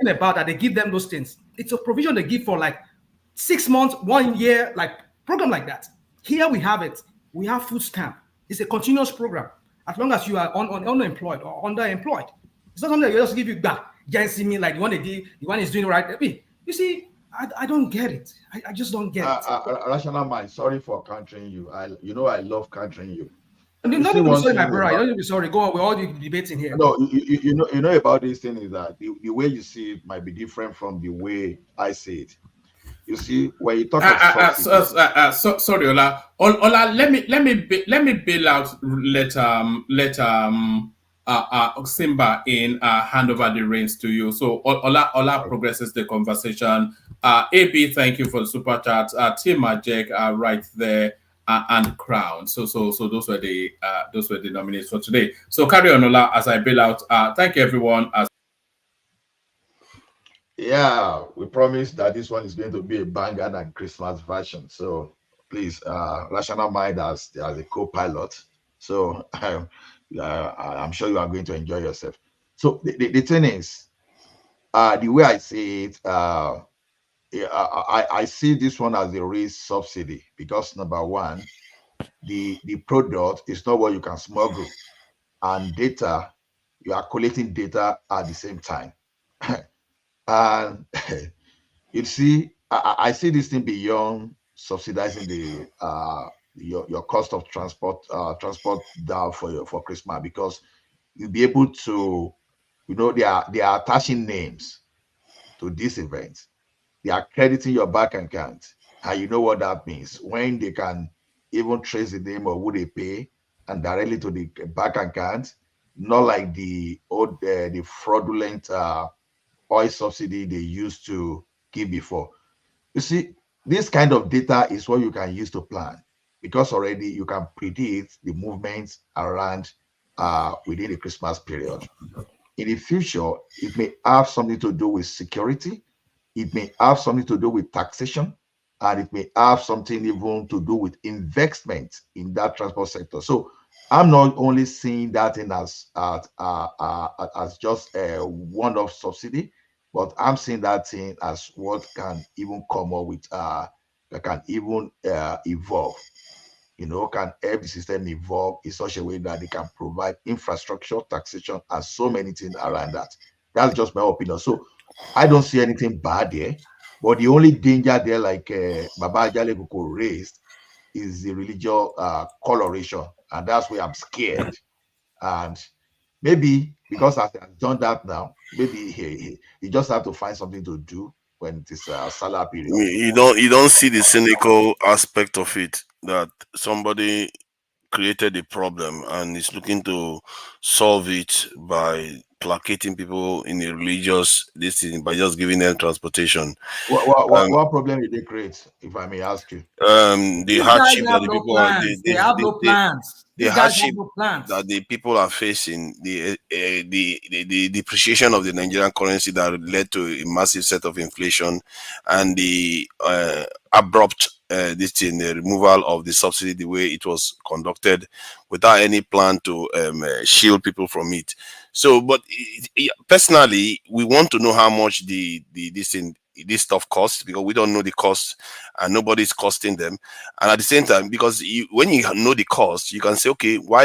About that, they give them those things. It's a provision they give for like 6 months, 1 year, like program like that. Here we have it. We have food stamp. It's a continuous program. As long as you are unemployed or underemployed, it's not something that you just give you back. You can't see me like the one is doing right. I mean, you see, I don't get it. I just don't get it. Rational mind. Sorry for countering you. I love countering you. Not even sorry, my brother. You don't need to be sorry. Go on. We're all debating here. No, you know about this thing is that the way you see it might be different from the way I see it. You see, when you talk of subsidies, sorry, Ola. Ola, let me bail out. Simba in hand over the reins to you. So Ola progresses the conversation. AB, thank you for the super chat. Tim Majek right there, and Crown. So those were the nominees for today. So carry on, Ola, as I bail out. Thank you, everyone. yeah, we promise that this one is going to be a banger and Christmas version. So please, Rational Mind as a co-pilot. So I'm sure you are going to enjoy yourself. So the thing is, the way I see it, I see this one as a real subsidy because number one, the product is not what you can smuggle, and data, you are collecting data at the same time. And you see, I see this thing beyond subsidizing the your cost of transport down for Christmas, because you'll be able to, they are attaching names to these events. They are crediting your bank account, and you know what that means when they can even trace the name of who they pay and directly to the bank account, not like the old the fraudulent oil subsidy they used to give before. You see, this kind of data is what you can use to plan, because already you can predict the movements around within the Christmas period. In the future, it may have something to do with security, it may have something to do with taxation, and it may have something even to do with investment in that transport sector. So I'm not only seeing that in as just a one-off subsidy, but I'm seeing that thing as what can even come up with that can even evolve. Can help the system evolve in such a way that they can provide infrastructure, taxation, and so many things around that. That's just my opinion. So I don't see anything bad there, but the only danger there, like Baba Ajale Koko raised, is the religious coloration, and that's where I'm scared. And maybe because I have done that now, maybe he just have to find something to do when it is Salah period. You don't see the cynical aspect of it, that somebody created a problem and is looking to solve it by placating people in a religious this thing by just giving them transportation. What problem did they create, if I may ask you? The hardship that the no people plans. They have no plans. the These guys hardship have no plans. that the people are facing, the depreciation of the Nigerian currency that led to a massive set of inflation, and the abrupt the removal of the subsidy the way it was conducted without any plan to shield people from it. So, but personally, we want to know how much this stuff costs, because we don't know the cost and nobody's costing them. And at the same time, because when you know the cost, you can say, okay, why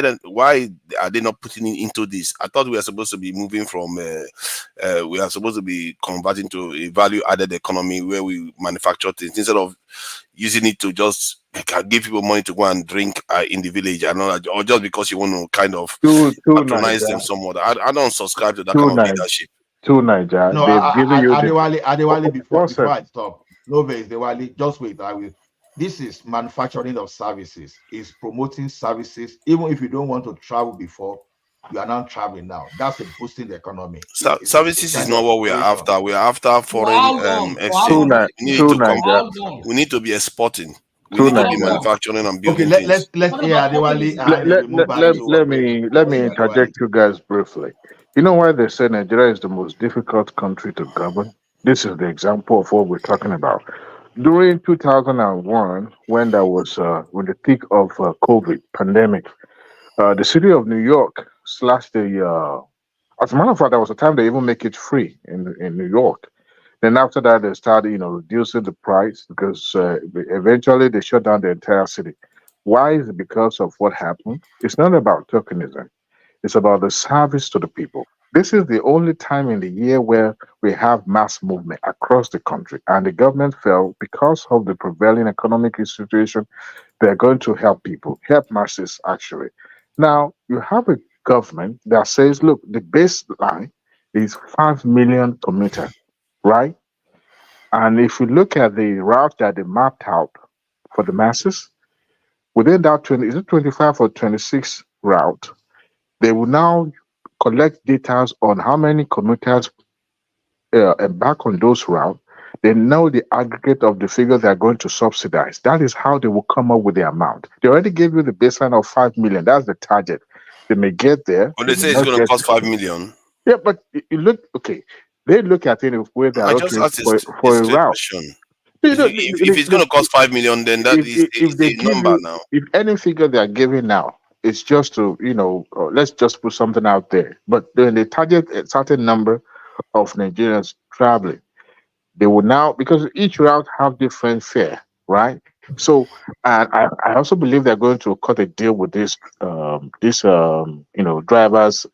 are they not putting it into this? I thought we are supposed to be moving from we are supposed to be converting to a value added economy where we manufacture things instead of using it to just give people money to go and drink in the village, and or just because you want to kind of patronize them somewhat. I don't subscribe to that kind of leadership. To Nigeria, no, they've given you Adewale, before I stop. No, Adewale, just wait. This is manufacturing of services. It's promoting services. Even if you don't want to travel before, you are now traveling now. That's a boosting the economy. Services is not what we are after. We are after foreign exchange. We need to be exporting. We need to be manufacturing and building things. Let me interject you guys briefly. You know why they say Nigeria is the most difficult country to govern? This is the example of what we're talking about. During 2001, when there was in the thick of COVID pandemic, the city of New York slashed the. As a matter of fact, there was a time they even make it free in New York. Then after that, they started, reducing the price because eventually they shut down the entire city. Why is it? Because of what happened? It's not about tokenism. It's about the service to the people. This is the only time in the year where we have mass movement across the country, and the government felt because of the prevailing economic situation, they're going to help people, help masses actually. Now, you have a government that says, look, the baseline is 5 million commuters, right? And if you look at the route that they mapped out for the masses, within that 20, is it 25 or 26 route, they will now collect data on how many commuters embark on those routes. They know the aggregate of the figure they're going to subsidize. That is how they will come up with the amount. They already gave you the baseline of 5 million. That's the target. They may get there. But they may say it's not going to get cost there. 5 million. Yeah, but you look, okay. They look at it in a way they I are just okay asked a for a straight route. question. You know, If it's going to cost 5 million, then that is if they a give number you, now. if any figure they are giving now, it's just to, let's just put something out there. But when they target a certain number of Nigerians traveling, they will now, because each route have different fare, right? So, and I also believe they're going to cut a deal with drivers,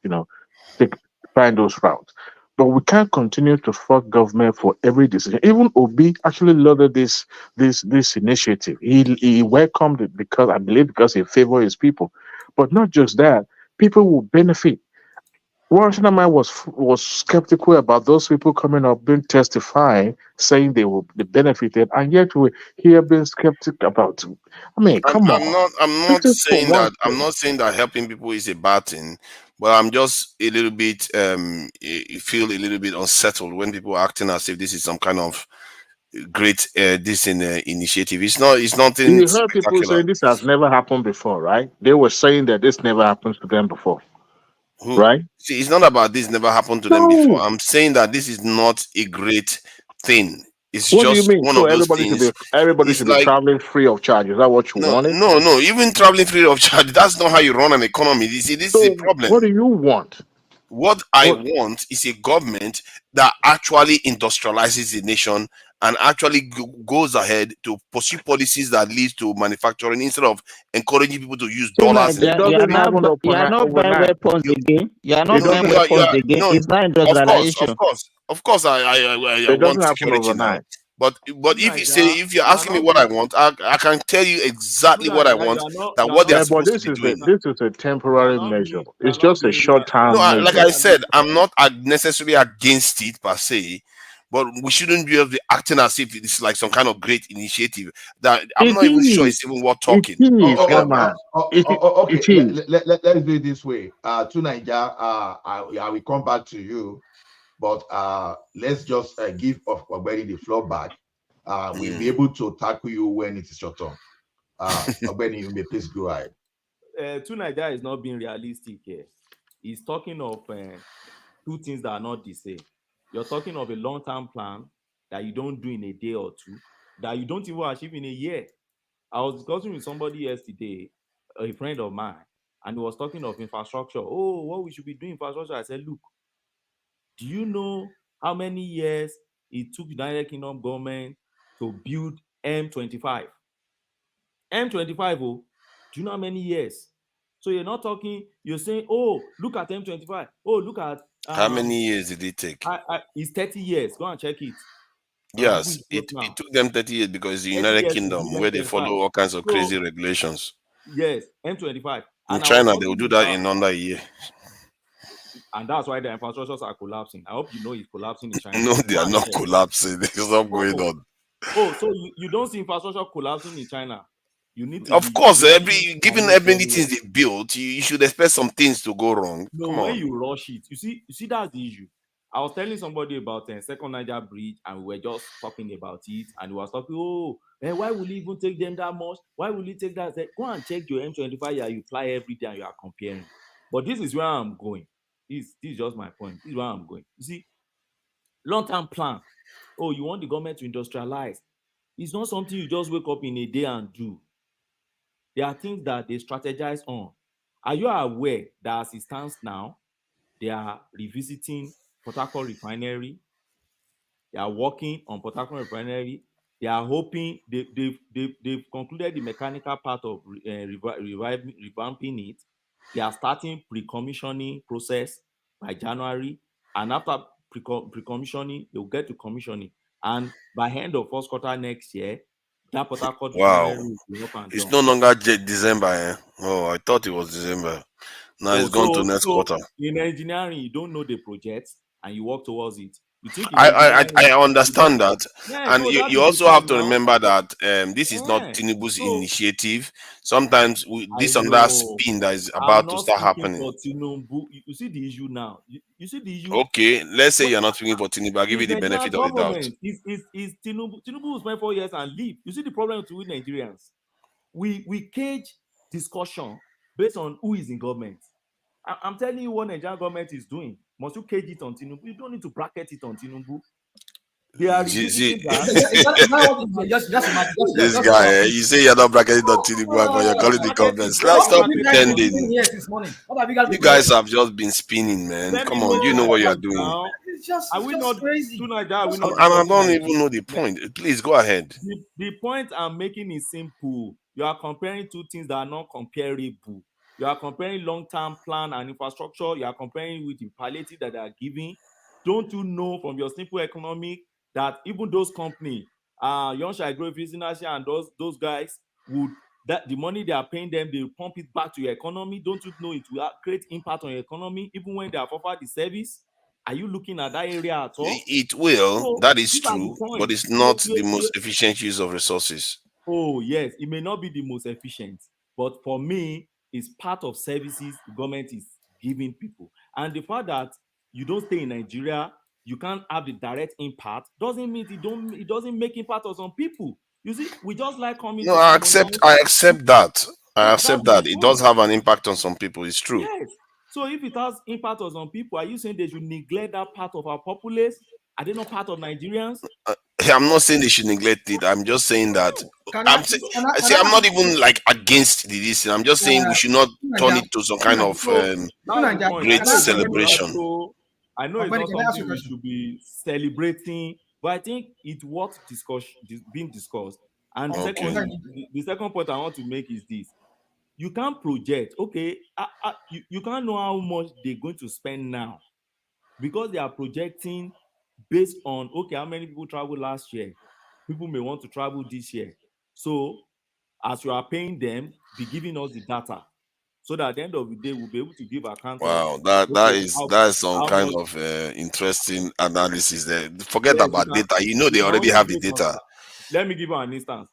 take find those routes. But we can't continue to fault government for every decision. Even Obi actually lauded this initiative. He welcomed it because I believe because he favors his people. But not just that, people will benefit. Washington was skeptical about those people coming up being testifying, saying they will be benefited, and yet we hear being skeptical about. I mean, come on. I'm not This is for saying one that I'm thing. not saying that helping people is a bad thing, but I'm just a little bit feel a little bit unsettled when people are acting as if this is some kind of great initiative. It's nothing You heard people spectacular. saying this has never happened before, right? They were saying that this never happens to them before, Who right? see? It's not about this never happened to them before. No. I'm saying that this is not a great thing. It's What do you just mean? one So of those things. everybody It's should be like traveling free of charge. Is that what you wanted? no. Even traveling free of charge, that's not how you run an economy. This is a So problem. what do you want? What I What want is a government that actually industrializes the nation and actually goes ahead to pursue policies that lead to manufacturing instead of encouraging people to use See dollars now, in it you are doesn't not happen you are not buying overnight. weapons you again. You are It not no buying doesn't you weapons are again. no It's not of industrialization. course I it want doesn't happen security now, overnight. but if you're You are asking me not what I going. want, I can tell you exactly what I want, that You are what they are not Yeah, but supposed to this be is doing. a temporary measure. you are It's not just a being short No, term like measure. I said, I'm not necessarily against it per se, but we shouldn't be able to be acting as if it's like some kind of great initiative that I'm It not even sure is. it's even worth It talking is, about. German. Okay. It is. Let's do it this way. To Niger, I will come back to you, but let's just give Ogbeni the floor back. We'll be able to tackle you when it is your turn. Ogbeni, you may please go ahead. To Nigeria is not being realistic here. He's talking of two things that are not the same. You're talking of a long-term plan that you don't do in a day or two, that you don't even achieve in a year. I was discussing with somebody yesterday, a friend of mine, and he was talking of infrastructure. Oh, what we should be doing infrastructure. I said, look, do you know how many years it took United Kingdom government to build M25? M25, oh, do you know how many years? So you're not talking, you're saying, oh, look at M25. Oh, look at How many years did it take? It's 30 years. Go and check it. Google Yes, it it just now. took them 30 years because it's the 30 United years to Kingdom build where they M25. follow all kinds of crazy So regulations. yes, M25. In And I was China, they will talking do that about, in under a year. and that's why the infrastructures are collapsing. I hope you know it's collapsing in China. No, they Go are and not check. collapsing. There's not going Oh, on. so you don't see infrastructure collapsing in China. You need to Of be course, rushing given Chinese every very things well. they built, you should expect some things to go wrong. No, Come when on. you rush it, you see that's the issue. I was telling somebody about second Niger bridge, and we were just talking about it, and we was talking, oh, why will it even take them that much? Why will it take that? I said, go and check your M25 that you fly every day and you are comparing. But this is where I'm going. This is just my point. This is where I'm going. You see, long-term plan. Oh, you want the government to industrialize. It's not something you just wake up in a day and do. There are things that they strategize on. Are you aware that as it stands now, they are revisiting Port Harcourt refinery? They are working on Port Harcourt refinery. They are hoping they've concluded the mechanical part of revamping it. They are starting pre-commissioning process by January, and after pre-commissioning, they'll get to commissioning. And by end of first quarter next year, that Port Harcourt Wow. refinery will be up and It's done. no longer December. Eh? Oh, I thought it was December. Now Oh, it's gone to next so quarter. in engineering, you don't know the project and you work towards it. You think I understand that, yeah, and so that you is the also point have to now. remember that this is not Yeah. Tinubu's So initiative. Sometimes I this and that know. spin that is I'm about to not start speaking happening. for Tinubu. You see the issue now. You see the issue. Okay, let's say Well, you're not speaking for Tinubu. I'll give you is the Nigerian benefit of the doubt. government is Tinubu. Tinubu will spend 4 years and leave. You see the problem with Nigerians. We cage discussion based on who is in government. I'm telling you what Nigerian government is doing. Must you cage it on Tinubu? You don't need to bracket it on Tinubu. They are revisiting that. This guy, you say you're not bracketing on Tinubu, but you're calling the government. Stop pretending. You guys have just been spinning, man. Let me Come on, make you know my what you're point doing. now. It's just Are we not crazy. tonight? Are we not I discussing don't like even know the point. Please go ahead. The point I'm making is simple. You are comparing two things that are not comparable. You are comparing long-term plan and infrastructure. You are comparing with the palliative that they are giving. Don't you know from your simple economic that even those companies, Young Shall Grow, and those guys would that the money they are paying them, they will pump it back to your economy. Don't you know it will create impact on your economy even when they have offered the service? Are you looking at that area at all? It will. So That is these are the true, but points. it's not the most efficient use of resources. Oh, yes, it may not be the most efficient, but for me, it's part of services the government is giving people. And the fact that you don't stay in Nigeria, you can't have the direct impact, doesn't mean it doesn't make impact on some people. You see, we just like coming No, to I ceremonial. accept that. I accept That's my that. It does point. have an impact on some people. It's true. Yes. So if it has impact on some people, are you saying they should neglect that part of our populace? Are they not part of Nigerians? I'm not saying they should neglect it. I'm just saying that I'm not even like against this. I'm just saying we should not turn it to some kind of That's the point. great celebration. I know it's not something we should be celebrating, but I think it's worth being discussed. And secondly, the second point I want to make is this: you can't project. Okay, you can't know how much they're going to spend now because they are projecting based on how many people traveled last year. People may want to travel this year. So as you are paying them, be giving us the data so that at the end of the day we'll be able to give account Wow, of that is some how kind much. of interesting analysis there. Forget Yes, about data. You know they already have the data. Let me give you an instance.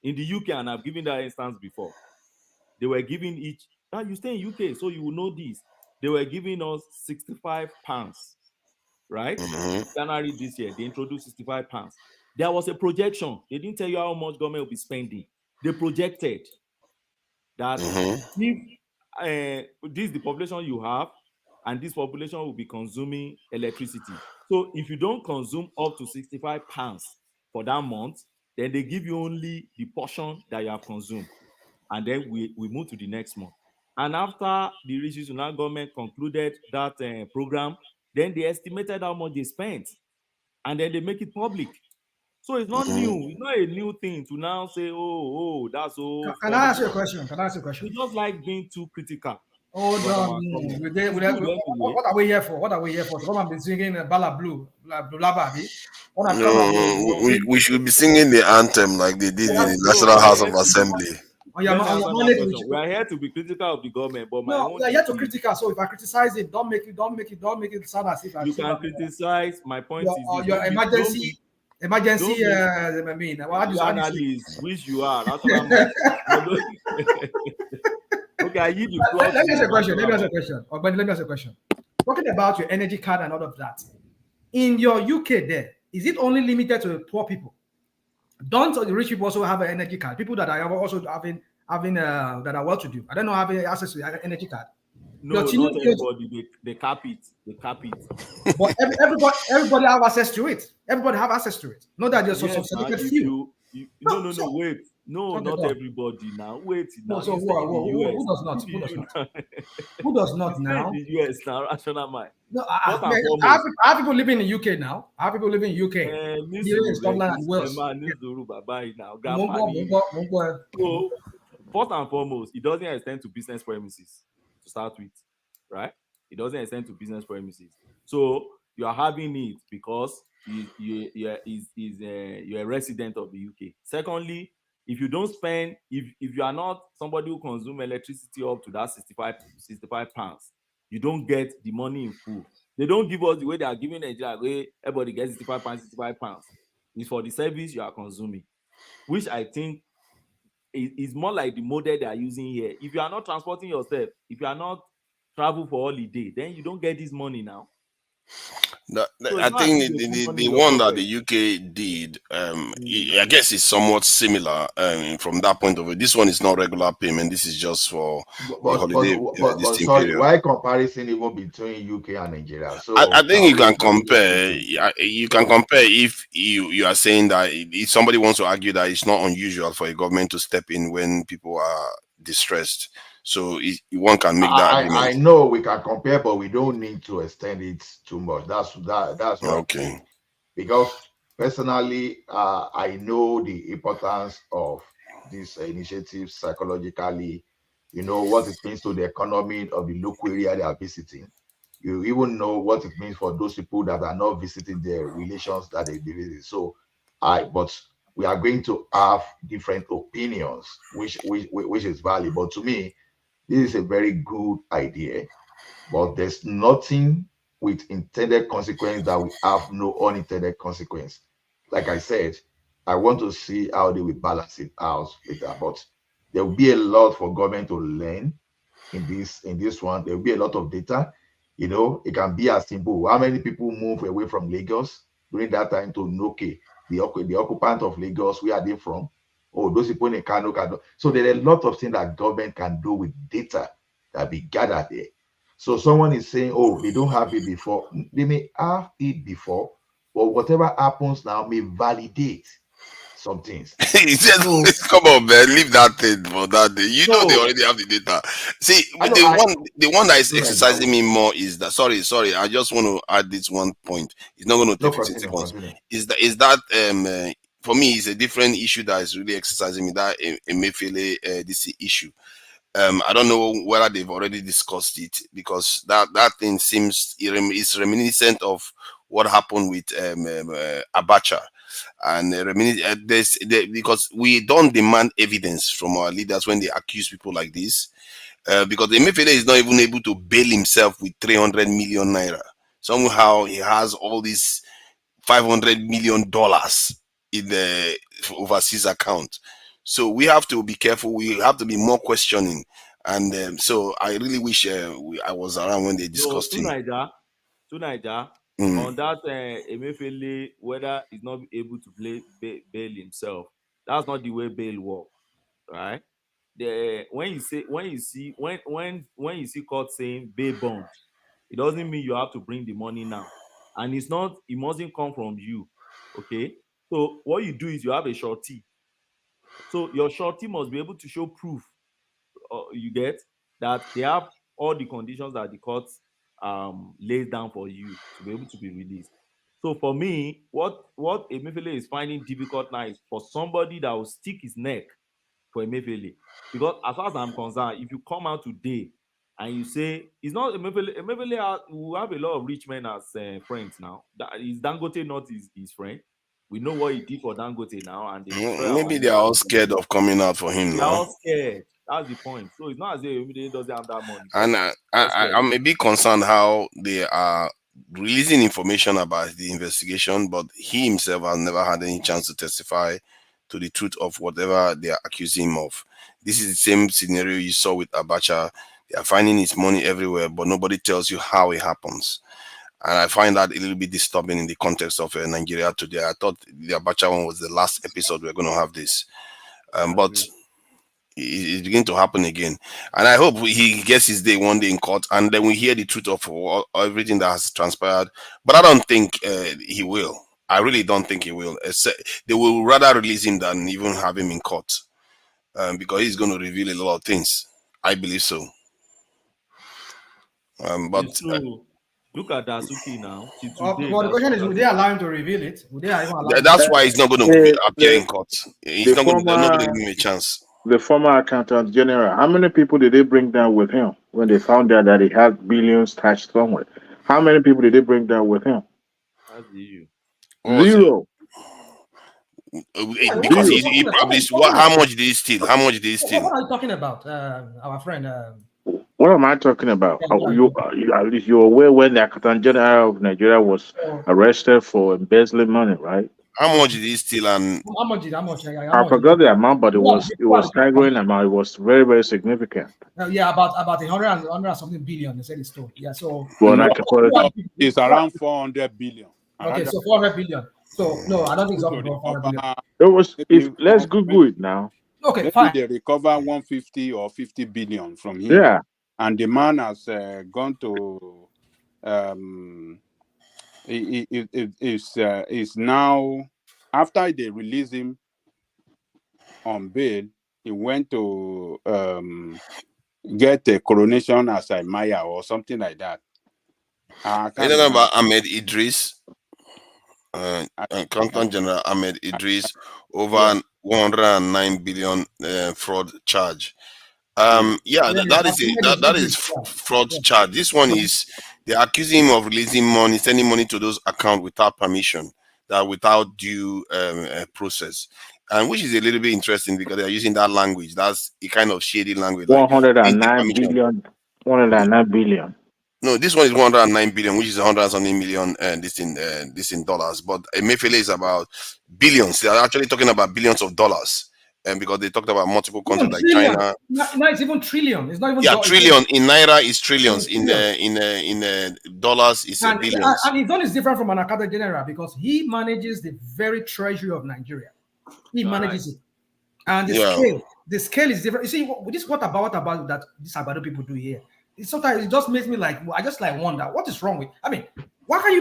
In the UK, and I've given that instance before, they were giving each. Now you stay in UK, so you will know this. They were giving us £65, right? January this year, they introduced £65. There was a projection. They didn't tell you how much government will be spending. They projected that if this is the population you have, and this population will be consuming electricity. So if you don't consume up to £65 for that month, then they give you only the portion that you have consumed. And then we move to the next month. And after the Rishi Sunak government concluded that program, then they estimated how much they spent. And then they make it public. So it's not new. It's not a new thing to now say, that's so. Can I ask you a question? We just like being too critical. Hold on. What are we here for? To come and be singing Bala Blue, Baby? No, we should be singing the anthem like they did in the National House of Assembly. We are here to be critical of the government, but my own we are here to critical. So if I criticize it, don't make it sound as if I you can criticize. My point is your emergency. I mean, analyst, which you are. That's what I'm like. Okay, I give you. Let me ask you a question. Talking about your energy card and all of that, in your UK, is it only limited to poor people? Don't the rich people also have an energy card? People that are also having that are well-to-do, I don't know, having access to an energy card. No, not everybody. They cap it. But everybody have access to it. Not that you're so few. No, wait. No, not everybody now. Wait now. So who does not? Who does not now? In the US now, rational mind. No, I have people living in UK now. I have people living in UK. In Scotland and Wales. So, first and foremost, it doesn't extend to business premises to start with, right? It doesn't extend to business premises. So you are having it because you're a resident of the UK. Secondly, if you don't spend, if you are not somebody who consumes electricity up to that £65, you don't get the money in full. They don't give us the way they are giving Nigeria, where everybody gets 65 pounds, 65 pounds. It's for the service you are consuming, which I think is more like the model they are using here. If you are not transporting yourself, if you are not travel for holiday, then you don't get this money now. So I think the one that the UK did, I guess is somewhat similar from that point of view. This one is not regular payment. This is just for the holiday sorry, period. why comparison even between UK and Nigeria? So I think you can compare. You can compare if you are saying that if somebody wants to argue that it's not unusual for a government to step in when people are distressed. So one can make that argument. I know we can compare, but we don't need to extend it too much. That's what okay. I'm saying. Because personally, I know the importance of this initiative psychologically. You know what it means to the economy of the local area they are visiting. You even know what it means for those people that are not visiting their relations that they visit. So, but we are going to have different opinions, which is valid. But to me, this is a very good idea, but there's nothing with intended consequence that we have no unintended consequence. Like I said, I want to see how they will balance it out later, but there will be a lot for government to learn in this one. There will be a lot of data. You know, it can be as simple. How many people move away from Lagos during that time to Noke, the occupant of Lagos? Where are they from? Oh, those people in Kano. So there are a lot of things that government can do with data that be gathered there. So someone is saying, oh, they don't have it before. They may have it before, but whatever happens now may validate some things. He said, "Come on, man, leave that thing for that day. You know they already have the data." See, the one that is exercising me more is that. Sorry, I just want to add this one point. It's not going to take 15 seconds. Is that for me is a different issue that is really exercising me. That Emefiele this issue. I don't know whether they've already discussed it, because that thing seems is reminiscent of what happened with Abacha. And because we don't demand evidence from our leaders when they accuse people like this, because Emefiele is not even able to bail himself with 300 million naira. Somehow he has all these $500 million in the overseas account. So we have to be careful. We have to be more questioning. And so I really wish I was around when they discussed him. To Niger, on that Emefiele, whether he's not able to bail himself, that's not the way bail works, right? When you see court saying bail bond, it doesn't mean you have to bring the money now, and it mustn't come from you. Okay, so what you do is you have a surety. So your surety must be able to show proof, you get, that they have all the conditions that the court lays down for you to be able to be released. So for me, what Emefiele is finding difficult now is for somebody that will stick his neck for Emefiele. Because as far as I'm concerned, if you come out today and you say it's not Emefiele will have a lot of rich men as friends now. Is Dangote not his friend? We know what he did for Dangote now, and maybe they are all scared of coming out for him. They are all scared. That's the point. So it's not as if Emefiele doesn't have that money. And I'm a bit concerned how they are releasing information about the investigation, but he himself has never had any chance to testify to the truth of whatever they are accusing him of. This is the same scenario you saw with Abacha. They are finding his money everywhere, but nobody tells you how it happens. And I find that a little bit disturbing in the context of Nigeria today. I thought the Abacha one was the last episode we're going to have this. But it's beginning to happen again. And I hope he gets his day one day in court, and then we hear the truth of everything that has transpired. But I don't think he will. I really don't think he will. They will rather release him than even have him in court, because he's going to reveal a lot of things. I believe so. But look at Dasuki now. Well, the question is, would they allow him to reveal it? Would they even allow that's why he's not going to appear in court. He's not going to give him a chance. The former accountant general, how many people did they bring down with him when they found out that he had billions stashed somewhere? How many people did they bring down with him? That's you. Zero. Because he probably how much did he steal? How much did he steal? What are you talking about, our friend? What am I talking about? At least you're aware when the Accountant General of Nigeria was arrested for embezzling money, right? How much did he steal? And How much? How much? I forgot the amount, but it was staggering amount. It was very, very significant. Yeah, about 100 and something billion. They said it stole. Yeah, so it's around 400 billion. Okay, so 400 billion. So no, I don't think it's up to 400 billion. It was. Let's Google it now. Okay, maybe fine. they recover 150 or 50 billion from him. Yeah. And the man has gone to is now, after they release him on bail, he went to get a coronation as a Maya or something like that. you know about Ahmed Idris, Accountant General Ahmed Idris, over 109 billion fraud charge. That is fraud charge. This one is they accuse him of releasing money, sending money to those accounts without permission, that without due process, and which is a little bit interesting because they are using that language. That's a kind of shady language. 109 billion. 109 billion. No, this one is 109 billion, which is 100 something million. This in dollars, but Emefiele is about billions. They are actually talking about billions of dollars. And because they talked about multiple countries like China. No, it's even trillion. It's not even. Yeah, trillion in naira is trillions. In dollars is billions. And his own is different from an Accountant General because he manages the very treasury of Nigeria. He manages it, and the scale is different. You see, this is what about that these Agbado people do here. Sometimes it just makes me like I just like wonder what is wrong with. I mean, how can you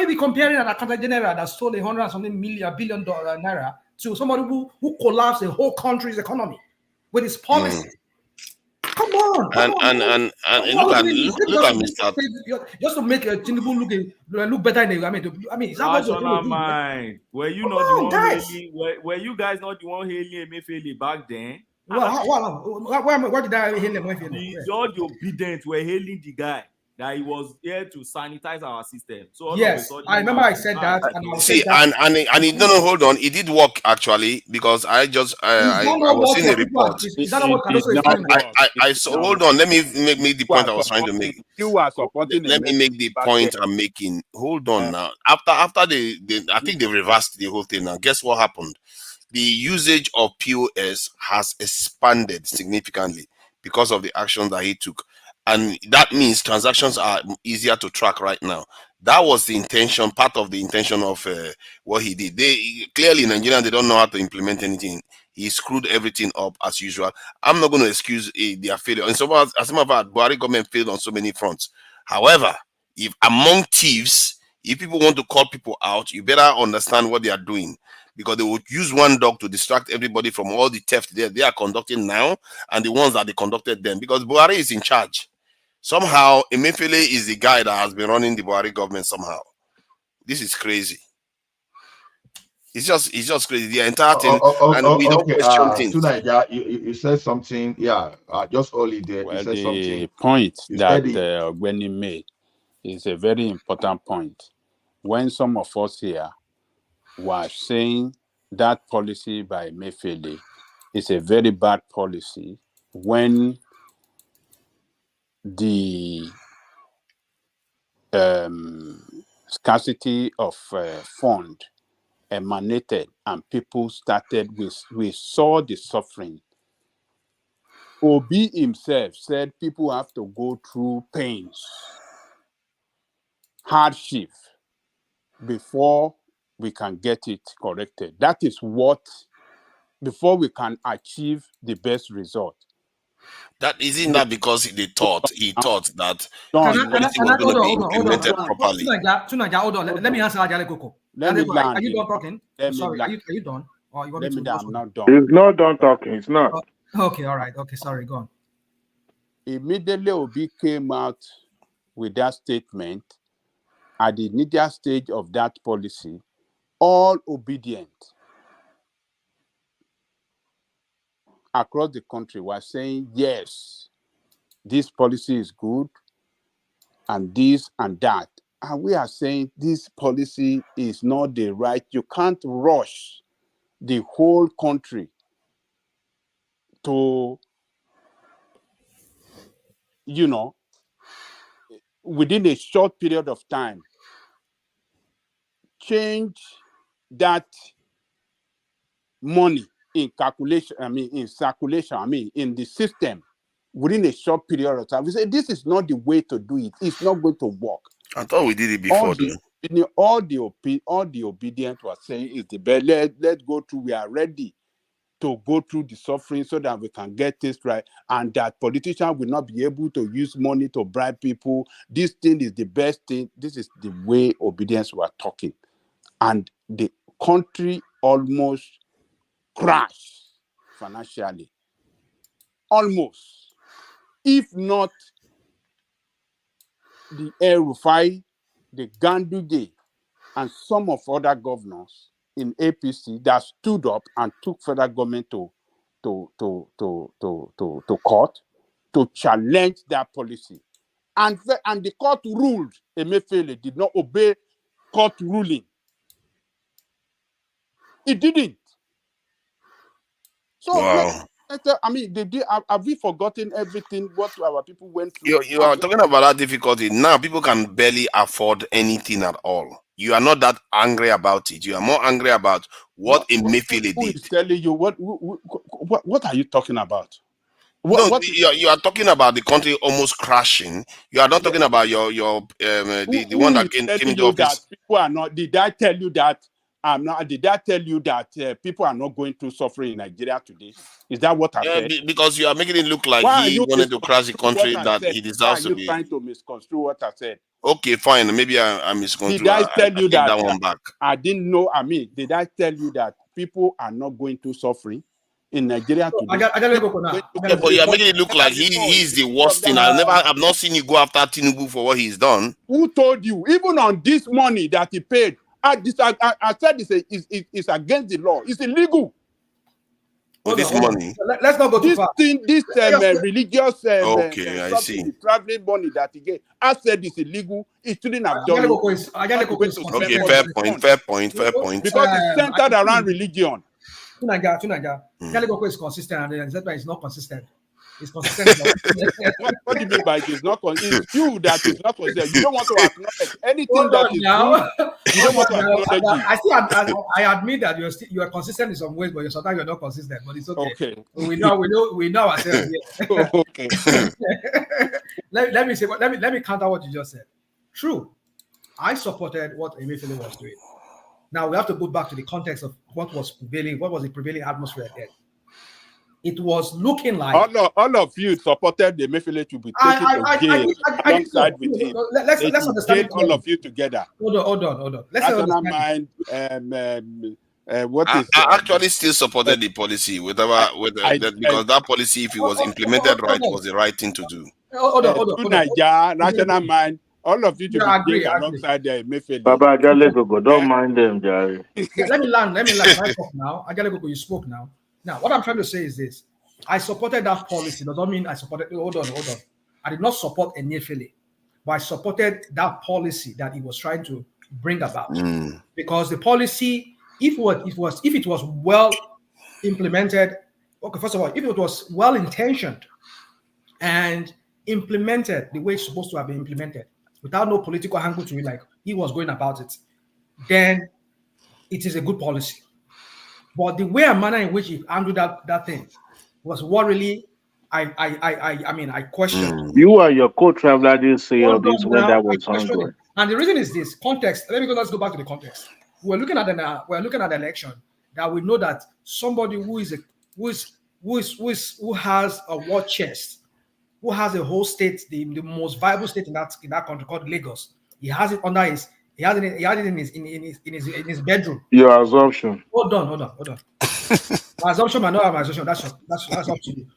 be comparing an Accountant General that stole 100 and something billion naira to somebody who collapsed the whole country's economy with his policy? Come on. And look at Mr. Just to make Tinubu look better in the I mean, is that what you're doing? Mind. Were you not the one hailing? Were you guys not the one hailing Emefiele back then? Why did I hail Emefiele? All the obedient were hailing the guy that he was here to sanitize our system. So yes, I remember I said that. And no, hold on. It did work actually because I was seeing a report. I saw. Hold on. Let me make the point I was trying to make. You are supporting. Let me make the point I'm making. Hold on now. After they I think they reversed the whole thing. Now, guess what happened? The usage of POS has expanded significantly because of the actions that he took. And that means transactions are easier to track right now. That was the intention, part of the intention of what he did. They clearly, Nigerians, they don't know how to implement anything. He screwed everything up as usual. I'm not going to excuse their failure. And so as a matter of fact, Buhari government failed on so many fronts. However, if among thieves, if people want to call people out, you better understand what they are doing. Because they would use one dog to distract everybody from all the theft they are conducting now and the ones that they conducted then. Because Buhari is in charge. Somehow, Emefiele is the guy that has been running the Buhari government somehow. This is crazy. It's just crazy. The entire thing. And we don't question things. Tonight, you said something. Yeah, just only there. Well, you said the something. point that Ogweni made is a very important point. When some of us here were saying that policy by Emefiele is a very bad policy, when the scarcity of fund emanated and people started, we saw the suffering. Obi himself said people have to go through pains, hardship, before we can get it corrected. That is what, before we can achieve the best result. That isn't that because he thought that the policy was going to be implemented properly. Hold on. Let me answer Ajale Koko. Let me land. Are you done talking? Sorry, are you done? Or you want Let me to I'm not done. He's not done talking. It's not. Okay, all right. Okay, sorry, go on. Immediately Obi came out with that statement. At the initial stage of that policy, all obedient across the country were saying, yes, this policy is good, and this and that. And we are saying this policy is not the right. You can't rush the whole country to you know, within a short period of time, change that money in calculation, in circulation, in the system within a short period of time. We say this is not the way to do it. It's not going to work. I thought we did it before. All the obedient were saying is the best. Let's go through. We are ready to go through the suffering so that we can get this right, and that politicians will not be able to use money to bribe people. This thing is the best thing. This is the way obedience were talking, and the country almost crashed financially. Almost, if not the El-Rufai, the Ganduje, and some of other governors in APC that stood up and took federal government to court to challenge that policy. And the court ruled Emefiele did not obey court ruling. It didn't. So, wow. Have we forgotten everything what our people went through? You are talking about that difficulty. Now people can barely afford anything at all. You are not that angry about it. You are more angry about what Emefiele did. Who is telling you what are you talking about? You are talking about the country almost crashing. You are not talking about the one that came into office. People are not. Did I tell you that? Did I tell you that people are not going through suffering in Nigeria today? Is that what I said? Because you are making it look like he wanted to crash the country that he deserves to be. Why are you trying to misconstrue what I said? Okay, fine. Maybe I misconstrued. Did I tell you that one back? I didn't know. Did I tell you that people are not going through suffering in Nigeria today? But you are making it look like he's the worst thing. I've not seen you go after Tinubu for what he's done. Who told you? Even on this money that he paid, I said it's against the law. It's illegal. This money. Let's not go too far. This religious okay, I see. Traveling money that he gave, I said it's illegal. He shouldn't have done it. Okay, fair point. Because it's centered around religion. Tunaga, Galegoko is consistent, and that's why it's not consistent. It's consistent. What do you mean by it is not consistent? It's you that is not consistent. You don't want to acknowledge anything that is good. You don't want to acknowledge it. I admit that you are consistent in some ways, but sometimes you're not consistent. But it's okay. We know ourselves. Okay. Let me counter what you just said. True, I supported what Emefiele was doing. Now we have to go back to the context of what was the prevailing atmosphere then. It was looking like all of you supported the Emefiele to be taken to jail alongside with him. Let's understand all of you together. Hold on. National Mind. I actually still supported the policy, because that policy, if it was implemented right, was the right thing to do. Hold on. Nigeria, National Mind. All of you to be alongside the Emefiele. Baba Agalego, don't mind them, Jerry. Let me land. I talk now. Agalego, you spoke now. Now, what I'm trying to say is this. I supported that policy. Doesn't mean I supported... Hold on. I did not support Emefiele, but I supported that policy that he was trying to bring about. Because the policy, if it was well implemented... Okay, first of all, if it was well-intentioned and implemented the way it's supposed to have been implemented, without no political angle to it, like he was going about it, then it is a good policy. But the way and manner in which he handled that thing was what really I question. You are your co-traveler didn't say all this when that was ongoing. And the reason is this context. Let's go back to the context. We're looking at the election that we know that somebody who has a war chest, who has a whole state, the most viable state in that country called Lagos. He has it under his. He had it in his bedroom. Your assumption. Hold on. My assumption, I know my assumption. That's up to you.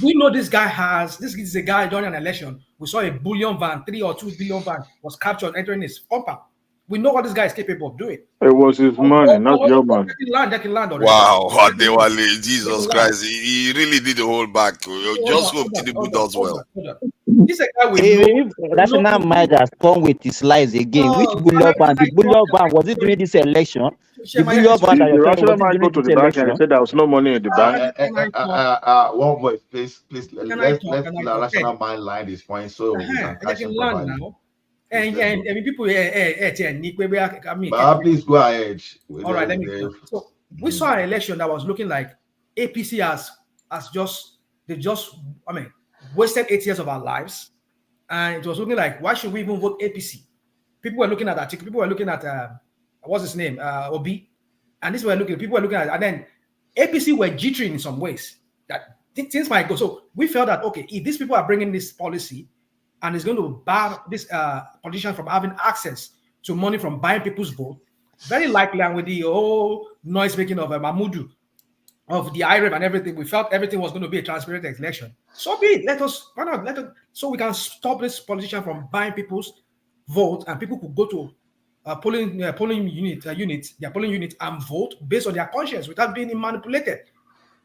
We know this is a guy during an election. We saw a bullion van, 3 or 2 billion van was captured entering his compound. We know what this guy is capable of doing. It was his money, not your money. They can land already. Wow, Adewale, Jesus Christ. He really did the whole back. Just hope Tinubu does well. This is a guy with National Mind has come with his lies again. Which bullion ban? The bullion ban, was it during this election? billion bond that The you're telling rational was man go during to this the bank and election. he said there was no money in the bank. One voice, please. Can I Let talk? Can I talk? rational mind line this point so we can They catch can him learn properly. now. And I mean, people, I mean, But please go ahead. all right, let me. So we saw an election that was looking like APC as just they just I mean wasted 8 years of our lives, and it was looking like why should we even vote APC? People were looking at that. People were looking at what's his name, Obi, and this were looking. People were looking at, and then APC were jittering in some ways that things might go. So we felt that okay, if these people are bringing this policy, and it's going to bar this politicians from having access to money from buying people's vote, very likely, and with the whole noise making of Mahmoud, of the IREV and everything, we felt everything was going to be a transparent election. So be it. Why not? So we can stop this politician from buying people's vote, and people could go to polling units, their polling unit, and vote based on their conscience without being manipulated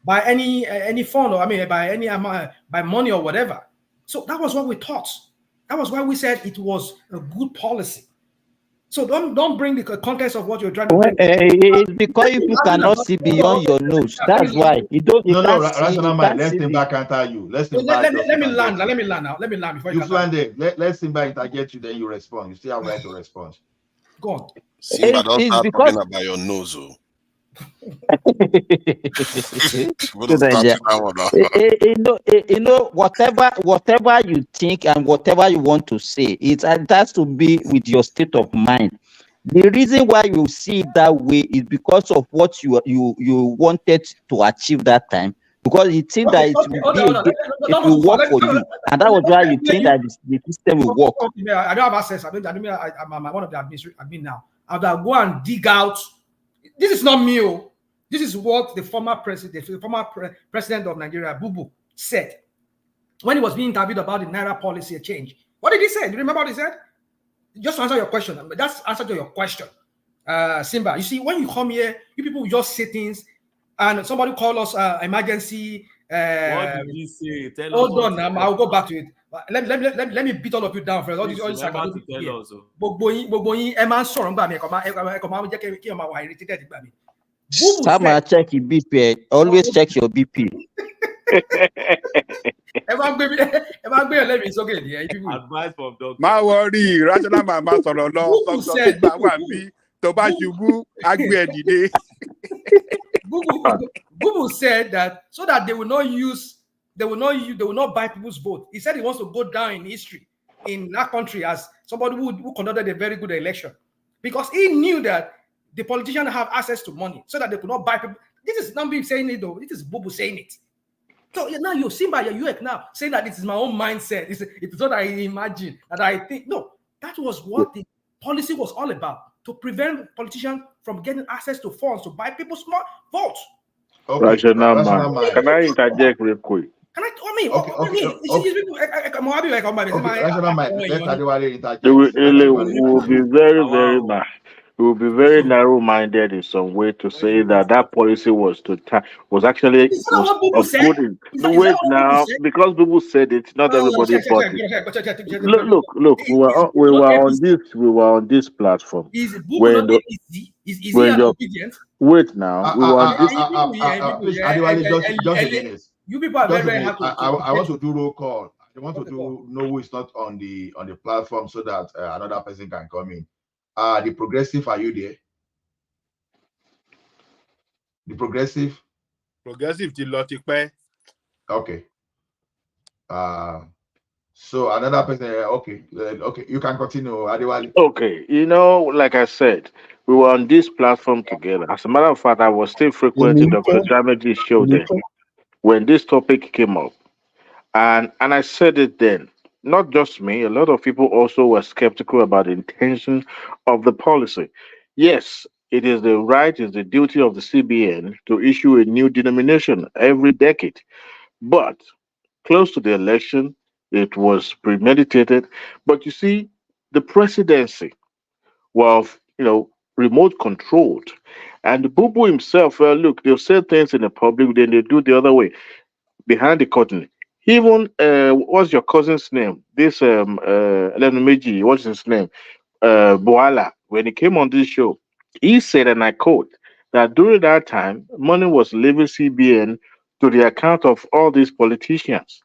by any fund, or I mean by any by money or whatever. So that was what we thought. That was why we said it was a good policy. So don't bring the context of what you're trying to bring. It's because you cannot see beyond your nose. That's why you don't. You can't see. Rational mind. Let Simba counter you. Let me land now. Let me land before you land it. Let Simba interject you, then you respond. You still have right to respond. Go on. Simba, don't start talking about your nose. You know, whatever you think and whatever you want to say, it has to be with your state of mind. The reason why you see it that way is because of what you wanted to achieve that time. Because you think that it will work for you, and that was why you think that the system will work. I don't have access. I'm one of the admin now. I'll go and dig out. This is not me. This is what the former president of Nigeria, Bubu, said when he was being interviewed about the Naira policy change. What did he say? Do you remember what he said? Just to answer your question. That's answer to your question, Simba. You see, when you come here, you people just say things, and somebody call us emergency. What did he say? Tell hold on, I'll go back to it. Let me beat all of you down first. All these Sama, check your BP. Always check your BP. Advice from doctor. Má worry, rational man má sọ̀rọ̀ lọ. Dr. Sigba wà níbí. Tó bá ṣubú, á gbé ẹ dìde. Bubu said that so that they will not buy people's vote. He said he wants to go down in history in that country as somebody who conducted a very good election, because he knew that the politicians have access to money so that they could not buy people. This is not me saying it though. This is Bubu saying it. So now you're seen by your UX now saying that it is my own mindset. It's not that I imagine, that I think. No, that was what the policy was all about, to prevent politicians from getting access to funds to buy people's votes. Okay. Rational man. Can I interject real quick? Can I? I mean, Rational mind. Let Adewale interject. It will be very, very bad. It will be very narrow-minded in some way to say that policy was actually of good. Wait now, because people said it, not everybody bought it. Look. We were on this platform. Wait now, we were on this. Adewale, you people are very happy. I want to do roll call. I want to know who is not on the platform so that another person can come in. The progressive, are you there? The progressive? Progressive till lot pay. Okay. So another person, okay, you can continue, Adewale. Okay, like I said, we were on this platform together. As a matter of fact, I was still frequenting Dr. Damage's show then when this topic came up. And I said it then. Not just me, a lot of people also were skeptical about the intention of the policy. Yes, it is the duty of the CBN to issue a new denomination every decade. But close to the election, it was premeditated. But you see, the presidency was, remote controlled. And Bubu himself, look, they'll say things in the public, then they do the other way, behind the curtain. Even what's your cousin's name? This Elenumeji, what's his name? Boala. When he came on this show, He said, and I quote, that during that time, money was leaving CBN to the account of all these politicians.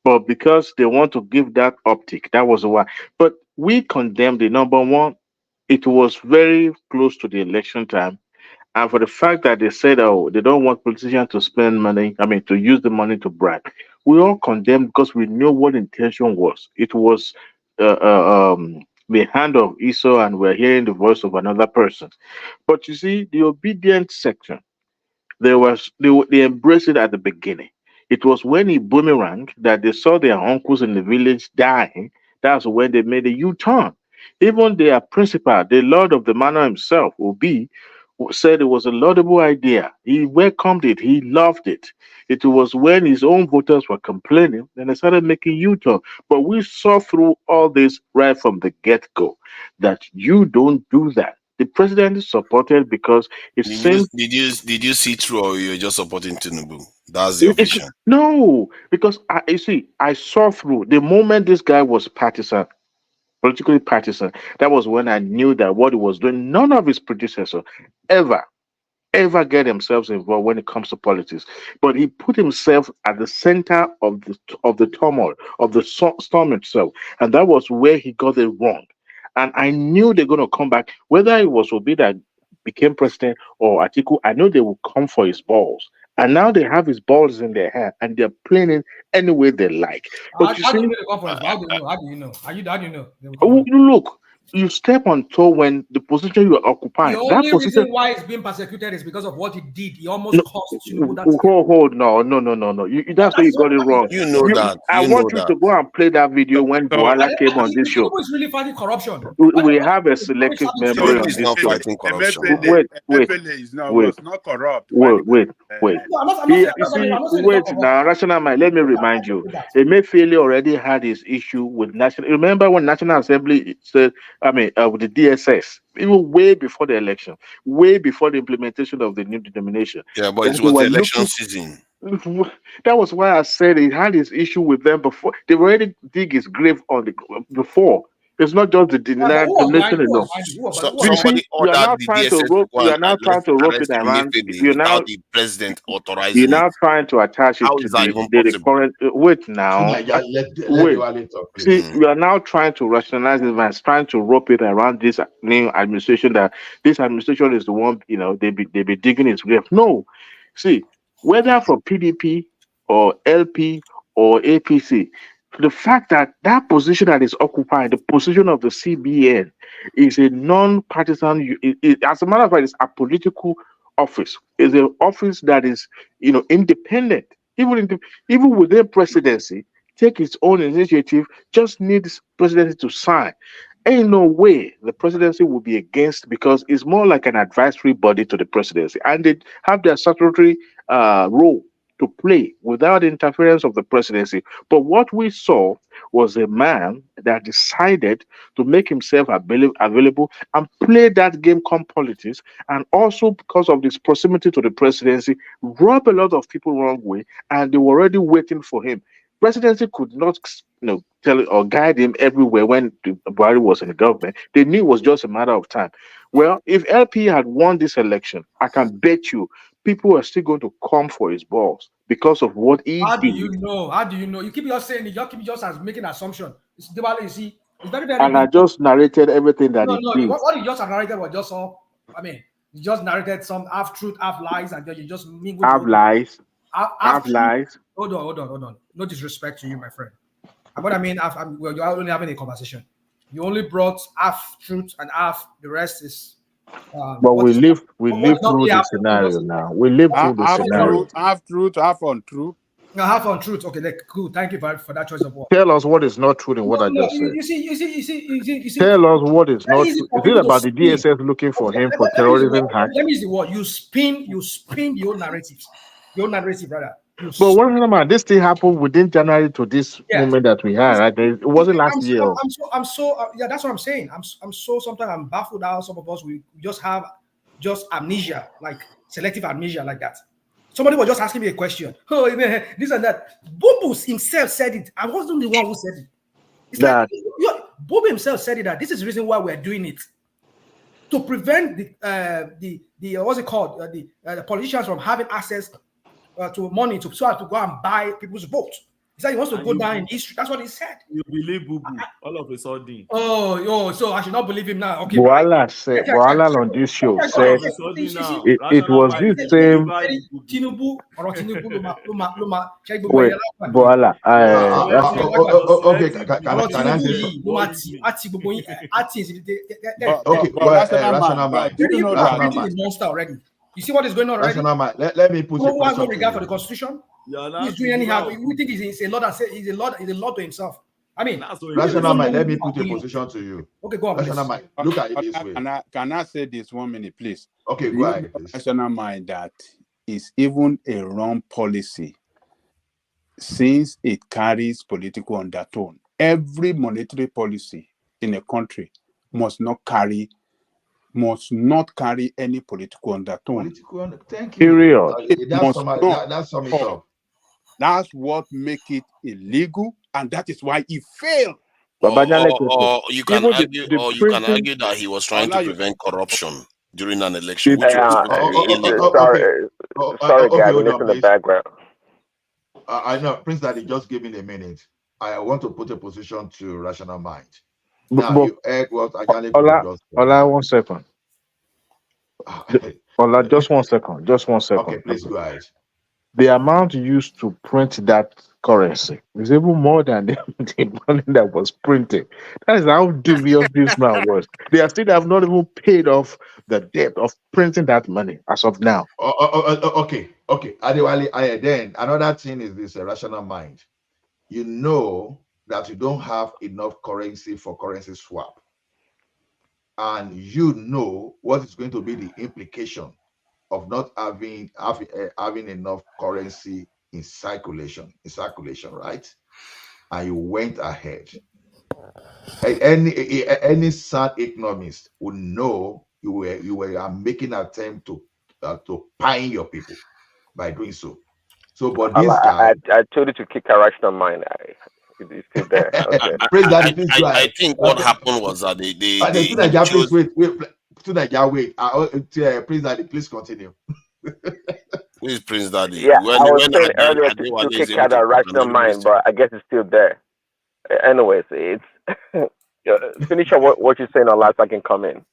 But because they want to give that optic, that was why. But we condemned the number one. It was very close to the election time. And for the fact that they said, oh, they don't want politicians to spend money, to use the money to brag, we all condemned because we knew what the intention was. It was the hand of Esau, and we're hearing the voice of another person. But you see, the obedient section, they embraced it at the beginning. It was when he boomerang that they saw their uncles in the village dying. That's when they made a U-turn. Even their principal, the Lord of the Manor himself, Obi, said it was a laudable idea. He welcomed it. He loved it. It was when his own voters were complaining, then they started making U-turn. But we saw through all this right from the get-go that you don't do that. The president is supported because it seems. Did you see through, or you're just supporting Tinubu? That's the official. No, because you see, I saw through the moment this guy was partisan, politically partisan. That was when I knew that what he was doing, none of his predecessors ever get themselves involved when it comes to politics. But he put himself at the center of the turmoil, of the storm itself, and that was where he got it wrong. And I knew they're going to come back, whether it was Obi that became president or Atiku. I know they will come for his balls. And now they have his balls in their hand, and they're playing it any way they like. But How do you know the conference? How do you know? How do you know? How do you know? Look, you step on toe when the position you are occupying. The only reason why he's being persecuted is because of what he did. He almost cost Tinubu that. No. That's where you got it wrong. You know that. I want you to go and play that video when Boala came on this show. Tinubu is really fighting corruption. We have a selective memory on this show. Wait. Was not corrupt. Wait. Now, Rational Mind, let me remind you. Emefiele already had his issue with National. Remember when National Assembly said, with the DSS, even way before the election, way before the implementation of the new denomination. Yeah, but it was the election season. That was why I said he had his issue with them before. They already dig his grave before. It's not just the denomination alone. Somebody ordered the DSS you are now trying to rope it around. Without the president authorizing. You're now trying to attach it to the current. Wait now. You are now trying to rationalize it and trying to rope it around this new administration. That this administration is the one. They be digging its grave. No, see, whether from PDP or LP or APC. The fact that position that is occupied, the position of the CBN, is a non-partisan. As a matter of fact, it's a political office. It's an office that is, independent. Even within presidency, take its own initiative. Just needs presidency to sign. Ain't no way the presidency will be against, because it's more like an advisory body to the presidency, and they have their statutory role to play without interference of the presidency. But what we saw was a man that decided to make himself available and play that game come politics, and also because of this proximity to the presidency, rub a lot of people wrong way, and they were already waiting for him. Presidency could not, tell or guide him everywhere when Buhari was in the government. They knew it was just a matter of time. Well, if LP had won this election, I can bet you people are still going to come for his balls because of what he did. How do you know? You keep just saying it. You keep just as making assumption. You see, it's very, very. And I just narrated everything that he did. What you just narrated was just all. You just narrated some half truth, half lies, and then you just mingle. Half lies. Half lies. Hold on. No disrespect to you, my friend. But you're only having a conversation. You only brought half truth and half the rest is. But we live through the scenario now. We live through the scenario. Half truth, half untruth. No, half untruth. Okay, cool. Thank you for that choice of word. Tell us what is not true in what I just said. You see. Tell us what is not true. Is it about the DSS looking for him for terrorism? Let me use the word. You spin your narratives. Your narrative, brother. But what man, this thing happened within January to this moment that we had, right? It wasn't last year. I'm so that's what I'm saying. I'm so sometimes I'm baffled how some of us we just have amnesia, like selective amnesia, like that. Somebody was just asking me a question. Oh, this and that. Bobo himself said it. I wasn't the one who said it. It's like Bobo himself said it, that this is the reason why we're doing it. to prevent the what's it called, the politicians from having access to money to so as to go and buy people's votes. He said he wants to go down in history. That's what he said. You believe Boo Boo all of a sudden. Oh, so I should not believe him now. Okay. Boala said, Boala on this show said it was this same. Wait, Boala. Okay, can I rational mind. Monster already. You see what is going on already? Rational mind. Let me put it. Who has no regard for the Constitution? He's doing anyhow. We think he's a Lord and say he's a Lord to himself. I mean, rational mind. Let me put a position to you. Okay, go on. Rational mind. Look at it this way. Can I say this 1 minute, please? Okay, go ahead. Rational mind that is even a wrong policy, since it carries political undertone. Every monetary policy in a country must not carry any political undertone. Thank you. Period. That's sum it up. That's what make it illegal, and that is why it failed. Or you can argue that he was trying to prevent corruption during an election. Sorry, guys, in the background. I know, Prince Daddy, just give me a minute. I want to put a position to rational mind. Now, you heard what I can't Ola, 1 second. Ola, just 1 second. Just 1 second. Okay, please go ahead. The amount used to print that currency is even more than the money that was printed. That is how dubious this man was. They are still have not even paid off the debt of printing that money as of now. Okay. Adewale, then another thing is this rational mind. You know that you don't have enough currency for currency swap, and you know what is going to be the implication of not having enough currency in circulation, right? And you went ahead. Any sound economist would know you were making an attempt to pine your people by doing so. So, but this guy, I told you to kick a rational mind. It's still there. Okay. I think what happened was that they Prince Daddy, please continue. Who is Prince Daddy? Yeah, I was saying earlier to kick out a rational mind, but I guess it's still there. Anyways, it's finish what you're saying, unless I can come in.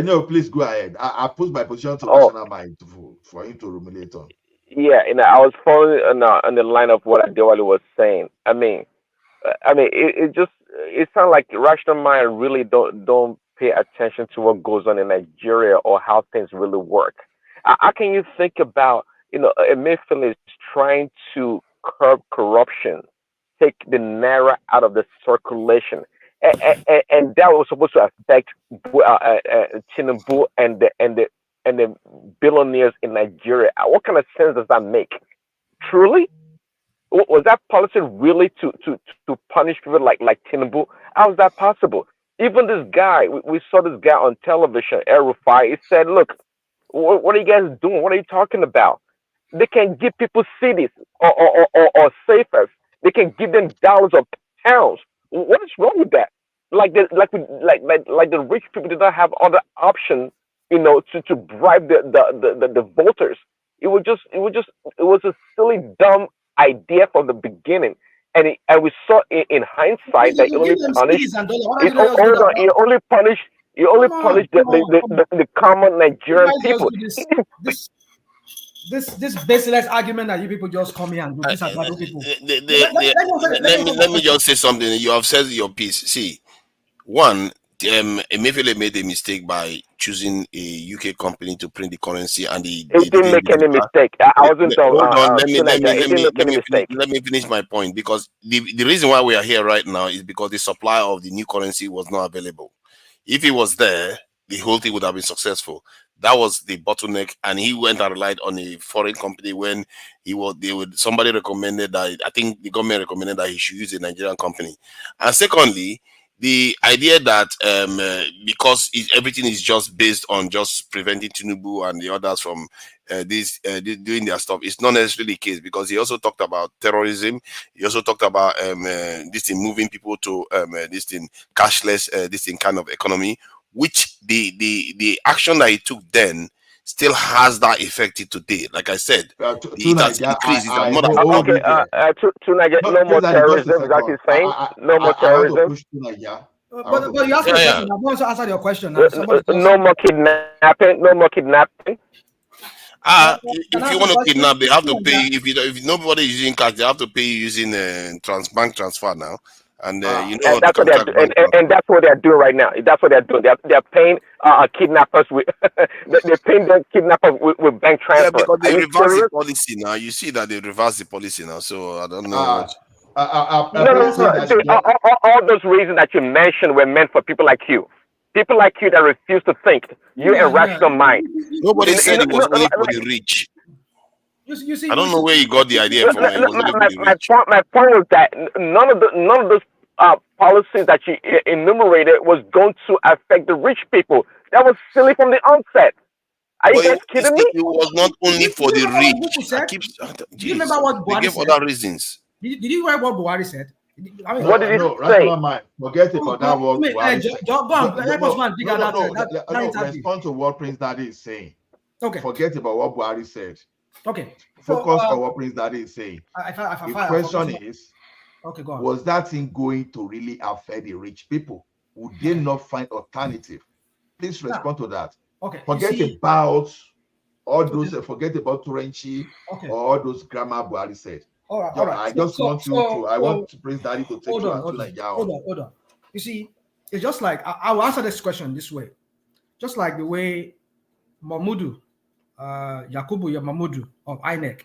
No, please go ahead. I put my position to rational mind for him to ruminate on. Yeah, I was following on the line of what Adewale was saying. I mean, it sounds like rational mind really don't pay attention to what goes on in Nigeria or how things really work. How can you think about, Emefiele is trying to curb corruption, take the naira out of the circulation, and that was supposed to affect Tinubu and the billionaires in Nigeria. What kind of sense does that make? Truly, was that policy really to punish people like Tinubu? How is that possible? Even this guy, we saw this guy on television, El-Rufai. He said, "Look, what are you guys doing? What are you talking about? They can give people cities or safers. They can give them dollars or pounds. What is wrong with that? Like the rich people did not have other options, to bribe the voters. It was a silly, dumb idea from the beginning, and we saw in hindsight that he only punished the common Nigerian people. This baseless argument that you people just come here and do. These are other people. Let me just say something. You have said your piece. See, one, Emefiele made a mistake by choosing a UK company to print the currency, and he didn't make any mistake. I wasn't. Hold on. Let me finish my point, because the reason why we are here right now is because the supply of the new currency was not available. If it was there, the whole thing would have been successful. That was the bottleneck, and he went and relied on a foreign company when somebody recommended that. I think the government recommended that he should use a Nigerian company. And secondly, the idea that because everything is just based on just preventing Tinubu and the others from doing their stuff, it's not necessarily the case, because he also talked about terrorism. He also talked about this thing moving people to this thing cashless, this thing kind of economy. which the action that he took then still has that effect today. Like I said, it has increased. It has more than okay, no more terrorism. Is that what you're saying? No more terrorism. But you asked me a question. I want to answer your question. No more kidnapping. No more kidnapping. If you want to kidnap, they have to pay. If nobody is using cash, they have to pay you using bank transfer now. And you know, and that's what they're doing, and that's what they're doing right now. That's what they're doing. They're paying kidnappers with they're paying the kidnappers with bank transfer. Yeah, because they reverse the policy now. You see that they reverse the policy now. So I don't know. No. See, all those reasons that you mentioned were meant for people like you. People like you that refuse to think. You and rational mind. Nobody said it was only for the rich. You see, I don't know where you got the idea from. My point was that none of those policies that you enumerated was going to affect the rich people. That was silly from the onset. Are you guys kidding me? It was not only for the rich. Do you remember what Buhari they gave said? other reasons. Did you hear what Buhari said? What did he say? Forget about that word. Respond to what Prince Daddy is saying. Okay. Forget about what Buhari said. Okay. Focus on what Prince Daddy is saying. The question is, okay, go on. Was that thing going to really affect the rich people? Would they not find alternative? Please respond to that. Okay. Forget about all those. Forget about Turenchi or all those grammar Buhari said. All right. I want Prince Daddy to take Hold on. You see, it's just like I will answer this question this way. Just like the way Yakubu Mamudu of INEC,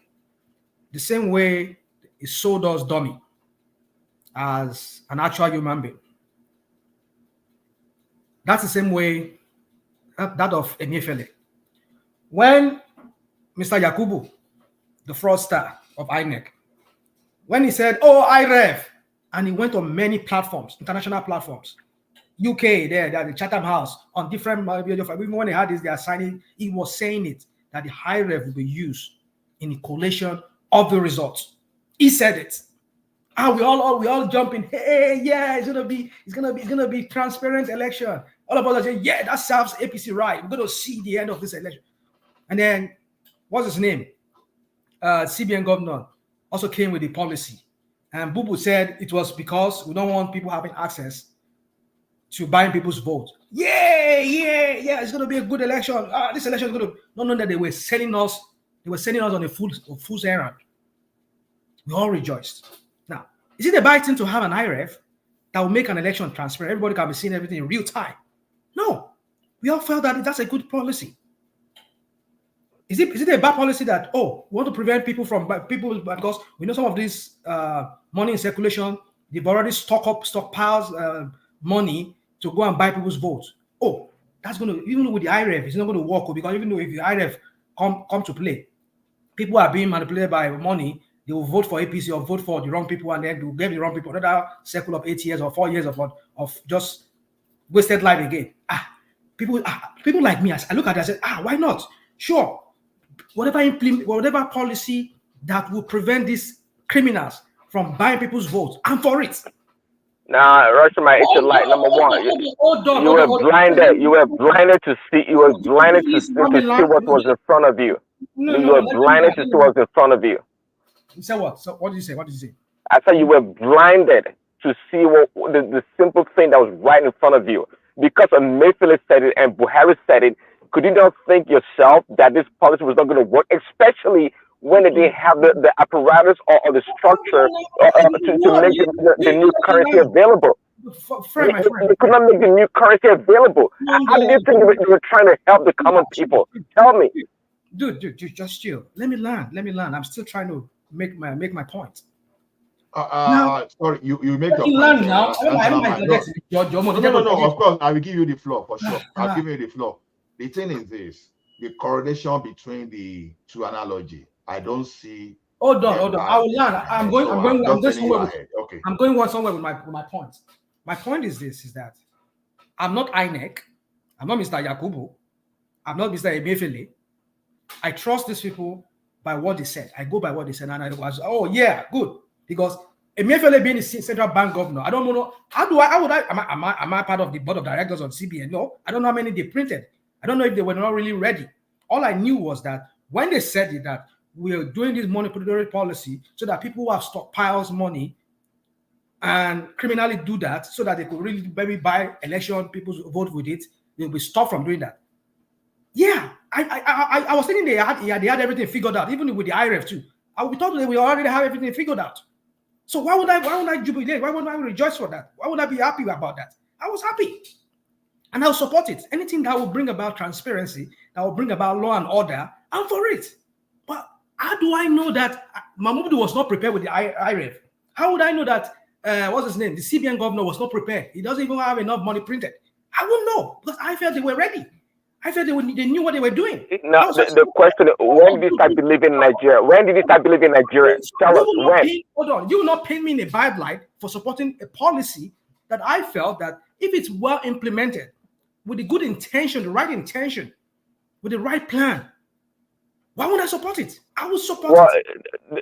the same way he sold us dummy as an actual human being. That's the same way that of Emefiele. When Mr. Yakubu, the fraudster of INEC, when he said, "Oh, IREF," and he went on many platforms, international platforms, UK, the Chatham House, on different, even when they had this, they are signing, he was saying it, that the IREF will be used in the collation of the results. He said it. We all jumping, hey, yeah, it's gonna be transparent election. All of us are saying, yeah, that serves APC right. We're gonna see the end of this election. And then, what's his name? CBN governor also came with the policy. And Bubu said it was because we don't want people having access to buying people's votes. Yeah, it's going to be a good election. This election is going to... No, that they were sending us on a fool's errand. We all rejoiced. Now, is it a bad thing to have an IREF that will make an election transparent? Everybody can be seeing everything in real time. No. We all felt that that's a good policy. Is it a bad policy that, we want to prevent people because we know some of this money in circulation, they've already stockpiles money to go and buy people's votes. That's going to, even with the IREF, it's not going to work, because even though if the IREF come to play, people are being manipulated by money, they will vote for APC or vote for the wrong people, and then they'll get the wrong people. Another cycle of 8 years or 4 years of just wasted life again. People like me, I look at it, I say, why not? Sure. Whatever policy that will prevent these criminals from buying people's votes, I'm for it. Nah, Russia might hit your light. Number one, you were blinded. You were blinded to see. You were blinded to see what was in front of you. You were blinded to see what was in front of you. You said what? So what did you say? What did you say? I said you were blinded to see what the simple thing that was right in front of you. Because Emefiele said it and Buhari said it, could you not think yourself that this policy was not going to work, especially when they didn't have the apparatus or the structure to make the new currency available? They could not make the new currency available. How did you think they were trying to help the common people? Tell me. Dude, just chill. Let me learn. I'm still trying to make my point. Sorry, you make your point. Now. No, of course, I will give you the floor for sure. I'll give you the floor. The thing is this: the correlation between the two analogy. I don't see. Hold on. I will learn. I'm going somewhere with my point. My point is this: is that I'm not INEC, I'm not Mr. Yakubu, I'm not Mr. Emefiele. I trust these people by what they said. I go by what they said, and I was, good, because Emefiele being the central bank governor, I don't know. Am I part of the board of directors of CBN? No, I don't know how many they printed. I don't know if they were not really ready. All I knew was that when they said it, that we are doing this monetary policy so that people who have stockpiles money and criminally do that so that they could really maybe buy election, people vote with it, they'll be stopped from doing that. Yeah, I was thinking they had everything figured out, even with the IRF too. We thought we already have everything figured out. So why would I jubilate? Why would I rejoice for that? Why would I be happy about that? I was happy. And I'll support it. Anything that will bring about transparency, that will bring about law and order, I'm for it. But how do I know that Mahmoud was not prepared with the IRF? How would I know that, what's his name? The CBN governor was not prepared. He doesn't even have enough money printed. I wouldn't know because I felt they were ready. I felt they knew what they were doing. Now, the question, when did you start believing in Nigeria? When did you start believing in Nigeria? Tell us when. Hold on. You will not paint me in a bad light for supporting a policy that I felt that if it's well implemented, with the good intention, the right intention, with the right plan, why would I support it? I would support it.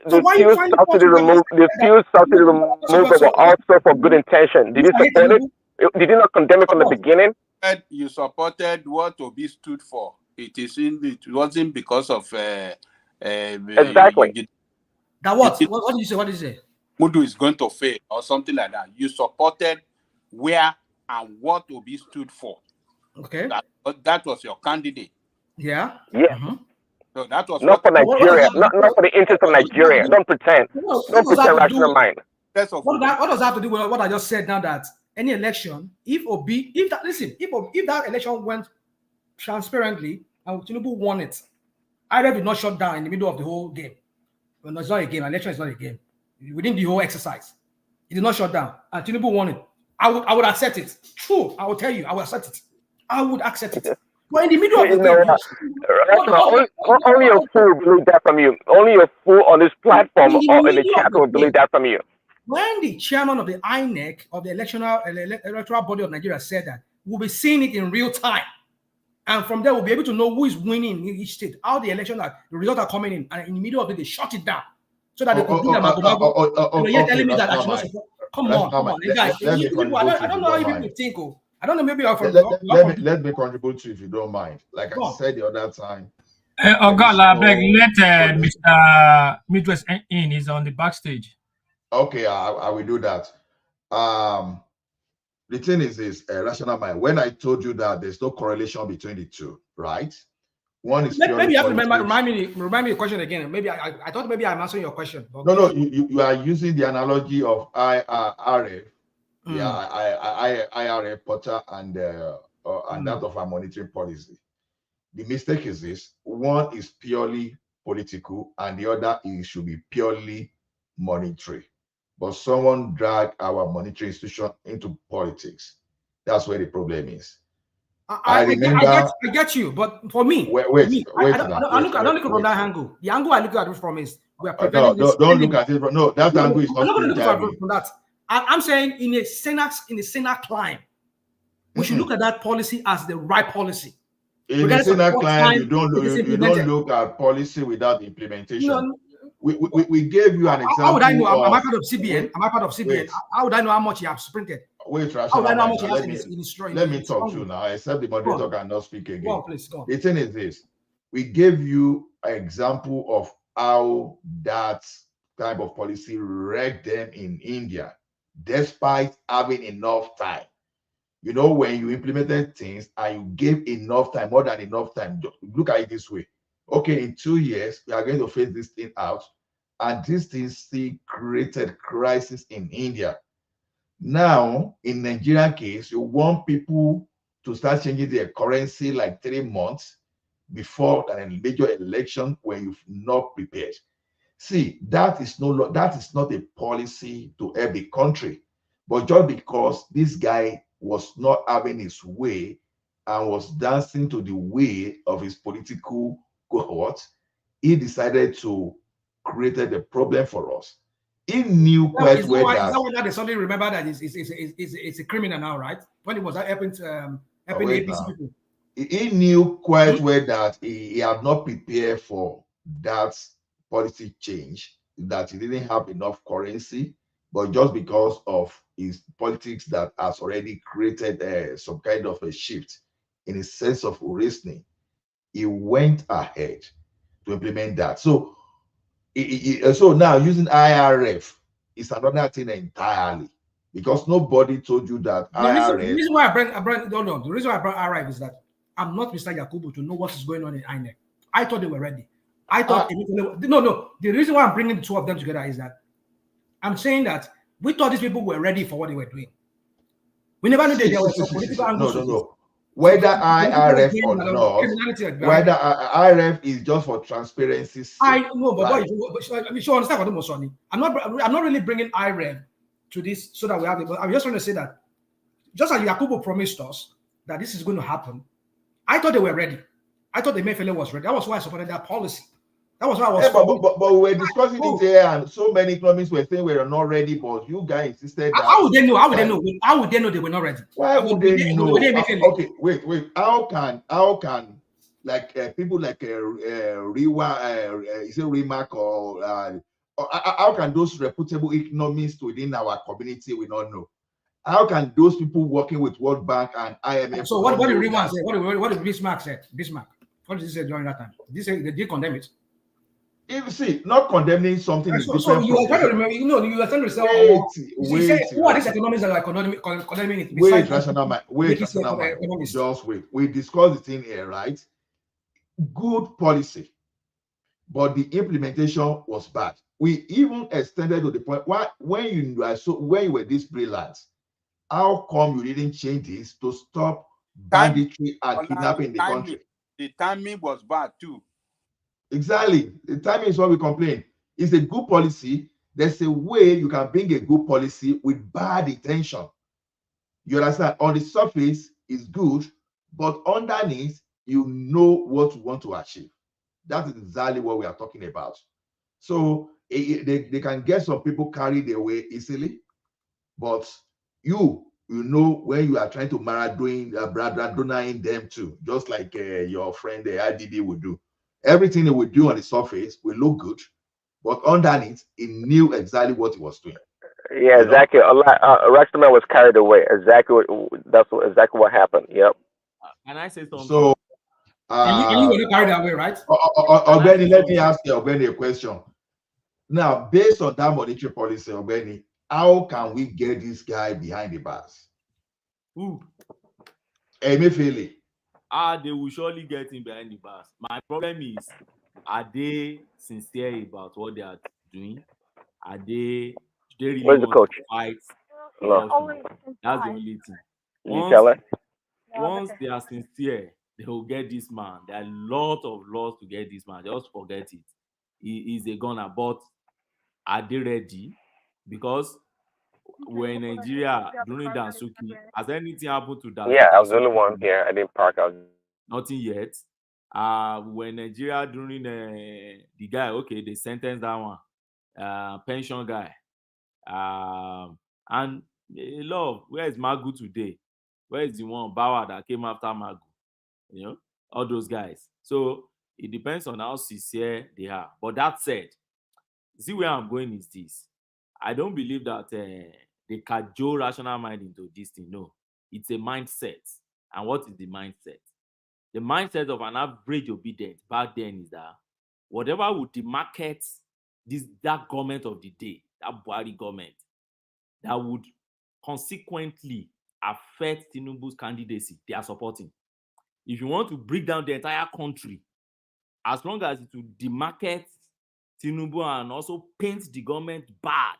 The fuel subsidy removal were also for good intention. Did you support it? Did you not condemn it from the beginning? You supported what Obi stood for. It wasn't because of exactly. That what? What did you say? What did you say? Mudu is going to fail or something like that. You supported where and what Obi stood for. Okay. That was your candidate. Yeah. Yeah. So that was not for Nigeria, not for the interest of Nigeria. Don't pretend. Don't pretend rational mind. What does that have to do with what I just said now? That any election, if that election went transparently and Tinubu won it, IRF did not shut down in the middle of the whole game. Well, no, it's not a game. Election is not a game. Within the whole exercise, it did not shut down, and Tinubu won it. I would accept it. True, I will tell you, I will accept it. I would accept it. But in the middle of the game, only a fool believe that from you. Only a fool on this platform or in the chat will believe that from you. When the chairman of the INEC, of the electoral body of Nigeria, said that, we'll be seeing it in real time. And from there, we'll be able to know who is winning in each state, how the results are coming in. And in the middle of it, they shut it down. So that they could do them. You're telling me that I should not support. Come on, guys. I don't know how you people think. I don't know, maybe I'm from. Let me contribute to, if you don't mind. Like I said the other time. Ogala, beg, let Mr. Midwest in. He's on the backstage. Okay, I will do that. The thing is this, rational mind. When I told you that there's no correlation between the two, right? One is maybe you have to remind me the question again. Maybe I thought maybe I'm answering your question. No, you are using the analogy of IRF, IRF Potter and that of our monitoring policy. The mistake is this: one is purely political, and the other should be purely monetary. But someone dragged our monetary institution into politics. That's where the problem is. I get you, but for me, I don't look from that angle. The angle I look at it from is we are preventing this. Don't look at it from that angle is not. I'm not going to look at it from that. I'm saying in a Senate climb, we should look at that policy as the right policy. In the Senate climb, you don't look at policy without implementation. We gave you an example. How would I know? Am I part of CBN? Am I part of CBN? Wait. How would I know how much you have sprinted? Wait, how would I know how much you have in let me talk to you now, except the moderator cannot speak again. Go on, please, go on. The thing is this: we gave you an example of how that type of policy wrecked them in India, despite having enough time. You know, when you implemented things and you gave enough time, more than enough time, look at it this way. Okay, in 2 years, we are going to phase this thing out. And this thing still created crisis in India. Now, in Nigerian case, you want people to start changing their currency like 3 months before a major election when you've not prepared. See, that is not a policy to help the country. But just because this guy was not having his way and was dancing to the way of his political cohort, he decided to create a problem for us. He knew quite well that. Is that why they suddenly remember that it's a criminal now, right? When it was helping APC people. He knew quite well that he had not prepared for that policy change, that he didn't have enough currency, but just because of his politics that has already created some kind of a shift in his sense of reasoning, he went ahead to implement that. So, so now using IRF is another thing entirely, because nobody told you that The IRF. reason why the reason why I brought IRF is that I'm not Mr. Yakubu to know what is going on in INEC. I thought they were ready. I thought no. The reason why I'm bringing the two of them together is that I'm saying that we thought these people were ready for what they were doing. We never knew there were some political angles. No. Whether IRF or not, whether IRF is just for transparency's sake. I know, but right. You should understand what I'm saying. I'm not really bringing IRF to this so that we have it, but I'm just trying to say that just as Yakubu promised us that this is going to happen, I thought they were ready. I thought the Emefiele was ready. That was why I supported that policy. That was why I was. But we were discussing it here, and so many economists were saying we are not ready, but you guys insisted that. How would they know? How would they know? How would they know they were not ready? Why would they know? Okay, wait. How can like people like is it Remark or how can those reputable economists within our community we not know? How can those people working with World Bank and IMF? So what did Remark say? What did Bismarck say? Bismarck. What did he say during that time? Did they condemn it? You see, not condemning something is different. So you are trying to remember, you are trying to say, who are these economists that are condemning it? Wait, rational mind. Just wait. We discussed the thing here, right? Good policy, but the implementation was bad. We even extended to the point when you were this brilliant, how come you didn't change this to stop banditry and kidnapping in the country? The timing was bad too. Exactly. The timing is what we complain. It's a good policy. There's a way you can bring a good policy with bad intention. You understand? On the surface, it's good, but underneath, you know what you want to achieve. That is exactly what we are talking about. So they can get some people carried away easily, but you know when you are trying to Maradona them too, just like your friend IDD would do. Everything he would do on the surface will look good, but underneath, he knew exactly what he was doing. Yeah, exactly. Rastaman was carried away. Exactly what happened. Yep. Can I say something? So, you were carried away, right? Obeni, let me ask you, Obeni, a question. Now, based on that monetary policy, Obeni, how can we get this guy behind the bars? Who? Emefiele. They will surely get him behind the bars. My problem is, are they sincere about what they are doing? Are they really Where's the coach? To fight? Hello. That's the only thing. Once they are sincere, they will get this man. There are a lot of laws to get this man. Just forget it. He is a gunner. But are they ready? Because we're in Nigeria during Dansuki. Has anything happened to Dansuki? Yeah, I was the only one here. I didn't park out. Nothing yet. We're in Nigeria during the guy. Okay, they sentenced that one. Pension guy. And a lot. Where is Magu today? Where is the one Bauer that came after Magu? You know, all those guys. So it depends on how sincere they are. But that said, see where I'm going is this. I don't believe that they cajole rational mind into this thing. No, it's a mindset. And what is the mindset? The mindset of an average obedient back then is that whatever would demarket that government of the day, that Buhari government, that would consequently affect Tinubu's candidacy, they are supporting. If you want to break down the entire country, as long as it will demarket Tinubu and also paint the government bad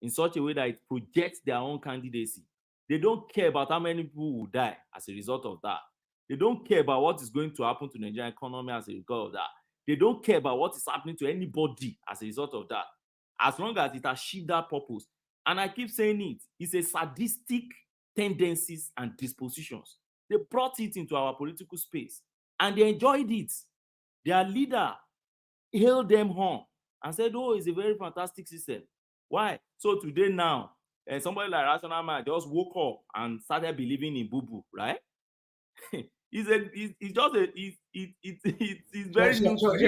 in such a way that it projects their own candidacy, they don't care about how many people will die as a result of that. They don't care about what is going to happen to the Nigerian economy as a result of that. They don't care about what is happening to anybody as a result of that. As long as it achieves that purpose. And I keep saying it, it's a sadistic tendencies and dispositions. They brought it into our political space and they enjoyed it. Their leader hailed them home and said, oh, it's a very fantastic system. Why? So today now, somebody like Rational Man just woke up and started believing in Boo-Boo, right? It's just a it's very new to me.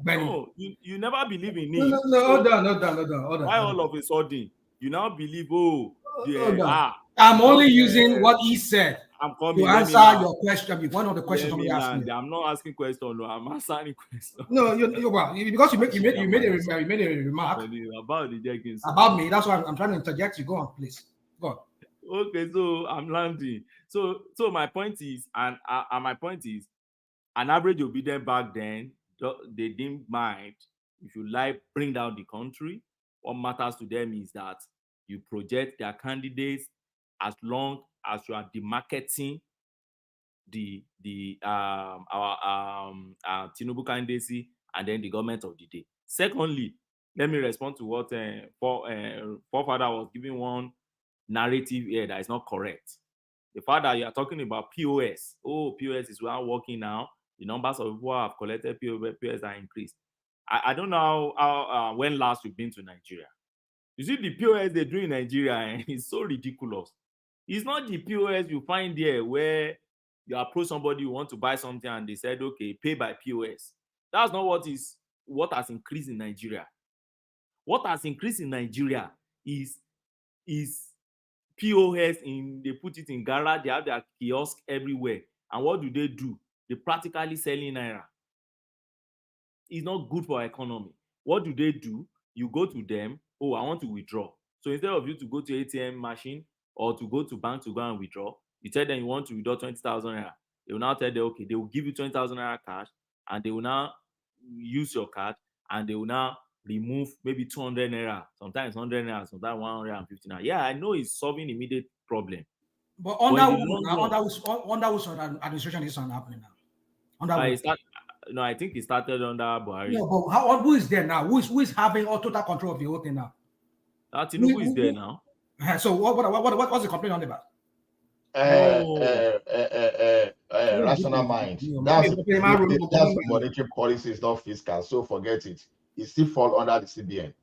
No, you never believe in it. Hold on. Why all of a sudden you now believe? Oh, I'm only using what he said I'm coming. to answer your question. One of the questions somebody asked me. I'm not asking question. No, I'm answering question. No, because you made a remark about the Jenkins. About me. That's why I'm trying to interject. You go on, please. Go on. Okay, so I'm landing. So my point is, and my point is, an average obedient back then, they didn't mind if you like bring down the country. What matters to them is that you project their candidates as long as you are demarketing our Tinubu candidacy and then the government of the day. Secondly, let me respond to what forefather was giving one narrative here that is not correct. The fact that you are talking about POS, POS is well working now. The numbers of people who have collected POS are increased. I don't know how when last you've been to Nigeria. You see the POS they do in Nigeria, it's so ridiculous. It's not the POS you find there where you approach somebody who want to buy something and they said, okay, pay by POS. That's not what has increased in Nigeria. What has increased in Nigeria is POS they put it in garage, they have their kiosk everywhere. And what do? They practically selling naira. It's not good for our economy. What do? You go to them, I want to withdraw. So instead of you to go to ATM machine or to go to bank to go and withdraw, you tell them you want to withdraw 20,000 naira. They will now tell them, okay, they will give you 20,000 naira cash and they will now use your card and they will now remove maybe 200 naira, sometimes 100 naira, sometimes 150 naira. Yeah, I know it's solving immediate problem. But under which administration is not happening now? I think it started under Buhari. No, but who is there now? Who is having all total control of the whole thing now? Tinubu is there now. So what's the complaint on about? Rational mind. That's monetary policy, is not fiscal. So forget it. It still fall under the CBN.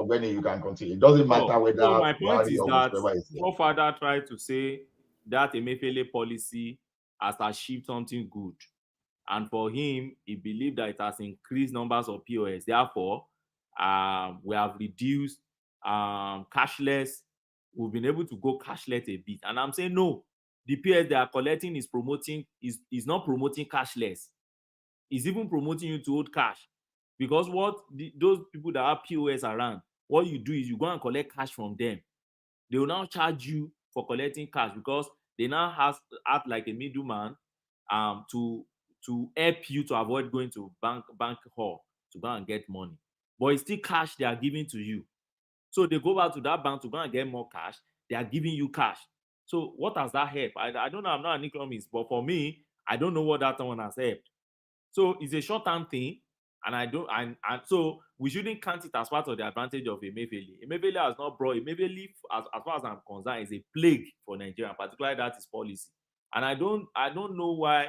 When you can continue. It doesn't matter whether. So my point is that forefather tried to say that Emefiele policy has achieved something good. And for him, he believed that it has increased numbers of POS. Therefore, we have reduced cashless. We've been able to go cashless a bit. And I'm saying, no, the POS they are collecting is not promoting cashless. It's even promoting you to hold cash. Because those people that have POS around, what you do is you go and collect cash from them. They will now charge you for collecting cash because they now act like a middleman to help you to avoid going to bank hall to go and get money. But it's still cash they are giving to you. So they go back to that bank to go and get more cash. They are giving you cash. So what has that helped? I don't know. I'm not an economist, but for me, I don't know what that one has helped. So it's a short-term thing, and so we shouldn't count it as part of the advantage of Emefiele. Emefiele has not brought Emefiele, as far as I'm concerned, is a plague for Nigeria, particularly that is policy. And I don't know why.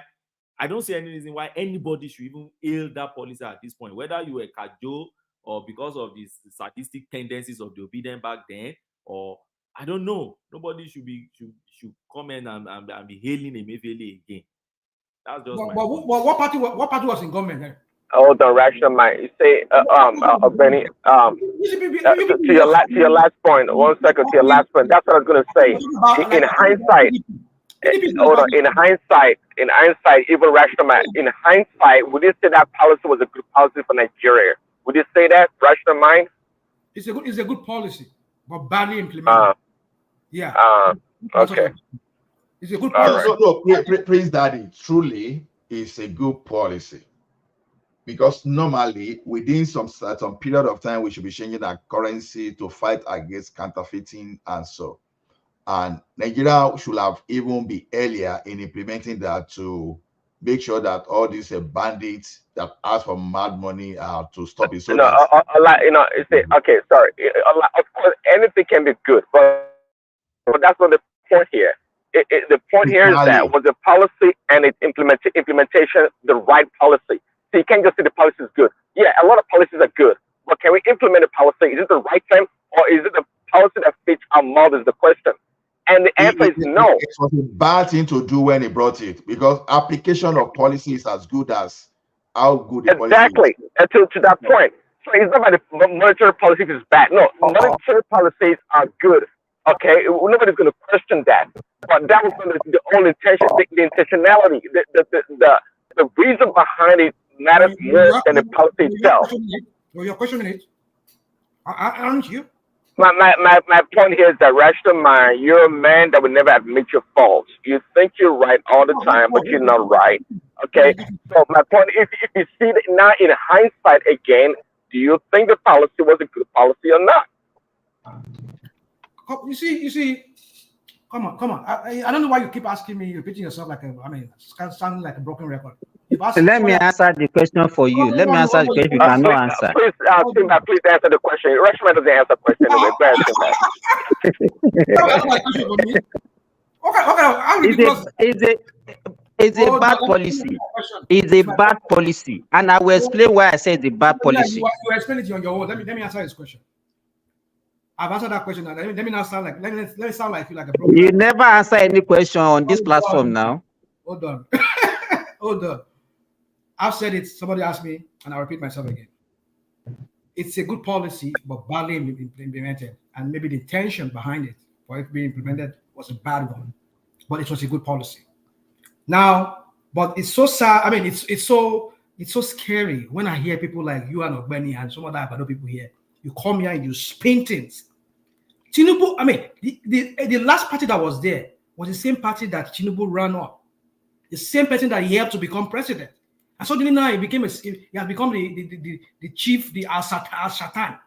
I don't see any reason why anybody should even hail that policy at this point, whether you were Kajo or because of the sadistic tendencies of the obedient back then, or I don't know. Nobody should comment and be hailing Emefiele again. That's just my point. What party was in government then? Hold on, rational mind. You say, Benny, to your last point. 1 second, to your last point. That's what I was gonna say. In hindsight. Hold on. In hindsight, even rational mind. In hindsight, would you say that policy was a good policy for Nigeria? Would you say that, rational mind? It's a good policy, but badly implemented. Okay. It's a good policy. Praise Daddy. Truly, it's a good policy. Because normally, within some period of time, we should be changing our currency to fight against counterfeiting and so. And Nigeria should have even be earlier in implementing that to make sure that all these bandits that ask for mad money to stop it. So okay, sorry. Of course, anything can be good, but that's not the point here. The point here is that was the policy and its implementation the right policy. So you can't just say the policy is good. Yeah, a lot of policies are good, but can we implement a policy? Is it the right time, or is it the policy that fits our mold is the question? And the answer is no. It was a bad thing to do when he brought it, because application of policy is as good as how good the policy is. Exactly. To that point. So it's not that the monetary policy is bad. No, monetary policies are good. Okay, nobody's going to question that. But that was the only intention, the intentionality, the reason behind it matters more than the policy itself. Your question is, aren't you? My point here is that rational mind, you're a man that would never admit your faults. You think you're right all the time, but you're not right. Okay? So my point, if you see it now in hindsight again, do you think the policy was a good policy or not? You see, come on. I don't know why you keep asking me, repeating yourself like sounding like a broken record. Let me answer the question for you. Let me answer the question if you cannot answer. Please answer the question. Rashman doesn't answer the question anyway. It's a bad policy. It's a bad policy. And I will explain why I said it's a bad policy. You explain it on your own. Let me answer this question. I've answered that question. Let me not sound like let me sound like you like a broken You never answer any question on this platform now. Hold on. Hold on. I've said it. Somebody asked me, and I'll repeat myself again. It's a good policy, but badly implemented. And maybe the intention behind it for it being implemented was a bad one. But it was a good policy. Now, but it's so sad. I mean, it's so scary when I hear people like you and Ogbeni and some other people here. You come here and you spin things. Tinubu, I mean, the last party that was there was the same party that Tinubu ran on. The same person that he helped to become president. And suddenly now he has become the chief, the Al-Shatan.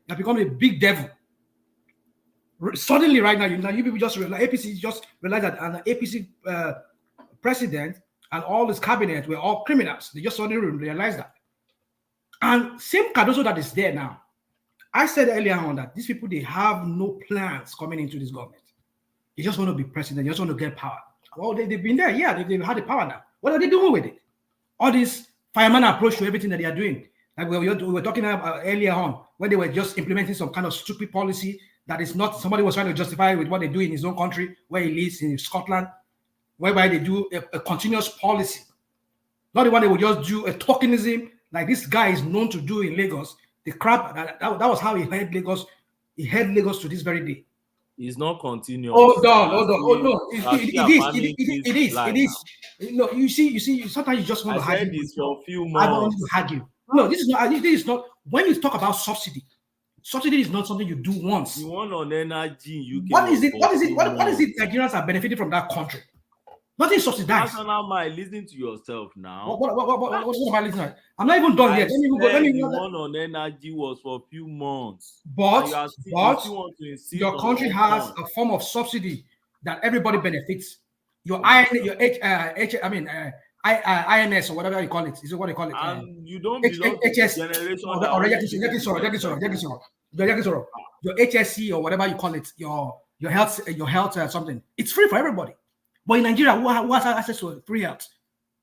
He has become a big devil. Suddenly right now, you people just realize, APC just realized that an APC president and all his cabinet were all criminals. They just suddenly realized that. And same Cardoso that is there now. I said earlier on that these people, they have no plans coming into this government. They just want to be president. They just want to get power. Well, they've been there. Yeah, they've had the power now. What are they doing with it? All this fireman approach to everything that they are doing. Like we were talking about earlier on, when they were just implementing some kind of stupid policy that is not, somebody was trying to justify with what they do in his own country, where he lives in Scotland, whereby they do a continuous policy. Not the one they would just do a tokenism, like this guy is known to do in Lagos. The crap, that was how he had Lagos. He had Lagos to this very day. It's not continuous. Hold on. Oh no, it is. No, you see. Sometimes you just want to argue. This for a few months. I don't want to argue. No, this is not. When you talk about subsidy is not something you do once. You want on energy. What is it? What is it? Nigerians are benefiting from that country. Nothing subsidized. National mind, listen to yourself now. What am I listening to? I'm not even done yet. The one on energy was for a few months. But your country has a form of subsidy that everybody benefits. Your INS or whatever you call it. Is it what you call it? You don't belong to the generation your HSC or whatever you call it. Your health something. It's free for everybody. But in Nigeria, who has access to free health?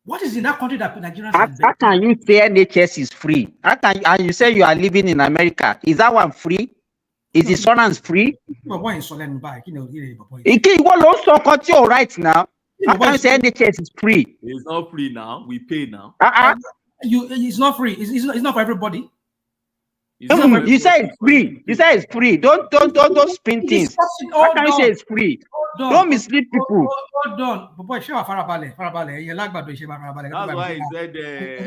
What is in that country that Nigerians? How can you say NHS is free? And you say you are living in America? Is that one free? Is insurance free? Right now. How can you say NHS is free? It's not free now. We pay now. It's not free. It's not for everybody. You say it's free. You say it's free. Don't spin things. How can you say it's free? Don't mislead people. Hold on. But boy, share farabale. That's why he said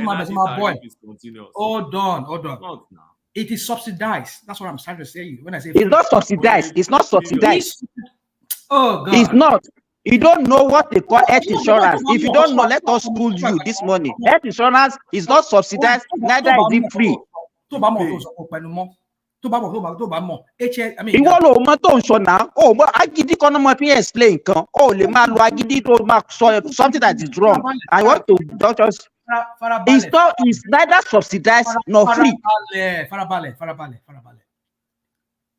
my boy. Is continuous. Hold on. Not now. It is subsidized. That's what I'm trying to say. When I say it's not subsidized. It's not subsidized. Oh God. It's not. You don't know what they call health insurance. If you don't know, let us school you this morning. Health insurance is not subsidized, neither is it free. Ìwọ ló mọ tó ń sọ náà ó mọ agídí kan náà mo fi explain kan ó lè máa lo agídí tó máa sọ something that is wrong. I want to just it's neither subsidized nor free. Farabale.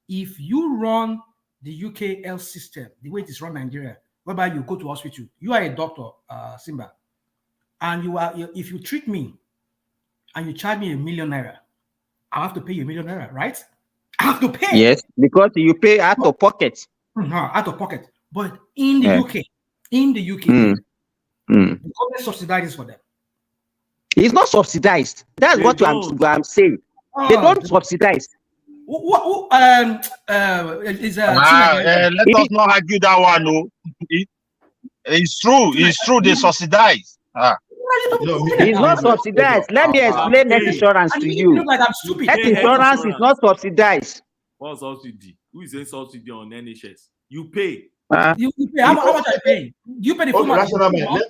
If you run the UK health system the way it is run Nigeria, whereby you go to hospital, you are a doctor, Simba, and if you treat me and you charge me ₦1 million, I have to pay you ₦1 million, right? I have to pay. Yes, because you pay out of pocket. Out of pocket. But in the UK, Mm. the government subsidizes for them. It's not subsidized. That's what I'm saying. They don't subsidize. Is let us not argue that one. No, it's true. It's true. They subsidize. It's not subsidized. Let me explain health insurance to you. Look like I'm stupid. Health insurance is not subsidized. What subsidy? Who is saying subsidy on NHS? You pay. You pay. How much are you paying? You pay the full amount.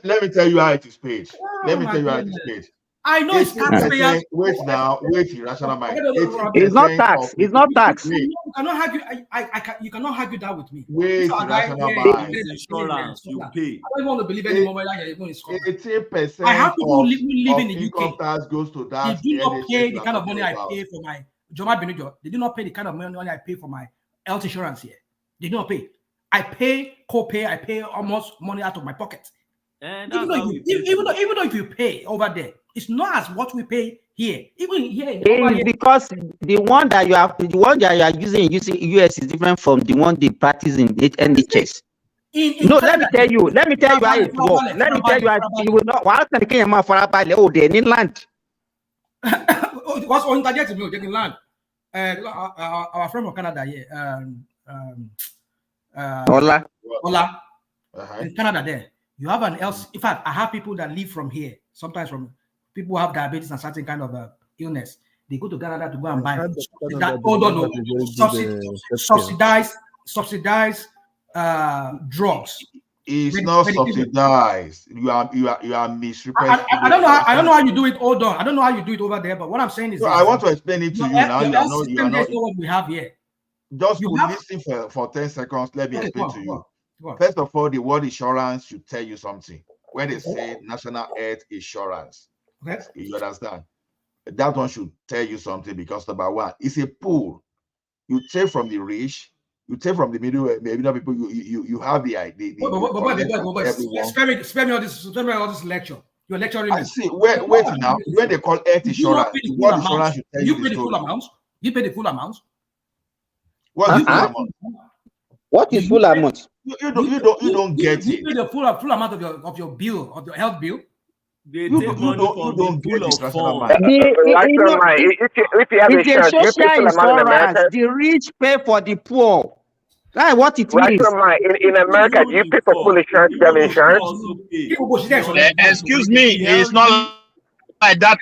Let me tell you how it is paid. Let me tell you how it is paid. I know it's taxpayers. Wait now, rational mind. It's not tax. It's not tax. You cannot argue. You cannot argue that with me. Wait, rational mind. Insurance, you pay. I don't want to believe anymore whether you're even in Scotland. 18% I have people who live in the income UK. tax goes to that. They do not pay the kind of money I pay for my Joma Benujo. They do not pay the kind of money I pay for my health insurance here. They do not pay. I pay co-pay. I pay almost money out of my pocket. And even though if you pay over there, it's not as what we pay here. Even here, it's because the one that you are using in US is different from the one they practice in NHS. No, let me tell you how it works. Let me tell you how you will not. Why can you land? What's on target me? Getting land. Our friend from Canada here. Ola. In Canada there. You have an else. In fact, I have people that live from here. Sometimes from people who have diabetes and certain kind of illness. They go to Canada to go and buy subsidized drugs. It's not subsidized. You are misrepresenting. I don't know how you do it. Hold on. I don't know how you do it over there. But what I'm saying is, I want to explain it to you now. You are not what we have here. Just listen for 10 seconds. Let me explain to you. First of all, the word insurance should tell you something. When they say national health insurance, you understand? That one should tell you something because number one, it's a pool. You take from the rich, you take from the middle people. You have the idea. Spare me all this lecture. You're lecturing me. I see. Wait now. When they call health insurance, what insurance should tell you pay the full amount? You pay the full amount. What is the full amount? What is full amount? You don't get it. You pay the full amount of your bill, of your health bill. They take money from the pool of funds. If you have insurance, social insurance, the rich pay for the poor. That's what it means. In America, do you pay for full insurance? You have insurance? Excuse me, it's not like that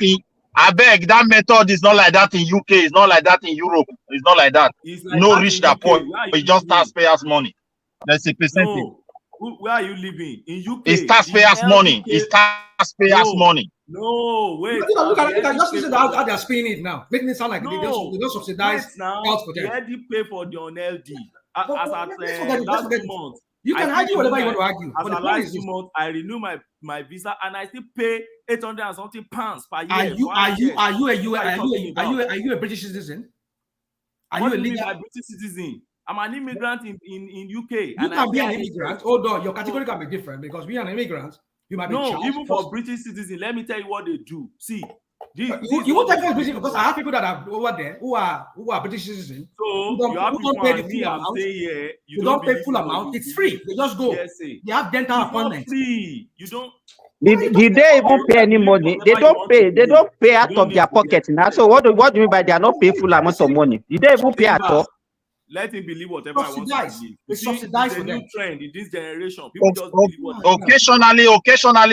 I beg, that method is not like that in UK. It's not like that in Europe. It's not like that. No rich that poor. It's just taxpayers' money. There's a percentage. No. Where are you living? In UK. It's taxpayers' money. It's taxpayers' money. No, wait. Look at just listen to how they're spinning it now. Making it sound like they don't subsidize health for them. The LD pay for the on-LD. As at last 2 months. You can argue whatever you want to argue. As at last 2 months, I renew my visa and I still pay 800 and something pounds per year. Are you a British citizen? Are you a British citizen? I'm an immigrant in UK. You can be an immigrant. Hold on, your category can be different because we are an immigrant. You might be even for British citizens. Let me tell you what they do. See, you won't tell me British because I have people that are over there who are British citizens. So you don't pay the full amount. You don't pay full amount. It's free. They just go. You have dental appointments. Free. You don't. Did they even pay any money? They don't pay. They don't pay out of their pocket now. So what do you mean by they are not paying full amount of money? Did they even pay at all? Let him believe whatever I want to believe. It's subsidized for new trend in this generation. People just believe what occasionally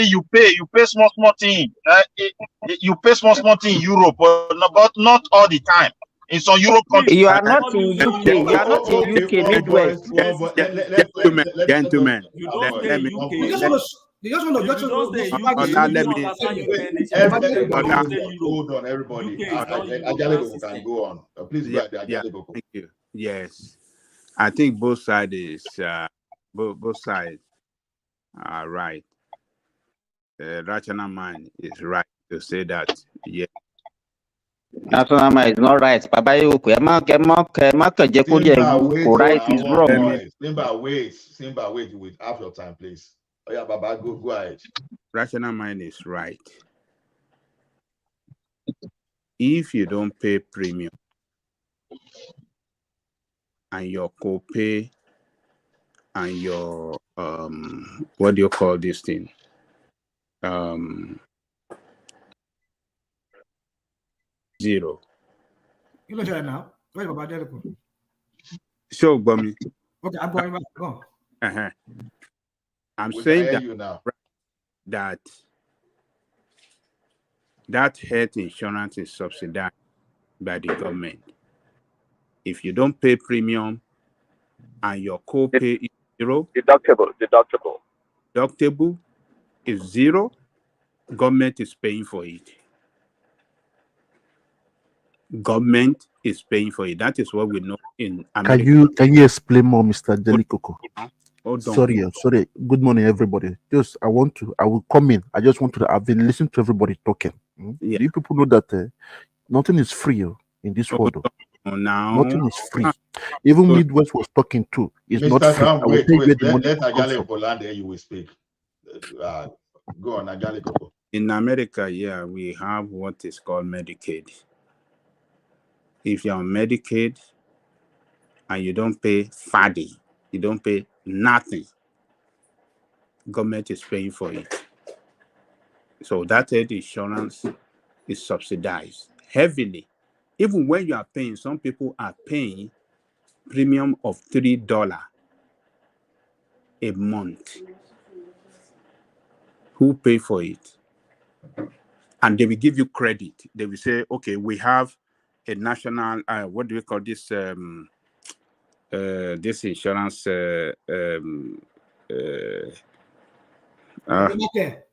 you pay small thing. You pay small thing in Europe, but not all the time. In some Europe countries. You are not in UK. You are not in UK. Midwest. Gentlemen. Hold on, everybody. Ajalebu can go on. Please go ahead. Thank you. Yes, I think both sides both sides are right. The rational mind is right to say that. Yeah. Rational mind is not right. Papa, right is wrong. Simba, wait with half your time, please. Oh yeah, Baba, go ahead. Rational mind is right. If you don't pay premium and your co-pay and your what do you call this thing? Zero. You know that now. Wait about that. So, Bummy. Okay, I'm going back. Go. I'm We saying can hear that you now. that health insurance is subsidized by the government. If you don't pay premium and your co-pay is zero, deductible is zero, government is paying for it. Government is paying for it. That is what we know in America. Can you explain more, Mr. Jellikoko? Hold on. Sorry. Good morning, everybody. I will come in. I just want to. I've been listening to everybody talking. Yeah. Do you people know that nothing is free in this world? Now, nothing is free. Even Midwest was talking too. It's not free. Sam, I will wait. tell you where the Let money comes Agale from. Poland, there you will speak. Go on, Agale Koko. In America, yeah, we have what is called Medicaid. If you're on Medicaid and you don't pay FADI, you don't pay nothing, government is paying for it. So that health insurance is subsidized heavily. Even when you are paying, some people are paying premium of $3 a month. Who pay for it? And they will give you credit. They will say, okay, we have a national, what do we call this? This insurance, Obamacare.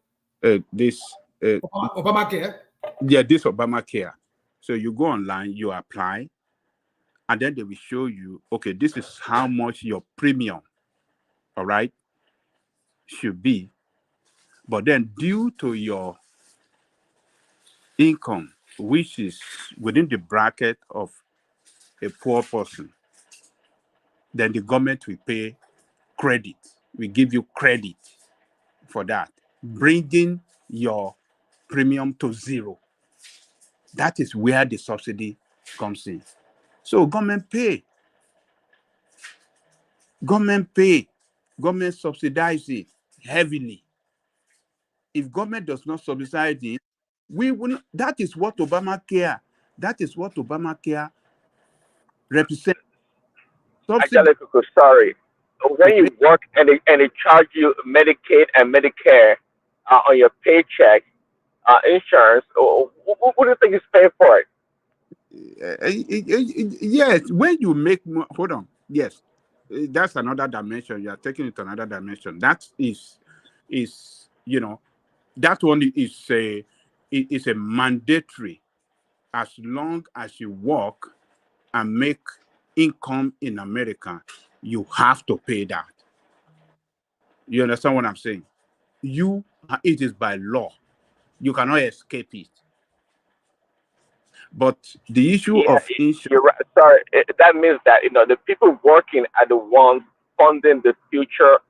Yeah, this Obamacare. So you go online, you apply, and then they will show you, okay, this is how much your premium, all right, should be. But then due to your income, which is within the bracket of a poor person, then the government will pay credit. We give you credit for that, bringing your premium to zero. That is where the subsidy comes in. So government pay. Government subsidize it heavily. If government does not subsidize it, we will. That is what Obamacare represents. Actually, sorry. When you work and they charge you Medicaid and Medicare on your paycheck, insurance, what do you think is paying for it? Yes, when you make hold on. Yes, that's another dimension. You are taking it to another dimension. That is that one is a mandatory. As long as you work and make income in America, you have to pay that. You understand what I'm saying? It is by law. You cannot escape it. But the issue of insurance. You're right. Sorry, that means that the people working are the ones funding the future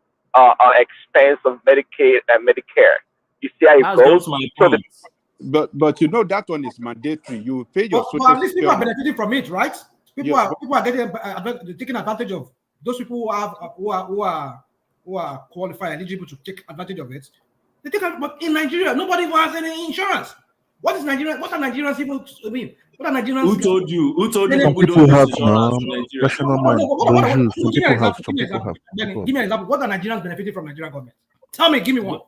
expense of Medicaid and Medicare. You see how it goes? But that one is mandatory. You pay your social But at least people are security. benefiting from it, right? People are getting taking advantage of those people who are qualified, eligible to take advantage of it. They take it, but in Nigeria, nobody has any insurance. What is Nigeria? What are Nigerians people? I mean, what are Nigerians? Who told you? Who told you Some people people have insurance in Nigeria? rational mind. Some people have. Give me an example. What are Nigerians benefiting from Nigerian government? Tell me. Give me one.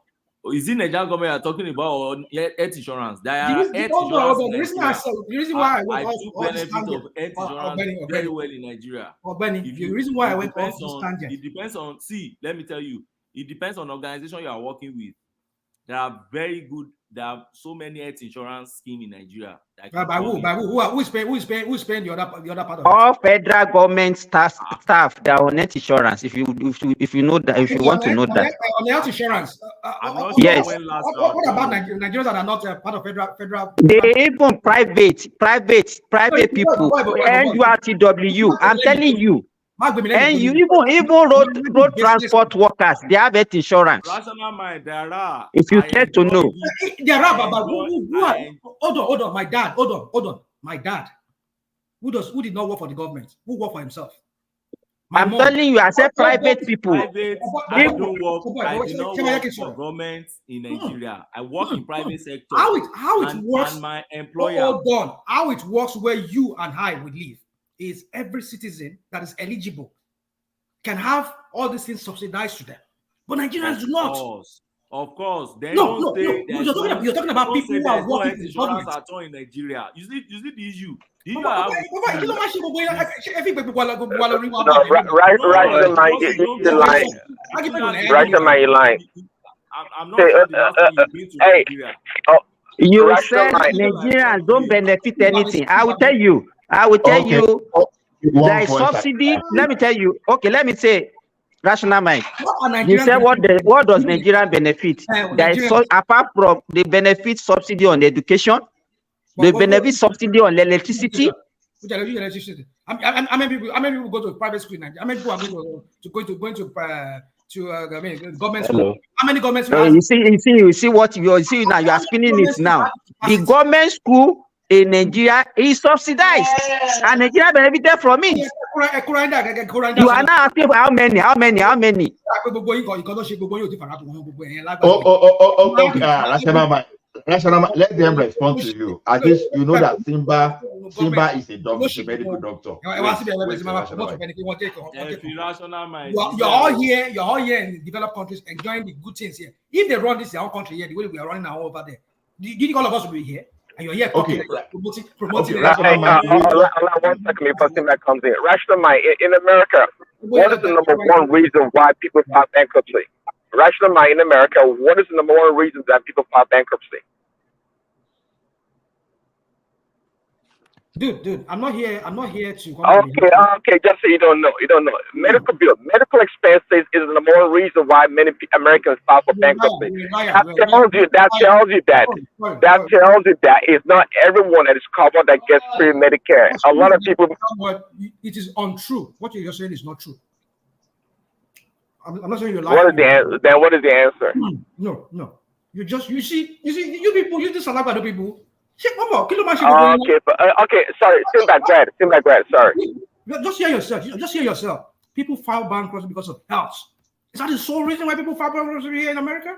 Is it Nigerian government you're talking about or health insurance? There are health insurance The in reason why I took benefit of health insurance very well in Nigeria. The reason why I went off this tangent. It depends on, let me tell you, it depends on the organization you are working with. There are so many health insurance schemes in Nigeria. By who? Who is paying the other part of it? All federal government staff that are on health insurance. If you know that, if you want to know that. On health insurance. Yes. What about Nigerians that are not part of federal? They even private people, NURTW. I'm telling you. And you even road transport workers, they have health insurance. Rational mind, there are. If you care to know. There are, but who are? Hold on, my dad. Hold on. My dad, who did not work for the government, who worked for himself. I'm telling you, I said private people. Private, I don't work. I do not work for government in Nigeria. I work in private sector. How it works? And my employer. Hold on. How it works where you and I would live is every citizen that is eligible can have all these things subsidized to them, but Nigerians do not. Of course. They No. You're talking about people who are working in insurance at all in Nigeria. You see the issue. No, right the line. I'm not sure the last time you've been to Nigeria. You said Nigerians don't benefit anything. I will tell you. There is subsidy. Let me tell you. Okay, let me say, rational mind. You said what does Nigerian benefit? There is apart from the benefit subsidy on education, the benefit subsidy on electricity. How many people go to private school in Nigeria? How many people are going to government school? How many government schools? You see now. You are spinning it now. The government school in Nigeria is subsidized, and Nigeria benefited from it. You are now asking how many? Rational, let them respond to you. At least you know that Simba is a doctor, a medical doctor. You're all here in developed countries enjoying the good things here. If they run this in our country here, the way we are running now over there, do you think all of us will be here? And you're here talking, promoting. One second before Simba comes in. Rational mind in America, what is the number one reason why people file bankruptcy? Rational mind in America, what is the number one reason that people file bankruptcy? Dude, I'm not here to. Okay. Just so you don't know. Medical expenses is the number one reason why many Americans file for bankruptcy. That tells you that it's not everyone that is covered that gets free Medicare. A lot of people. It is untrue. What you're saying is not true. I'm not saying you're lying. What is the answer? No. You see, you people, you just like other people. Okay, sorry. Simba, sorry. Just hear yourself. People file bankruptcy because of health. Is that the sole reason why people file bankruptcy here in America?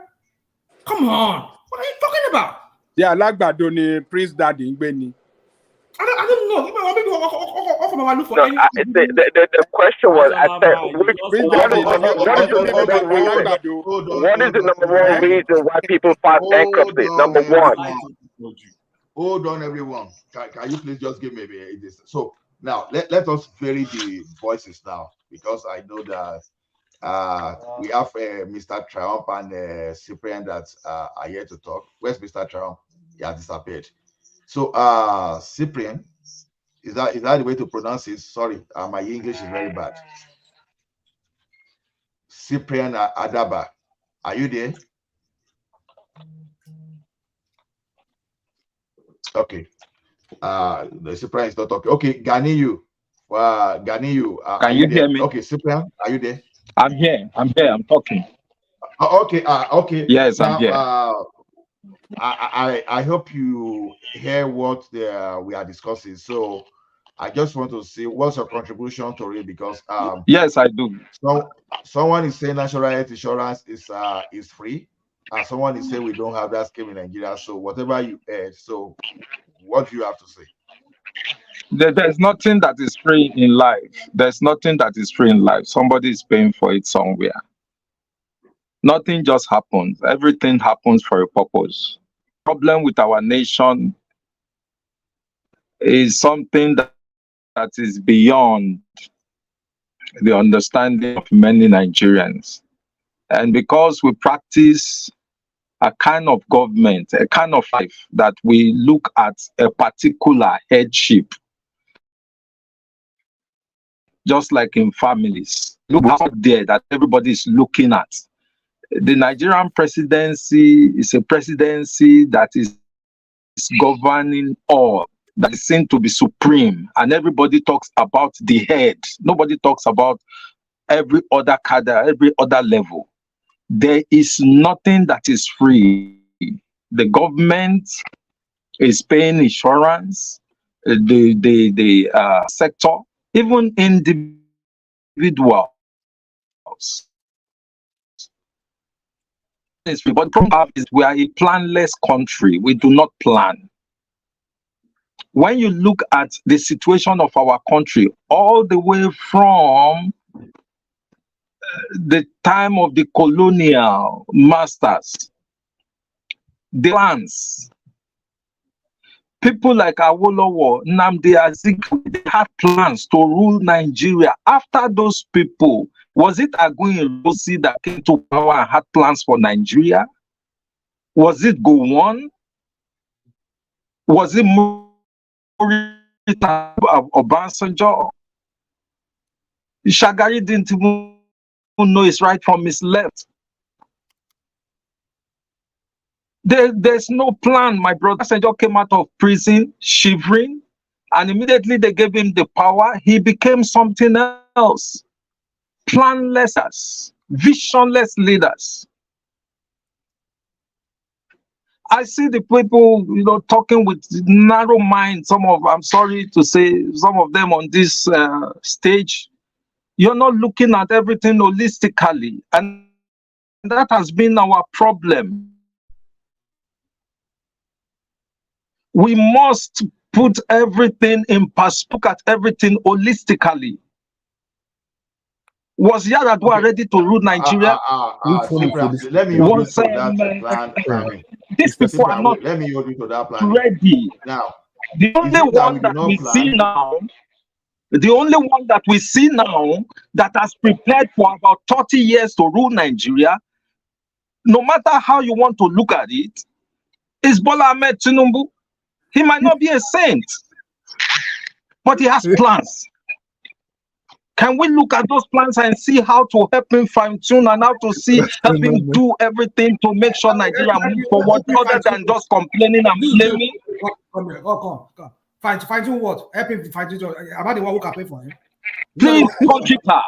Come on. What are you talking about? Yeah, like that, Donny, Prince Daddy, Benny. I don't know. The question was, I said, what is the number one reason why people file bankruptcy? Number one. Hold on, everyone. Can you please just give me this? So now let us vary the voices now, because I know that we have Mr. Triumph and Cyprian that are here to talk. Where's Mr. Triumph? He has disappeared. So Cyprian, is that the way to pronounce it? Sorry, my English is very bad. Cyprian Adaba, are you there? Okay. The Cyprian is not talking. Okay, Ganiyu. Can you hear me? Okay, Cyprian, are you there? I'm here. I'm talking. Okay. Yes, now, I'm here. I hope you hear what we are discussing. So I just want to see what's your contribution to it, because yes, I do. So someone is saying national health insurance is free, and someone is saying we don't have that scheme in Nigeria. So whatever you heard, so what do you have to say? There's nothing that is free in life. There's nothing that is free in life. Somebody is paying for it somewhere. Nothing just happens. Everything happens for a purpose. Problem with our nation is something that is beyond the understanding of many Nigerians. And because we practice a kind of government, a kind of life that we look at a particular headship, just like in families, look out there that everybody is looking at. The Nigerian presidency is a presidency that is governing all, that is seen to be supreme, and everybody talks about the head. Nobody talks about every other cadre, every other level. There is nothing that is free. The government is paying insurance, the sector, even individuals individuals. But the problem is we are a planless country. We do not plan. When you look at the situation of our country, all the way from the time of the colonial masters, the plans, people like Awolowo, Nnamdi Azikiwe, they had plans to rule Nigeria. After those people, was it Aguiyi Ironsi that came to power and had plans for Nigeria? Was it Gowon? Was it Obasanjo? Shagari didn't even know his right from his left. There's no plan. My brother Obasanjo came out of prison shivering, and immediately they gave him the power. He became something else. Planless, visionless leaders. I see the people, talking with narrow minds. I'm sorry to say, some of them on this stage. You're not looking at everything holistically, and that has been our problem. We must put everything in perspective, look at everything holistically. Was Yar'Adua ready to rule Nigeria? Let me hold you to that plan planning. These people are not let me hold you to that planning. ready. Now, the only one that we see now, the only one that we see now that has prepared for about 30 years to rule Nigeria, no matter how you want to look at it, is Bola Ahmed Tinubu. He might not be a saint, but he has plans. Can we look at those plans and see how to help him fine-tune and how to help him do everything to make sure Nigeria moves forward, other than just complaining and blaming? Come. Fine-tune what? Help him fine-tune. About the one who can pay for him. Please, contributor,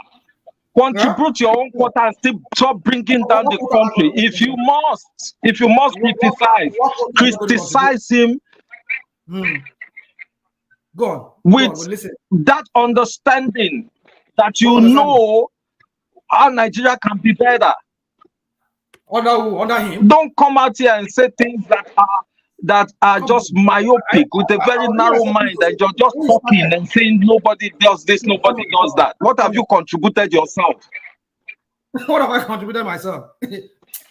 contribute your own quota and still stop bringing down the country. If you must criticize him. With that understanding that know how Nigeria can be better. Under him? Don't come out here and say things that are just myopic with a very narrow mind, and you're just talking and saying nobody does this, nobody does that. What have you contributed yourself? What have I contributed myself?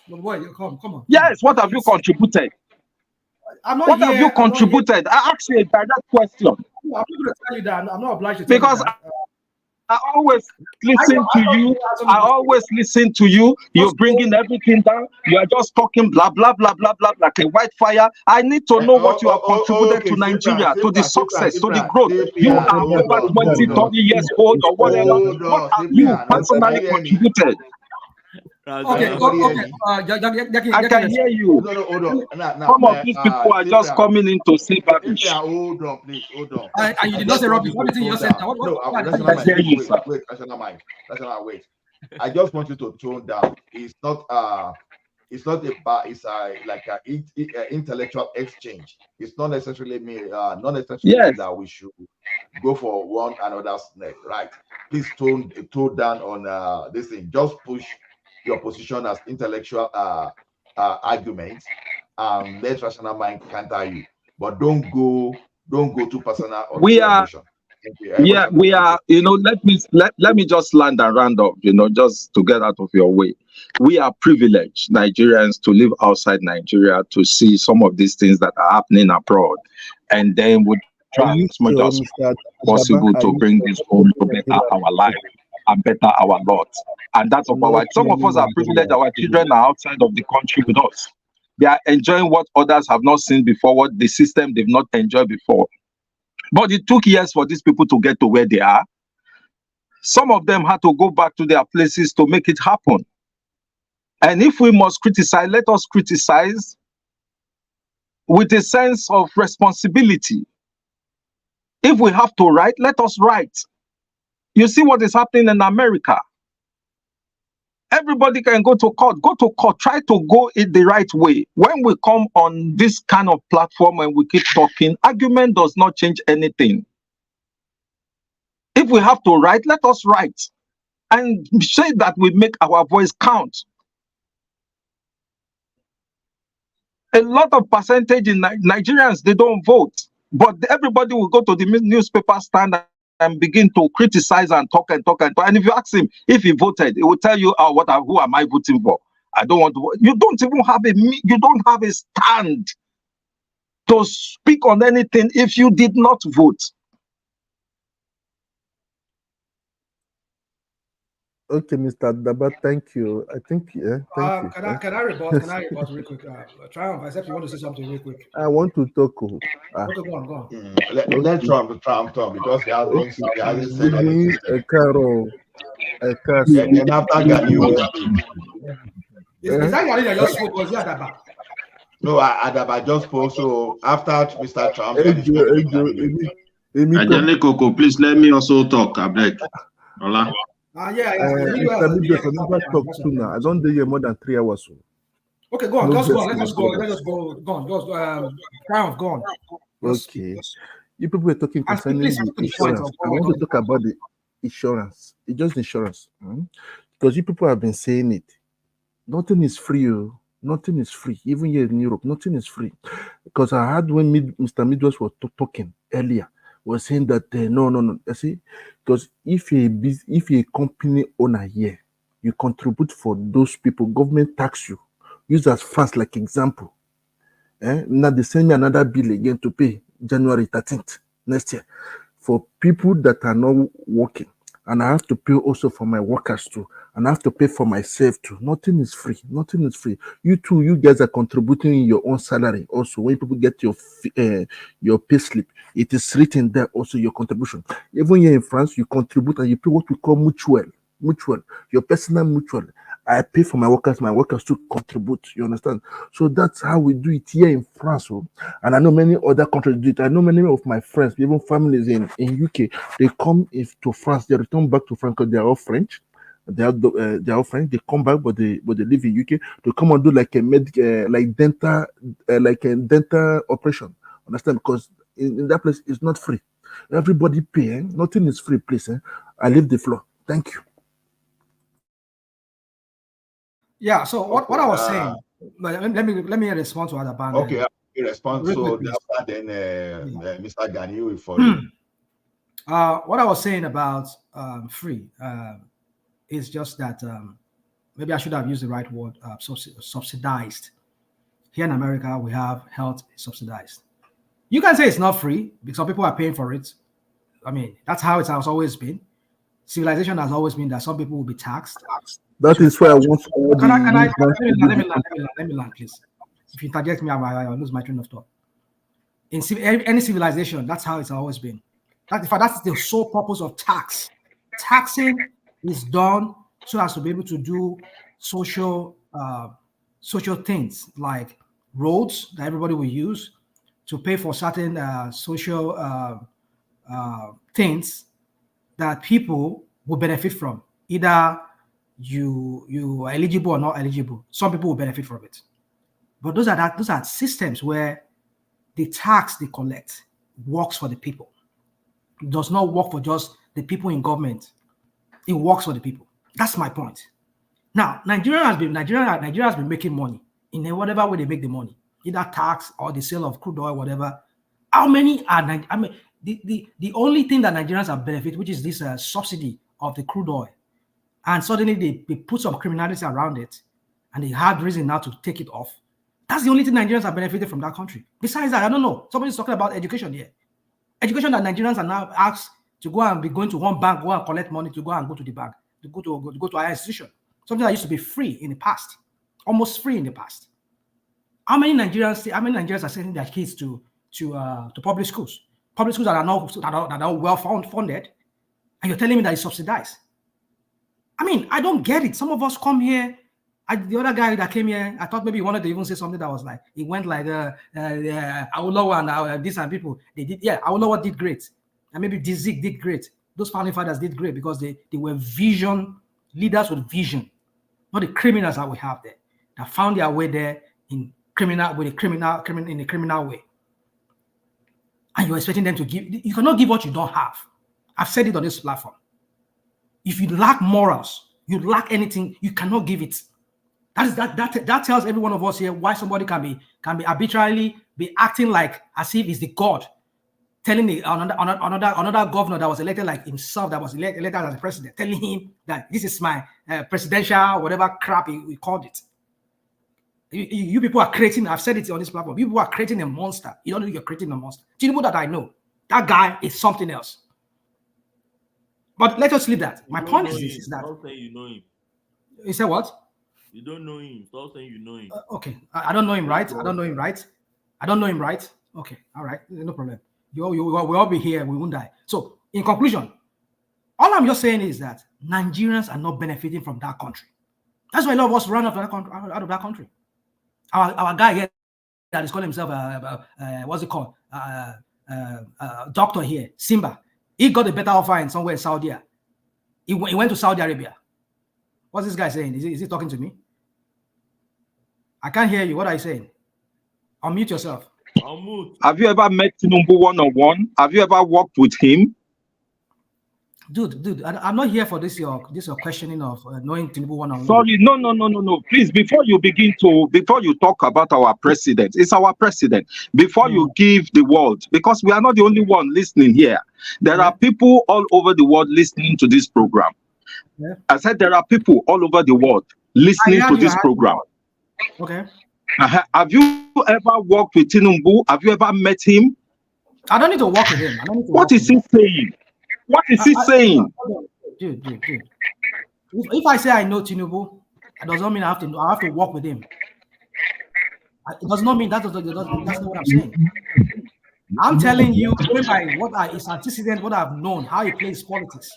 Boy, come on. Yes, what have you contributed? What have you contributed? I asked you a direct question. I'm not going to tell you that. I'm not obliged to tell you that. I always listen to you. I always listen to you. You're bringing everything down. You are just talking blah, blah, blah, blah, blah, like a white fire. I need to know what you have contributed to Nigeria, to the success, to the growth. You are over 20, 30 years old or whatever. What have you personally contributed? Okay. I can hear you. Hold on. Some of these people are just coming in to say rubbish. Hold on, please. Hold on. And you did not say rubbish. What did you just say? Wait. I just want you to tone down. It's not a bar. It's like an intellectual exchange. It's not necessarily that we should go for one another's neck, right? Please tone down on this thing. Just push your position as intellectual arguments, and let rational mind counter you. But don't go too personal. We are. Let me just land and round up. Just to get out of your way. We are privileged Nigerians to live outside Nigeria to see some of these things that are happening abroad, and then we try as much as possible to bring this home to better our life and better our lot. And that's about some of us are privileged. Our children are outside of the country with us. They are enjoying what others have not seen before, what the system they've not enjoyed before. But it took years for these people to get to where they are. Some of them had to go back to their places to make it happen. And if we must criticize, let us criticize with a sense of responsibility. If we have to write, let us write. You see what is happening in America. Everybody can go to court. Go to court. Try to go it the right way. When we come on this kind of platform and we keep talking, argument does not change anything. If we have to write, let us write. and say that we make our voice count. A lot of percentage in Nigerians, they don't vote, but everybody will go to the newspaper stand and begin to criticize and talk and talk and talk. And if you ask him if he voted, he will tell you, "Oh, who am I voting for? I don't want to vote." You don't even have a stand to speak on anything if you did not vote. Okay, Mr. Daba, thank you. I think, yeah, thank you. Can I rebut? Can I rebut real quick? Triumph, except you want to say something real quick. I want to talk. Okay, go on. Let Trump talk because he hasn't said anything. Then after Gani will speak. Is that Gani that just spoke, or is that Adaba? No, Adaba just spoke. So after Mr. Trump, then he spoke. Ajane Koko, please let me also talk. I beg. Hola. Yeah. Mr. Midwest, I never talk sooner. I don't do here more than 3 hours. Okay, go on. Let's go. Let us go. Go on. Triumph, go on. Okay. You people were talking concerning the insurance. I want to talk about the insurance. It's just insurance. Because you people have been saying it. Nothing is free. Nothing is free. Even here in Europe, nothing is free. Because I heard when Mr. Midwest was talking earlier, was saying that no. I see, because if a company owner here, you contribute for those people, government tax you. Use as fast like example. Now they send me another bill again to pay January 13th next year for people that are not working, and I have to pay also for my workers too, and I have to pay for myself too. Nothing is free. Nothing is free. You guys are contributing your own salary also. When people get your pay slip, it is written there also your contribution. Even here in France, you contribute and you pay what we call mutual, your personal mutual. I pay for my workers to contribute. You understand? So that's how we do it here in France. And I know many other countries do it. I know many of my friends, even families in UK, they come to France, they return back to France because they are all French. They are all French. They come back, but they live in UK. They come and do like a dental operation. Understand? Because in that place it's not free. Everybody pay. Nothing is free, please. I leave the floor. Thank you. Yeah, so what I was saying, let me respond to other band. Okay, I respond. So after then, Mr. Gani will follow. What I was saying about free is just that maybe I should have used the right word, subsidized. Here in America, we have health subsidized. You can say it's not free because some people are paying for it. I mean, that's how it has always been. Civilization has always been that some people will be taxed. That is why I want let me land, please. If you interject me, I'll lose my train of thought. In any civilization, that's how it's always been. In fact, that's the sole purpose of tax. Taxing is done so as to be able to do social things like roads that everybody will use, to pay for certain social things that people will benefit from. Either you are eligible or not eligible. Some people will benefit from it. But those are systems where the tax they collect works for the people. It does not work for just the people in government. It works for the people. That's my point. Now, Nigeria has been making money in whatever way they make the money, either tax or the sale of crude oil, whatever. How many are? I mean, the only thing that Nigerians have benefited, which is this subsidy of the crude oil, and suddenly they put some criminality around it, and they had reason now to take it off. That's the only thing Nigerians have benefited from that country. Besides that, I don't know. Somebody's talking about education here. Education that Nigerians are now asked to go and be going to one bank, go and collect money to go and go to the bank, to go to higher institution. Something that used to be free in the past, almost free in the past. How many Nigerians are sending their kids to public schools? Public schools that are not well funded, and you're telling me that it's subsidized. I mean, I don't get it. Some of us come here. The other guy that came here, I thought maybe he wanted to even say something that was like, he went like, Awolowo and this and people, they did, Awolowo did great. And maybe Dizik did great. Those founding fathers did great because they were leaders with vision, not the criminals that we have there, that found their way there in a criminal way. And you're expecting them to give, you cannot give what you don't have. I've said it on this platform. If you lack morals, you lack anything, you cannot give it. That tells every one of us here why somebody can be arbitrarily be acting like as if he's the god, telling another governor that was elected like himself, that was elected as a president, telling him that this is my presidential whatever crap we called it. You people are creating, I've said it on this platform, you people are creating a monster. You don't know you're creating a monster. Tinubu that I know, that guy is something else. But let us leave that. My point is this, is that... Stop saying you know him. You say what? You don't know him. Stop saying you know him. Okay. I don't know him, right? I don't know him, right? I don't know him, right? Okay. All right. No problem. We'll all be here. We won't die. So, in conclusion, all I'm just saying is that Nigerians are not benefiting from that country. That's why a lot of us run out of that country. Our guy here that is calling himself, what's it called? Doctor here, Simba. He got a better offer in somewhere in Saudi. He went to Saudi Arabia. What's this guy saying? Is he talking to me? I can't hear you. What are you saying? Unmute yourself. Have you ever met Tinubu one-on-one? Have you ever worked with him? Dude, I'm not here for this your questioning of knowing Tinubu one-on-one. Sorry, no. Please, before you talk about our president, it's our president. Before you give the world, because we are not the only one listening here. There are people all over the world listening to this program. Yeah. I said there are people all over the world listening to this program. Okay. Have you ever worked with Tinubu? Have you ever met him? I don't need to work with him. What is he saying? What is he saying? Dude. If I say I know Tinubu, it does not mean I have to work with him. It does not mean that's not what I'm saying. I'm telling you, going by what is antecedent, what I've known, how he plays politics.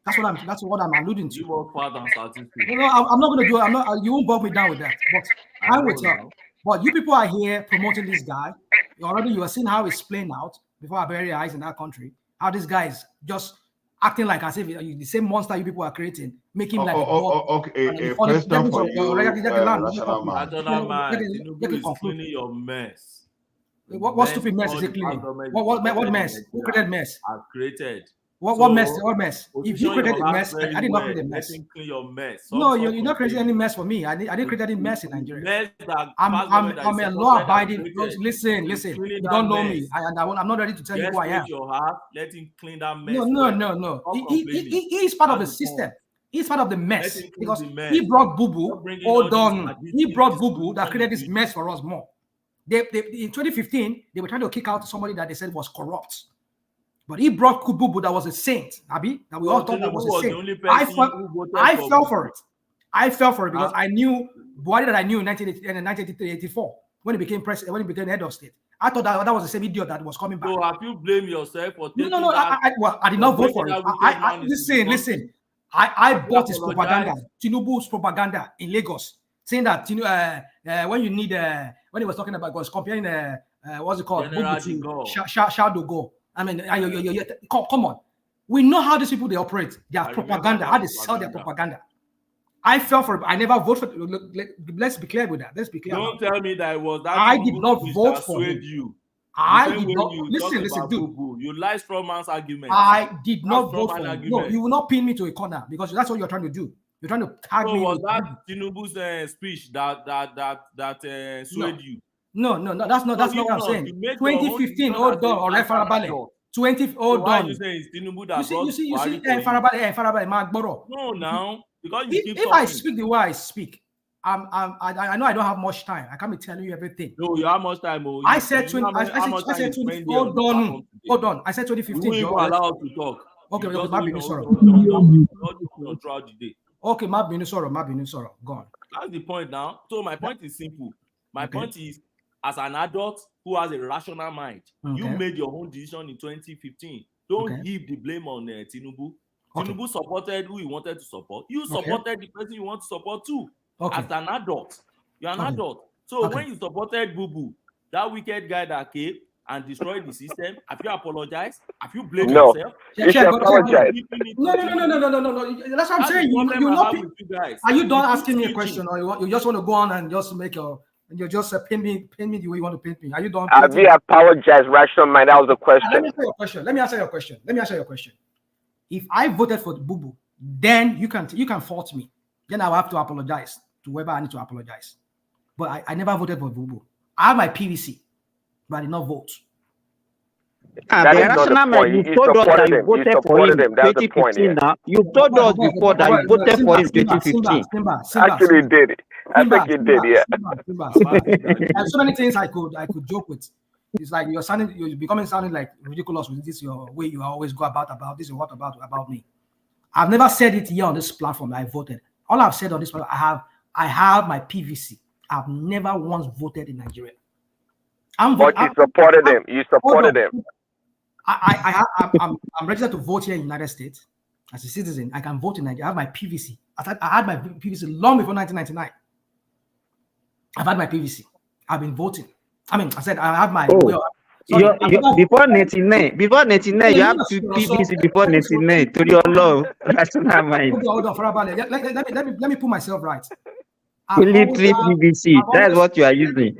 That's what I'm alluding to. You work far than statistics. No, I'm not going to do it. You won't bug me down with that. But I will tell. But you people are here promoting this guy. You are seeing how it's playing out before our very eyes in that country. How this guy is just acting like as if the same monster you people are creating, make him like a god. Okay, a question for you, rational man. Tinubu is cleaning your mess. What stupid mess is he cleaning? What mess? Who created mess? I've created. What mess? What mess? If you created a mess, I did not create a mess. Let him clean your mess. No, you're not creating any mess for me. I didn't create any mess in Nigeria. I'm a law-abiding. Listen. You don't know me. I'm not ready to tell you who I am. Let him clean that mess. No. He is part of the system. He's part of the mess because he brought Boo-Boo. Hold on. He brought Boo-Boo that created this mess for us more. In 2015, they were trying to kick out somebody that they said was corrupt. But he brought Boo-Boo that was a saint, Abi, that we all thought that was a saint. I fell for it. I fell for it because I knew Buhari that I knew in 1984 when he became president, when he became head of state. I thought that was the same idiot that was coming back. So have you blamed yourself for taking No, I did not vote for it. Listen. I bought his propaganda, Tinubu's propaganda in Lagos, saying that when you need when he was talking about, was comparing what's it called, Boo-Boo to Shadow Go. I mean, come on. We know how these people they operate. Their propaganda, how they sell their propaganda. I fell for it. I never voted for it. Let's be clear with that. Let's be clear. Don't tell me that it was that. I did not vote for him. You. I did not. Listen, dude. You like strong man's argument. I did not vote for him. No, you will not pin me to a corner because that's what you're trying to do. You're trying to tag me. Was that Tinubu's speech that swayed you? No, that's not what I'm saying. 2015, hold on, or Farabale. 20, hold on. You say it's Tinubu that you see, Farabale, Magboro. No, now because you keep if I speak the way I speak, I know I don't have much time. I can't be telling you everything. No, you have much time. I said 20. I said 20. Hold on. I said 2015. We were allowed to talk. Okay, throughout the day. Okay, my Sorrow. Gone. That's the point now. So my point is simple. My point is, as an adult who has a rational mind, you made your own decision in 2015. Don't heap the blame on Tinubu. Tinubu supported who he wanted to support. You supported the person you want to support too. As an adult, you're an adult. So when you supported Boo-Boo, that wicked guy that came and destroyed the system, have you apologized? Have you blamed yourself? You should apologize. No. That's what I'm saying. You're not. Are you done asking me a question, or you just want to go on and just make your? You're just pin me the way you want to pin me. Are you done? Have you apologized, rational mind? That was the question. Let me answer your question. If I voted for Boo-Boo then you can fault me. Then I'll have to apologize to whoever I need to apologize. But I never voted for Bubu. I have my PVC, but I did not vote. That is not the point. You supported him. You supported him. That's the point here. Now. You told us before that you voted for him in 2015. Actually, you did. I think you did, yeah. And so many things I could joke with. It's like you're becoming sounding like ridiculous with this your way you always go about this and what about me. I've never said it here on this platform that I voted. All I've said on this platform, I have my PVC. I've never once voted in Nigeria. But you supported him. You supported him. I'm registered to vote here in the United States as a citizen. I can vote in Nigeria. I have my PVC. I had my PVC long before 1999. I've had my PVC. I've been voting. I mean, I said I have my. Before 99, you have to PVC before 99. To your love, rational mind. Hold on, let me put myself right. Only 3 PVC. That's what you are using.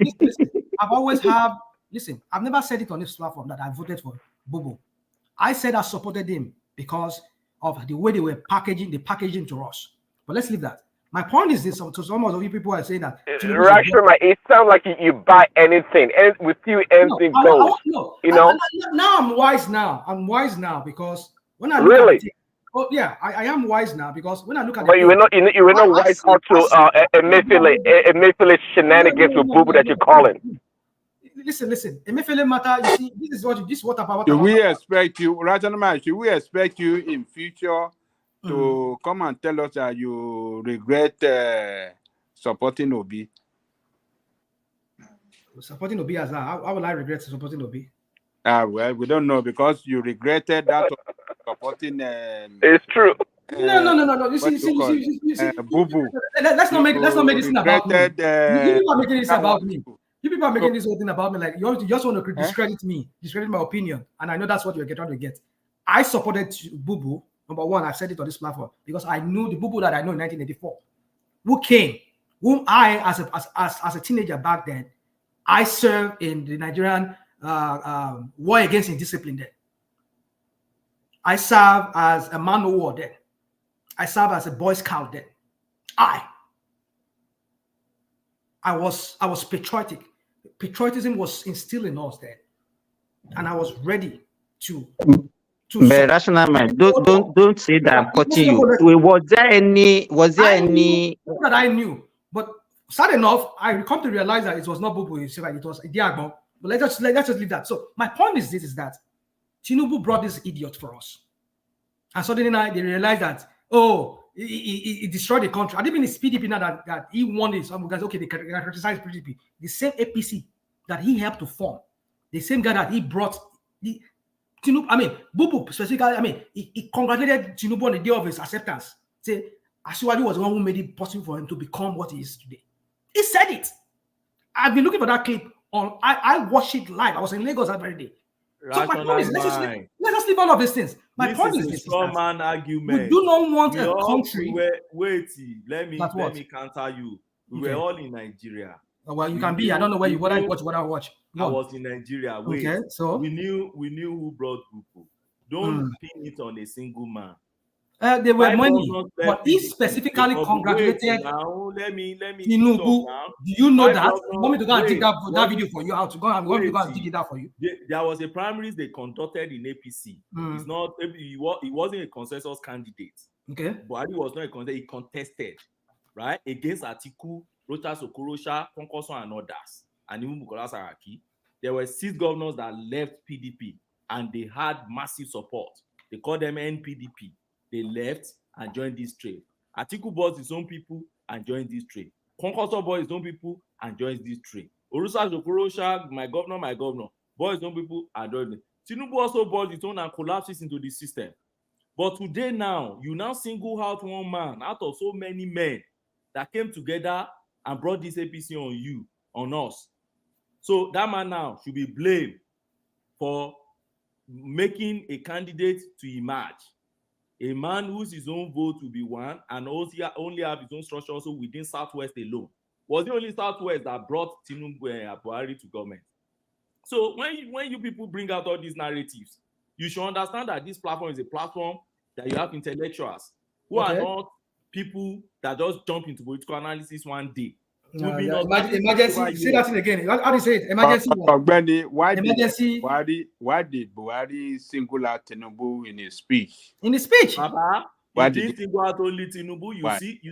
I've always have. Listen, I've never said it on this platform that I voted for Bubu. I said I supported him because of the way they were packaging to us. But let's leave that. My point is this: to some of you people are saying that. Rashford, it sounds like you buy anything, and with you anything goes. You know. Now I'm wise now. I'm wise now because when I look at it, oh yeah, I am wise now because when I look at. But you were not wise how to Emefiele shenanigans with Bubu that you're calling. Listen. Emefiele matter. You see, this is what about. Do we expect you, Rajanama? Should we expect you in future to come and tell us that you regret supporting Obi? Supporting Obi as how will I regret supporting Obi? Well, we don't know because you regretted that supporting. It's true. No. You see, Bubu. Let's not make this thing about me. You people are making this about me. You people are making this whole thing about me. Like you just want to discredit me, discredit my opinion, and I know that's what you're trying to get. I supported Bubu. Number one, I've said it on this platform because I knew the Bubu that I know in 1984, whom I, as a teenager back then, I served in the Nigerian war against indiscipline then. I served as a man of war then. I served as a Boy Scout then. I was patriotic. Patriotism was instilled in us then, and I was ready to. But rational mind, don't say that I'm cutting you. Was there any that I knew? But sad enough, I come to realize that it was not Bubu, it was Idiagbo. But let's just leave that. So my point is this: is that Tinubu brought this idiot for us, and suddenly they realized that he destroyed the country. I didn't mean it's PDP now that he won it. Some guys, okay, they criticize PDP. The same APC that he helped to form, the same guy that he brought. Tinubu, I mean, Bubu specifically, he congratulated Tinubu on the day of his acceptance. Say, Asiwaju was the one who made it possible for him to become what he is today. He said it. I've been looking for that clip I watched it live. I was in Lagos that very day. So my point is, let's just leave all of these things. My point is this: man argument. We do not want a country. Wait, let me counter you. We were all in Nigeria. Well, you can be. I don't know where you what I watch. I was in Nigeria. Wait, okay, so we knew who brought Bubu. Don't pin it on a single man. There were money, but he specifically congratulated. Let me. Tinubu. Do you know that? You want me to go and dig that video for you? How to go and dig it out for you? There was a primaries they conducted in APC. It's not. He wasn't a consensus candidate. Okay, Buhari was not a contestant. He contested, right, against Atiku, Rochas Okorosha, Konkoso, and others, and even Bukola Saraki. There were 6 governors that left PDP, and they had massive support. They called them NPDP. They left and joined this trade. Atiku bought his own people and joined this trade. Konkoso bought his own people and joins this trade. Orusa Okorosha, my governor, bought his own people and joined it. Tinubu also bought his own and collapses into the system. But today now, you now single out one man out of so many men that came together and brought this APC on us. So that man now should be blamed for making a candidate to emerge. A man whose his own vote will be won and also only have his own structure also within Southwest alone. Was the only Southwest that brought Tinubu Buhari to government. So when you people bring out all these narratives, you should understand that this platform is a platform that you have intellectuals who are not people that just jump into political analysis one day. Emergency. Say that thing again. How do you say it? Emergency. Why did Buhari single out Tinubu in his speech? In his speech, Papa, he didn't single out only Tinubu. You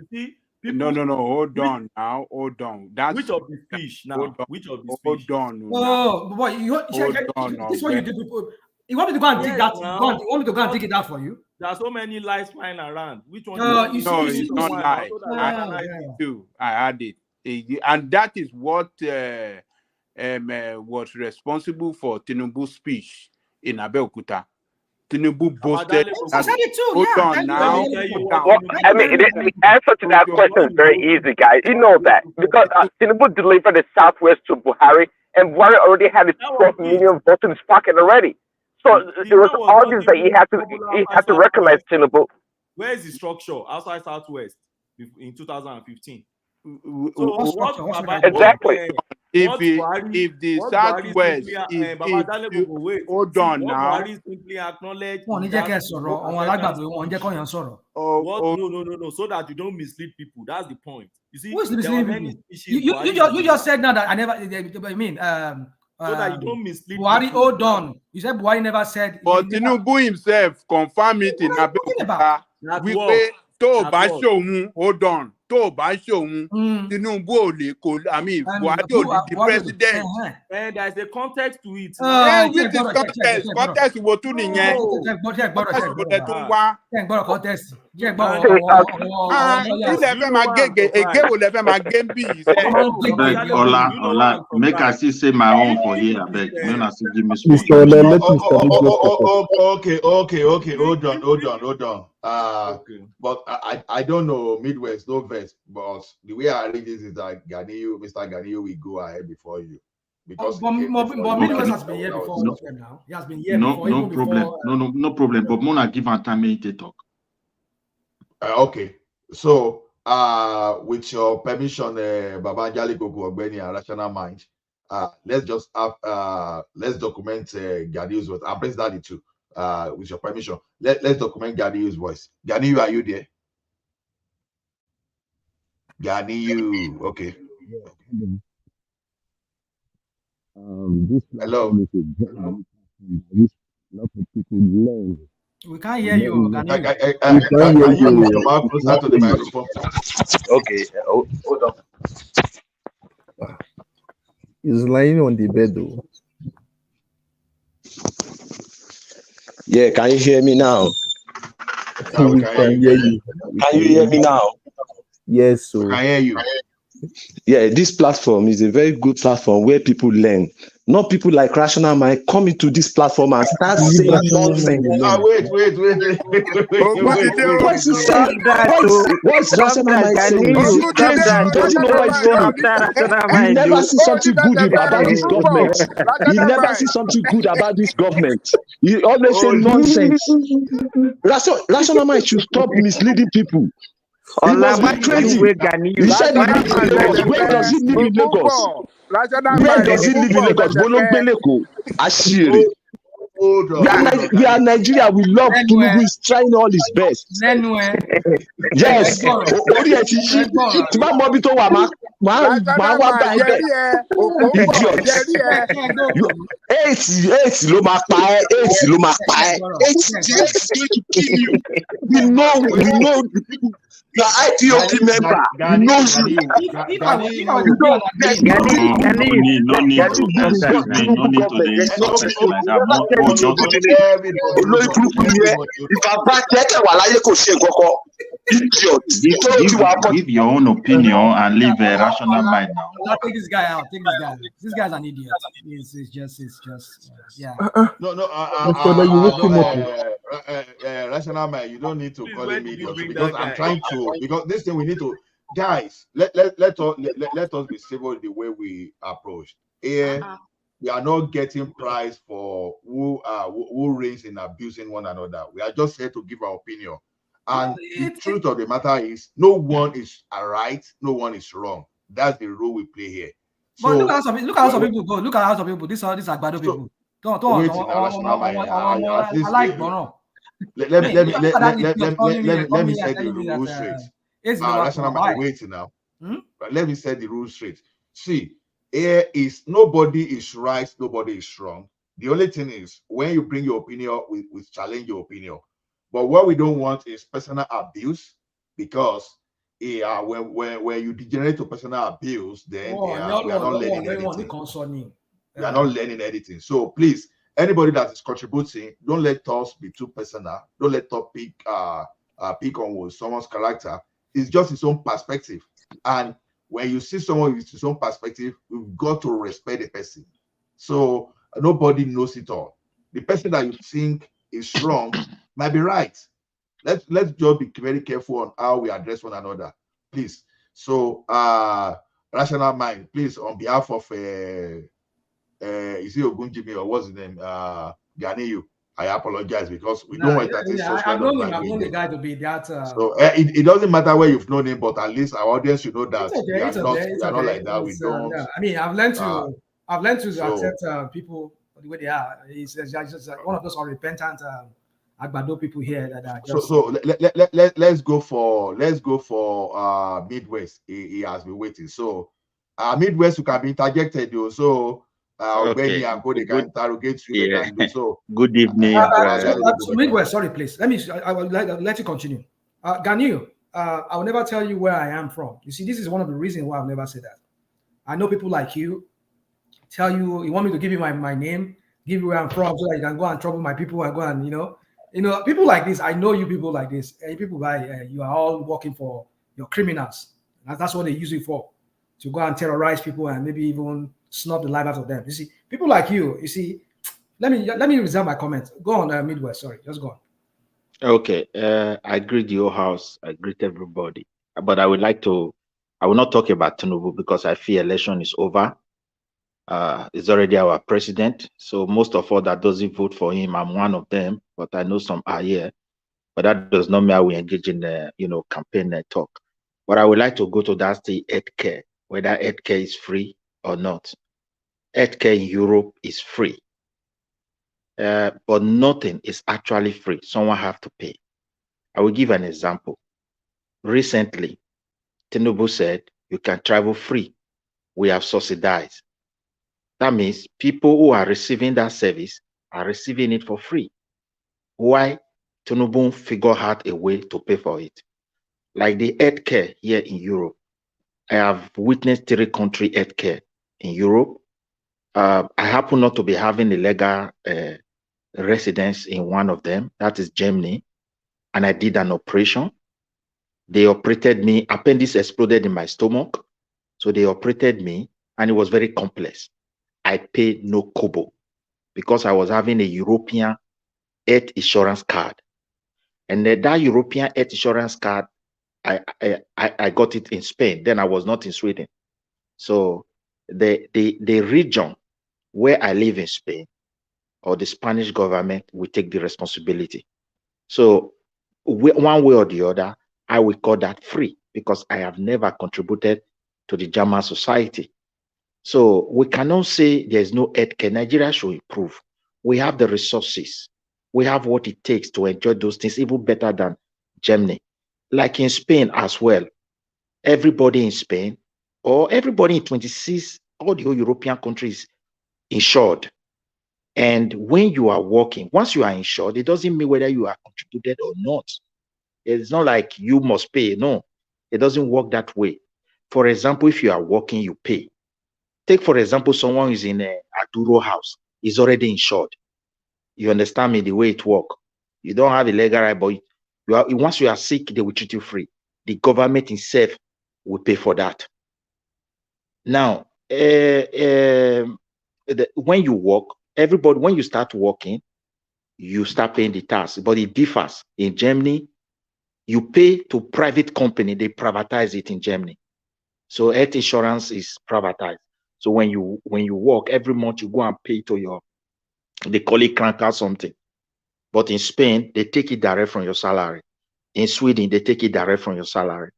see. People, no. Hold on. That's which of the speech now? Which of the speech? Hold on. Oh, boy, this is what you do, people. You want me to go and dig that? You want me to go and dig it out for you? There are so many lies flying around. Which one? It's not lie. I had it. And that is what was responsible for Tinubu's speech in Abeokuta. Tinubu boasted. I said it too. Hold on now. Well, I mean, the answer to that question is very easy, guys. You know that because Tinubu delivered the Southwest to Buhari, and Buhari already had his 12 million votes in his pocket already. So it was obvious that he had to recognize Tinubu. Where is the structure outside Southwest in 2015? So exactly. If the Southwest hold on now. Simply acknowledge. No, so that you don't mislead people. That's the point. You see, who is misleading people? You just said now that I never. I mean, so that you don't mislead Buhari. Hold on. You said Buhari never said. But Tinubu himself confirmed it in Abeokuta. We pay to Bashomu. Hold on. Tinubu Buhari the president. And there's a context to it. Which is context? Context wo tún nìyẹn. Context. Ola, make I see say my own for here, abeg. When I see give me space. Okay. Hold on. But I don't know Midwest, no vest, but the way I read this is that Mr. Ganiyu will go ahead before you. Because Midwest has been here before. Now. He has been here before. No problem. No problem. But Mona give him time to talk. Okay. So with your permission, Babanjali Koko Ogbeni and Rational Mind, let's just have let's document Ganiyu's voice. I'm Prince Daddy too. With your permission, let's document Ganiyu's voice. Ganiyu, are you there? Ganiyu, okay. Hello. We can't hear you. Okay, hold on. He's lying on the bed though. Yeah, can you hear me now? We can hear you. Can you hear me now? Yes, sir. I hear you. Yeah, this platform is a very good platform where people learn. Not people like Rational Mind come into this platform and start saying nonsense. Wait. What's Rational Mind saying? You doesn't know what he's saying. You never see something good about this government. You never see something good about this government. You always say nonsense. Rational Mind should stop misleading people. He must be crazy. He said he lives in Lagos. Where does he live in Lagos? Where does he live in Lagos? Ashiri. We are Nigeria. We love Tinubu. He's trying all his best. Yes. Eight ló máa pa ẹ́. Eight is going to kill you. We know. The IPOP member knows you. No need to contest, man. No need to contest like that. Give your own opinion and leave a Rational Mind now. Now take this guy out. This guy's an idiot. It's just yeah. No. Rational Mind, you don't need to call him idiot because I'm trying to. Because this thing we need to, guys. Let us be civil the way we approach. Here, we are not getting prize for who reigns in abusing one another. We are just here to give our opinion. And the truth of the matter is, no one is right, no one is wrong. That's the role we play here. So, but look at how some people go. Look at how some people. These are Agbado people. Don't. I like Bono. let me set the rules straight. Rational mind, wait now. But let me set the rules straight. See, here is nobody is right, nobody is wrong. The only thing is when you bring your opinion, we challenge your opinion. But what we don't want is personal abuse, because when you degenerate to personal abuse, then we are not learning anything. We are not learning anything. So please, anybody that is contributing, don't let us be too personal. Don't let us pick on someone's character. It's just his own perspective. And when you see someone with his own perspective, you've got to respect the person. So nobody knows it all. The person that you think is wrong might be right. Let's just be very careful on how we address one another, please. So rational mind, please, on behalf of is it Ogunjimi or what's his name? Ganiyu, I apologize because we don't want that. I've known him. I've known the guy to be that. So it doesn't matter where you've known him, but at least our audience should know that we are not like that. We don't. I mean, I've learned to accept people the way they are. It's just one of those unrepentant Agbado people here that are just. So let's go for Midwest. He has been waiting. So Midwest, you can be interjected. So when you are going, they can interrogate you. They can do so. Good evening. Midwest, sorry, please. I will let you continue. Ganiyu, I will never tell you where I am from. You see, this is one of the reasons why I'll never say that. I know people like you tell you want me to give you my name, give you where I'm from, so that you can go and trouble my people and go and people like this. I know you people like this. People you are all working for your criminals. That's what they use it for, to go and terrorize people and maybe even snub the life out of them. You see, people like you. You see, let me reserve my comments. Go on, Midwest. Sorry, just go on. Okay, I greet your house. I greet everybody. But I will not talk about Tinubu because I fear election is over. He's already our president. So most of all that doesn't vote for him, I'm one of them. But I know some are here. But that does not mean we engage in the campaign talk. But I would like to go to that the healthcare, whether healthcare is free or not. Healthcare in Europe is free. But nothing is actually free. Someone have to pay. I will give an example. Recently, Tinubu said you can travel free. We have subsidized. That means people who are receiving that service are receiving it for free. Why? Tinubu figure out a way to pay for it. Like the healthcare here in Europe. I have witnessed 3 country healthcare in Europe. I happen not to be having a legal residence in one of them, that is Germany, and I did an operation. They operated me, appendix exploded in my stomach, so they operated me, and it was very complex. I paid no kobo because I was having a European health insurance card, and that European health insurance card, I got it in Spain. Then I was not in Sweden, so the region where I live in Spain, or the Spanish government, will take the responsibility. So one way or the other, I will call that free because I have never contributed to the German society. So we cannot say there's no healthcare. Nigeria should improve. We have the resources. We have what it takes to enjoy those things even better than Germany. Like in Spain as well. Everybody in Spain, or everybody in 26, all the whole European countries insured. And when you are working, once you are insured, it doesn't mean whether you are contributed or not. It's not like you must pay. No, it doesn't work that way. For example, if you are working, you pay. Take, for example, someone who is in a Aduro house, is already insured. You understand me, the way it works. You don't have a legal right, but once you are sick, they will treat you free. The government itself will pay for that. Now, when you work, everybody, when you start working, you start paying the tax, but it differs. In Germany, you pay to private company, they privatize it in Germany. So health insurance is privatized. So when you work, every month you go and pay to they call it crank or something. But in Spain, they take it direct from your salary. In Sweden, they take it direct from your salary.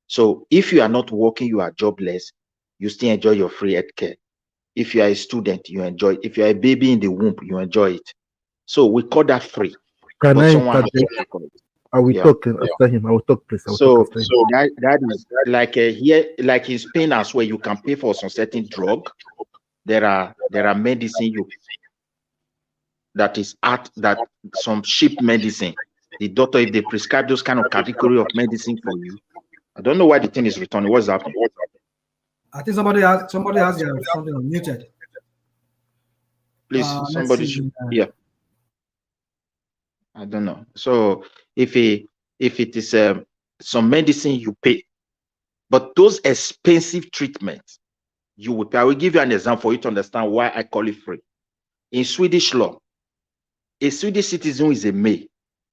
So if you are not working, you are jobless, you still enjoy your free health care. If you are a student, you enjoy it. If you are a baby in the womb, you enjoy it. So we call that free. Can but I someone has interject? to record it. I will Yeah. talk after him. I will talk, please. I will talk after him. That is like here, like in Spain as well. You can pay for some certain drug. There are medicine that is that some cheap medicine. The doctor, if they prescribe those kind of category of medicine for you, I don't know why the thing is returning. What's happening? I think somebody has something unmuted. Please, somebody should. Yeah. I don't know. So if it is some medicine you pay, but those expensive treatments you will pay. I will give you an example for you to understand why I call it free. In Swedish law, a Swedish citizen who is a male,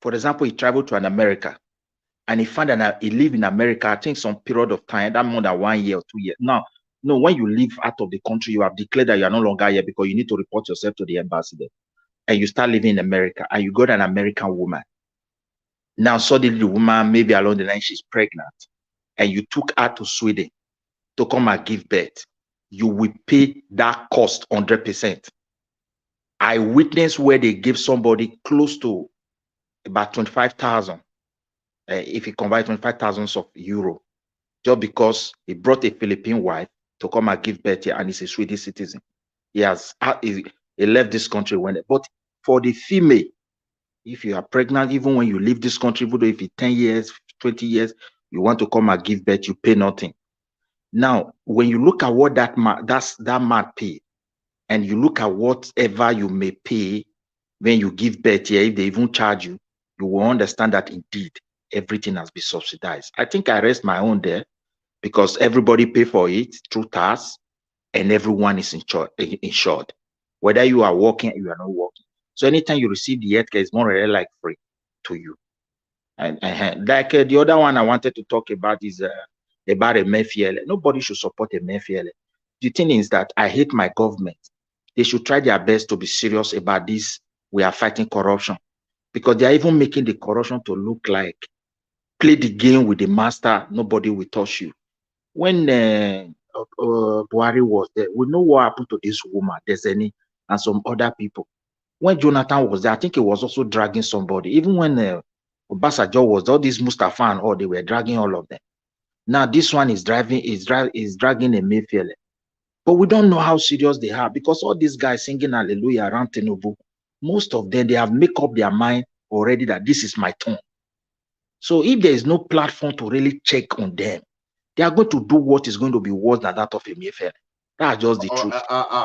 for example, he traveled to an America and he found that he lived in America, I think some period of time, that more than 1 year or 2 years. Now, no, when you leave out of the country, you have declared that you are no longer here because you need to report yourself to the embassy there. And you start living in America and you got an American woman. Now, suddenly the woman, maybe along the line, she's pregnant and you took her to Sweden to come and give birth. You will pay that cost 100%. I witnessed where they gave somebody close to about 25,000, if he convert 25,000 of euro, just because he brought a Philippine wife to come and give birth here, and he's a Swedish citizen. He left this country but for the female, if you are pregnant, even when you leave this country, even though if it's 10 years, 20 years, you want to come and give birth, you pay nothing. Now, when you look at what that man pay, and you look at whatever you may pay when you give birth here, if they even charge you, you will understand that indeed everything has been subsidized. I think I rest my own there because everybody pay for it through tax and everyone is insured. Whether you are working or you are not working. So anytime you receive the healthcare, it's more or less like free to you. And like the other one I wanted to talk about is about Emefiele. Nobody should support Emefiele. The thing is that I hate my government. They should try their best to be serious about this. We are fighting corruption because they are even making the corruption to look like play the game with the master. Nobody will touch you. When Buhari was there, we know what happened to this woman, Deseni, and some other people. When Jonathan was there, I think he was also dragging somebody. Even when Obasanjo was, all these Mustafa and all, they were dragging all of them. Now this one is dragging Emefiele. But we don't know how serious they are because all these guys singing hallelujah around Tinubu, most of them, they have made up their mind already that this is my turn. So if there is no platform to really check on them, they are going to do what is going to be worse than that of Emefiele. That's just the truth.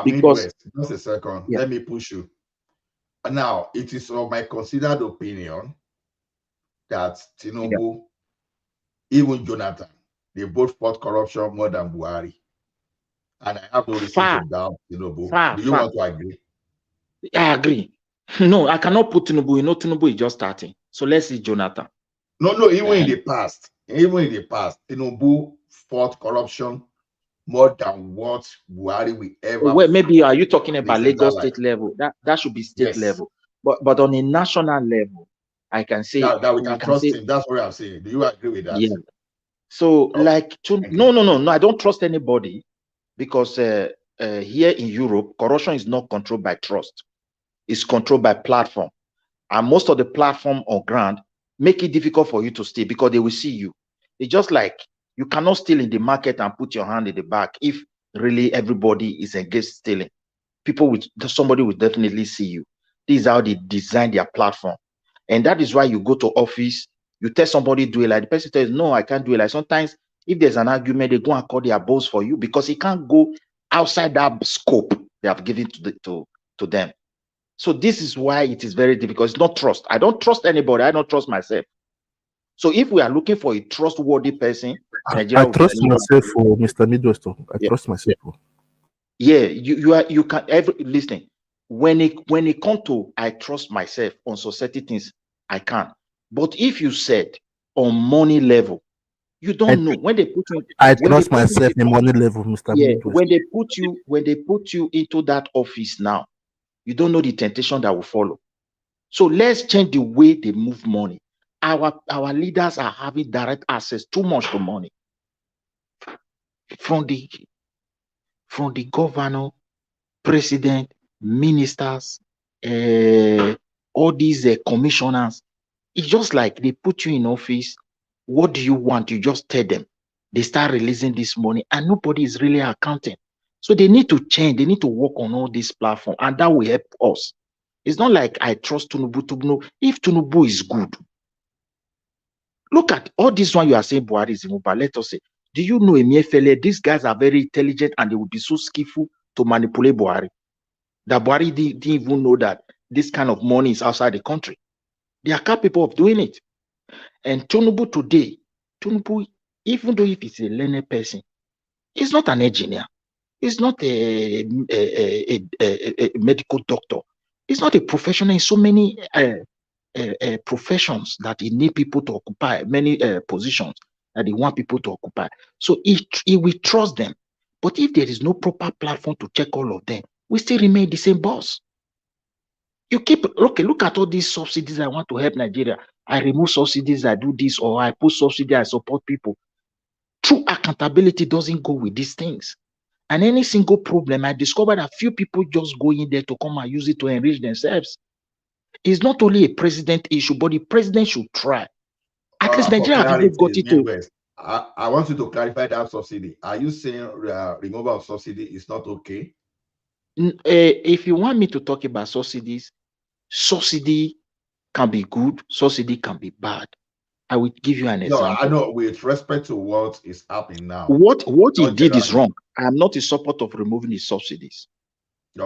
Because just a second, yeah. Let me push you. Now, it is of my considered opinion that Tinubu, even Jonathan, they both fought corruption more than Buhari. And I have no reason to doubt Tinubu. Do you want to agree? I agree. No, I cannot put Tinubu. You know, Tinubu is just starting. So let's see Jonathan. No, even in the past, Tinubu fought corruption more than what Buhari will ever. Well, maybe are you talking about Lagos state level? That should be state level. But on a national level, I can say that we can trust him. That's what I'm saying. Do you agree with that? Yeah. So no, I don't trust anybody because here in Europe, corruption is not controlled by trust. It's controlled by platform. And most of the platform on ground make it difficult for you to steal because they will see you. It's just like you cannot steal in the market and put your hand in the back if really everybody is engaged stealing. Somebody will definitely see you. This is how they design their platform. And that is why you go to office, you tell somebody do it like the person says, no, I can't do it. Like sometimes if there's an argument, they go and call their boss for you because he can't go outside that scope they have given to them. So this is why it is very difficult. It's not trust. I don't trust anybody. I don't trust myself. So if we are looking for a trustworthy person, I trust myself for Mr. Midwest. I trust myself. Yeah, you can listen. When it comes to I trust myself on society things, I can. But if you said on money level, you don't know when they put you. I trust myself in money level, Mr. Yeah, Midwest. when they put you into that office now, you don't know the temptation that will follow. So let's change the way they move money. Our leaders are having direct access too much to money from the governor, president, ministers, all these commissioners. It's just like they put you in office. What do you want? You just tell them. They start releasing this money and nobody is really accounting. So they need to change. They need to work on all these platforms and that will help us. It's not like I trust Tinubu to know if Tinubu is good. Look at all this one you are saying, Buhari is evil, but let us say, do you know Emefiele? These guys are very intelligent and they will be so skillful to manipulate Buhari. That Buhari didn't even know that this kind of money is outside the country. They are capable of doing it. And Tinubu today, Tinubu, even though if he's a learned person, he's not an engineer. He's not a medical doctor. He's not a professional in so many professions that he need people to occupy, many positions that he want people to occupy. So he will trust them. But if there is no proper platform to check all of them, we still remain the same boss. You keep, look at all these subsidies. I want to help Nigeria. I remove subsidies, I do this, or I put subsidy, I support people. True accountability doesn't go with these things. And any single problem, I discovered that few people just go in there to come and use it to enrich themselves. It's not only a president issue, but the president should try. At least Nigeria have even got it to. I want you to clarify that subsidy. Are you saying removal of subsidy is not okay? If you want me to talk about subsidies, subsidy can be good, subsidy can be bad. I will give you an example. No, I know with respect to what is happening now. What he did is wrong. I am not in support of removing the subsidies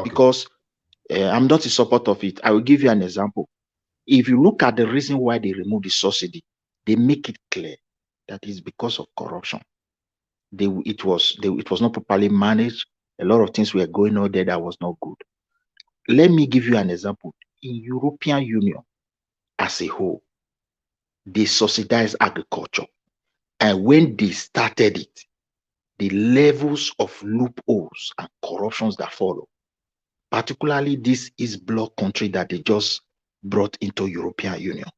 because I'm not in support of it. I will give you an example. If you look at the reason why they remove the subsidy, they make it clear that it's because of corruption. It was not properly managed. A lot of things were going on there that was not good. Let me give you an example. In European Union as a whole, they subsidize agriculture. And when they started it, the levels of loopholes and corruptions that follow, particularly this East Bloc country that they just brought into European Union.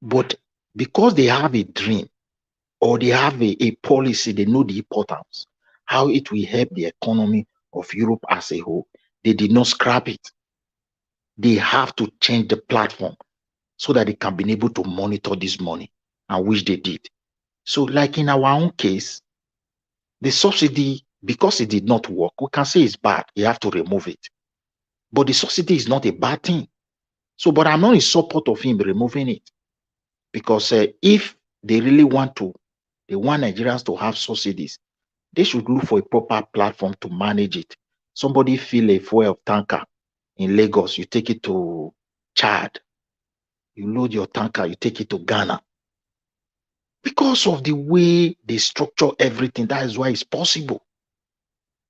But because they have a dream or they have a policy, they know the importance, how it will help the economy of Europe as a whole, they did not scrap it. They have to change the platform so that they can be able to monitor this money, and which they did. So like in our own case, the subsidy, because it did not work, we can say it's bad. You have to remove it. But the subsidy is not a bad thing. So, but I'm not in support of him removing it. Because if they really want Nigerians to have subsidies, they should look for a proper platform to manage it. Somebody fill a fuel tanker in Lagos, you take it to Chad. You load your tanker, you take it to Ghana. Because of the way they structure everything, that is why it's possible.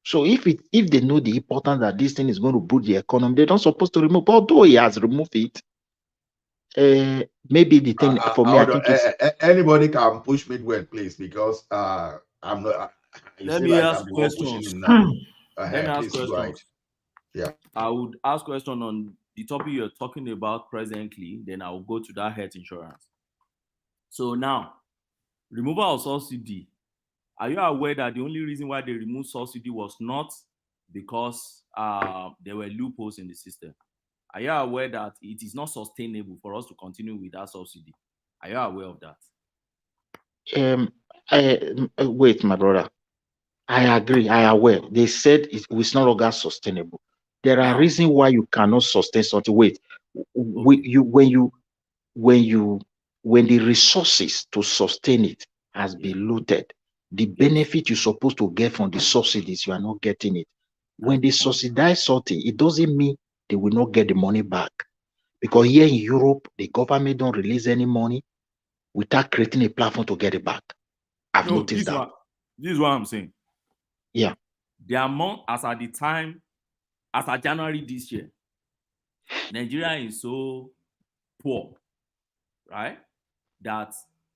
So if they know the importance that this thing is going to boost the economy, they're not supposed to remove. But although he has removed it, maybe the thing for me, I think anybody can push me well, please, because I'm not. Let me ask questions. Let me ask questions. Yeah, I would ask question on the topic you're talking about presently. Then I will go to that health insurance. So now, removal of subsidy. Are you aware that the only reason why they removed subsidy was not because there were loopholes in the system? Are you aware that it is not sustainable for us to continue with that subsidy? Are you aware of that? Wait, my brother. I agree. I am aware. They said it's no longer sustainable. There are reasons why you cannot sustain something. Wait, when the resources to sustain it has been looted, the benefit you're supposed to get from the subsidies, you are not getting it. When they subsidize something, it doesn't mean they will not get the money back. Because here in Europe, the government don't release any money without creating a platform to get it back. I've noticed that. This is what I'm saying. Yeah. The amount as at January this year, Nigeria is so poor, right? That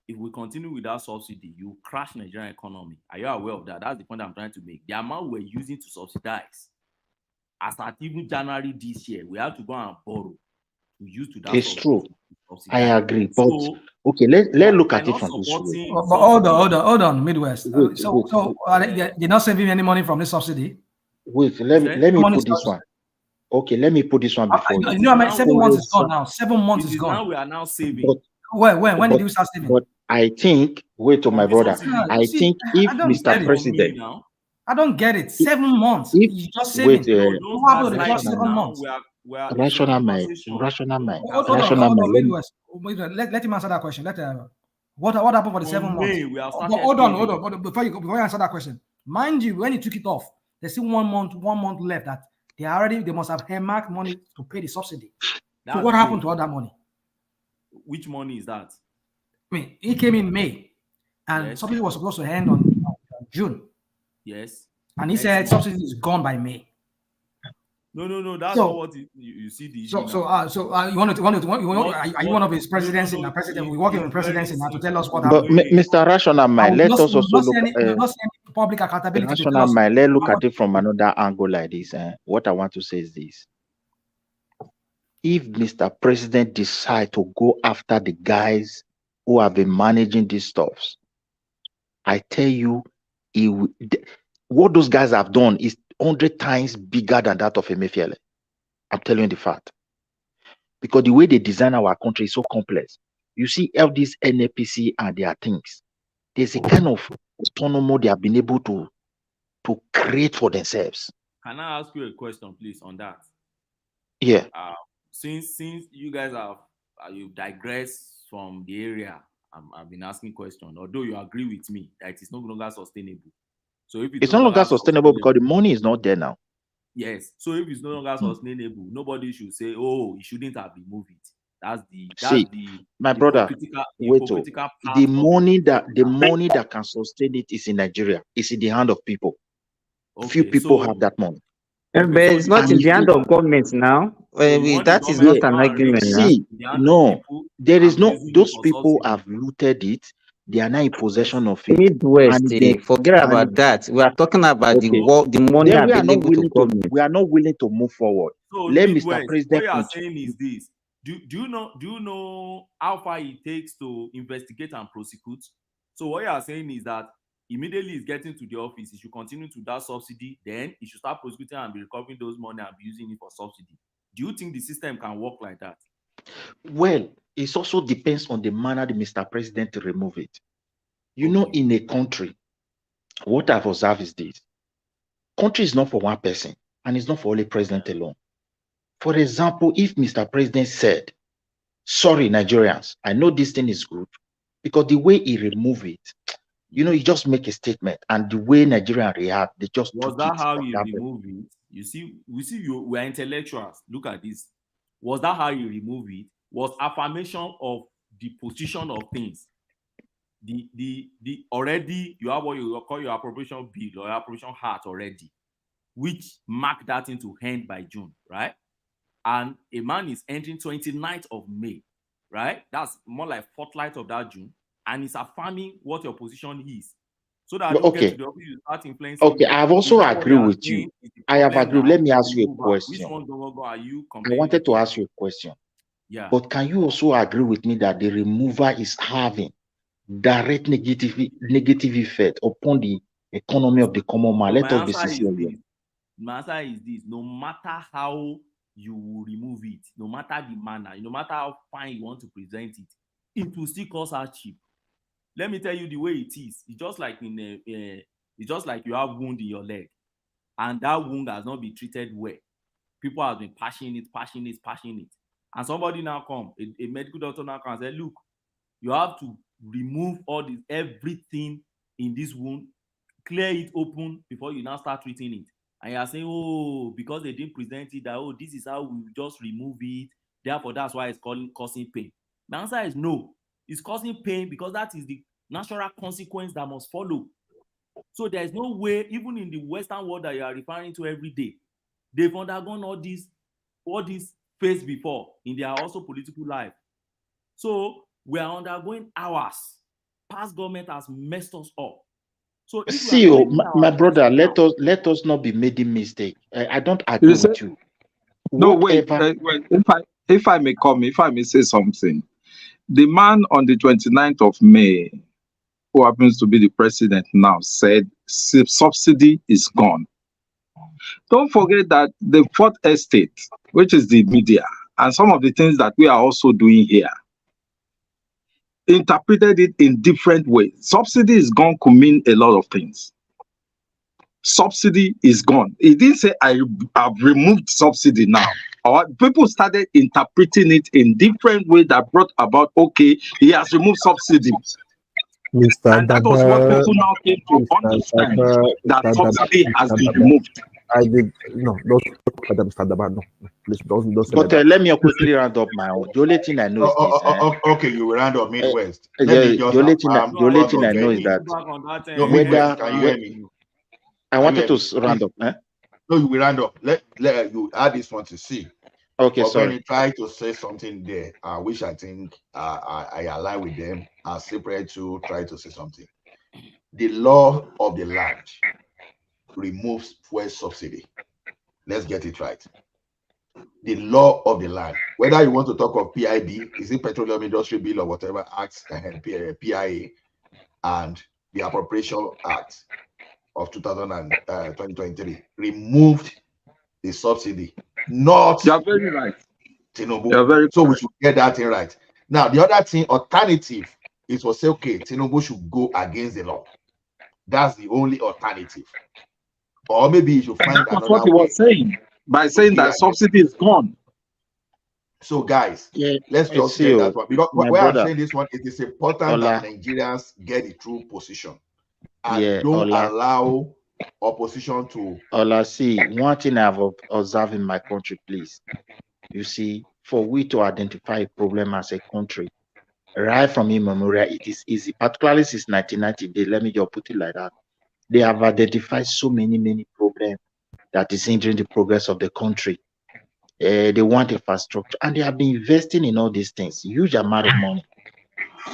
if we continue with that subsidy, you crash Nigerian economy. Are you aware of that? That's the point I'm trying to make. The amount we're using to subsidize, as at even January this year, we have to go and borrow to use to that. It's true. I agree. But okay, let's look at it from this way. But hold on, Midwest. They're not saving any money from this subsidy. Wait, let me put this one. Okay, let me put this one before you. You know, I mean, 7 months is gone now. 7 months is gone. Now we are now saving. But, when did you start saving? But I think, wait to my brother. I think if Mr. President, I don't get it. 7 months. If, you just saving. Wait, What happened to the first 7 months? Rational mind. Let him answer that question. What happened for the 7 months? Hold on. Before you answer that question, mind you, when you took it off, there's still 1 month left that they must have earmarked money to pay the subsidy. So what happened to all that money? Which money is that? I mean, it came in May, and subsidy was supposed to end on June. Yes. And he said subsidy is gone by May. No. That's not what you see the issue. Are you one of his presidents in the president? We working in presidency now to tell us what happened. But Mr. Rational Mind, let us also look at public accountability. Rational Mind, let's look at it from another angle like this. What I want to say is this: if Mr. President decide to go after the guys who have been managing these stuffs, I tell you, what those guys have done is 100 times bigger than that of Emefiele. I'm telling you the fact. Because the way they design our country is so complex. You see all these NAPC and their things. There's a kind of autonomy they have been able to create for themselves. Can I ask you a question, please, on that? Yeah. Since you guys you digress from the area, I've been asking questions, although you agree with me that it's no longer sustainable. So if it's no longer sustainable because the money is not there now. Yes. So if it's no longer sustainable, nobody should say, "Oh, you shouldn't have removed it." That's my brother. Wait, the money that can sustain it is in Nigeria. It's in the hand of people. Okay, few people have that money. But it's not in the hand of government now. That is not an argument. See, no, there is no. Those people have looted it. They are now in possession of it. Midwest, forget about that. We are talking about the money available to government. We are not willing to move forward. So let Midwest, Mr. President. What you are saying is this: Do you know how far it takes to investigate and prosecute? So what you are saying is that immediately he's getting to the office, he should continue to that subsidy, then he should start prosecuting and be recovering those money and be using it for subsidy. Do you think the system can work like that? Well, it also depends on the manner the Mr. President to remove it. You know, in a country, what I've observed is this: country is not for one person, and it's not for only president alone. For example, if Mr. President said, "Sorry, Nigerians, I know this thing is good," because the way he removed it, you know, he just make a statement, and the way Nigerians react, they just was that how he removed it? You see, we are intellectuals. Look at this. Was that how you remove it? Was affirmation of the position of things. The already you have what you call your appropriation bill or your appropriation hat already, which mark that into hand by June, right? And a man is entering 29th of May, right? That's more like fortnight of that June, and it's affirming what your position is. So that you get to the office, you start influencing. Okay, I have also agreed with you. I have agreed. Let me ask you a question. Which one are you I wanted to ask you a question. Yeah. But can you also agree with me that the removal is having direct negative effect upon the economy of the common man? Let us be sincere. My answer is this: no matter how you will remove it, no matter the manner, no matter how fine you want to present it, it will still cause hardship. Let me tell you the way it is. It's just like it's just like you have wound in your leg, and that wound has not been treated well. People have been patching it, and somebody now come, a medical doctor now comes and say, "Look, you have to remove everything in this wound, clear it open before you now start treating it." And you are saying, "Oh, because they didn't present it, that this is how we just remove it. Therefore, that's why it's causing pain." The answer is no. It's causing pain because that is the natural consequence that must follow. So there is no way, even in the Western world that you are referring to every day, they've undergone all this phase before in their also political life. So we are undergoing ours. Past government has messed us up. So see, my brother, let us not be making mistake. I don't agree with you. No, wait. If I may say something. The man on the 29th of May, who happens to be the president now, said subsidy is gone. Don't forget that the fourth estate, which is the media, and some of the things that we are also doing here, interpreted it in different ways. Subsidy is gone could mean a lot of things. Subsidy is gone. He didn't say I have removed subsidy now. Or people started interpreting it in different ways that brought about, okay, he has removed subsidy. Mr. And that was what people now came to understand, that subsidy has been removed. I did no, don't talk about Mr. Daba. No, please don't say But that. let me quickly round up my own. The only thing I know is this. Okay, you round up Midwest. The only thing I know is that no, Midwest, can you hear me? I wanted to round up. No, you will round up. Let you add this one to see. Okay, but sorry. when you try to say something there, which I think I align with them, are separate to try to say something. The law of the land removes fuel subsidy. Let's get it right. The law of the land, whether you want to talk of PIB, is it Petroleum Industry Bill or whatever acts, PIA, and the Appropriation Act of 2023 removed the subsidy. Not you're very right. Tinubu. You're very so correct. we should get that thing right. Now, the other thing, alternative, is to say, okay, Tinubu should go against the law. That's the only alternative. Or maybe you should find that's another what he way was saying by saying that subsidy is gone. So, guys, let's just see get you, that one. Because my where I'm brother. saying this one, it is important that Nigerians get the true position and don't allow opposition to. See, one thing I've observed in my country, please. You see, for we to identify a problem as a country, right from immemorial, it is easy. Particularly since 1990, let me just put it like that. They have identified so many problems that is hindering the progress of the country. They want infrastructure, and they have been investing in all these things, huge amount of money.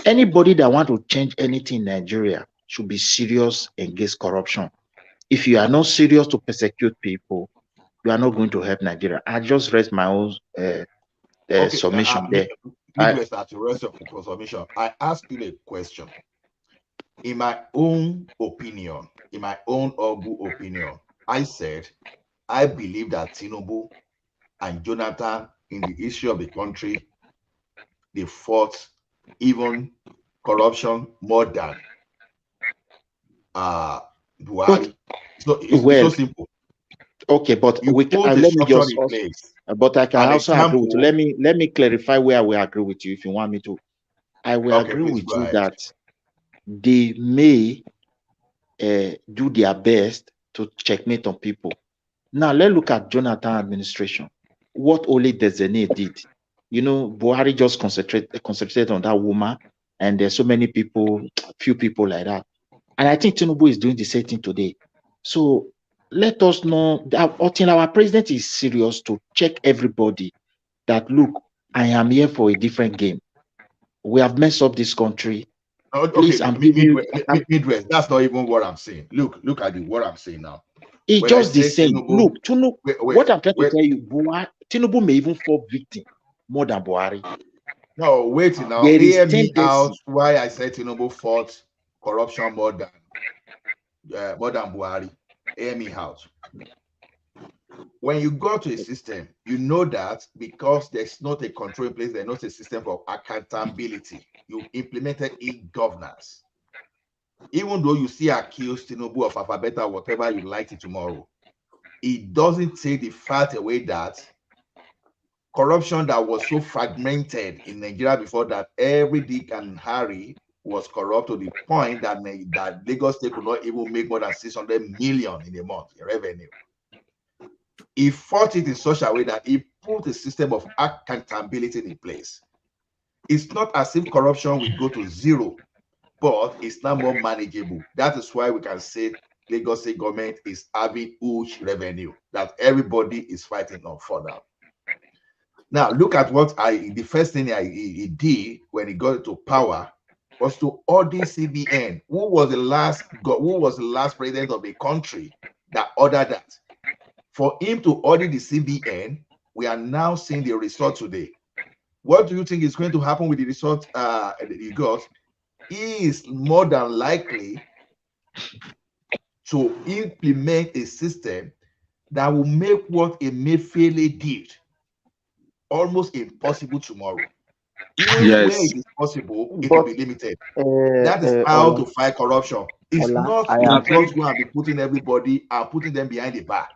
Anybody that want to change anything in Nigeria should be serious against corruption. If you are not serious to persecute people, you are not going to help Nigeria. I just raised my own submission there. Midwest, at the rest of the submission, I asked you a question. In my own opinion, in my own humble opinion, I said, I believe that Tinubu and Jonathan in the issue of the country, they fought even corruption more than Buhari. So it's so simple. Okay, but you let me just. But I can also agree with you. Let me clarify where we agree with you if you want me to. I will agree with you that they may do their best to checkmate on people. Now let's look at Jonathan administration. What Ole Dezene did. You know, Buhari just concentrated on that woman, and there's so many people, few people like that. And I think Tinubu is doing the same thing today. So let us know that until our president is serious to check everybody that, look, I am here for a different game. We have messed up this country. Please, Midwest, that's not even what I'm saying. Look at what I'm saying now. It's just the same. Look, what I'm trying to tell you, Tinubu may even fall victim more than Buhari. No, wait now. Hear me out why I said Tinubu fought corruption more than Buhari. Hear me out. When you go to a system, you know that because there's not a control in place, there's not a system for accountability. You implemented e-governance. Even though you see accused Tinubu of alphabet or whatever you like it tomorrow, it doesn't take the fact away that corruption that was so fragmented in Nigeria before that every Dick and Harry was corrupt to the point that Lagos State could not even make more than 600 million in a month in revenue. He fought it in such a way that he put a system of accountability in place. It's not as if corruption will go to zero, but it's now more manageable. That is why we can say Lagos State government is having huge revenue that everybody is fighting on for now. Now, look at what the first thing he did when he got into power was to order CBN. Who was the last president of the country that ordered that? For him to order the CBN, we are now seeing the result today. What do you think is going to happen with the result he got? He is more than likely to implement a system that will make what Emefiele did almost impossible tomorrow. Even where it is possible, it will be limited. That is how to fight corruption. It's not to just go and be putting everybody and putting them behind the bar.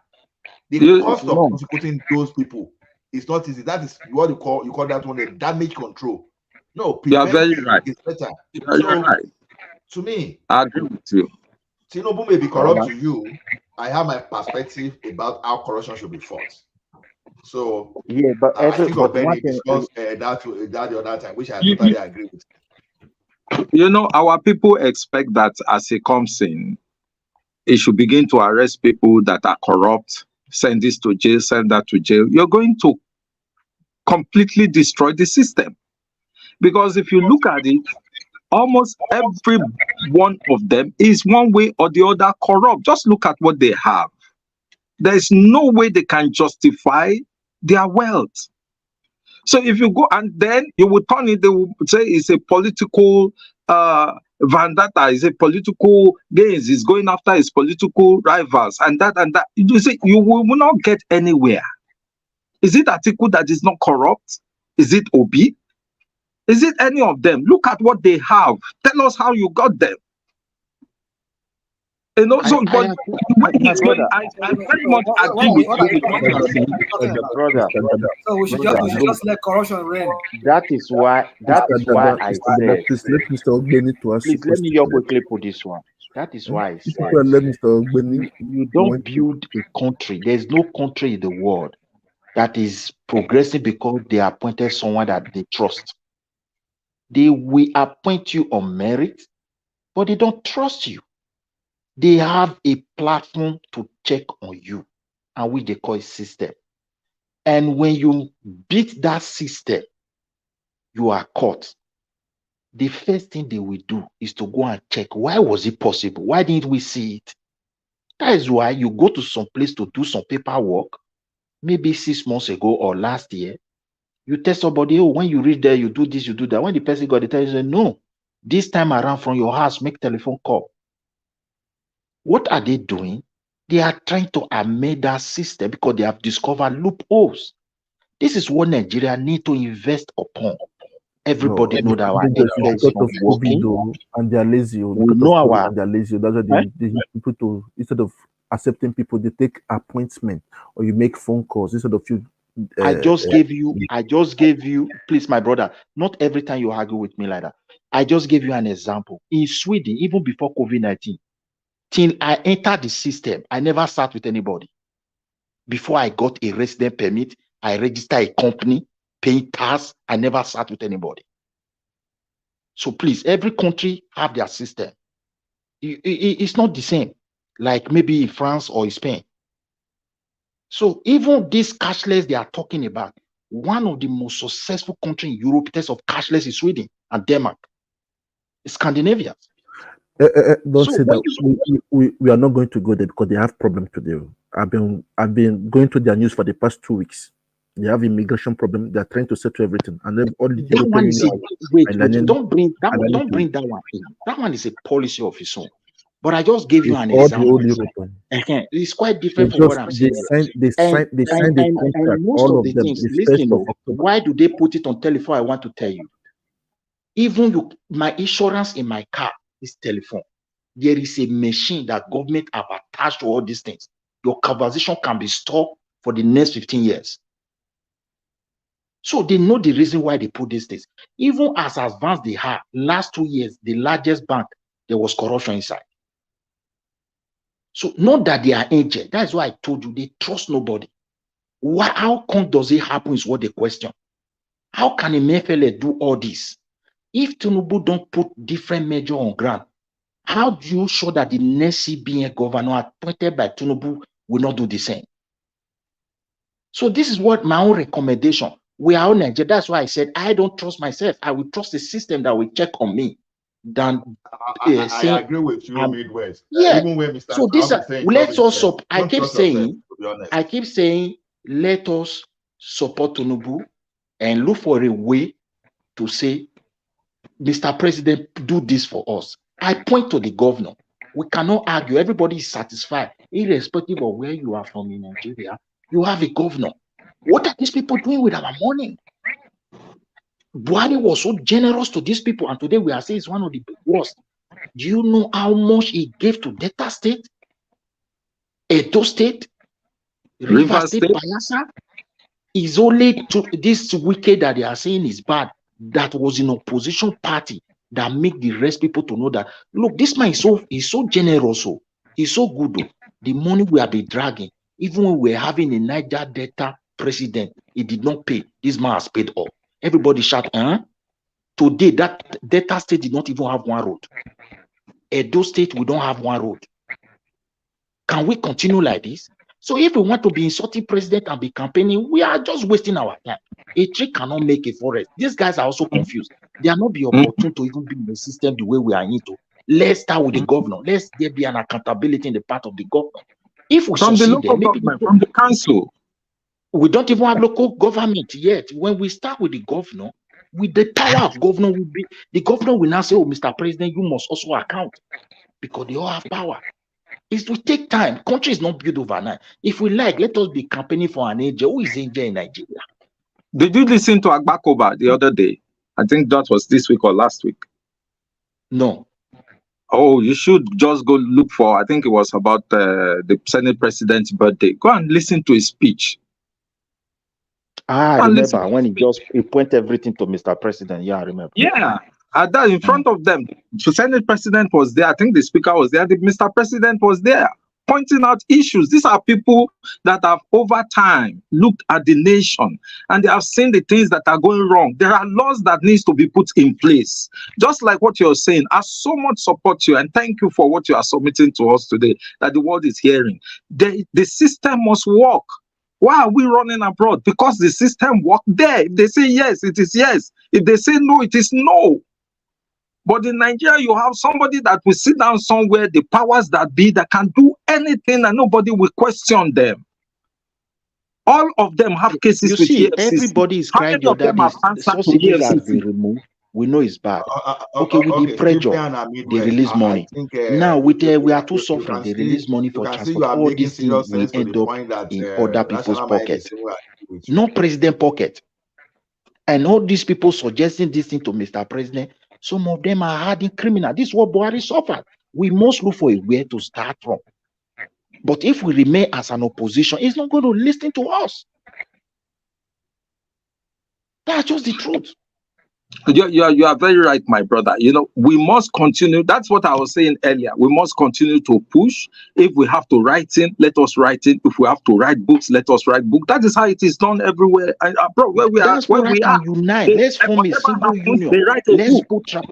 The cost of prosecuting those people is not easy. That is what you call that one the damage control. No, you are very preventing right. is better. You're right. To me, I agree with you. Tinubu may be corrupt to you. I have my perspective about how corruption should be fought. So yeah, but I think one discussed that the other time, which I totally agree with. You know, our people expect that as it comes in, it should begin to arrest people that are corrupt, send this to jail, send that to jail. You're going to completely destroy the system. Because if you look at it, almost every one of them is one way or the other corrupt. Just look at what they have. There's no way they can justify their wealth. So if you go and then you will turn it, they will say it's a political vendetta, is a political gains, is going after his political rivals, and that. You see, you will not get anywhere. Is it Atiku that is not corrupt? Is it Obi? Is it any of them? Look at what they have. Tell us how you got them. You know, so but when he's going, I very much agree with what you are saying. Brother. So we should just let corruption reign. That is why I said. Please let Mr. Ogbeni to ask you. Please let me quickly put this one. That is why I said you don't build a country. There's no country in the world that is progressing because they appointed someone that they trust. They will appoint you on merit, but they don't trust you. They have a platform to check on you, and which they call a system. And when you beat that system, you are caught. The first thing they will do is to go and check, why was it possible? Why didn't we see it? That is why you go to some place to do some paperwork, maybe 6 months ago or last year. You tell somebody, oh, when you reach there, you do this, you do that. When the person got the tell you, no, this time around from your house, make telephone call. What are they doing? They are trying to amend that system because they have discovered loopholes. This is what Nigeria need to invest upon. Everybody know that our healthcare is not working, and they are lazy. We know our and they are lazy. That's why they use people to, instead of accepting people, they take appointment or you make phone calls instead of you. I just gave you, please, my brother, not every time you argue with me like that. I just gave you an example. In Sweden, even before COVID-19, till I entered the system, I never sat with anybody. Before I got a resident permit, I registered a company, paying tax, I never sat with anybody. So please, every country have their system. It's not the same, like maybe in France or in Spain. So even this cashless they are talking about, one of the most successful countries in Europe in terms of cashless is Sweden and Denmark. Scandinavia. Don't say that we are not going to go there because they have problems today. I've been going to their news for the past 2 weeks. They have immigration problem. They are trying to settle everything, and then all the that one is don't bring that one in. That one is a policy of its own. But I just gave you an example. It's quite different from what I'm saying. They signed the contract. And most all of the things. them, Listen, why do they put it on telephone? I want to tell you. Even my insurance in my car is telephone. There is a machine that government have attached to all these things. Your conversation can be stopped for the next 15 years. So they know the reason why they put these things. Even as advanced they have, last 2 years, the largest bank, there was corruption inside. So not that they are aged. That's why I told you they trust nobody. How come does it happen is what they question. How can Emefiele do all this? If Tinubu don't put different measure on ground, how do you show that the next CBN governor appointed by Tinubu will not do the same? So this is what my own recommendation. We are on Nigeria. That's why I said I don't trust myself. I will trust the system that will check on me. Than I agree with you, Midwest. Yeah. Even when Mr. So this let's also. I keep saying, let us support Tinubu and look for a way to say, Mr. President, do this for us. I point to the governor. We cannot argue. Everybody is satisfied, irrespective of where you are from in Nigeria. You have a governor. What are these people doing with our money? Buhari was so generous to these people, and today we are saying it's one of the worst. Do you know how much he gave to Delta State, Edo State, River State, Bayelsa? Is only to this wicked that they are saying is bad, that was in opposition party, that make the rest people to know that, look, this man is so generous, so he's so good. Though. The money we have been dragging, even when we're having a Niger Delta president, he did not pay. This man has paid all. Everybody shout, huh? Today, that Delta State did not even have one road. Edo State, we don't have one road. Can we continue like this? So if we want to be insulting president and be campaigning, we are just wasting our time. A tree cannot make a forest. These guys are also confused. They are not be opportune to even be in the system the way we are into. Let's start with the governor. Let's there be an accountability in the part of the governor. If we from the succeed local there, maybe government, from the council. We don't even have local government yet. When we start with the governor, with the power of governor, will be the governor will now say, "Oh, Mr. President, you must also account," because they all have power. It will take time. Country is not built overnight. If we like, let us be campaigning for an angel. Who is angel in Nigeria? Did you listen to Agbakoba the other day? I think that was this week or last week. No. Oh, you should just go look for, I think it was about the Senate president's birthday. Go and listen to his speech. I remember when he pointed everything to Mr. President. Yeah, I remember. Yeah. That in front of them, the Senate president was there. I think the speaker was there. The Mr. President was there, pointing out issues. These are people that have over time looked at the nation and they have seen the things that are going wrong. There are laws that needs to be put in place. Just like what you're saying, I so much support you and thank you for what you are submitting to us today that the world is hearing. The system must work. Why are we running abroad? Because the system works there. If they say yes, it is yes. If they say no, it is no. But in Nigeria, you have somebody that will sit down somewhere, the powers that be, that can do anything and nobody will question them. All of them have cases with EFCC. Everybody is crying the other day. Subsidies have been removed. We know it's bad. With the pressure, they release money. Now we are too suffering. They release money for transport. All these things will end up in other people's pocket, not president pocket. And all these people suggesting this thing to Mr. President, some of them are hardened criminals. This is what Buhari suffered. We must look for a way to start from. But if we remain as an opposition, he's not going to listen to us. That's just the truth. You are very right, my brother. You know, we must continue. That's what I was saying earlier. We must continue to push. If we have to write in, let us write in. If we have to write books, let us write books. That is how it is done everywhere. And where we are, where we are. Unite. Let's form a single union. Let's put tribe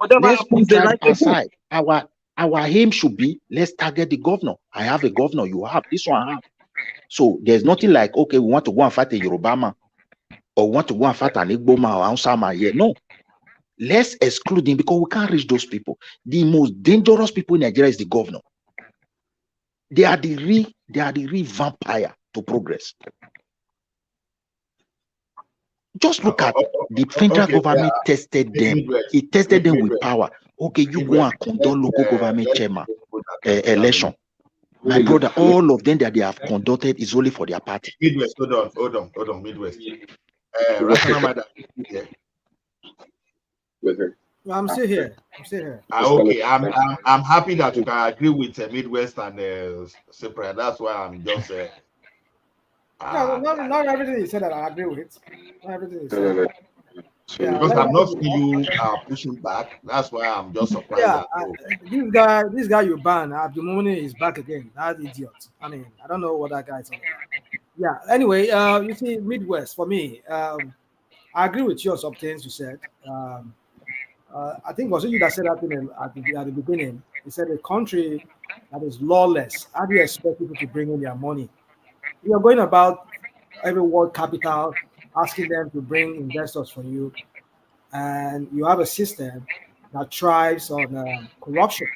aside. Our aim should be, let's target the governor. I have a governor, you have this one I have. So there's nothing like, okay, we want to go and fight a Yoruba man, or want to go and fight an Igbo man or Hausa man here. No. Let's exclude him because we can't reach those people. The most dangerous people in Nigeria is the governor. They are the real vampire to progress. Just look at the federal government tested them. It tested them with power. Okay, you go and conduct local government chairman election. My brother, all of them that they have conducted is only for their party. Midwest, hold on, Midwest. I'm still here. Okay, I'm happy that you can agree with Midwest and Cyprian. That's why I'm just. Not everything you said that I agree with. Not everything you said. Because I'm not seeing you pushing back. That's why I'm just surprised. Yeah, this guy you ban, Abdulmuni is back again. That idiot. I mean, I don't know what that guy is talking about. Yeah. Anyway, you see, Midwest for me. I agree with you on some things you said. I think it was you that said that thing at the beginning. You said a country that is lawless, how do you expect people to bring in their money? You're going about every world capital, asking them to bring investors for you, and you have a system that thrives on corruption.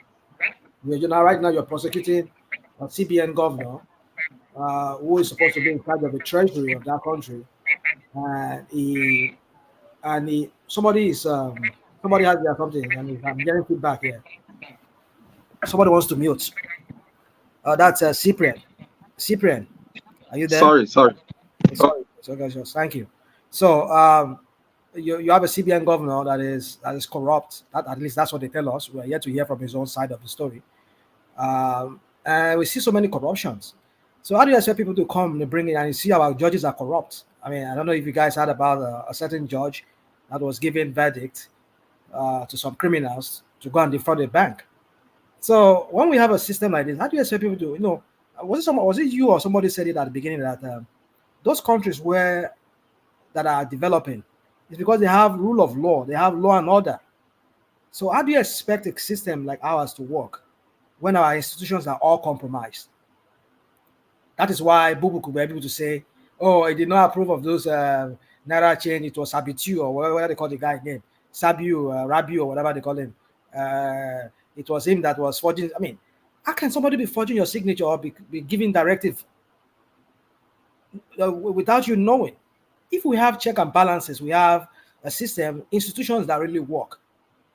Right now you're prosecuting a CBN governor who is supposed to be in charge of the treasury of that country, somebody has their something, and I'm getting feedback here. somebody wants to mute. That's Cyprian. Cyprian, are you there? Sorry. Sorry. Thank you. So you have a CBN governor that is corrupt. At least that's what they tell us. We are yet to hear from his own side of the story. And we see so many corruptions. So how do you expect people to come and bring in and you see our judges are corrupt? I mean, I don't know if you guys heard about a certain judge that was giving verdict to some criminals to go and defraud a bank. So when we have a system like this, how do you expect people to, was it you or somebody said it at the beginning that those countries that are developing is because they have rule of law, they have law and order. So how do you expect a system like ours to work when our institutions are all compromised? That is why Bubu could be able to say, oh, I did not approve of those Naira change, it was Sabitu or whatever they call the guy name, Sabiu, Rabiu or whatever they call him. It was him that was forging. I mean, how can somebody be forging your signature or be giving directive without you knowing? If we have check and balances, we have a system, institutions that really work,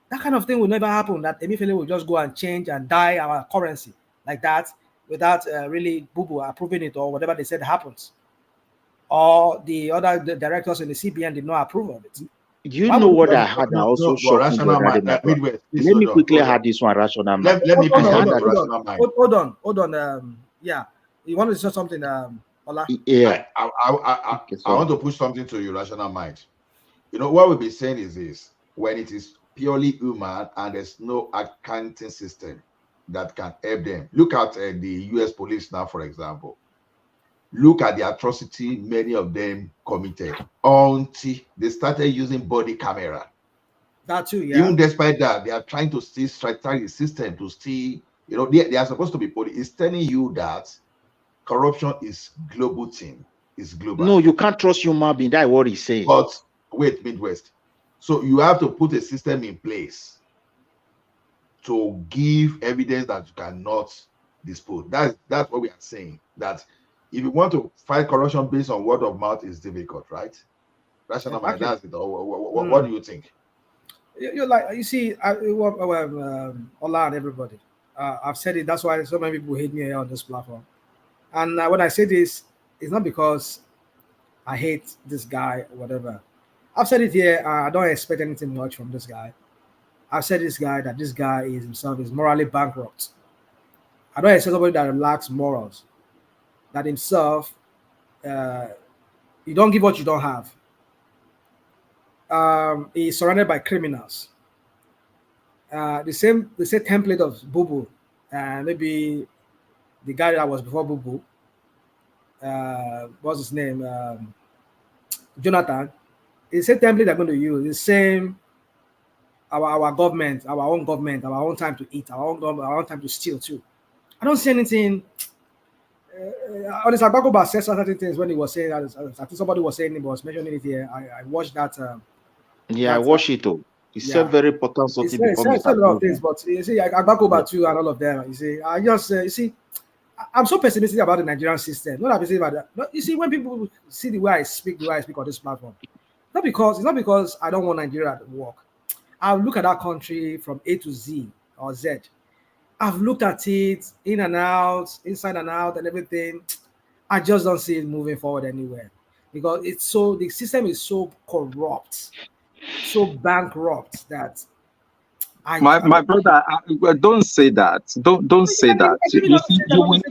that kind of thing will never happen, that Emefiele will just go and change and die our currency like that without really Bubu approving it or whatever they said happens. Or the other directors in the CBN did not approve of it. You know what I had also shocking. Let me quickly add this one, rational mind. Let me hold on. Yeah, you want to say something, Ola? Yeah, I want to push something to you, rational mind. You know what we'll be saying is this: when it is purely human and there's no accounting system that can help them. Look at the U.S. police now, for example. Look at the atrocity many of them committed until they started using body camera. That too, yeah. Even despite that, they are trying to still strike the system to still, they are supposed to be police. It's telling you that corruption is global thing. It's global. No, you can't trust human being. That's what he's saying. But wait, Midwest. So you have to put a system in place to give evidence that you cannot dispute. That's what we are saying. That if you want to fight corruption based on word of mouth, is difficult, right? Rational mind, that's it. What do you think? You're like, you see, Ola and everybody. I've said it. That's why so many people hate me here on this platform. And when I say this, it's not because I hate this guy or whatever. I've said it here. I don't expect anything much from this guy. I've said this guy is himself is morally bankrupt. I don't expect somebody that lacks morals. That himself, you don't give what you don't have. He's surrounded by criminals. The same template of Bubu, maybe the guy that was before Bubu, what's his name? Jonathan. It's the same template they're going to use. The same, our government, our own time to eat, our own time to steal too. I don't see anything. Honestly, Agbakoba said certain things when he was saying. I think somebody was saying he was mentioning it here. I watched that. I watched it too. He said very important something. He said a lot of things, but you see, Agbakoba too, and all of them. You see, I just you see, I'm so pessimistic about the Nigerian system. Not pessimistic about that. But you see, when people see the way I speak on this platform, it's not because I don't want Nigeria to work. I look at that country from A to Z or Z. I've looked at it in and out, inside and out, and everything. I just don't see it moving forward anywhere because the system is so corrupt, so bankrupt that. My brother, don't say that. Don't say that. You will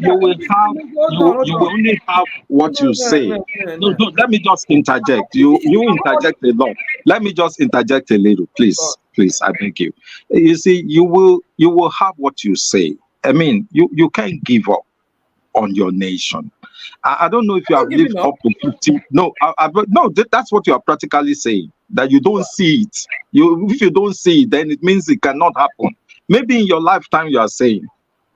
only have what you say. No, let me just interject. You interject a lot. Let me just interject a little, please, I beg you. You see, you will have what you say. I mean, you can't give up on your nation. I don't know if you have lived up to 50. No, that's what you are practically saying. That you don't see it. If you don't see it, then it means it cannot happen. Maybe in your lifetime you are saying,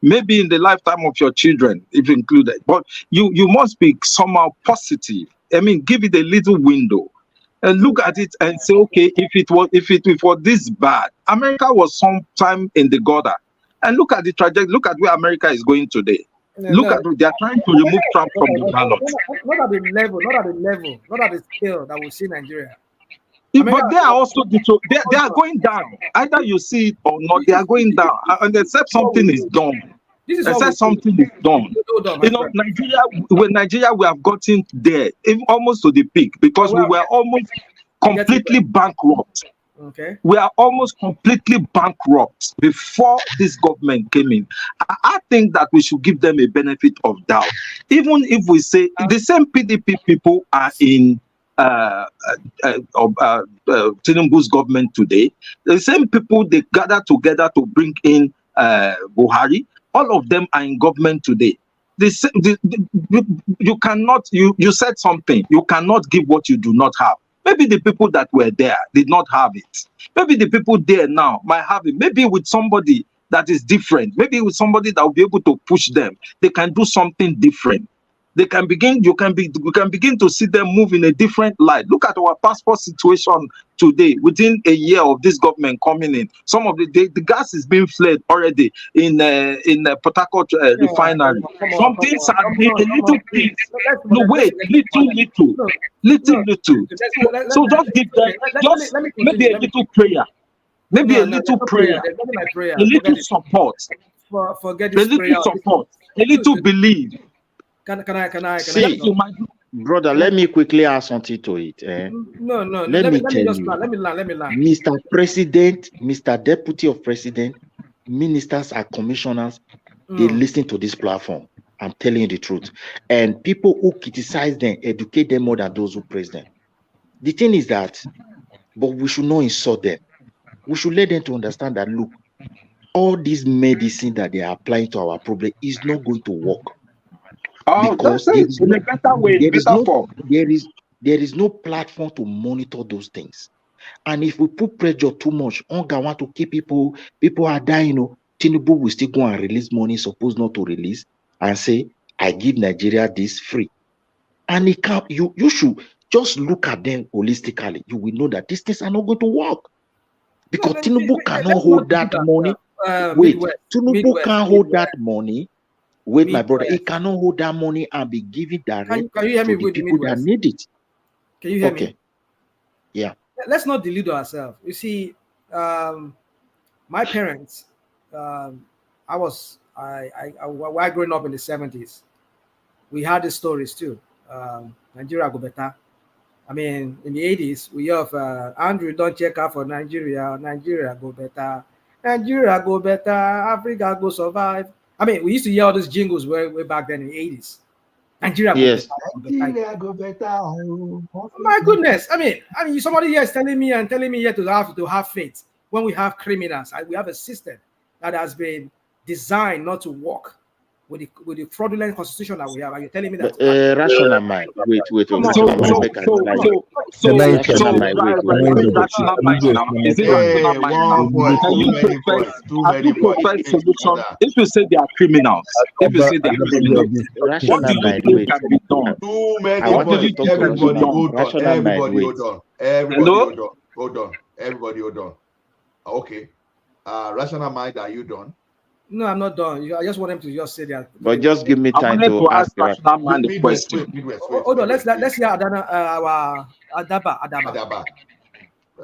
maybe in the lifetime of your children, if included. But you must be somehow positive. I mean, give it a little window and look at it and say, okay, if it was this bad, America was sometime in the gutter. And look at the trajectory. Look at where America is going today. Look at they are trying to remove Trump from the ballot. Not at the level, not at the scale that we see Nigeria. But they are also they are going down. Either you see it or not, they are going down. And except something is done. Except something is done. You know, Nigeria, we have gotten there, almost to the peak, because we were almost completely bankrupt. Okay. We are almost completely bankrupt before this government came in. I think that we should give them a benefit of doubt. Even if we say the same PDP people are in Tinubu's government today, the same people they gather together to bring in Buhari, all of them are in government today. You cannot, you said something, you cannot give what you do not have. Maybe the people that were there did not have it. Maybe the people there now might have it. Maybe with somebody that is different. Maybe with somebody that will be able to push them. They can do something different. They can begin. You can begin to see them move in a different light. Look at our passport situation today. Within a year of this government coming in, some of the gas is being fled already in Port Harcourt refinery. Some things are being a little things. No wait, little. So just give them just maybe a little prayer, maybe a little prayer, a little support, forget a this little support, a little belief. Can I? See, brother, let me quickly add something to it. No. Let me tell you. Let me learn. Mr. President, Mr. Deputy of President, ministers and commissioners, they listen to this platform. I'm telling you the truth. And people who criticize them, educate them more than those who praise them. The thing is that, but we should not insult them. We should let them to understand that, look, all this medicine that they are applying to our problem is not going to work. Because there is no platform to monitor those things. And if we put pressure too much, hunger want to keep people are dying. Tinubu will still go and release money supposed not to release and say, I give Nigeria this free. And it can't, you should just look at them holistically. You will know that these things are not going to work. Because Tinubu cannot hold that money. Wait, Tinubu can't hold that money. Wait, my brother, he cannot hold that money and be giving direct can you hear me to the with people that need it. Can you hear me? Yeah. Let's not delude ourselves. You see, my parents, while growing up in the 70s, we had these stories too. Nigeria go better. I mean, in the 80s, we have Andrew, don't check out for Nigeria. Nigeria go better. Nigeria go better. Africa go survive. I mean, we used to hear all these jingles way back then in the 80s. Nigeria go better. Nigeria go better. Oh, my goodness. I mean, somebody here is telling me here to have faith when we have criminals. We have a system that has been designed not to work with the fraudulent constitution that we have. Are you telling me that? Rational mind. Wait. If you say they are criminals, what do you think can be done? Too many points. Everybody hold on. Everybody hold on. Okay. Rational mind, are you done? No, I'm not done. I just want him to just say that. But just give me time to ask rational mind the question. Hold on. Let's hear Adaba.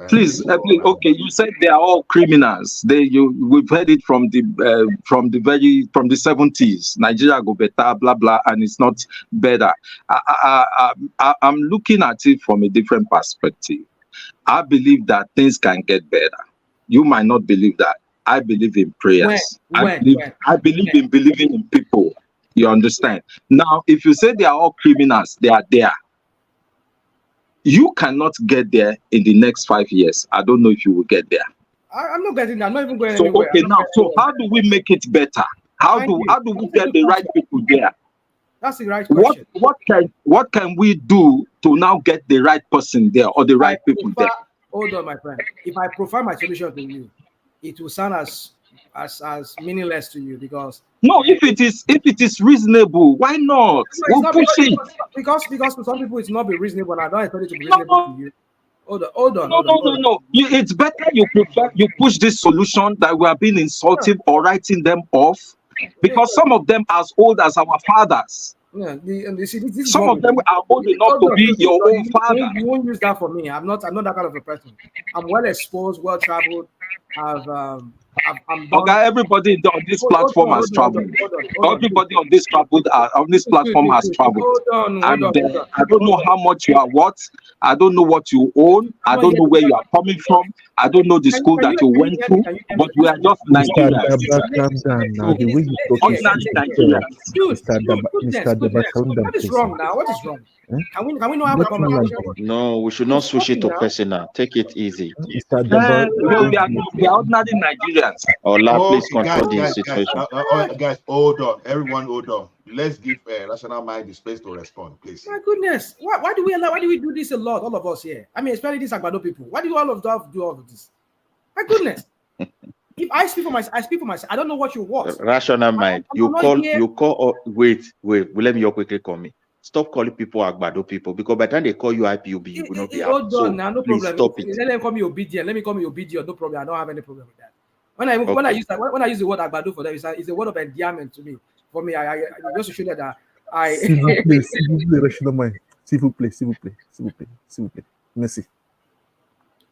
Please, okay. You said they are all criminals. We've heard it from the 70s. Nigeria go better, blah blah, and it's not better. I'm looking at it from a different perspective. I believe that things can get better. You might not believe that. I believe in prayers. I believe in believing in people. You understand? Now, if you say they are all criminals, they are there. You cannot get there in the next 5 years. I don't know if you will get there. I'm not getting there. I'm not even going anywhere. Okay, now, so how do we make it better? How do we get the right people there? That's the right question. What can we do to now get the right person there or the right people there? Hold on, my friend. If I provide my solution to you, it will sound as meaningless to you because if it is reasonable, why not? We'll push it. Because to some people it's not be reasonable, and I don't expect it to be reasonable to you. Hold on. No. It's better you push this solution that we are being insulted or writing them off, because some of them as old as our fathers. Yeah, this is Some of them are old enough to be your own father. You won't use that for me. I'm not that kind of a person. I'm well exposed, well traveled. I'm done. Okay, everybody on this platform has traveled. Everybody on this platform has traveled. And I don't know how much you are worth. I don't know what you own. I don't know where you are coming from. I don't know the school that you went to. But we are just Nigerians. The way you talk Ordinary Nigerians. What is wrong now? What is wrong? Can we not have a conversation? No, we should not switch it to personal. Take it easy. We are ordinary Nigerians. Please control the situation. Guys, hold on. Everyone, hold on. Let's give Rational Mind the space to respond, please. My goodness, why do we do this a lot? All of us here. I mean, especially these Agbado people. Why do all of them do all of this? My goodness. If I speak for myself, I don't know what you want. Rational Mind. Wait. Let me quickly call me. Stop calling people Agbado people, because by the time they call you IPOB, you will not be hold on now, no problem. Stop it. Let them call me obedient. Let me call me obedient. No problem. I don't have any problem with that. When I use the word Agbado for them, it's a word of endearment to me. For me, I just to show that I. S'il vous plaît, Rational Mind. S'il vous plaît. Merci.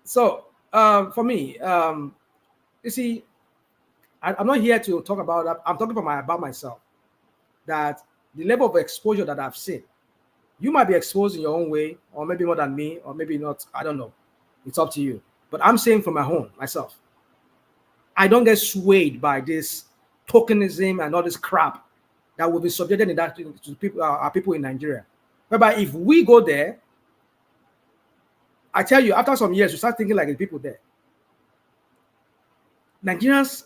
So, for me, you see, I'm not here to talk about that. I'm talking about myself. That the level of exposure that I've seen, you might be exposed in your own way, or maybe more than me, or maybe not. I don't know. It's up to you. But I'm saying from my home, myself, I don't get swayed by this tokenism and all this crap that will be subjected in that to people, our people in Nigeria. Whereby if we go there, I tell you, after some years, you start thinking like the people there. Nigerians,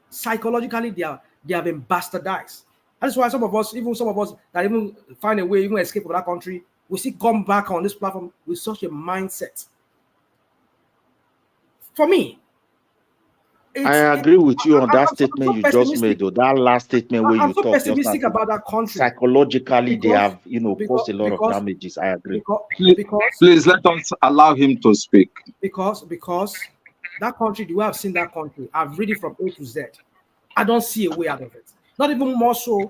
psychologically, they have been bastardized. That's why some of us that even find a way, even escape from that country, we still come back on this platform with such a mindset. For me, I agree with you on that statement you just made, though. That last statement where you talk pessimistic about that country. Psychologically, they have, caused a lot of damages. I agree. Please let us allow him to speak. Because that country, the way I've seen that country, I've read it from A to Z. I don't see a way out of it. Not even more so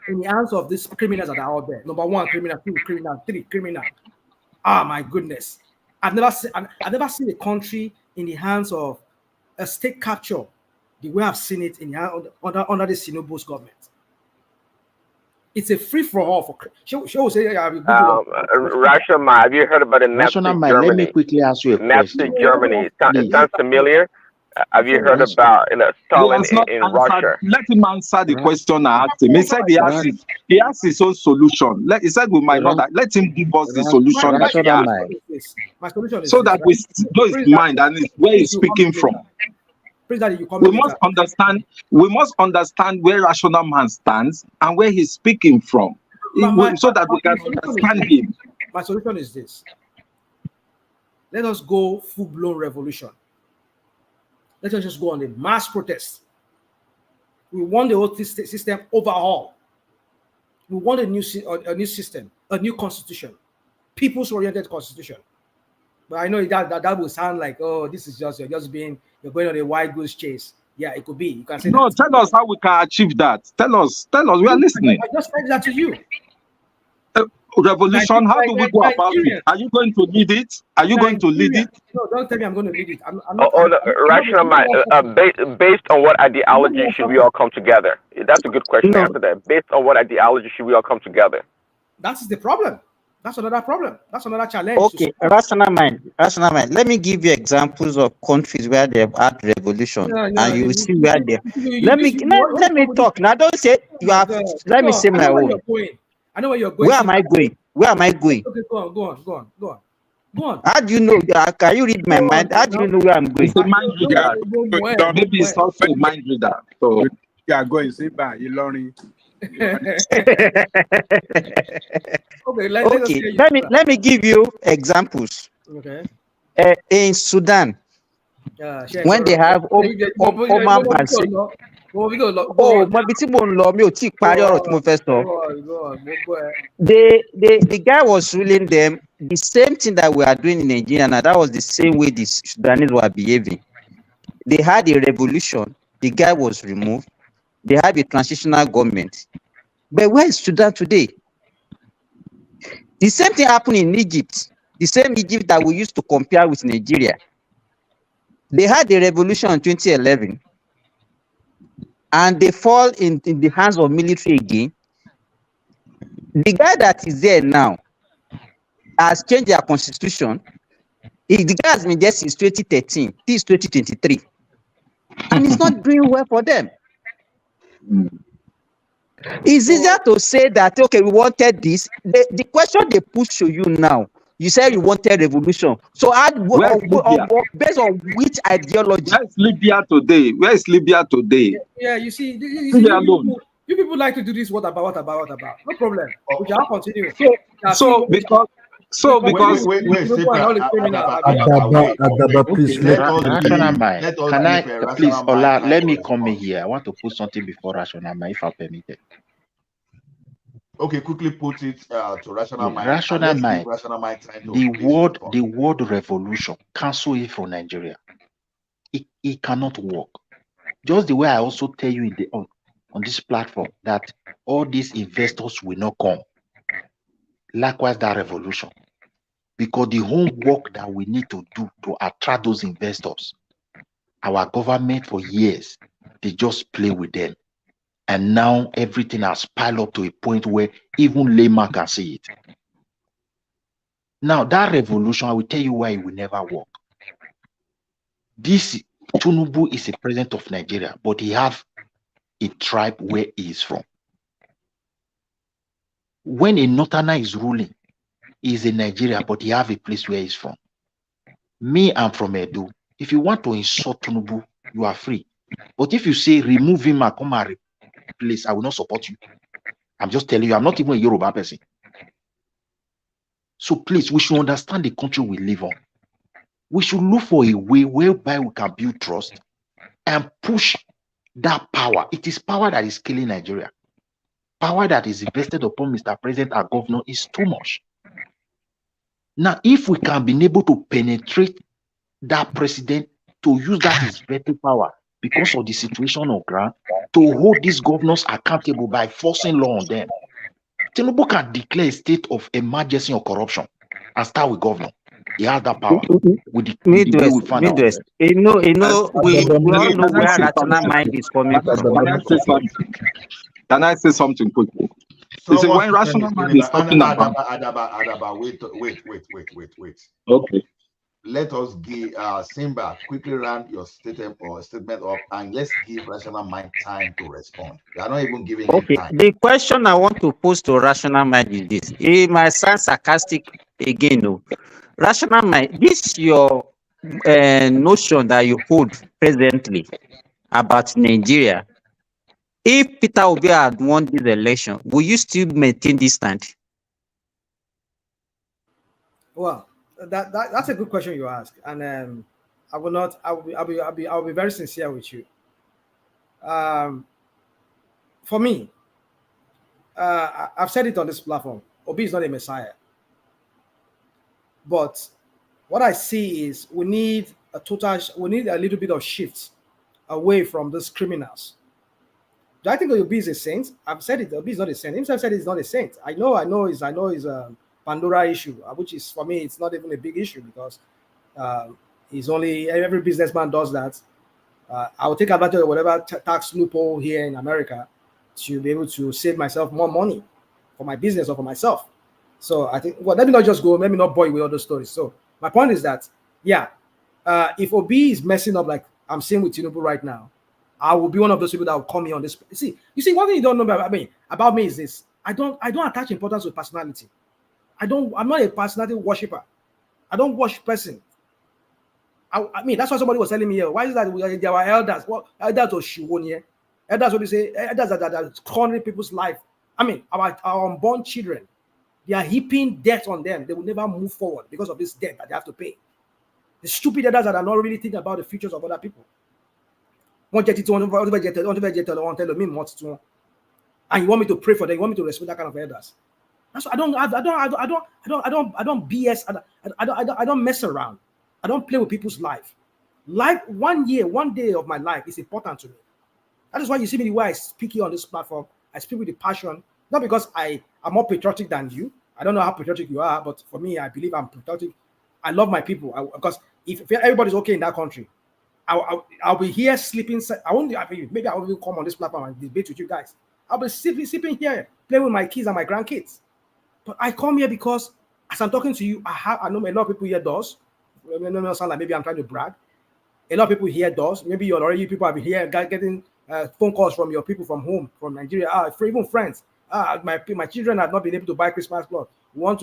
in the hands of these criminals that are out there. Number 1, criminal; 2, criminal; 3, criminal. Ah, my goodness! I've never seen a country in the hands of a state capture the way I've seen it in under the Tinubu's government. It's a free for all for. Rational Mind, have you heard about the Nazi Germany? Let me quickly ask you a question. Nazi Germany. It sounds familiar. Have you heard about Stalin in Russia? Let him answer the question I asked him. He said he has his own solution. He said we might not. Let him give us the solution that he has. My solution is so that we know his mind and where he's speaking from. We must understand where Rational Man stands and where he's speaking from, so that we can understand him. My solution is this: let us go full-blown revolution. Let us just go on a mass protest. We want the whole system overhaul. We want a new system, a new constitution, people's-oriented constitution. But I know that will sound like, oh, this is you're going on a wild goose chase. Yeah, it could be. You can say no. That. Tell us how we can achieve that. Tell us. We are listening. I just said that to you. Revolution. How do we go about it? Are you going to lead it? Are you going to lead it? No, don't tell me I'm going to lead it. Rational Mind. Based on what ideology should we all come together? That's a good question. After that, based on what ideology should we all come together? That's the problem. That's another problem. That's another challenge. Okay, Rational Mind. Let me give you examples of countries where they have had revolution, and you will see where they. Let me talk. Now, don't say you have. Let me say my own. I know where you're going. Where am I going? Okay, go on. How do you know? Can you read my mind? How do you know where I'm going? It's a mind reader. Maybe it's also a mind reader. So you are going. Sit back. You're learning. Let me give you examples. Okay. In Sudan, when they have Omar Bansey. The guy was ruling them the same thing that we are doing in Nigeria, and that was the same way the Sudanese were behaving. They had a revolution. The guy was removed. They have a transitional government. But where is Sudan today? The same thing happened in Egypt. The same Egypt that we used to compare with Nigeria. They had the revolution in 2011, and they fall in the hands of military again. The guy that is there now has changed their constitution. The guy has been there since 2013. This is 2023. And it's not doing well for them. It's easier to say that, okay, we wanted this. The question they push to you now, you said you wanted revolution. So based on which ideology? Where is Libya today? Where is Libya today? Yeah, you see, alone. you people like to do this. What about? No problem. We can continue. Wait, Adaba, please please, Ola, let me come in here. I want to put something before rational mind, if I permitted. Okay, quickly put it to rational mind. Rational mind. Rational mind time The word revolution, cancel it from Nigeria. It cannot work. Just the way I also tell you on this platform that all these investors will not come. Likewise, that revolution. Because the homework that we need to do to attract those investors, our government for years, they just play with them. And now everything has piled up to a point where even layman can see it. Now, that revolution, I will tell you why it will never work. This Tinubu is a president of Nigeria, but he have a tribe where he is from. When a Northerner is ruling, he is in Nigeria, but he have a place where he's from. Me, I'm from Edo. If you want to insult Tinubu, you are free. But if you say remove him and come and replace, I will not support you. I'm just telling you, I'm not even a Yoruba person. So please, we should understand the country we live on. We should look for a way whereby we can build trust and push that power. It is power that is killing Nigeria. Power that is invested upon Mr. President and Governor is too much. Now, if we can be able to penetrate that president to use that his veto power because of the situation on ground to hold these governors accountable by forcing law on them, Tinubu can declare a state of emergency or corruption and start with governor. He has that power. With the way we find out. We all know where rational mind is coming from. Can I say something quickly? You see, when rational mind is talking about Adaba, wait. Okay. Let us give Simba quickly run your statement up, and let's give rational mind time to respond. They are not even giving him time. The question I want to pose to rational mind is this. It might sound sarcastic again, no. Rational mind, this is your notion that you hold presently about Nigeria. If Peter Obi had won this election, will you still maintain this stand? Well, that's a good question you ask, and I will not. I'll be very sincere with you. For me, I've said it on this platform. Obi is not a messiah, but what I see is we need a little bit of shift away from these criminals. Do I think Obi is a saint? I've said it. Obi is not a saint. Himself said he's not a saint. I know it's a Pandora issue, which is for me, it's not even a big issue because he's only every businessman does that. I will take advantage of whatever tax loophole here in America to be able to save myself more money for my business or for myself. So I think, well, let me not just go, let me not bore you with all those stories. So my point is that, yeah, if Obi is messing up like I'm seeing with Tinubu right now, I will be one of those people that will come here on this. You see, one thing you don't know about me is this: I don't attach importance to personality. I'm not a personality worshiper. I don't worship person. I mean, that's what somebody was telling me here. Why is that there were elders? What elders or Shiwonie? Elders, what they say, elders that are cornering people's life. I mean, our unborn children, they are heaping debt on them. They will never move forward because of this debt that they have to pay. The stupid elders that are not really thinking about the futures of other people. And you want me to pray for them? You want me to respect that kind of elders? That's what I don't BS. I don't mess around. I don't play with people's life. Life, 1 year, 1 day of my life is important to me. That is why you see me the way I speak here on this platform. I speak with the passion, not because I am more patriotic than you, I don't know how patriotic you are, but for me, I believe I'm patriotic. I love my people because if everybody's okay in that country, I'll be here sleeping. Maybe I won't even come on this platform and debate with you guys. I'll be sleeping here, playing with my kids and my grandkids. But I come here because as I'm talking to you, I know a lot of people here does. It may sound like maybe I'm trying to brag. A lot of people here does. Maybe you're already people have been here getting phone calls from your people from home, from Nigeria, even friends. My children have not been able to buy Christmas clothes. We're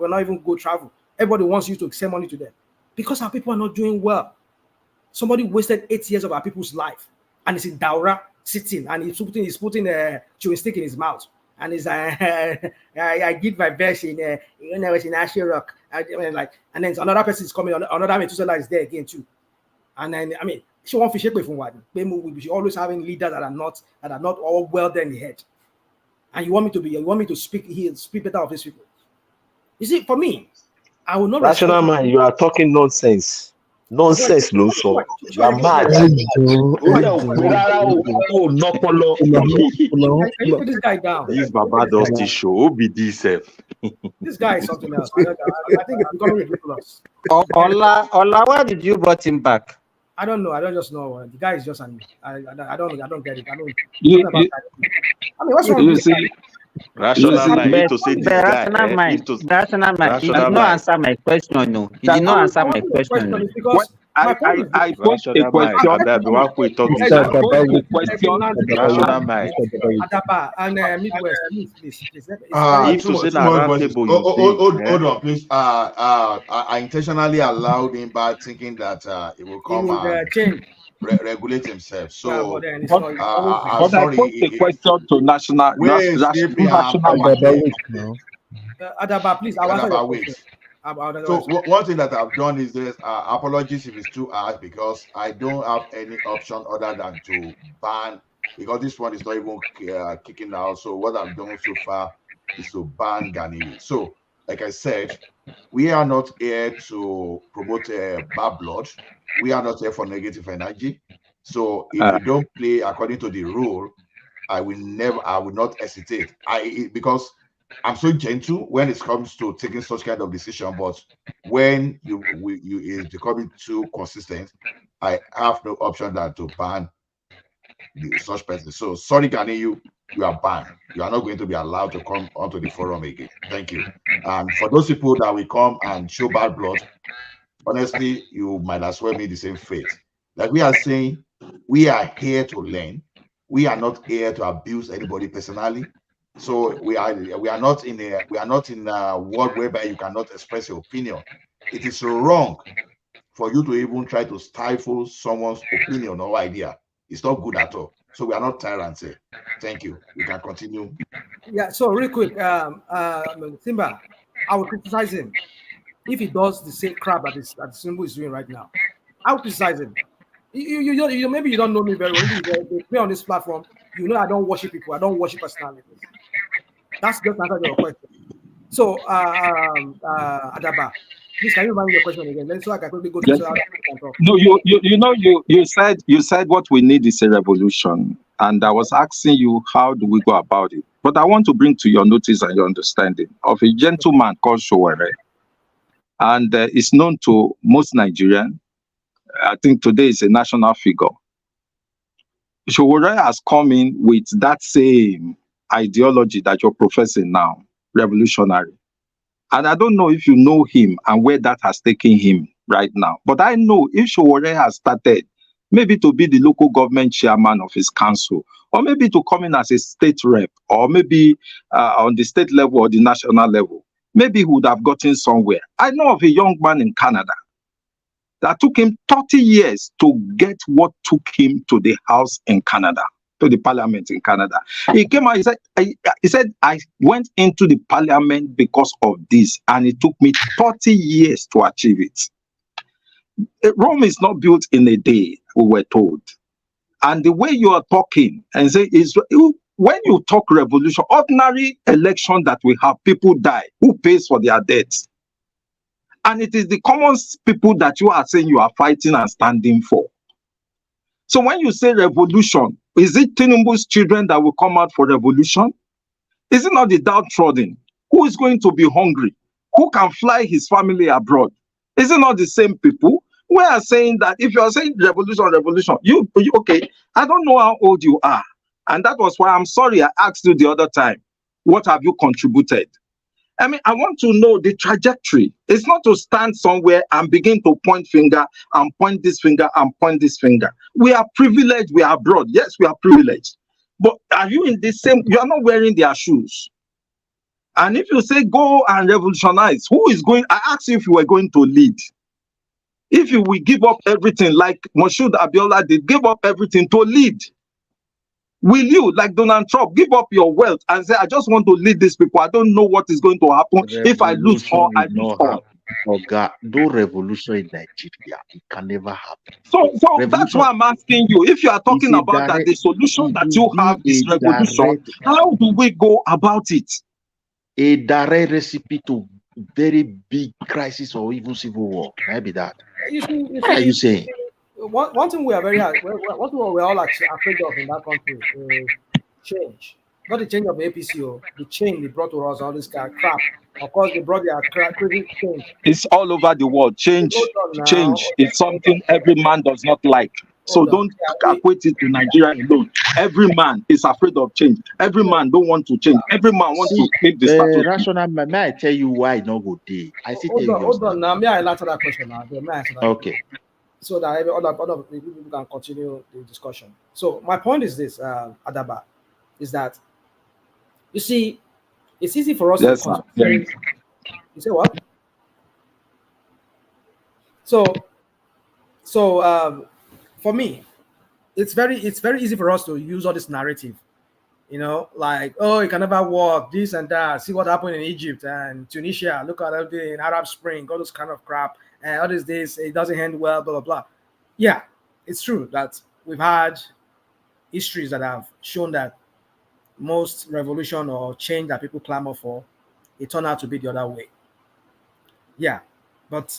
not even go travel. Everybody wants you to send money to them because our people are not doing well. Somebody wasted 8 years of our people's life, and he's in Daura sitting, and he's putting a chewing stick in his mouth, and he's I did my best in when I was in Asher Rock, and then another person is coming, another Methuselah is there again too, and then she won't fish from what we should always having leaders that are not all well there in the head, and you want me to speak better of these people. You see, for me, I will not. Rational man, you are talking nonsense. Nonsense, no so. You are mad. Can you put this guy down? This Baba does this show. Who be this? This guy is something else. I think it's becoming ridiculous. Ola, why did you brought him back? I don't know. I don't just know. The guy is just I don't get it. What's wrong with this guy? Rational mind. You to say this guy. Rational mind. He did not answer my question. No, he did not answer my question. I posed a question. Rational mind. Adaba and Midwest, please. Hold on, please. I intentionally allowed him by thinking that it will come and regulate himself. So, I posed a question to national. Adaba, please. I'll answer your question. So one thing that I've done is this: apologies if it's too hard, because I don't have any option other than to ban, because this one is not even kicking out. So what I've done so far is to ban Ghani. So, like I said, we are not here to promote bad blood. We are not here for negative energy. So if we don't play according to the rule, I will not hesitate. Because I'm so gentle when it comes to taking such kind of decision, but when you is becoming too consistent, I have no option than to ban such person. So sorry, Ghani, you are banned. You are not going to be allowed to come onto the forum again. Thank you. And for those people that will come and show bad blood, honestly, you might as well be the same fate. Like we are saying, we are here to learn. We are not here to abuse anybody personally. So we are not in a world whereby you cannot express your opinion. It is wrong for you to even try to stifle someone's opinion or idea. It's not good at all. So we are not tyrants here. Thank you. We can continue. Yeah. So real quick, Simba, I will criticize him if he does the same crap that Simba is doing right now. I will criticize him. You maybe you don't know me very well. They play on this platform. You know I don't worship people. I don't worship personalities. That's just answer your question. So, Adaba, please can you remind me your question again? Then so I can quickly go to talk. No, you said what we need is a revolution, and I was asking you how do we go about it. But I want to bring to your notice and your understanding of a gentleman called Sowore, and is known to most Nigerians. I think today is a national figure. Sowore has come in with that same ideology that you're professing now, revolutionary. And I don't know if you know him and where that has taken him right now. But I know if Sowore has started maybe to be the local government chairman of his council, or maybe to come in as a state rep, or maybe on the state level or the national level, maybe he would have gotten somewhere. I know of a young man in Canada that took him 30 years to get what took him to the house in Canada, to the parliament in Canada. He came out, he said, I went into the parliament because of this, and it took me 30 years to achieve it. Rome is not built in a day, we were told. And the way you are talking and say is when you talk revolution, ordinary election that we have, people die. Who pays for their debts? And it is the common people that you are saying you are fighting and standing for. So when you say revolution, is it Tinubu's children that will come out for revolution? Is it not the downtrodden? who is going to be hungry? Who can fly his family abroad? Is it not the same people? We are saying that if you are saying revolution, you okay, I don't know how old you are. And that was why I'm sorry I asked you the other time, what have you contributed? I mean, I want to know the trajectory. It's not to stand somewhere and begin to point finger and point this finger and point this finger. We are privileged, we are abroad. Yes, we are privileged. But are you in the same, you are not wearing their shoes. And if you say go and revolutionize, who is going, I asked you if you were going to lead. If you will give up everything like Moshood Abiola did, give up everything to lead. Will you, like Donald Trump, give up your wealth and say, I just want to lead these people. I don't know what is going to happen. If I lose all, I lose all. Oh God, no revolution in Nigeria. It can never happen. So that's why I'm asking you. If you are talking about that, the solution that you have is revolution, how do we go about it? A direct recipe to very big crisis or even civil war. Maybe that. What are you saying? One thing we are what we're all afraid of in that country is change. Not the change of the APCO, the change they brought to us, all this kind of crap. Of course, they brought their crazy change. It's all over the world. Change is something every man does not like. So don't equate it to Nigeria alone. Every man is afraid of change. Every man don't want to change. Every man wants to keep the status. Rational, may I tell you why no go day? I see. Hold on. Now, may I answer that question now? Okay. So that other people can continue the discussion. So my point is this, Adaba, is that you see, it's easy for us to. You say what? So for me, it's very easy for us to use all this narrative, like, oh, it can never work, this and that. See what happened in Egypt and Tunisia. Look at everything in Arab Spring, all this kind of crap, and all this it doesn't end well, blah blah blah. Yeah, it's true that we've had histories that have shown that most revolution or change that people clamor for, it turned out to be the other way. Yeah, but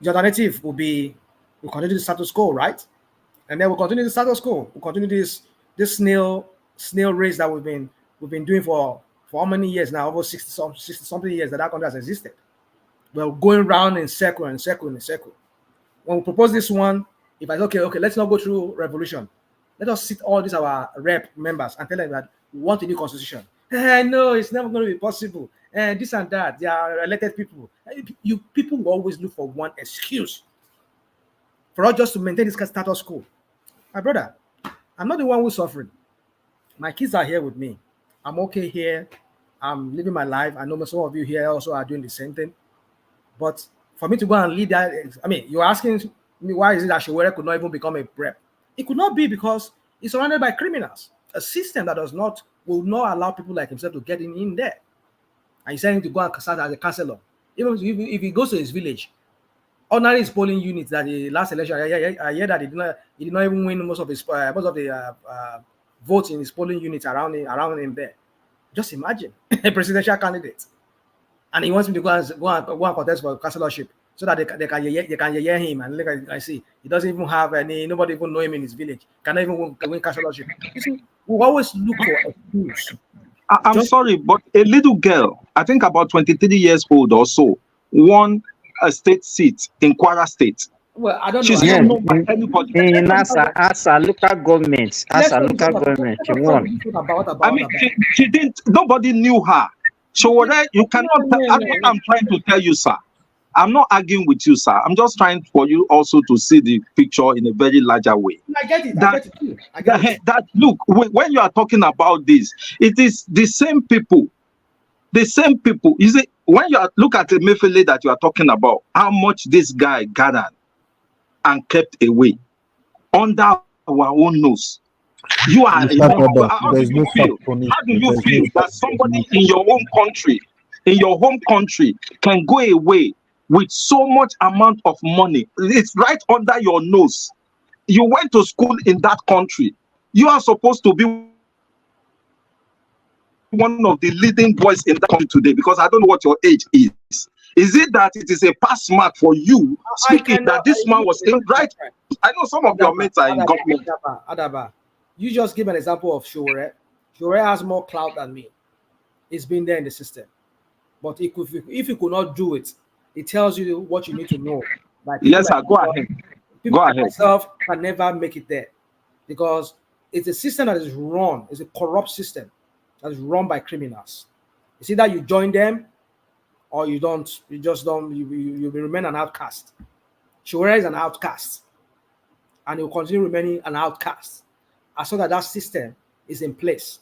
the alternative will be we'll continue the status quo, right? And then we'll continue the status quo. We'll continue this snail race that we've been doing for how many years now? Over 60 something years that country has existed. We're going round in circle and circle and circle. When we propose this one, if I say, okay, let's not go through revolution. Let us sit all these our rep members and tell them that we want a new constitution. No, it's never going to be possible. And this and that, they are elected people. You people will always look for one excuse for us just to maintain this status quo. My brother, I'm not the one who's suffering. My kids are here with me. I'm okay here. I'm living my life. I know some of you here also are doing the same thing. But for me to go and lead that, I mean, you're asking me why is it that Shewere could not even become a rep? It could not be because it's surrounded by criminals. A system that will not allow people like himself to get in there. And he's saying to go and start as a councillor. Even if he goes to his village, ordinary polling units that the last election, I hear that he did not even win most of the votes in his polling units around him there. Just imagine a presidential candidate, and he wants him to go and contest for councillorship so that they can hear him and look at I see he doesn't even have nobody even know him in his village. Cannot even win councillorship. You see, we always look for excuse. I'm sorry, but a little girl, I think about 23 years old or so, won a state seat in Kwara State. Well, I don't know. She's not known by anybody. In Asa local government, she won. I mean, she didn't. Nobody knew her. So what you cannot. I'm trying to tell you, sir. I'm not arguing with you, sir. I'm just trying for you also to see the picture in a very larger way. I get it. Look, when you are talking about this, it is the same people. The same people. You see, when you look at the Emefiele that you are talking about, how much this guy gathered and kept away under our own nose. You are. How do you feel? How do you feel that somebody in your own country, in your home country, can go away with so much amount of money? It's right under your nose. You went to school in that country. You are supposed to be one of the leading boys in that country today, because I don't know what your age is. Is it that it is a pass mark for you speaking that this man was in right? I know some of your mates are in government. Adaba, you just give an example of Shewere. Shewere has more clout than me. It's been there in the system. But if you could not do it, it tells you what you need to know. Like yes, sir. Go ahead. People Go like ahead. myself can never make it there because it's a system that is run. It's a corrupt system that is run by criminals. It's either you join them or you don't. You just don't. You remain an outcast. Shura is an outcast, and he will continue remaining an outcast as long as that system is in place.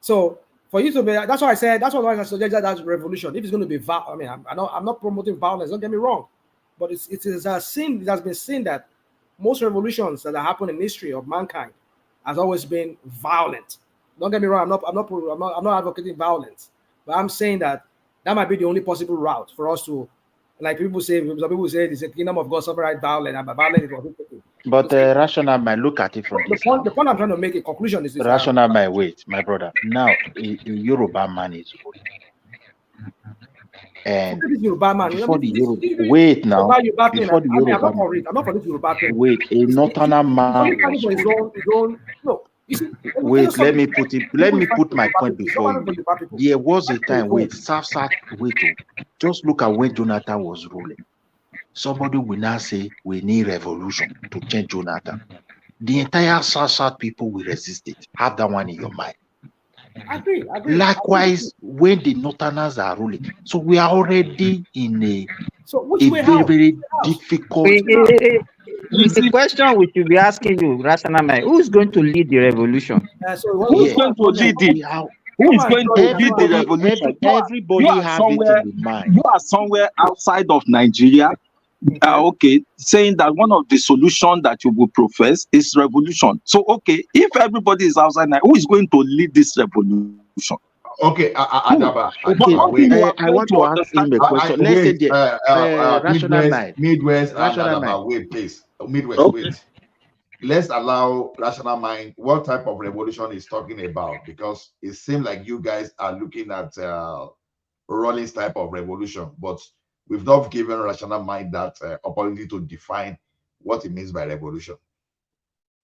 So for you to be, that's why I said, that's why I suggested that revolution. If it's going to be, I mean, I'm not promoting violence. Don't get me wrong, but it is a sin. It has been seen that most revolutions that have happened in history of mankind has always been violent. Don't get me wrong. I'm not advocating violence, but I'm saying that might be the only possible route for us to, like people say, some people say it's a kingdom of God suffered violence, and violence is what people. But rational mind, look at it from the point I'm trying to make a conclusion is this. Rational mind, wait, my brother. Now, a Yoruba man is ruling. And Yoruba man, before the Yoruba, wait now, before the Yoruba man, I'm not for this Yoruba thing. Wait, a northerner man was ruling. No. Wait, let me put my point before you. There was a time, wait, just look at when Jonathan was ruling. Somebody will now say we need revolution to change Jonathan. The entire South people will resist it. Have that one in your mind. I agree. Likewise, when the Northerners are ruling, so we are already in a very difficult. It's the question we should be asking you, Rational Mind. Who's going to lead the revolution? Who's going to lead it? Who is going to lead the revolution? Everybody has it in the mind. You are somewhere outside of Nigeria. Okay, saying that one of the solutions that you will profess is revolution. So, okay, if everybody is outside now, who is going to lead this revolution? Okay, Adaba. I want to ask him a question. Let's say the rational mind. Midwest, rational mind. Wait, please. Midwest, wait. Let's allow rational mind. What type of revolution is talking about? Because it seems like you guys are looking at Rollins type of revolution, but we've not given rational mind that opportunity to define what it means by revolution.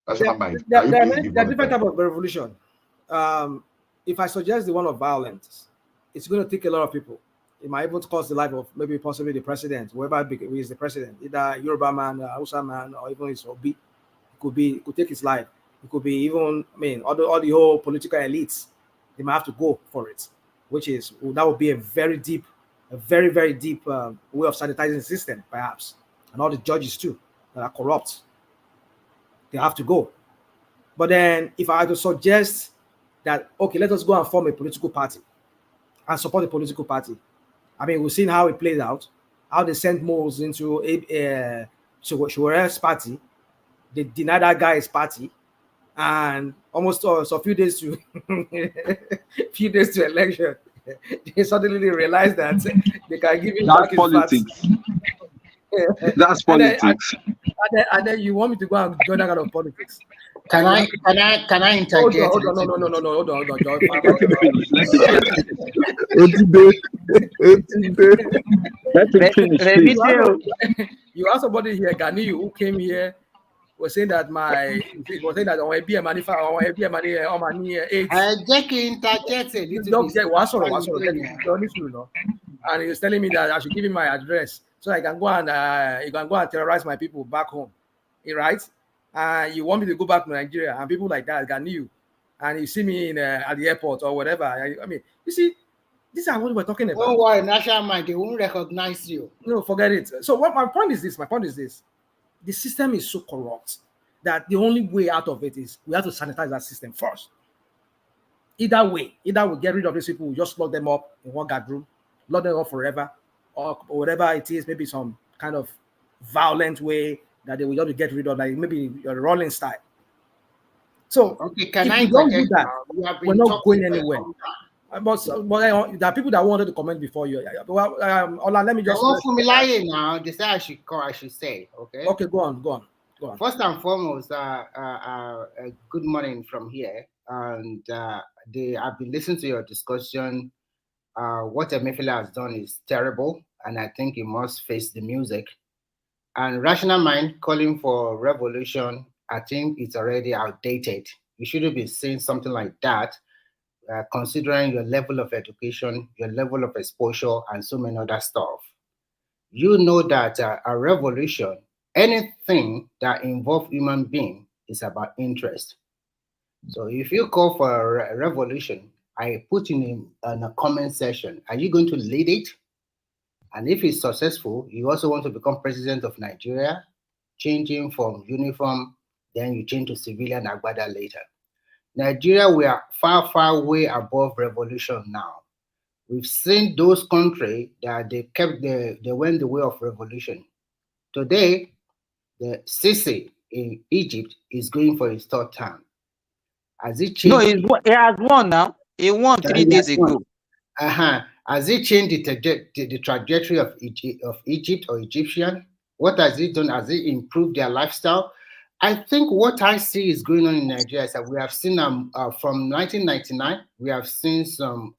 Rational mind. There are different types of revolution. If I suggest the one of violence, it's going to take a lot of people. It might even cost the life of maybe possibly the president, whoever is the president, either Yoruba man, Hausa man, or even his Obi. It could take his life. It could be even, all the whole political elites. They might have to go for it, that would be a very, very deep way of sanitizing the system, perhaps. And all the judges too that are corrupt, they have to go. But then, if I had to suggest that, okay, let us go and form a political party and support the political party. We've seen how it plays out, how they sent Moles into Shuare's party. They denied that guy his party, and almost a few days to election, they suddenly realized that they can give him back his politics. That's politics. And then you want me to go and join that kind of politics? Can I interject? Hold on. You have somebody here, Gani, who came here, was saying that and he was telling me that I should give him my address so I can go and you can go and terrorize my people back home. Right? You want me to go back to Nigeria and people like that can you, and you see me at the airport or whatever. You see, these are what we're talking about. Don't worry, national mind, they won't recognize you. No, forget it. So what my point is this. The system is so corrupt that the only way out of it is we have to sanitize that system first. Either way, either we get rid of these people, we just lock them up in one guard room, lock them up forever, or whatever it is, maybe some kind of violent way that they will just get rid of, like maybe a rolling style. So okay, if we don't do that, we're not going anywhere. But there are people that wanted to comment before you. Well, Ola, let me just. Now, they say I should say. Okay. Okay, go on. First and foremost, good morning from here, and I've been listening to your discussion. What Emefiele has done is terrible, and I think he must face the music. And rational mind calling for revolution, I think it's already outdated. You shouldn't be saying something like that. considering your level of education, your level of exposure, and so many other stuff. You know that a revolution, anything that involves human being, is about interest. So if you call for a revolution, I put in a comment section, are you going to lead it? And if it's successful, you also want to become president of Nigeria, changing from uniform, then you change to civilian agbada later. Nigeria, we are far, far way above revolution now. We've seen those countries that they went the way of revolution. Today, the Sisi in Egypt is going for his third term. Has it changed? No, he has won now. He won 3 days ago. Has it changed the trajectory of Egypt or Egyptian? What has it done? Has it improved their lifestyle? I think what I see is going on in Nigeria is that we have seen from 1999, we have seen some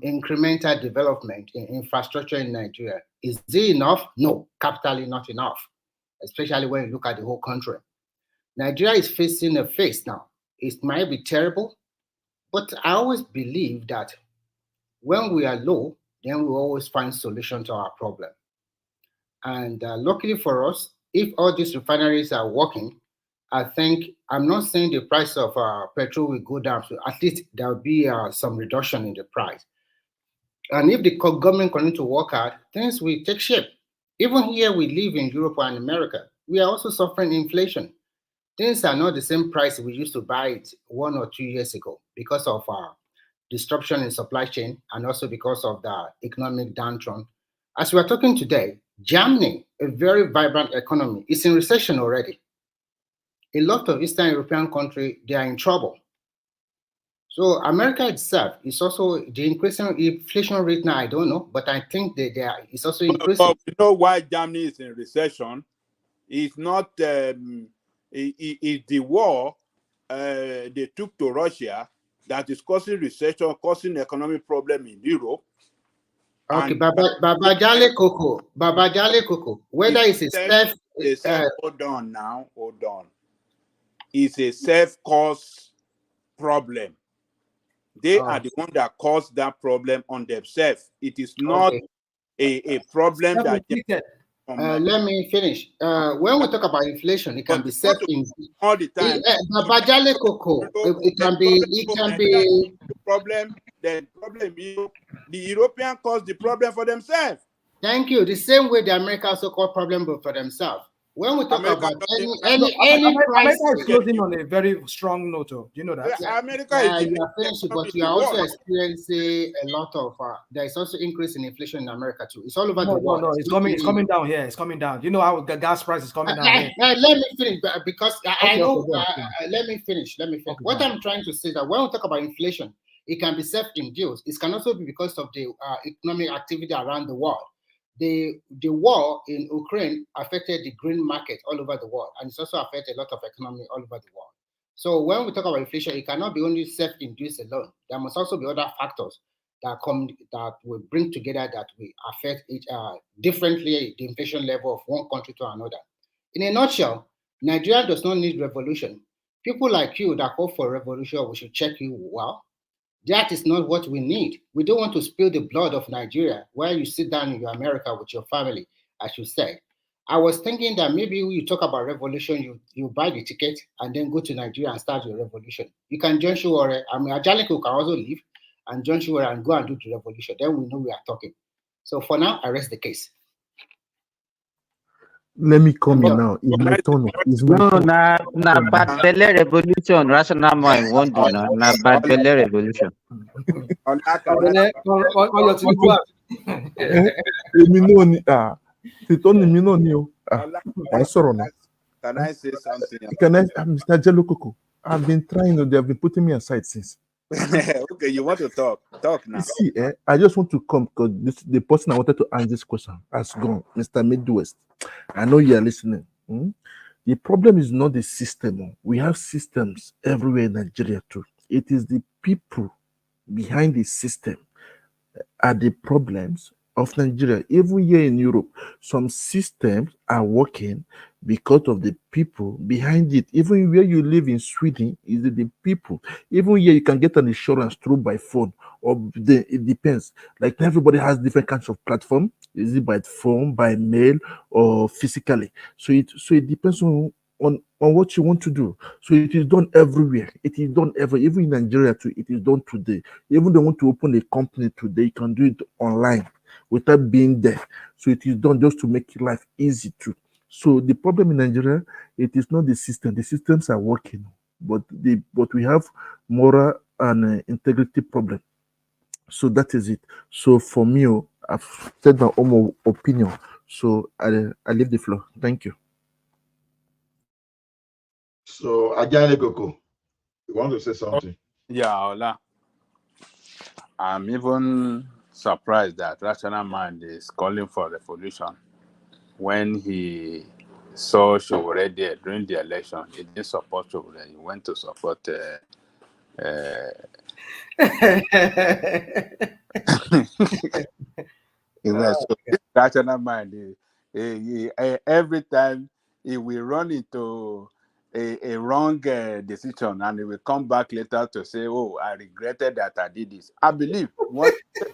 incremental development in infrastructure in Nigeria. Is it enough? No, capitally not enough, especially when you look at the whole country. Nigeria is facing a phase now. It might be terrible, but I always believe that when we are low, then we always find solution to our problem. And luckily for us, if all these refineries are working, I think, I'm not saying the price of petrol will go down, so at least there will be some reduction in the price. And if the government continue to work hard, things will take shape. Even here we live in Europe and America, we are also suffering inflation. Things are not the same price we used to buy it 1 or 2 years ago because of disruption in supply chain and also because of the economic downturn. As we are talking today, Germany, a very vibrant economy, is in recession already. A lot of Eastern European countries, they are in trouble. So America itself is also the increasing inflation rate now. I don't know, but I think that it's also increasing. But you know why Germany is in recession? It's not it's the war they took to Russia that is causing recession, causing economic problem in Europe. Okay, Baba Jale Koko, whether it's a self, hold on. It's a self-caused problem. They are the one that caused that problem on themselves. It is not a problem that. Let me finish. When we talk about inflation, it can be self-induced all the time. Baba Jale Koko, it can be. The problem the European caused the problem for themselves. Thank you. The same way the Americans also cause problem for themselves. When we talk about any crisis, America is closing on a very strong note. Do you know that? America is you are finishing, but you are also experiencing a lot of. There is also increase in inflation in America too. It's all over the world. No, it's coming down here. It's coming down. You know how the gas price is coming down here. Let me finish because I know. Let me finish. Okay, what I'm trying to say is that when we talk about inflation, it can be self-induced. It can also be because of the economic activity around the world. The war in Ukraine affected the green market all over the world, and it's also affected a lot of economy all over the world. So when we talk about inflation, it cannot be only self-induced alone. There must also be other factors that will bring together that will affect it differently, the inflation level of one country to another. In a nutshell, Nigeria does not need revolution. People like you that call for revolution, we should check you well. That is not what we need. We don't want to spill the blood of Nigeria while you sit down in your America with your family, as you said. I was thinking that maybe when you talk about revolution, you buy the ticket and then go to Nigeria and start your revolution. You can join Shuore. Ajaleko can also leave and join Shuore and go and do the revolution. Then we know we are talking. So for now, I rest the case. Let me come in now. It's my turn. Na bad belle revolution. Rational mind won't do now. Na bad belle revolution. Can I say something? Mr. Jelokoko, I've been trying. They have been putting me aside since. Okay, you want to talk? Talk now. See, I just want to come because the person I wanted to answer this question has gone, Mr. Midwest. I know you are listening. The problem is not the system. We have systems everywhere in Nigeria too. It is the people behind the system are the problems of Nigeria. Even here in Europe, some systems are working. because of the people behind it. Even where you live in Sweden, is the people. Even here, you can get an insurance through by phone, or it depends. Like everybody has different kinds of platform. Is it by phone, by mail, or physically? So it depends on what you want to do. So it is done everywhere. It is done even in Nigeria too. It is done today. Even they want to open a company today, you can do it online without being there. So it is done just to make life easy too. So the problem in Nigeria, it is not the system. The systems are working, but we have moral and integrity problem. So that is it. So for me, I've said my own opinion. So I leave the floor. Thank you. So Ajay Koko, you want to say something? Yeah, Ola. I'm even surprised that Rational Mind is calling for revolution when he saw Showore there during the election. He didn't support Showore. He went to support Rational Mind. Every time he will run into a wrong decision, and he will come back later to say, "Oh, I regretted that I did this." I believe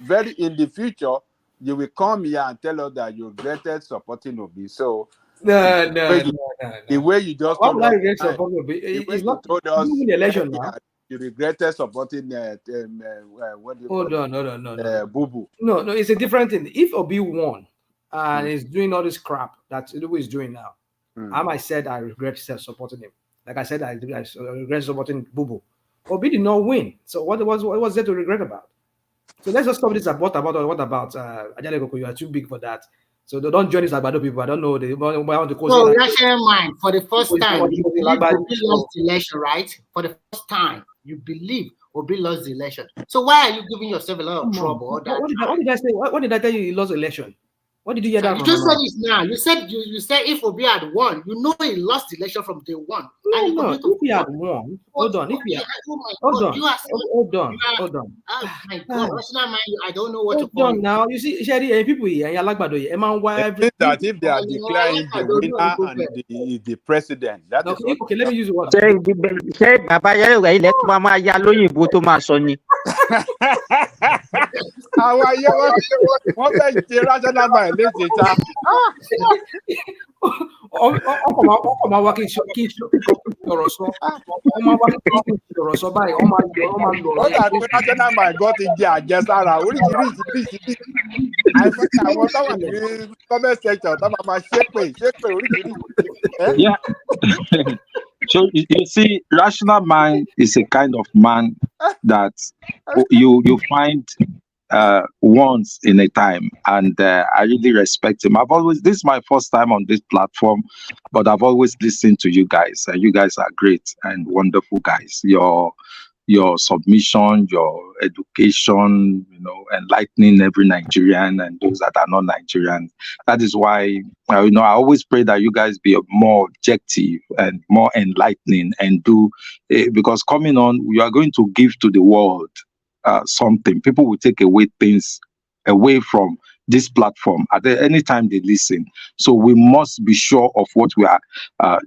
very in the future you will come here and tell us that you regretted supporting Obi. So the way you just Why told would I us, regret supporting Obi? It's not told us the election now. you regretted supporting what do you Hold call on, Boo Boo. No, it's a different thing. If Obi won and is doing all this crap that Tinubu is doing now, I might said I regret supporting him. Like I said, I regret supporting Bubu. Obi did not win. So what was there to regret about? So let's just stop this what about Ajay Koko? You are too big for that. So they don't join this Abado people. I don't know. They want to cause. So Rational Mind, for the first time, you believe Obi lost the election, right? For the first time, you believe Obi lost the election. So why are you giving yourself a lot of trouble? What did I say? What did I tell you? He lost the election. What did you hear that? You just said it now. You said if Obi had won, you know he lost the election from day one. No. If he had won, hold on. If he had, hold on. Oh my God, Rational Mind, I don't know what to call you. Now you see, Sherry, people here, and that if they are declaring the winner and the president, that is what. Okay, let me use the word. Ṣé bàbá Yẹ́rìwá ilẹ̀ tó máa ya lóyìnbó tó máa sọ ni? Àwọn ayé wọ́n fẹ́ ṣe Rational Mind léṣe ta. Ọkọ̀ máa wá kí n sọ̀rọ̀ sọ. Ọmọ wá kí n sọ̀rọ̀ sọ báyìí. Ọmọ lọ̀rọ̀. Ó dà pé Rational Mind gan ti jẹ àjẹsára oríṣiríṣi. Àìmọye àwọn tó wà ní comment section tó máa ṣépè oríṣiríṣi. Yeah. So you see, Rational Mind is a kind of man that you find once in a time, and I really respect him. This is my first time on this platform, but I've always listened to you guys, and you guys are great and wonderful guys. Your submission, your education, enlightening every Nigerian and those that are not Nigerians. That is why, I always pray that you guys be more objective and more enlightening and because coming on, you are going to give to the world something. People will take away things away from this platform at any time they listen. So we must be sure of what we are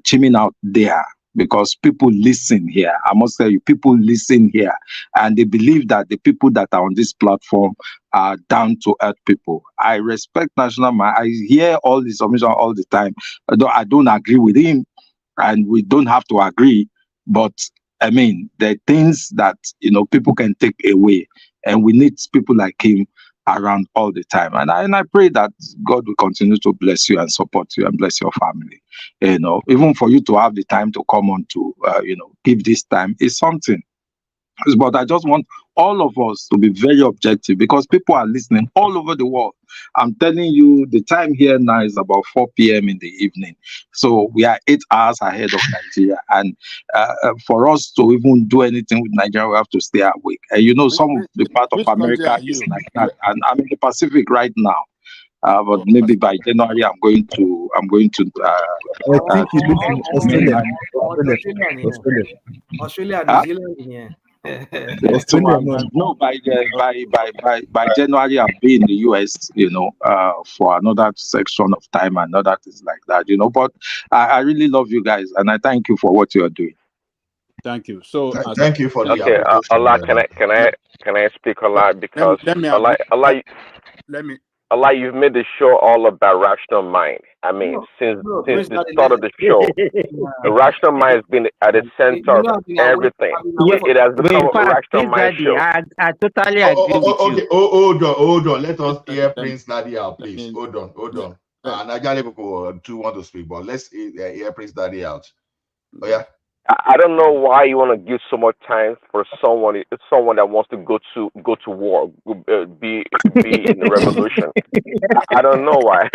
chiming out there, because people listen here. I must tell you, people listen here, and they believe that the people that are on this platform are down to earth people. I respect National Man. I hear all the submission all the time. I don't agree with him, and we don't have to agree, but I mean, there are things that people can take away, and we need people like him around all the time. And I pray that God will continue to bless you and support you and bless your family. Even for you to have the time to come on to give this time is something. But I just want all of us to be very objective, because people are listening all over the world. I'm telling you, the time here now is about 4 p.m. in the evening. So we are 8 hours ahead of Nigeria. And for us to even do anything with Nigeria, we have to stay awake. And some of the part of America is like that. And I'm in the Pacific right now. But maybe by January, I'm going to. I think you live in Australia. Australia, New Zealand, yeah. Explain your mind. No, by January, I'll be in the US, for another section of time and other things like that, But I really love you guys, and I thank you for what you are doing. Thank you. So, Thank you for the Okay, appreciation. Allah, can I speak Allah? Because Allah, you've made the show all about rational mind. I mean, since the start of the show, the rational mind has been at the center of everything. It has become a rational mind show. I totally agree with you. Okay, hold on. Let us hear Prince Daddy out, please. Hold on. Nigerian people do want to speak, but let's hear Prince Daddy out. Oh yeah. I don't know why you want to give so much time for someone that wants to go to war, be in the revolution. I don't know why.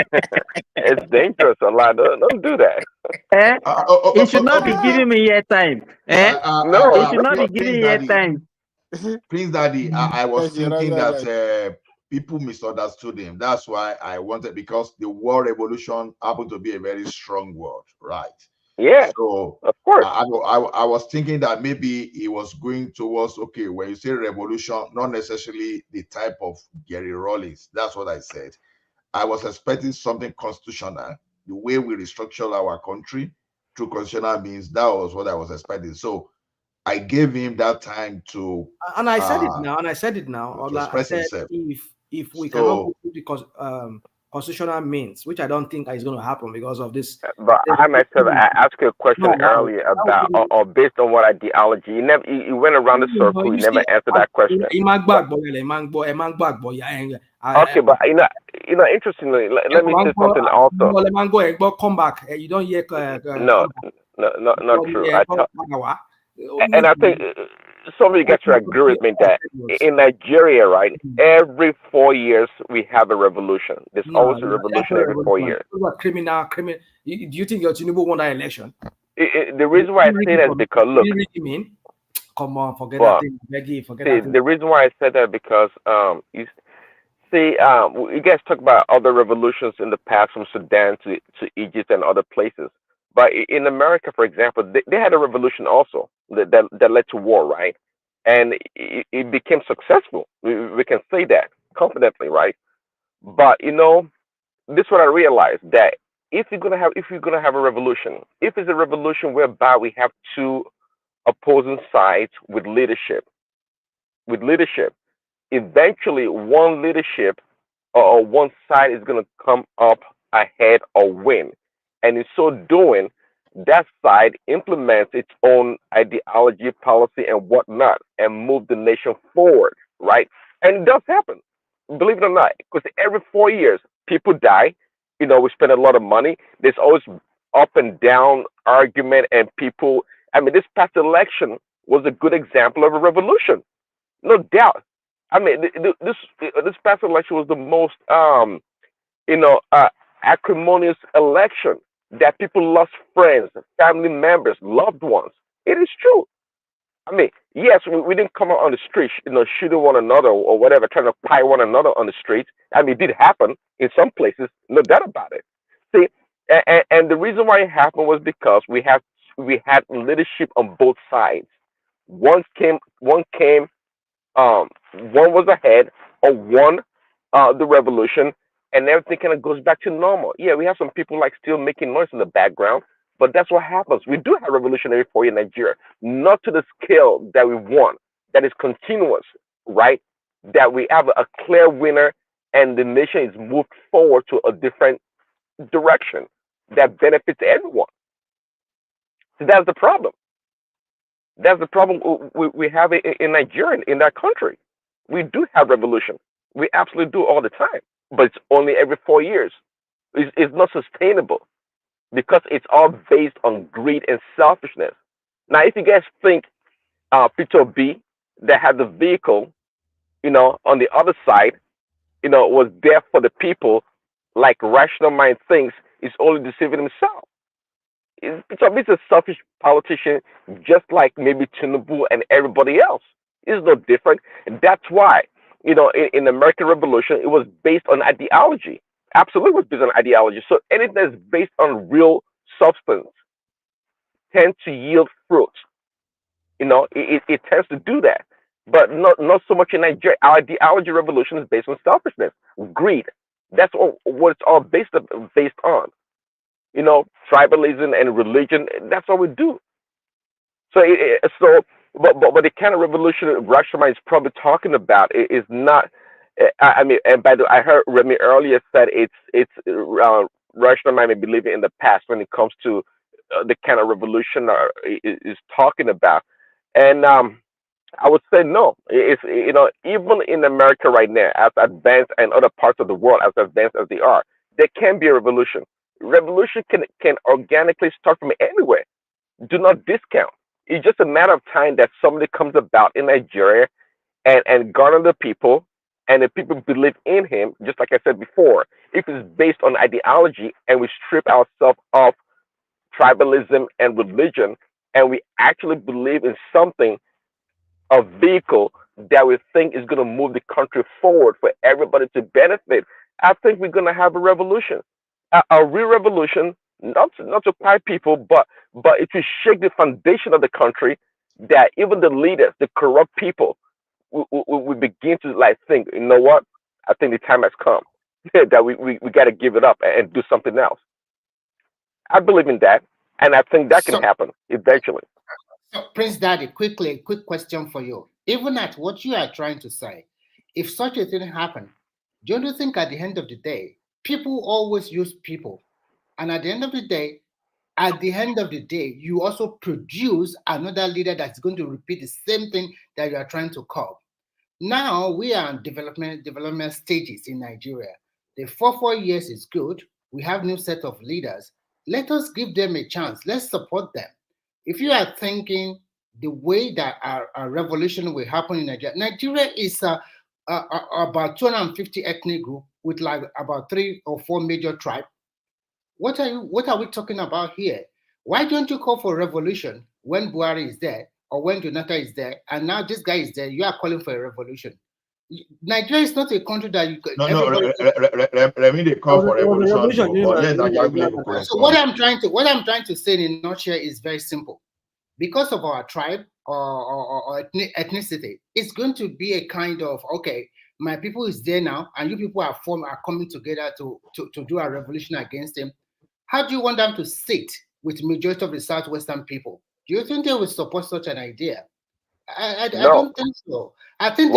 It's dangerous. Allah, don't do that. He should not be giving me yet time. No, he should not be giving me yet time. Prince Daddy, I was thinking that people misunderstood him. That's why I wanted, because the war revolution happened to be a very strong word, right? Yeah. So of course, I was thinking that maybe he was going towards, okay, when you say revolution, not necessarily the type of Gary Rawlings. That's what I said. I was expecting something constitutional, the way we restructure our country through constitutional means. That was what I was expecting. So I gave him that time to and I said it now. to express I said himself. if we cannot go through because constitutional means, which I don't think is going to happen because of this. But I myself, I asked you a question earlier about, or based on what ideology. You went around the circle. You never answered that question. Okay, but interestingly, let me say something also. Come back. You don't hear. No, not true. And I think somebody got to agree with me that in Nigeria, right, every 4 years we have a revolution. There's always a revolution every 4 years. Criminal. Do you think your Tinubu won that election? The reason why I say that is because, look. Come on, forget that thing. Beggy, forget that thing. The reason why I said that because you guys talk about other revolutions in the past, from Sudan to Egypt and other places. But in America, for example, they had a revolution also that led to war, right? And it became successful. We can say that confidently, right? But this is what I realized, that if you're gonna have a revolution, if it's a revolution whereby we have two opposing sides with leadership, eventually one leadership or one side is gonna come up ahead or win. And in so doing, that side implements its own ideology, policy, and whatnot, and move the nation forward, right? And it does happen, believe it or not, because every 4 years, people die. We spend a lot of money. There's always up and down argument, and people. I mean, this past election was a good example of a revolution, no doubt. I mean, this past election was the most, acrimonious election, that people lost friends, family members, loved ones. It is true. I mean, yes, we didn't come out on the street, shooting one another or whatever, trying to pie one another on the streets. I mean, it did happen in some places, no doubt about it. See, and the reason why it happened was because we had leadership on both sides. One was ahead or won the revolution, and everything kind of goes back to normal. Yeah, we have some people like still making noise in the background, but that's what happens. We do have revolution every 4 years in Nigeria, not to the scale that we want, that is continuous, right? That we have a clear winner and the nation is moved forward to a different direction that benefits everyone. So that's the problem. That's the problem we have in Nigeria, in that country. We do have revolution. We absolutely do all the time, but it's only every 4 years. It's not sustainable because it's all based on greed and selfishness. Now, if you guys think Peter B, that had the vehicle, on the other side, was there for the people, like rational mind thinks, is only deceiving himself. Peter B is a selfish politician, just like maybe Tinubu and everybody else. It's no different. And that's why, in the American Revolution, it was based on ideology. Absolutely was based on ideology. So anything that's based on real substance tends to yield fruit. You know, it tends to do that, but not so much in Nigeria. Our ideology revolution is based on selfishness, greed. That's what it's all based on. You know, tribalism and religion. That's what we do. So, but the kind of revolution Rashomon is probably talking about is not. I mean, and by the way, I heard Remy earlier said Rashomon may be living in the past when it comes to the kind of revolution is talking about, and I would say no. It's, you know, even in America right now, as advanced and other parts of the world as advanced as they are, there can be a revolution. Revolution can organically start from anywhere. Do not discount. It's just a matter of time that somebody comes about in Nigeria and garner the people, and the people believe in him. Just like I said before, if it's based on ideology and we strip ourselves of tribalism and religion, and we actually believe in something, a vehicle that we think is going to move the country forward for everybody to benefit, I think we're going to have a revolution, a real revolution, not to quiet people, but it will shake the foundation of the country, that even the leaders, the corrupt people, we begin to like think, you know what? I think the time has come that we got to give it up and do something else. I believe in that, and I think that can happen eventually. So, Prince Daddy, quickly, a quick question for you. Even at what you are trying to say, if such a thing happened, don't you think at the end of the day, people always use people, and at the end of the day, you also produce another leader that's going to repeat the same thing that you are trying to curb. Now we are in development stages in Nigeria. The 4 years is good. We have new set of leaders. Let us give them a chance. Let's support them. If you are thinking the way that our revolution will happen in Nigeria is about 250 ethnic group with like about 3 or 4 major tribes. What are we talking about here? Why don't you call for revolution when Buhari is there or when Jonathan is there, and now this guy is there? You are calling for a revolution. Nigeria is not a country that you could. Remy, they call for revolution. So what I'm trying to say in a nutshell is very simple. Because of our tribe or ethnicity, it's going to be a kind of, okay, my people is there now, and you people are coming together to do a revolution against him. How do you want them to sit with majority of the Southwestern people? Do you think they will support such an idea? I don't think so. I think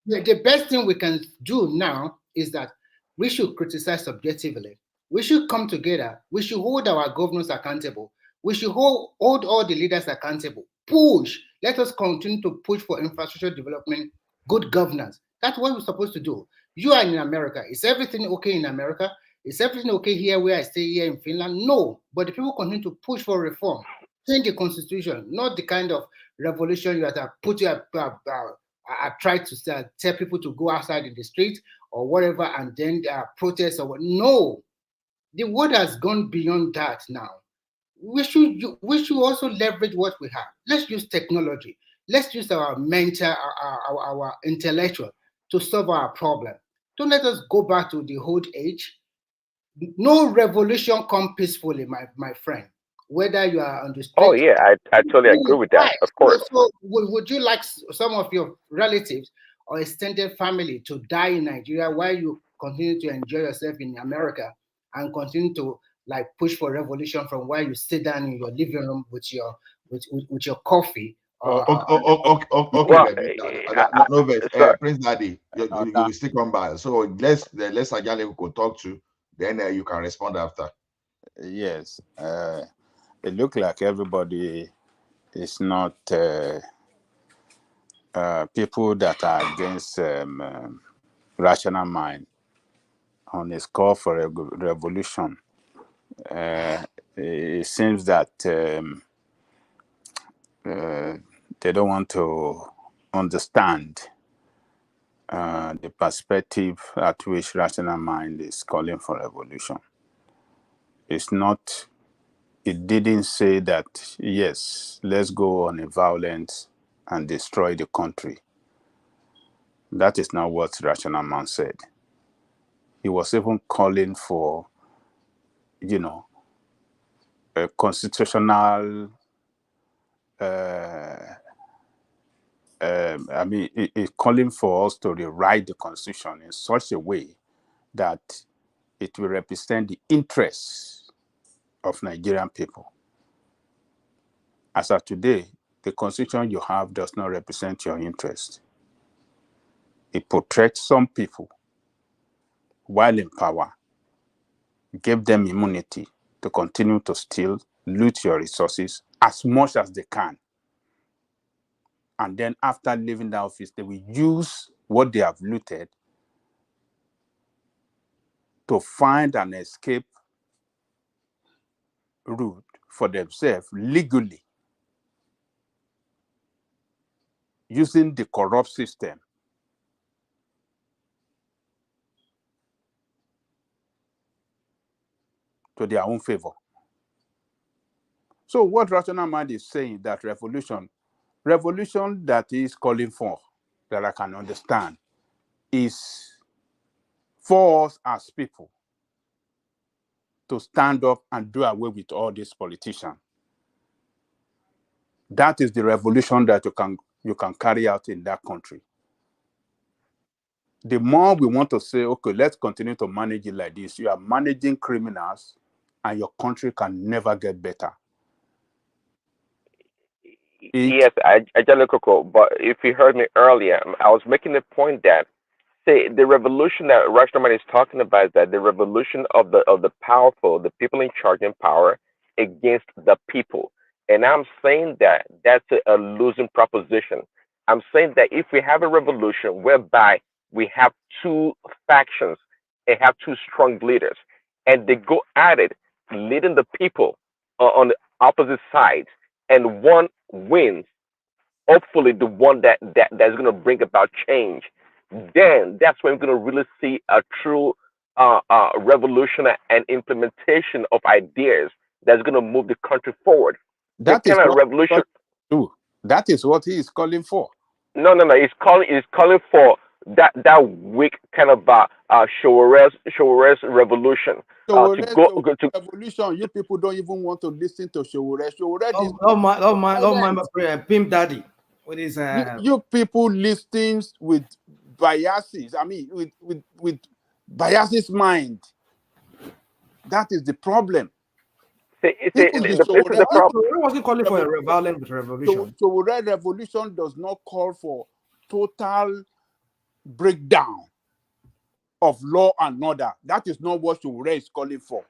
the best thing we can do now is that we should criticize subjectively. We should come together. We should hold our governors accountable. We should hold all the leaders accountable. Push. Let us continue to push for infrastructure development, good governance. That's what we're supposed to do. You are in America. Is everything okay in America? Is everything okay here where I stay here in Finland? No. But the people continue to push for reform. Change the constitution, not the kind of revolution you have to put I try to tell people to go outside in the street or whatever and then protest or what. No. The world has gone beyond that now. We should also leverage what we have. Let's use technology. Let's use our mental, our intellectual to solve our problem. Don't let us go back to the old age. No revolution comes peacefully, my friend. Whether you are on the street. Oh yeah, I totally agree with that. Of course. So would you like some of your relatives or extended family to die in Nigeria while you continue to enjoy yourself in America and continue to like push for revolution from where you sit down in your living room with your coffee? Prince Daddy, you will still come by. So let's Ajale could talk to, then you can respond after. Yes. It looks like everybody is not people that are against rational mind on his call for a revolution. It seems that they don't want to understand the perspective at which rational mind is calling for revolution. It didn't say that, yes, let's go on a violence and destroy the country. That is not what rational man said. He was even calling for, a constitutional I mean, it's calling for us to rewrite the constitution in such a way that it will represent the interests of Nigerian people. As of today, the constitution you have does not represent your interest. It protects some people while in power, give them immunity to continue to steal, loot your resources as much as they can. And then after leaving the office, they will use what they have looted to find an escape route for themselves legally using the corrupt system to their own favor. So what Rational Mind is saying that revolution that is calling for, that I can understand, is for us as people to stand up and do away with all these politicians. That is the revolution that you can carry out in that country. The more we want to say, okay, let's continue to manage it like this, you are managing criminals and your country can never get better. Yes, I just but if you heard me earlier, I was making the point that the revolution that Rashomon is talking about is that the revolution of the powerful, the people in charge and power against the people. And I'm saying that that's a losing proposition. I'm saying that if we have a revolution whereby we have two factions and have two strong leaders, and they go at it, leading the people on the opposite sides, and one wins, hopefully the one that's going to bring about change, then that's when we're going to really see a true revolution and implementation of ideas that's going to move the country forward. That is what revolution. That is what he is calling for. No. He's calling for that weak kind of Shower's revolution. Revolution. You people don't even want to listen to Showore. Don't mind Pimp Daddy. What is you people listen with biases? I mean, with biases mind. That is the problem. This is the problem. I wasn't calling for a violent revolution. So revolution does not call for total breakdown of law and order. That is not what Showore is calling for.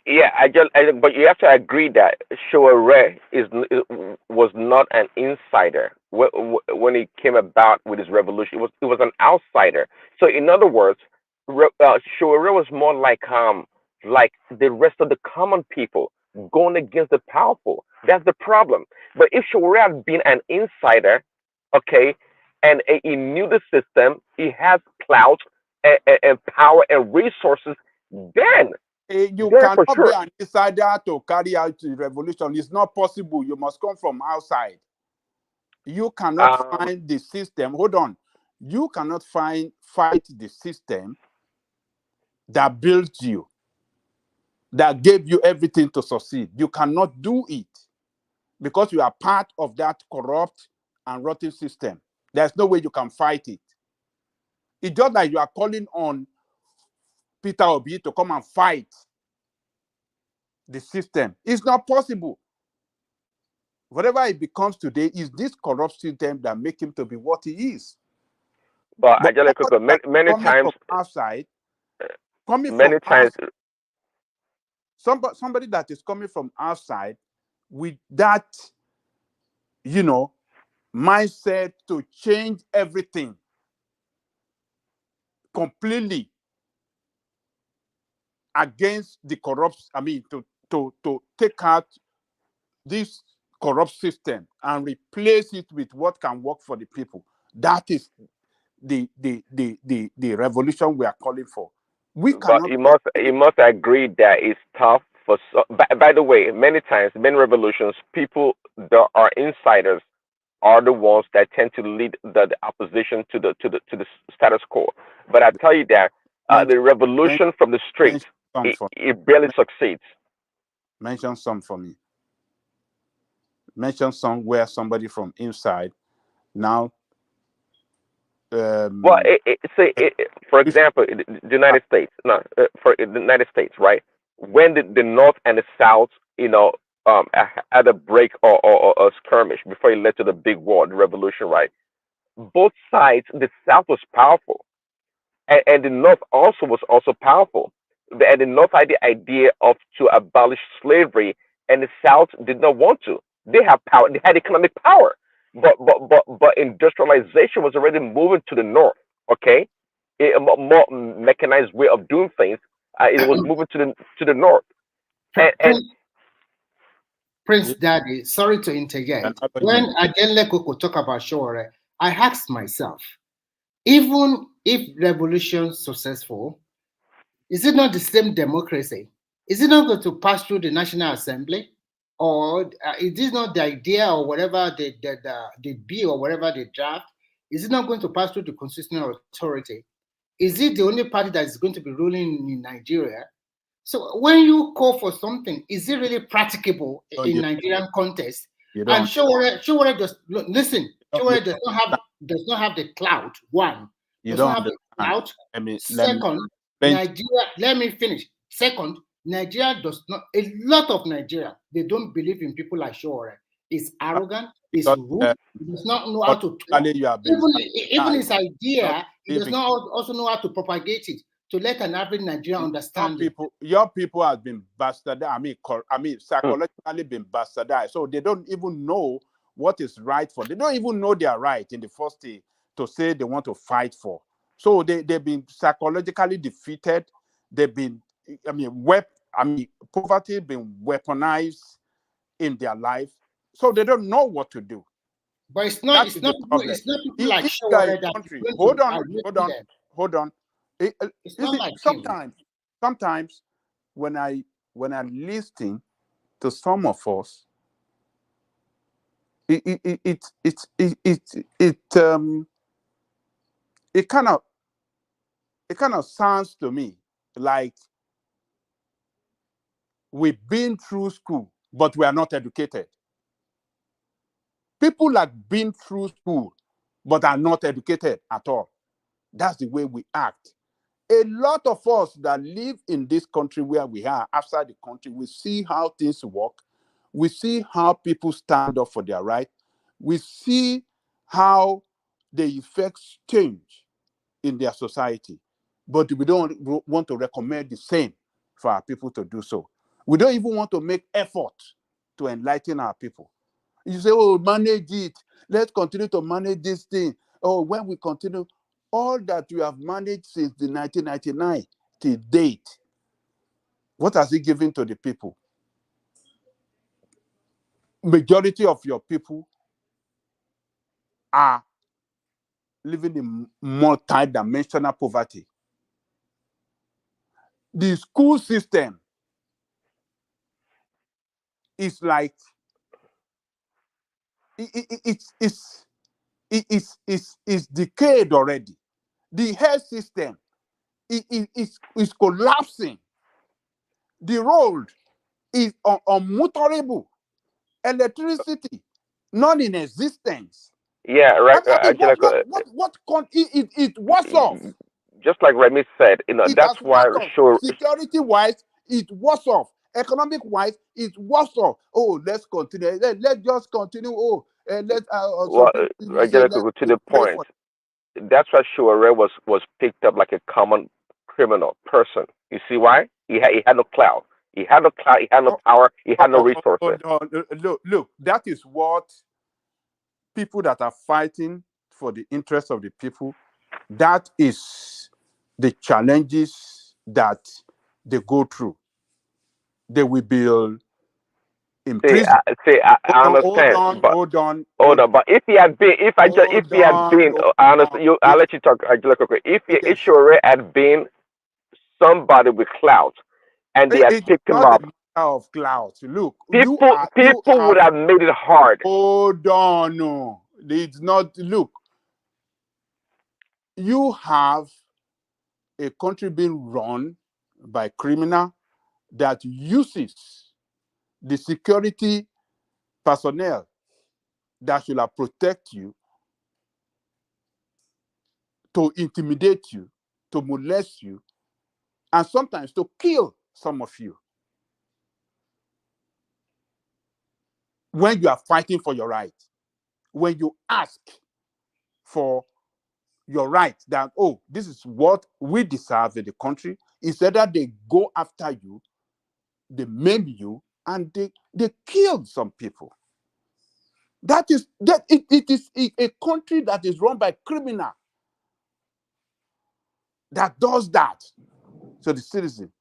Yeah, but you have to agree that Showore was not an insider when he came about with his revolution. It was an outsider. So in other words, Showore was more like the rest of the common people going against the powerful. That's the problem. But if Showore had been an insider, okay, and he knew the system, he has clout and power and resources, then you cannot be an insider to carry out the revolution. It's not possible. You must come from outside. You cannot find the system. Hold on. You cannot fight the system that built you, that gave you everything to succeed. You cannot do it because you are part of that corrupt and rotten system. There's no way you can fight it. It's just like you are calling on Peter Obi to come and fight the system. It's not possible. Whatever it becomes today is this corrupt system that make him to be what he is. But many times outside, somebody that is coming from outside with that, mindset to change everything completely against the corrupt. I mean, to take out this corrupt system and replace it with what can work for the people. That is the revolution we are calling for. But you must agree that it's tough for. By the way, many times, many revolutions, people that are insiders are the ones that tend to lead the opposition to the status quo. But I tell you that the revolution from the streets, it barely succeeds. Mention some for me. mention somewhere somebody from inside now. Well, for example, the United States, no, for the United States, right? When the North and the South, had a break or a skirmish before it led to the big war, the revolution, right? Both sides, the South was powerful, and the North also was also powerful. And the North had the idea of to abolish slavery, and the South did not want to. They have power. They had economic power, but industrialization was already moving to the North. Okay, a more mechanized way of doing things. It was moving to the North, and Prince Daddy, sorry to interject. When Adenle Koko talk about Shore, I asked myself, even if revolution successful, is it not the same democracy? Is it not going to pass through the National Assembly? Or is this not the idea or whatever the bill or whatever they draft? Is it not going to pass through the constitutional authority? Is it the only party that is going to be ruling in Nigeria? So when you call for something, is it really practicable in Nigerian context? And Showore does listen. Showore does not have the clout. One, does not have the clout. Second, Nigeria. Let me finish. Second, Nigeria does not. A lot of Nigeria, they don't believe in people like Showore. It's arrogant. It's rude. He does not know how to talk. Even his idea, he does not also know how to propagate it, to let an average Nigerian understand your people have been bastardized. I mean, psychologically been bastardized. So they don't even know what is right for. They don't even know they are right in the first day to say they want to fight for. So they've been psychologically defeated. They've been, poverty been weaponized in their life. So they don't know what to do. But it's not people like Showore that Hold on. It's not like sometimes when I listen to some of us, it kind of sounds to me like we've been through school, but we are not educated. People have been through school, but are not educated at all. That's the way we act. A lot of us that live in this country where we are, outside the country, we see how things work. We see how people stand up for their right. We see how the effects change in their society. But we don't want to recommend the same for our people to do so. We don't even want to make effort to enlighten our people. You say, oh, manage it. Let's continue to manage this thing. Oh, when we continue, all that you have managed since the 1999 to date, what has it given to the people? Majority of your people are living in multi-dimensional poverty. The school system is like it's decayed already. The health system is collapsing. The road is unmotorable. Electricity, non in existence. Yeah, right. It was off. Just like Remy said, that's why security-wise, it was off. Economic-wise, it was off. Oh, let's continue. Let's just continue. Oh, let's. To the point. That's why Showore was picked up like a common criminal person. You see why? He had no clout. He had no clout. He had no power. He had no resources. Look, that is what people that are fighting for the interests of the people, that is the challenges that they go through. They will be in prison. I understand. Hold on. But if he had been, I understand. I'll let you talk. If Showore had been somebody with clout, and they had picked him up, of clout. Look, people would have made it hard. Hold on, no, it's not. Look, you have a country being run by criminal that uses the security personnel that should have protect you, to intimidate you, to molest you, and sometimes to kill some of you when you are fighting for your right, when you ask for your right that, oh, this is what we deserve in the country, instead that they go after you, they maim you, and they kill some people. That is a country that is run by criminal that does that to the citizen.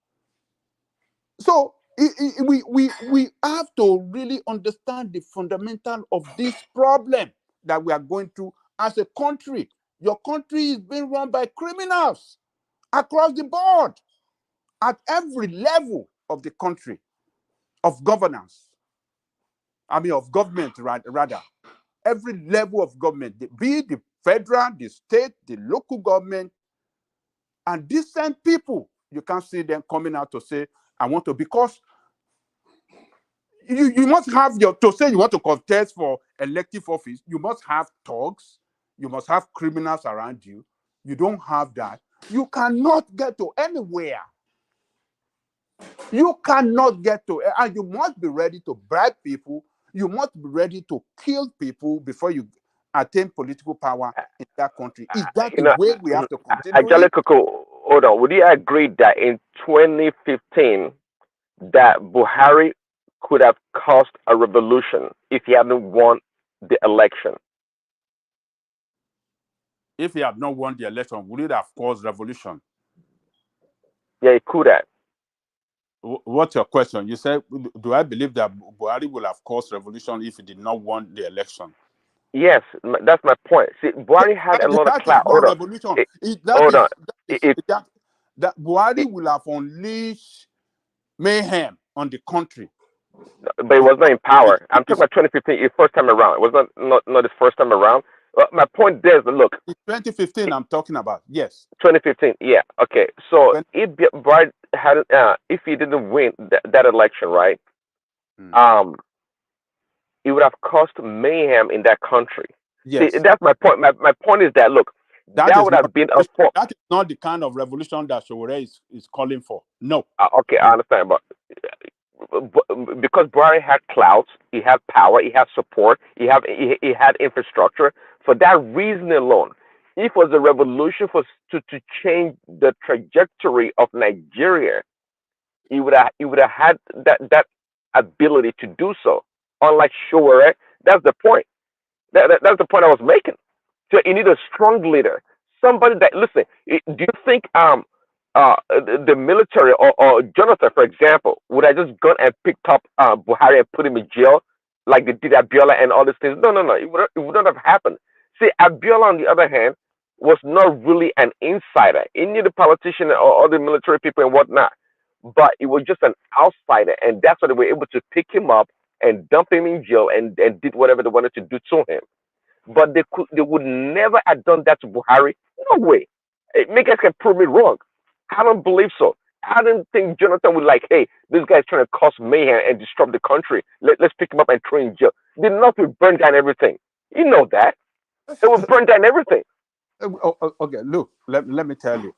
So we have to really understand the fundamental of this problem that we are going through as a country. Your country is being run by criminals across the board, at every level of the country, of governance. I mean, of government, rather. Every level of government, be it the federal, the state, the local government, and decent people. You can't see them coming out to say, I want to, because you must have to say you want to contest for elective office, you must have thugs, you must have criminals around you. You don't have that, you cannot get to anywhere. You cannot get to, and you must be ready to bribe people. You must be ready to kill people before you attain political power in that country. Is that the way we have to continue? Angelico, hold on. Would you agree that in 2015, that Buhari could have caused a revolution if he hadn't won the election? If he had not won the election, would it have caused revolution? Yeah, it could have. What's your question? You said, do I believe that Buhari will have caused revolution if he did not win the election? Yes, that's my point. See, Buhari had a lot of clout. Hold on. That Buhari will have unleashed mayhem on the country. But it was not in power. I'm talking about 2015, his first time around. It was not his first time around. My point there is, look. 2015, I'm talking about. Yes. 2015, yeah. Okay. So if Buhari had, if he didn't win that election, right? It would have caused mayhem in that country. Yes. See, that's my point. My point is that, look, that would have been a form. That is not the kind of revolution that Sowore is calling for. No. Okay, I understand, but because Buhari had clout, he had power, he had support, he had infrastructure. For that reason alone, if it was a revolution to change the trajectory of Nigeria, he would have had that ability to do so. Unlike Sowore, that's the point. That's the point I was making. So you need a strong leader, somebody that, listen. Do you think the military or Jonathan, for example, would have just gone and picked up Buhari and put him in jail like they did Abiola and all these things? No. It wouldn't have happened. See, Abiola, on the other hand, was not really an insider. He knew the politician or the military people and whatnot, but he was just an outsider, and that's why they were able to pick him up and dump him in jail and did whatever they wanted to do to him. But they would never have done that to Buhari. No way. Make us can prove me wrong. I don't believe so. I don't think Jonathan would like, hey, this guy's trying to cause mayhem and disrupt the country. Let's pick him up and throw him in jail. The North will burn down everything. You know that. They will burn down everything. Okay, look, let me tell you.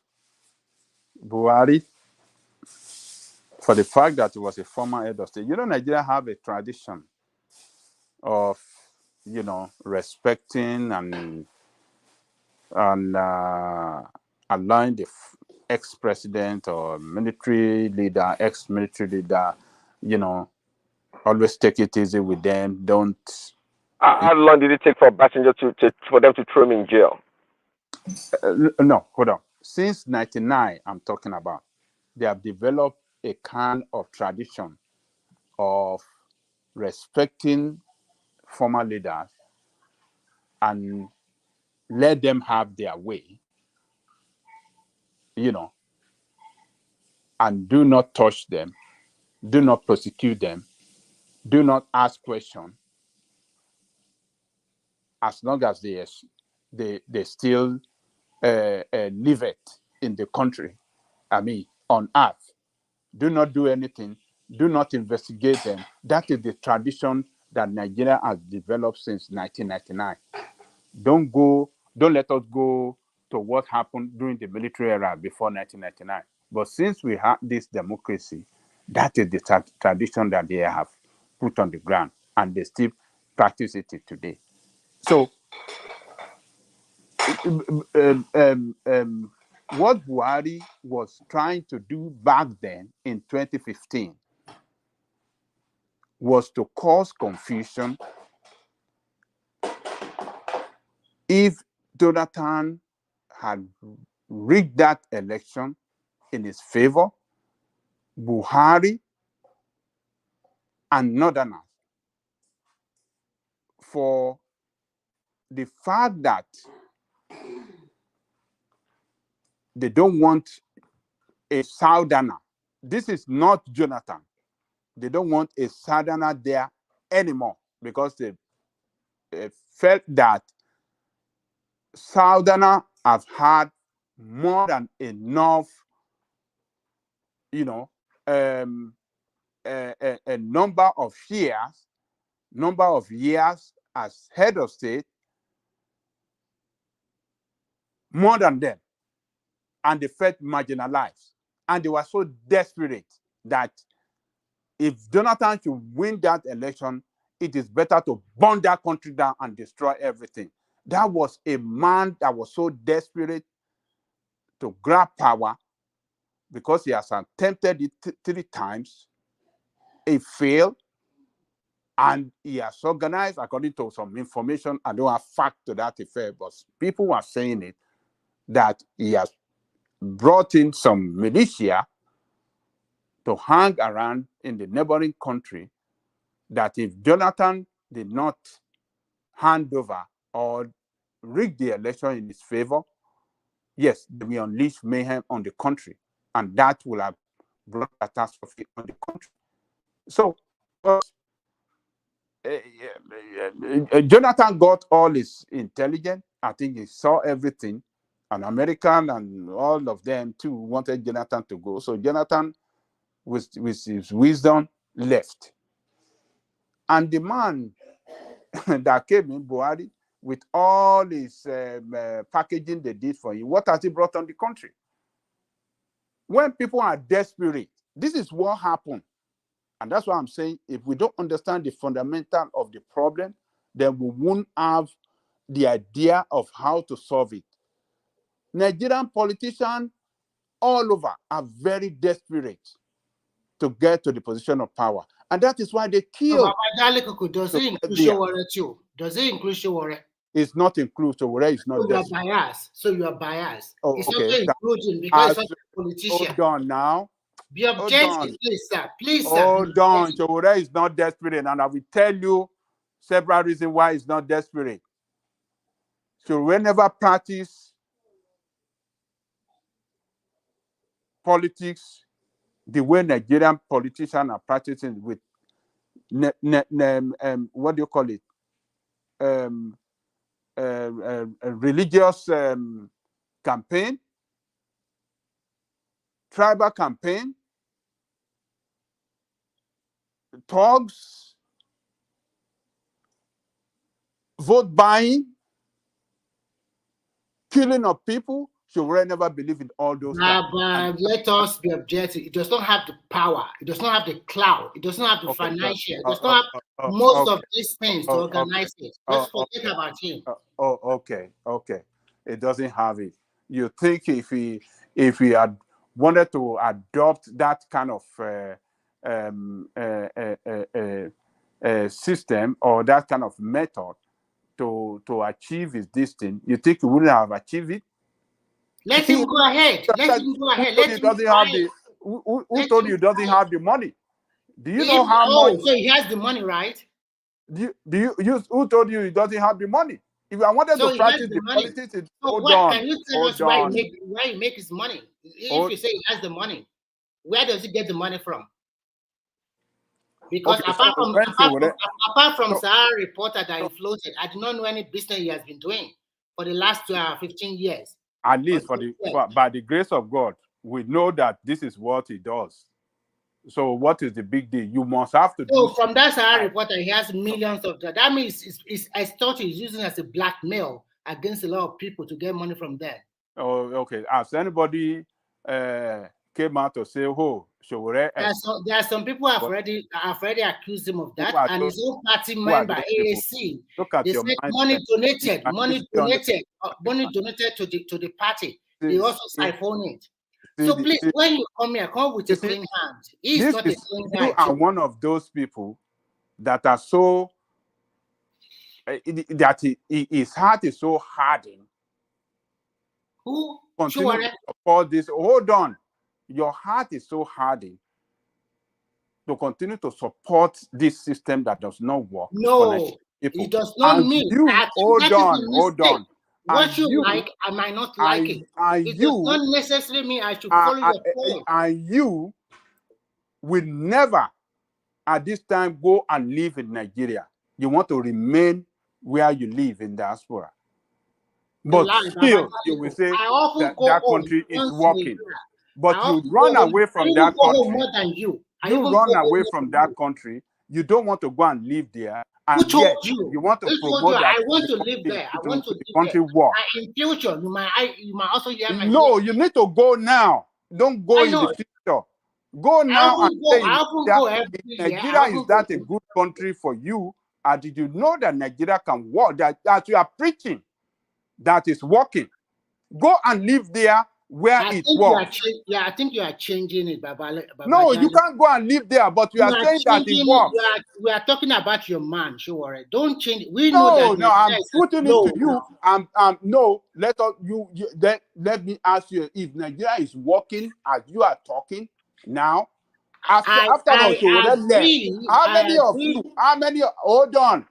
Buhari, for the fact that he was a former head of state, Nigeria have a tradition of, respecting and allowing the ex-president or military leader, ex-military leader, always take it easy with them. Don't. How long did it take for Obasanjo for them to throw him in jail? No, hold on. Since 1999, I'm talking about, they have developed a kind of tradition of respecting former leaders and let them have their way, and do not touch them, do not prosecute them, do not ask questions, as long as they still live it in the country, on earth. Do not do anything, do not investigate them. That is the tradition that Nigeria has developed since 1999. Don't let us go to what happened during the military era before 1999. But since we have this democracy, that is the tradition that they have put on the ground, and they still practice it today. So, what Buhari was trying to do back then in 2015 was to cause confusion. If Jonathan had rigged that election in his favor, Buhari and Northerners, for the fact that they don't want a Southerner. This is not Jonathan. They don't want a Southerner there anymore because they felt that Southerner have had more than enough, a number of years as head of state, more than them, and they felt marginalized, and they were so desperate that if Jonathan should win that election, it is better to burn that country down and destroy everything. That was a man that was so desperate to grab power because he has attempted it 3 times. He failed, and he has organized, according to some information, I don't have fact to that effect, but people were saying it, that he has brought in some militia to hang around in the neighboring country, that if Jonathan did not hand over or rig the election in his favor, yes, they will unleash mayhem on the country, and that will have brought catastrophe on the country. So, Jonathan got all his intelligence. I think he saw everything. An American and all of them too wanted Jonathan to go. So Jonathan, with his wisdom, left. And the man that came in, Buhari, with all his packaging they did for him, what has he brought on the country? When people are desperate, this is what happened. And that's why I'm saying, if we don't understand the fundamental of the problem, then we won't have the idea of how to solve it. Nigerian politicians all over are very desperate to get to the position of power. And that is why they kill. Does it include Showore too? Does it include Showore? It's not include Showore. It's not. So you are biased. So you are biased. Oh, it's okay. also including because it's a politician. Hold on now. Be objective, please, sir. Please, sir. Hold on. Showore is not desperate, and I will tell you several reasons why he's not desperate. Showore never practiced politics the way Nigerian politicians are practicing with what do you call it? Religious campaign, tribal campaign, thugs, vote buying, killing of people. Showore never believe in all those things. But let us be objective. It does not have the power. It does not have the clout. It does not have the financial. It does not have most of these things to organize it. Let's forget about him. Okay. It doesn't have it. You think if he had wanted to adopt that kind of system or that kind of method to achieve his destiny, you think he wouldn't have achieved it? Let him go ahead. Let him go ahead. Who told you he doesn't have the money? Do you know how much? So he has the money, right? Who told you he doesn't have the money? If I wanted to practice the politics, can you tell us why he make his money? If you say he has the money, where does he get the money from? Because apart from Sahara Reporter that he floated, I do not know any business he has been doing for the last 15 years. At least by the grace of God, we know that this is what he does. So what is the big deal? You must have to. So from that Sahara reporter, he has millions of that. That means it's extortion is using as a blackmail against a lot of people to get money from them. Oh, okay. Has anybody came out to say, "Oh, there are some people have already accused him of that, and his own party member AAC. They said money donated to the party. They also siphon it. So please, when you come here, come with a clean hand. He's not a clean guy. You are one of those people that are so that his heart is so hardened. Who continue to support this? Hold on, your heart is so hardened to continue to support this system that does not work. No, it does not mean. Hold on. What you like, I might not like it. It does not necessarily mean I should follow your code. And you will never, at this time, go and live in Nigeria. You want to remain where you live in diaspora. But still, you will say that country is working. But you run away from that country. More than you. You run away from that country. You don't want to go and live there. And who told yet, you? You want to promote that I want to live there. I want to live country there. work. In future, you might also hear my No, you need to go now. Don't go in the future. Go now and say Nigeria is that a good country for you? And did you know that Nigeria can work? That you are preaching that is working. Go and live there where it works. I think you are changing it, Baba. No, you can't go and live there, but you are saying that it works. We are talking about your man, sure. Don't change it. We know that. No, I'm putting it to you. No, let me ask you if Nigeria is working as you are talking now. After all, Sowore left. How many? Hold on.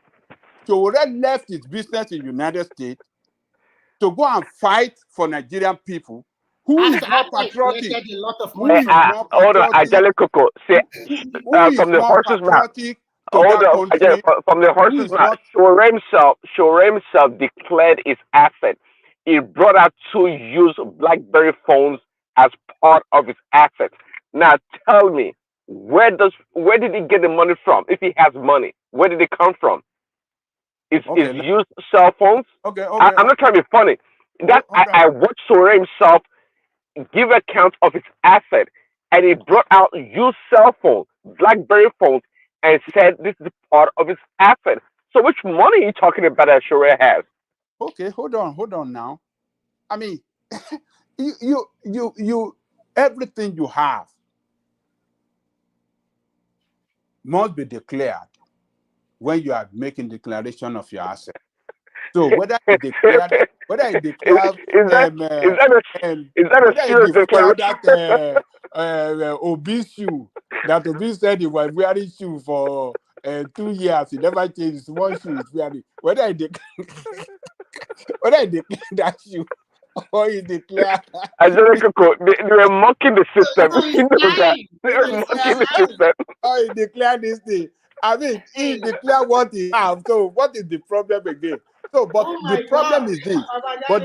Sowore left his business in the United States to go and fight for Nigerian people. Who is more patriotic? Hold on, Angelico. Say from the horse's mouth. Hold on, again, from the horse's mouth. Sowore himself declared his asset. He brought out 2 used BlackBerry phones as part of his assets. Now tell me, where did he get the money from? If he has money, where did it come from? It's used cell phones. I'm not trying to be funny. I watched Sowore himself give account of his asset, and he brought out used cell phones, BlackBerry phones, and said this is part of his asset. So which money are you talking about that Sowore has? Okay, hold on now. I mean, you everything you have must be declared when you are making declaration of your asset. So whether you declare that Obazee shoe that Obazee said he was wearing shoe for 2 years, he never changed his one shoe he's wearing. Whether I declare that shoe or he declare they were mocking the system. You know that. They were mocking the system. Oh, he declared this thing. I mean, he declared what he has. So what is the problem again? So, but the problem is this. But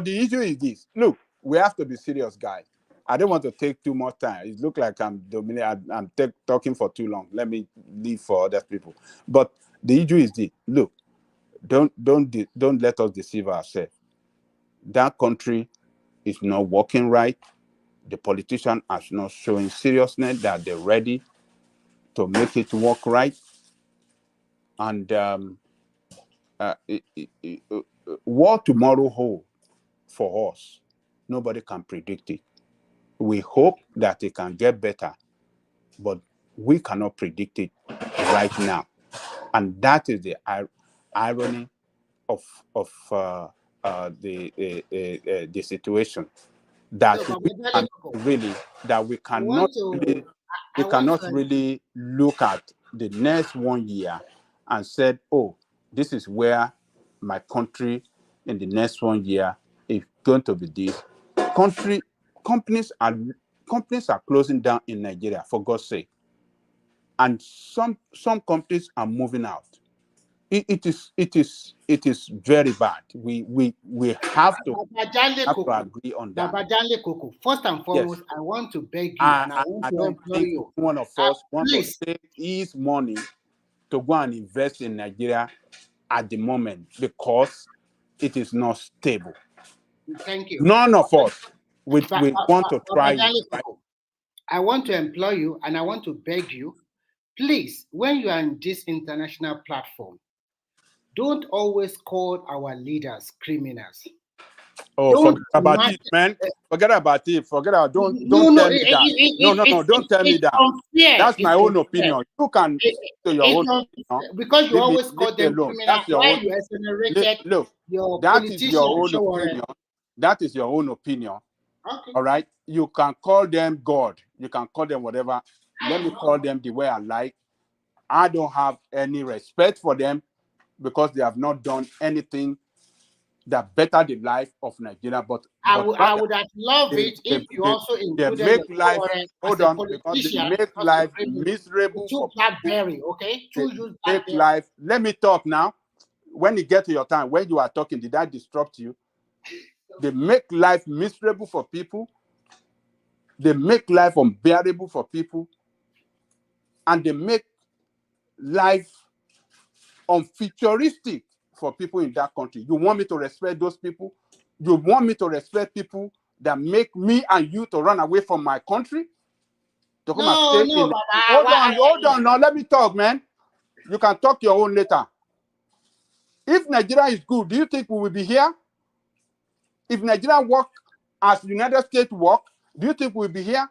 the issue is this. Look, we have to be serious, guys. I don't want to take too much time. It looks like I'm dominating. I'm talking for too long. Let me leave for other people. But the issue is this. Look, don't let us deceive ourselves. That country is not working right. The politicians are not showing seriousness that they're ready to make it work right. And what tomorrow holds for us, nobody can predict it. We hope that it can get better, but we cannot predict it right now. And that is the irony of the situation, that we cannot really look at the next 1 year and said, oh, this is where my country in the next 1 year is going to be this. Companies are closing down in Nigeria, for God's sake. And some companies are moving out. it is very bad. We have to agree on that. Babajale Koko, first and foremost, I want to beg you and I want to don't implore think you. one of us want to Please. take his money to go and invest in Nigeria at the moment because it is not stable. Thank you. None of us we want to try it. Right? I want to implore you and I want to beg you, please, when you are in this international platform, don't always call our leaders criminals. Oh, forget about it, man. Forget about it. Forget about. Don't tell me that. No. Don't tell me that. Unfair. That's my own opinion. You can to your own opinion. Because you always call them criminals. Why you exonerated your that is your own opinion. That is your own opinion. Okay. All right. You can call them God. You can call them whatever. Let me call them the way I like. I don't have any respect for them because they have not done anything that better the life of Nigeria. But I would have loved it if you also included they make life. Hold on, because they make life miserable for BlackBerry. Okay, make life. Let me talk now. When you get to your time, when you are talking, did I disrupt you? They make life miserable for people. They make life unbearable for people, and they make life unfuturistic for people in that country. You want me to respect those people? You want me to respect people that make me and you to run away from my country? To come and stay in. Hold on. Now let me talk, man. You can talk your own later. If Nigeria is good, do you think we will be here? If Nigeria work as United States work, do you think we'll be here?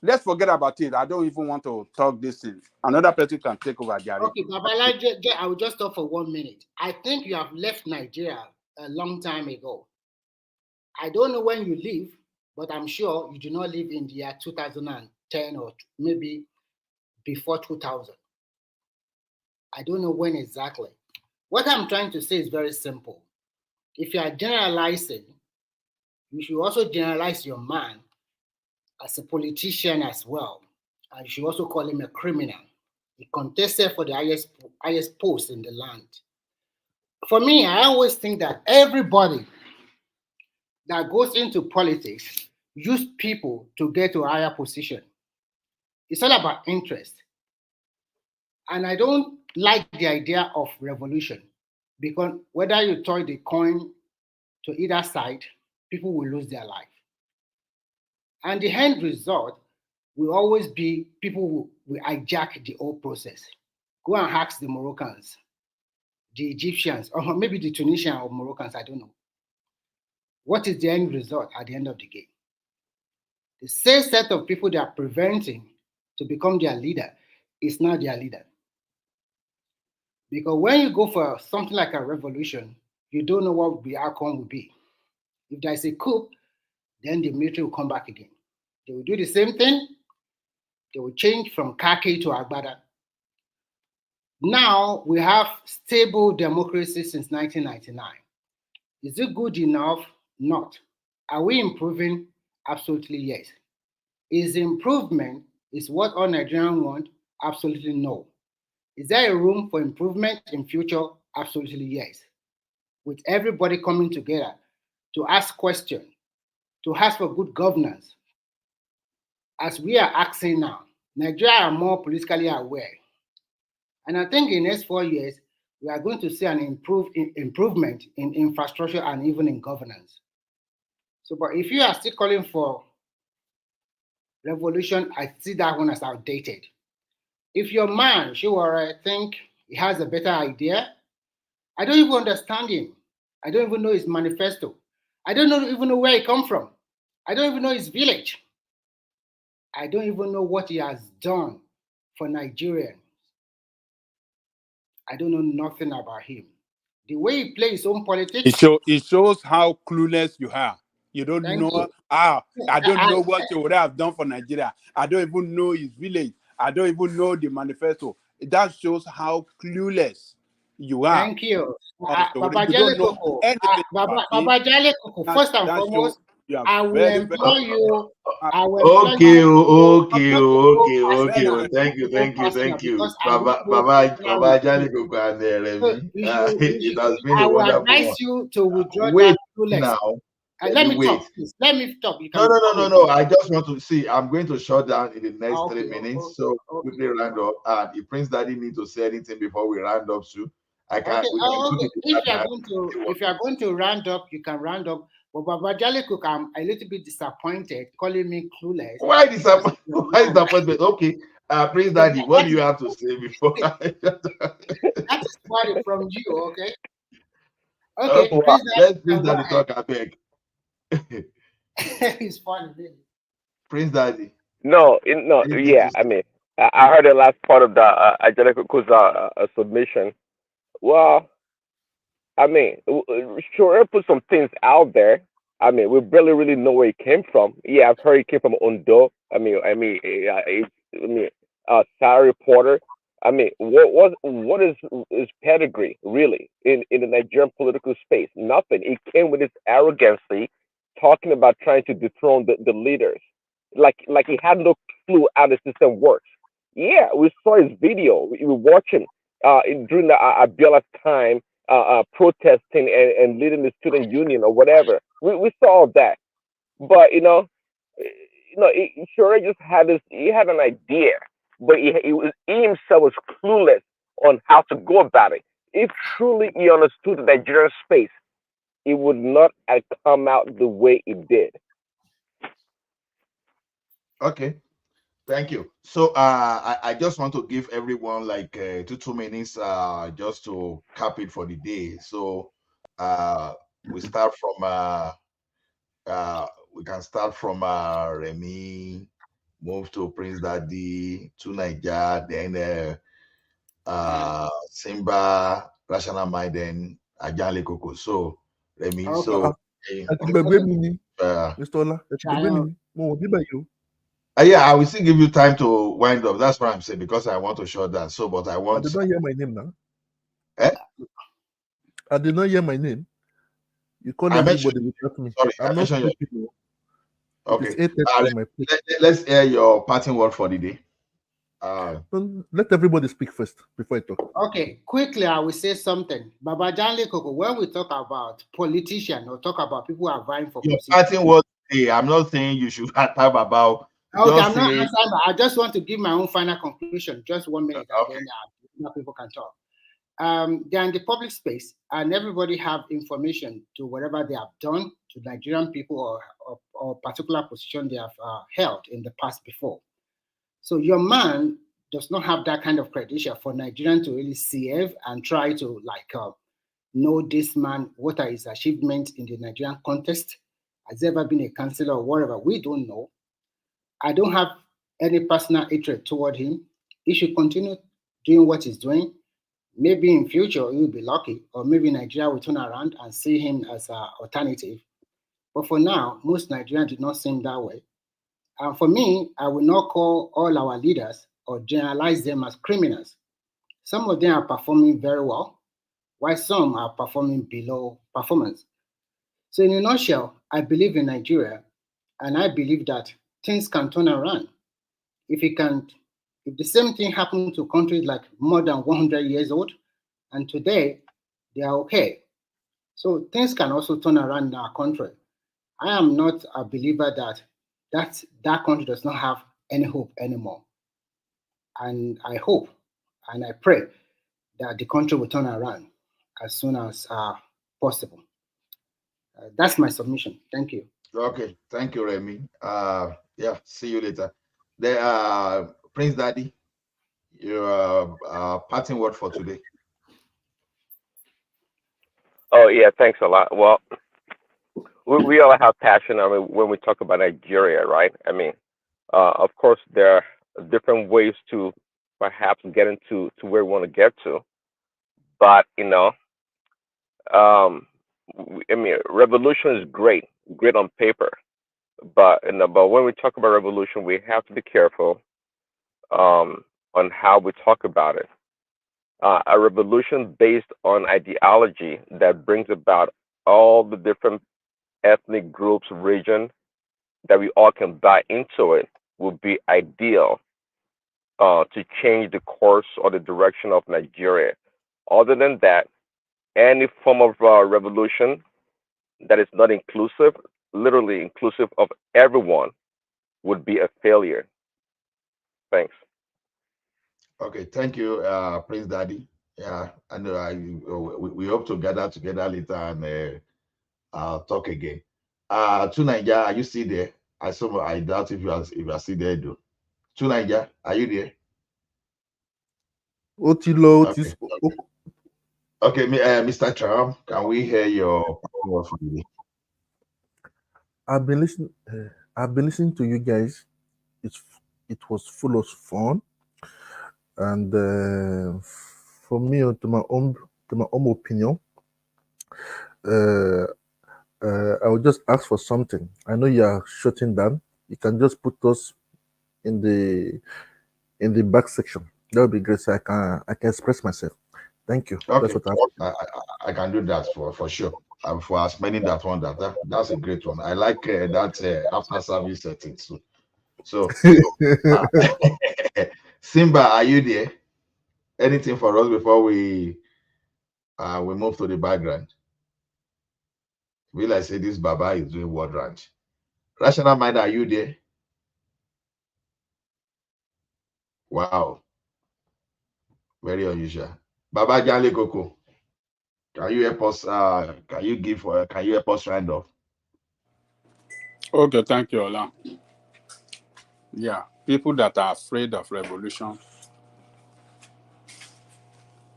Let's forget about it. I don't even want to talk this thing. Another person can take over, Gary. Okay, Babalaje, I will just talk for 1 minute. I think you have left Nigeria a long time ago. I don't know when you leave, but I'm sure you do not live in the year 2010 or maybe before 2000. I don't know when exactly. What I'm trying to say is very simple. If you are generalizing, you should also generalize your man as a politician as well. And you should also call him a criminal. He contested for the highest post in the land. For me, I always think that everybody that goes into politics use people to get to a higher position. It's all about interest. And I don't like the idea of revolution because whether you throw the coin to either side, people will lose their life. And the end result will always be people will hijack the whole process. Go and ask the Moroccans, the Egyptians, or maybe the Tunisian or Moroccans, I don't know. What is the end result at the end of the game? The same set of people they are preventing to become their leader is now their leader. Because when you go for something like a revolution, you don't know what the outcome will be. If there's a coup, then the military will come back again. They will do the same thing. They will change from khaki to agbada. Now we have stable democracy since 1999. Is it good enough? Not. Are we improving? Absolutely yes. Is improvement is what all Nigerians want? Absolutely no. Is there a room for improvement in future? Absolutely yes. With everybody coming together to ask questions, to ask for good governance. As we are asking now, Nigeria are more politically aware. And I think in the next 4 years, we are going to see an improvement in infrastructure and even in governance. So, but if you are still calling for revolution, I see that one as outdated. If your man, sure, think he has a better idea, I don't even understand him. I don't even know his manifesto. I don't even know where he come from. I don't even know his village. I don't even know what he has done for Nigerians. I don't know nothing about him. The way he plays his own politics. It shows how clueless you are. You don't know. I don't know what he would have done for Nigeria. I don't even know his village. I don't even know the manifesto. That shows how clueless you are. Thank you. Babajale Koko, first and foremost, I will employ you. I will employ Okay. Thank you. Baba Jaliko and Remy. It has been I a will wonderful advise one. you to withdraw Wait that clueless. now. Let me Wait. talk, please. Let me talk. You No. can I just want to see. I'm going to shut down in the next 3 minutes. So quickly round up. And if Prince Daddy need to say anything before we round up too, we can do Okay. it. If you are going to round up, you can round up. But Baba Jalikuk, I'm a little bit disappointed calling me clueless. Why disappointment? Okay. Prince Daddy, what do you have to say before? That is funny from you, okay? Okay, Okay, Prince let's Prince Daddy, Daddy talk, I beg. it's funny, really. Prince Daddy. Yeah. I mean, I heard the last part of the Angelica's submission. Well, I mean, sure, put some things out there. I mean, we barely really know where it came from. Yeah, I've heard it came from Ondo. Sarah Porter. I mean, what is pedigree really in the Nigerian political space? Nothing. It came with its arrogancy, talking about trying to dethrone the leaders, like he had no clue how the system works. Yeah, we saw his video. We were watching during the Abiola's time, protesting and leading the student union or whatever. We saw all that, but Shure just had this. He had an idea, but he himself was clueless on how to go about it. If truly he understood the Nigerian space, it would not have come out the way it did. Okay. Thank you. So I just want to give everyone like 2 minutes just to cap it for the day. So we start from we can start from Remy, move to Prince Daddy, to Niger, then Simba, Rational Mind, then Ajale Koko. So Remy, so yeah, I will still give you time to wind up. That's what I'm saying, because I want to shut that. So, but I want. I did not hear my name now. Eh? I did not hear my name. You call everybody without me. Sorry, I'm not your... stupid. Okay. Let's hear your parting word for the day. Let everybody speak first before I talk. Okay, quickly, I will say something. Baba Janle Koko, when we talk about politicians or talk about people who are vying for your parting word today, I'm not saying you should talk about. Okay, I'm not answering. I just want to give my own final conclusion. Just 1 minute, and then people can talk. They're in the public space, and everybody have information to whatever they have done to Nigerian people or particular position they have held in the past before. So your man does not have that kind of credential for Nigerian to really save and try to know this man, what are his achievements in the Nigerian context? Has he ever been a councillor or whatever? We don't know. I don't have any personal hatred toward him. He should continue doing what he's doing. Maybe in future he'll be lucky, or maybe Nigeria will turn around and see him as an alternative. But for now, most Nigerians do not seem that way. And for me, I will not call all our leaders or generalize them as criminals. Some of them are performing very well, while some are performing below performance. So in a nutshell, I believe in Nigeria, and I believe that things can turn around. If the same thing happened to countries like more than 100 years old, and today they are okay. So things can also turn around in our country. I am not a believer that country does not have any hope anymore. And I hope and I pray that the country will turn around as soon as possible. That's my submission. Thank you. Okay, thank you, Remy. Yeah, see you later. Prince Daddy, your parting word for today. Oh yeah, thanks a lot. Well, we all have passion. I mean, when we talk about Nigeria, right? I mean, of course, there are different ways to perhaps get into where we want to get to, but I mean, revolution is great on paper, but when we talk about revolution, we have to be careful on how we talk about it. A revolution based on ideology that brings about all the different ethnic groups, region that we all can buy into it would be ideal to change the course or the direction of Nigeria. Other than that, any form of revolution that is not inclusive, literally inclusive of everyone, would be a failure. Thanks. Okay, thank you, Prince Daddy. Yeah, and we hope to gather together later and talk again. To Nigeria, are you still there? I doubt if you are still there, though. To Nigeria, are you there? Otilo, okay. Okay, Mr. Trump, can we hear your power from you? I've been listening to you guys. It was full of fun, and for me, to my own opinion, I would just ask for something. I know you are shutting down. You can just put us in the back section. That would be great, so I can express myself. Thank you. Okay, That's what I can do that for sure. For explaining that one, that's a great one. I like that after service setting too. So, Simba, are you there? Anything for us before we move to the background? Will I say this Baba is doing World Ranch? Rational Mind, are you there? Wow, very unusual. Baba Jale Koko, can you help us? Can you help us round off? Okay, thank you, Ola. Yeah, people that are afraid of revolution,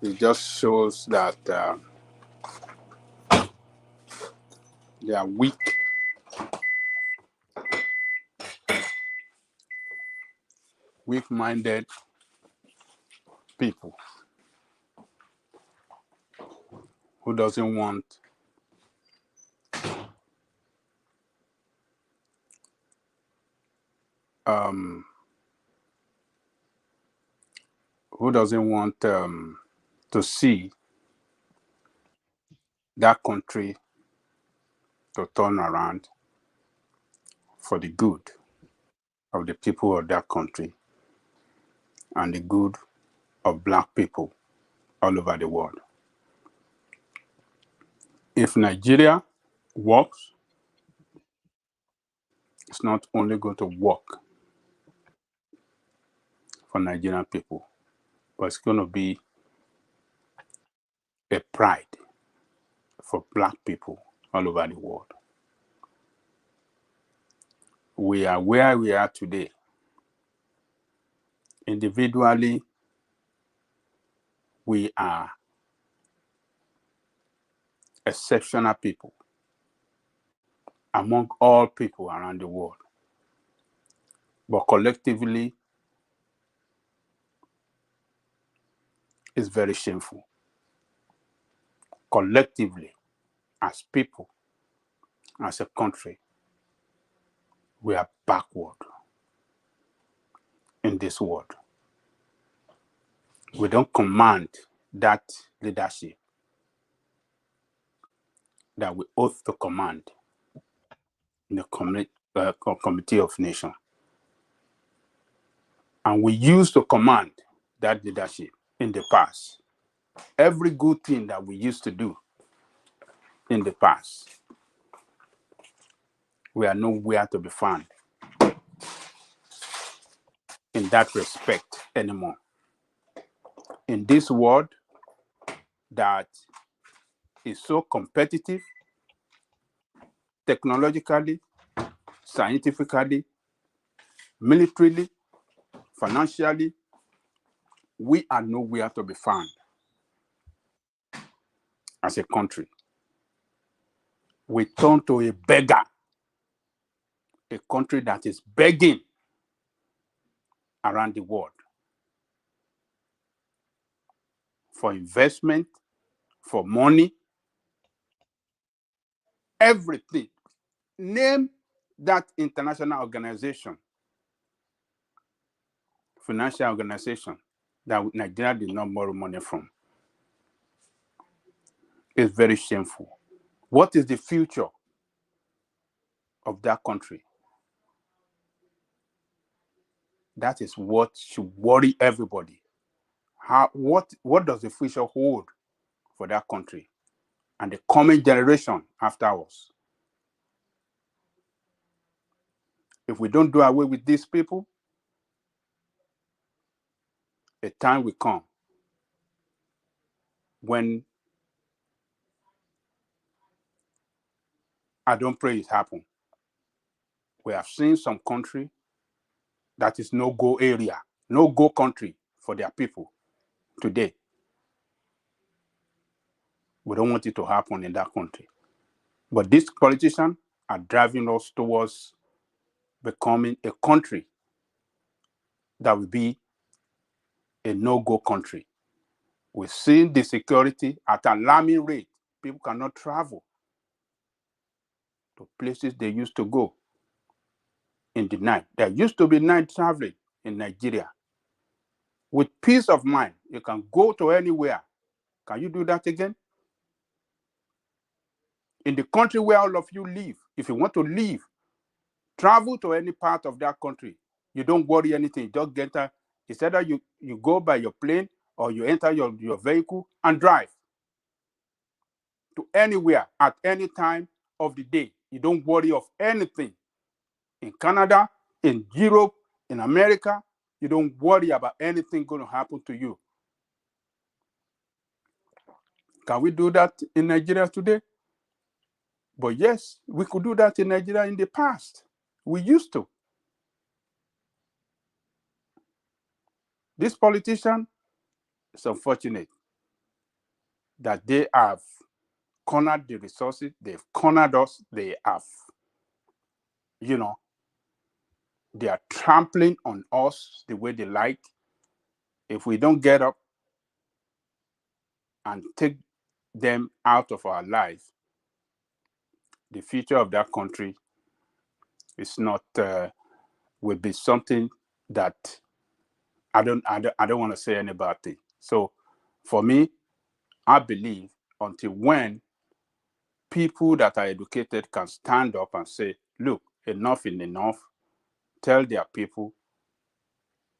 it just shows that they are weak-minded people who doesn't want to see that country to turn around for the good of the people of that country and the good of Black people all over the world. If Nigeria works, it's not only going to work for Nigerian people, but it's going to be a pride for Black people all over the world. We are where we are today. Individually, we are exceptional people among all people around the world. But collectively, it's very shameful. Collectively, as people, as a country, we are backward in this world. We don't command that leadership that we ought to command in the Committee of Nations. And we used to command that leadership in the past. Every good thing that we used to do in the past, we are nowhere to be found in that respect anymore. In this world that is so competitive, technologically, scientifically, militarily, financially, we are nowhere to be found as a country. We turn to a beggar, a country that is begging around the world for investment, for money, everything. Name that international organization, financial organization that Nigeria did not borrow money from. It's very shameful. What is the future of that country That is what should worry everybody. What does the future hold for that country and the coming generation after us? If we don't do away with these people, a time will come when I don't pray it happen. We have seen some country that is no-go area, no-go country for their people today. We don't want it to happen in that country. But these politicians are driving us towards becoming a country that will be a no-go country. We've seen the security at an alarming rate. People cannot travel to places they used to go in the night. There used to be night traveling in Nigeria. With peace of mind, you can go to anywhere. Can you do that again? In the country where all of you live, if you want to leave, travel to any part of that country, you don't worry anything. Just get there. It's either you go by your plane or you enter your vehicle and drive to anywhere at any time of the day. You don't worry of anything. In Canada, in Europe, in America, you don't worry about anything going to happen to you. Can we do that in Nigeria today? But yes, we could do that in Nigeria in the past. We used to. This politician, it's unfortunate that they have cornered the resources, they've cornered us, they have, they are trampling on us the way they like. If we don't get up and take them out of our lives, the future of that country is not, will be something that I don't want to say any bad thing. So for me, I believe until when people that are educated can stand up and say, look, enough is enough, tell their people,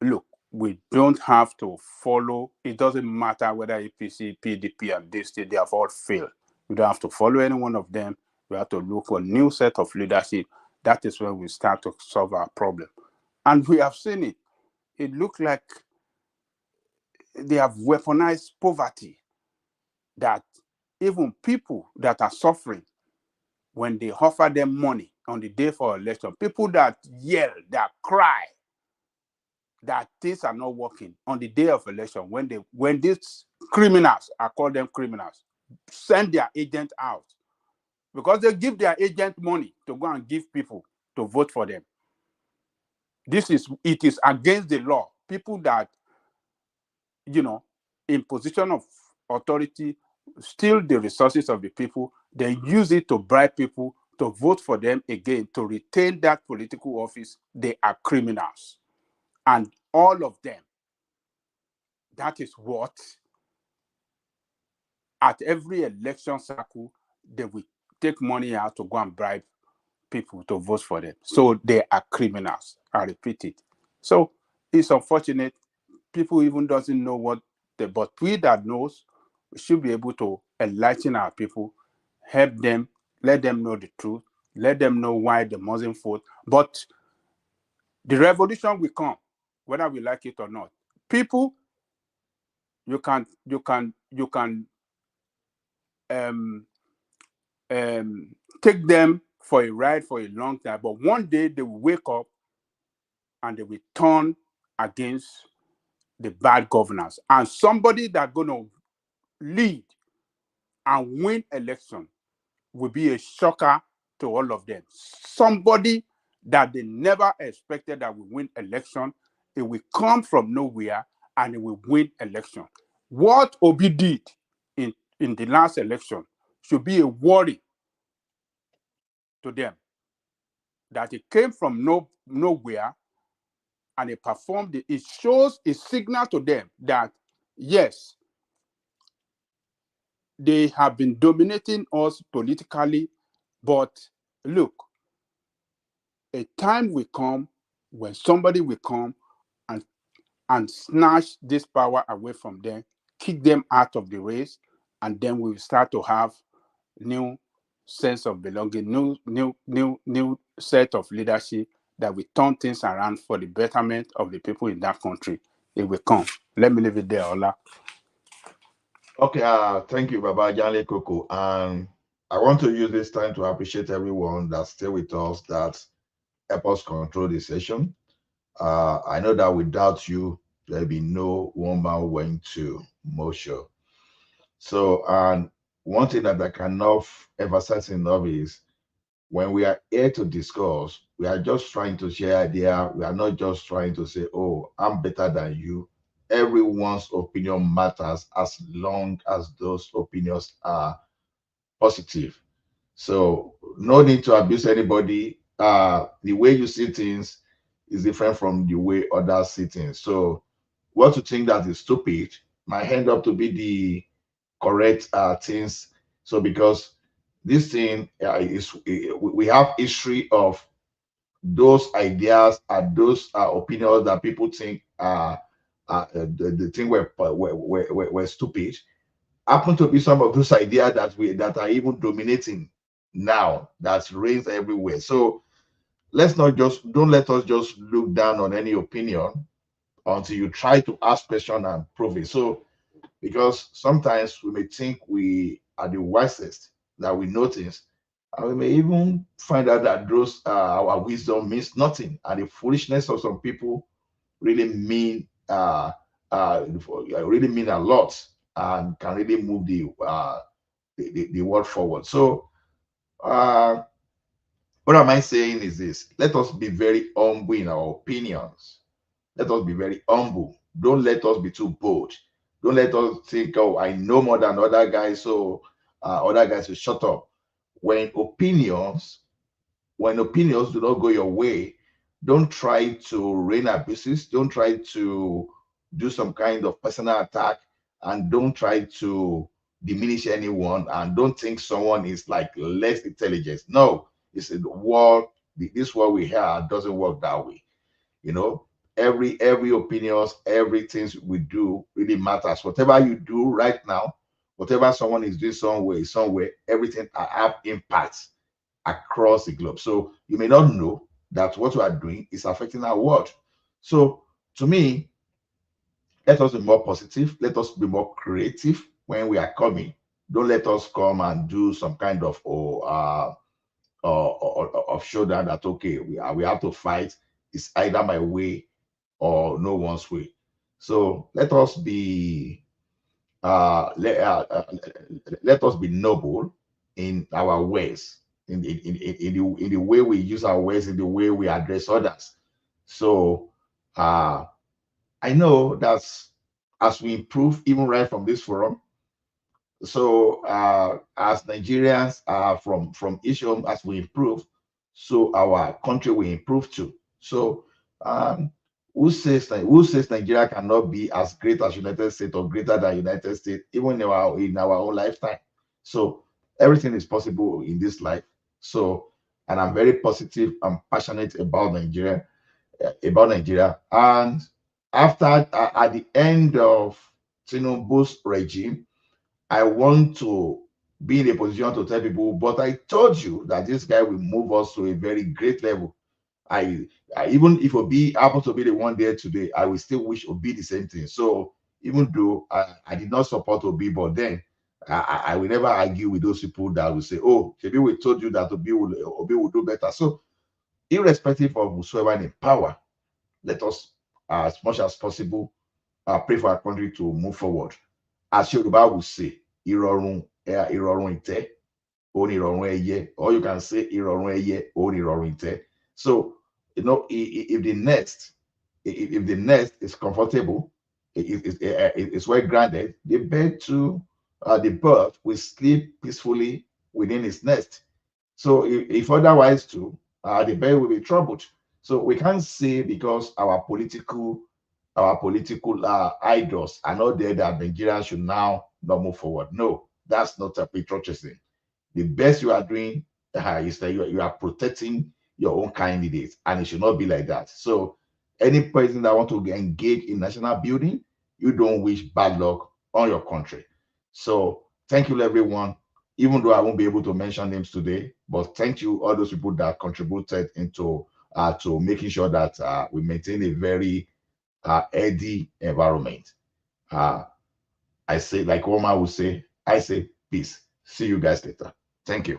look, we don't have to follow, it doesn't matter whether APC, PDP, and this, they have all failed. We don't have to follow any one of them. We have to look for a new set of leadership. That is when we start to solve our problem. And we have seen it. It looks like they have weaponized poverty, that even people that are suffering, when they offer them money on the day for election, people that yell, that cry, that things are not working on the day of election, when these criminals, I call them criminals, send their agent out, because they give their agent money to go and give people to vote for them. It is against the law. People that, in position of authority, steal the resources of the people, they use it to bribe people to vote for them again, to retain that political office. They are criminals. And all of them, that is what, at every election cycle, they will take money out to go and bribe people to vote for them. So they are criminals. I repeat it. So it's unfortunate. People even doesn't know but we that knows, we should be able to enlighten our people, help them, let them know the truth, let them know why they mustn't vote. But the revolution will come, whether we like it or not. People, you can take them for a ride for a long time, but one day they will wake up and they will turn against the bad governance. And somebody that's going to lead and win election will be a shocker to all of them. Somebody that they never expected that will win election, it will come from nowhere and it will win election. What Obi did in the last election should be a worry to them, that it came from nowhere and it performed it. It shows a signal to them that, yes, they have been dominating us politically, but look, a time will come when somebody will come and snatch this power away from them, kick them out of the race, and then we will start to have new sense of belonging, new set of leadership that will turn things around for the betterment of the people in that country. It will come. Let me leave it there, Ola. Okay, thank you, Baba Janle Koko. And I want to use this time to appreciate everyone that's still with us, that help us control the session. I know that without you, there'll be no one man went to Mosho. So, and one thing that I cannot emphasize enough is when we are here to discuss, we are just trying to share idea. We are not just trying to say, oh, I'm better than you. Everyone's opinion matters as long as those opinions are positive. So no need to abuse anybody. The way you see things is different from the way others see things. So what you think that is stupid might end up to be the correct things. So because this thing we have history of those ideas and those opinions that people think the thing were stupid, happen to be some of those ideas that are even dominating now, that's raised everywhere. So don't let us just look down on any opinion until you try to ask question and prove it. So because sometimes we may think we are the wisest, that we know things, and we may even find out that those our wisdom means nothing, and the foolishness of some people really mean really mean a lot and can really move the world forward. So what am I saying is this: let us be very humble in our opinions. Let us be very humble. Don't let us be too bold. Don't let us think, oh, I know more than other guys, so other guys will shut up. When opinions do not go your way, don't try to rain abuses. Don't try to do some kind of personal attack, and don't try to diminish anyone, and don't think someone is like less intelligent. No, it's the world. This world we have doesn't work that way. You know, every opinions, everything we do really matters. Whatever you do right now, whatever someone is doing somewhere, everything have impacts across the globe. So you may not know that what you are doing is affecting our world. So to me, let us be more positive. Let us be more creative when we are coming. Don't let us come and do some kind of showdown that, okay, we have to fight. It's either my way or no one's way. So let us be let us be noble in our ways, in the way we use our ways, in the way we address others. So I know that as we improve, even right from this forum, so as Nigerians from each home, as we improve, so our country will improve too. So who says Nigeria cannot be as great as United States or greater than United States, even in our own lifetime? So everything is possible in this life. So, and I'm very positive and passionate about Nigeria, And after at the end of Tinubu's regime, I want to be in a position to tell people, but I told you that this guy will move us to a very great level. I even if Obi happens to be the one there today, I will still wish Obi the same thing. So even though I did not support Obi, but then I will never argue with those people that will say, oh, maybe we told you that Obi will do better. So irrespective of whosoever in power, let us, as much as possible, pray for our country to move forward. As Yoruba will say, Irorun ite, onirorun eye, or you can say Irorun eye, onirorun ite. So, you know, if the nest is comfortable, it's well grounded, the bird will sleep peacefully within its nest. So if otherwise too, the bird will be troubled. So we can't say because our political idols are not there that Nigerians should now not move forward. No, that's not a patriotism. The best you are doing is that you are protecting your own candidates, and it should not be like that. So any president that want to engage in national building, you don't wish bad luck on your country. So thank you, everyone. Even though I won't be able to mention names today, but thank you all those people that contributed into to making sure that we maintain a very healthy environment. I say, like Omar would say, I say peace. See you guys later. Thank you.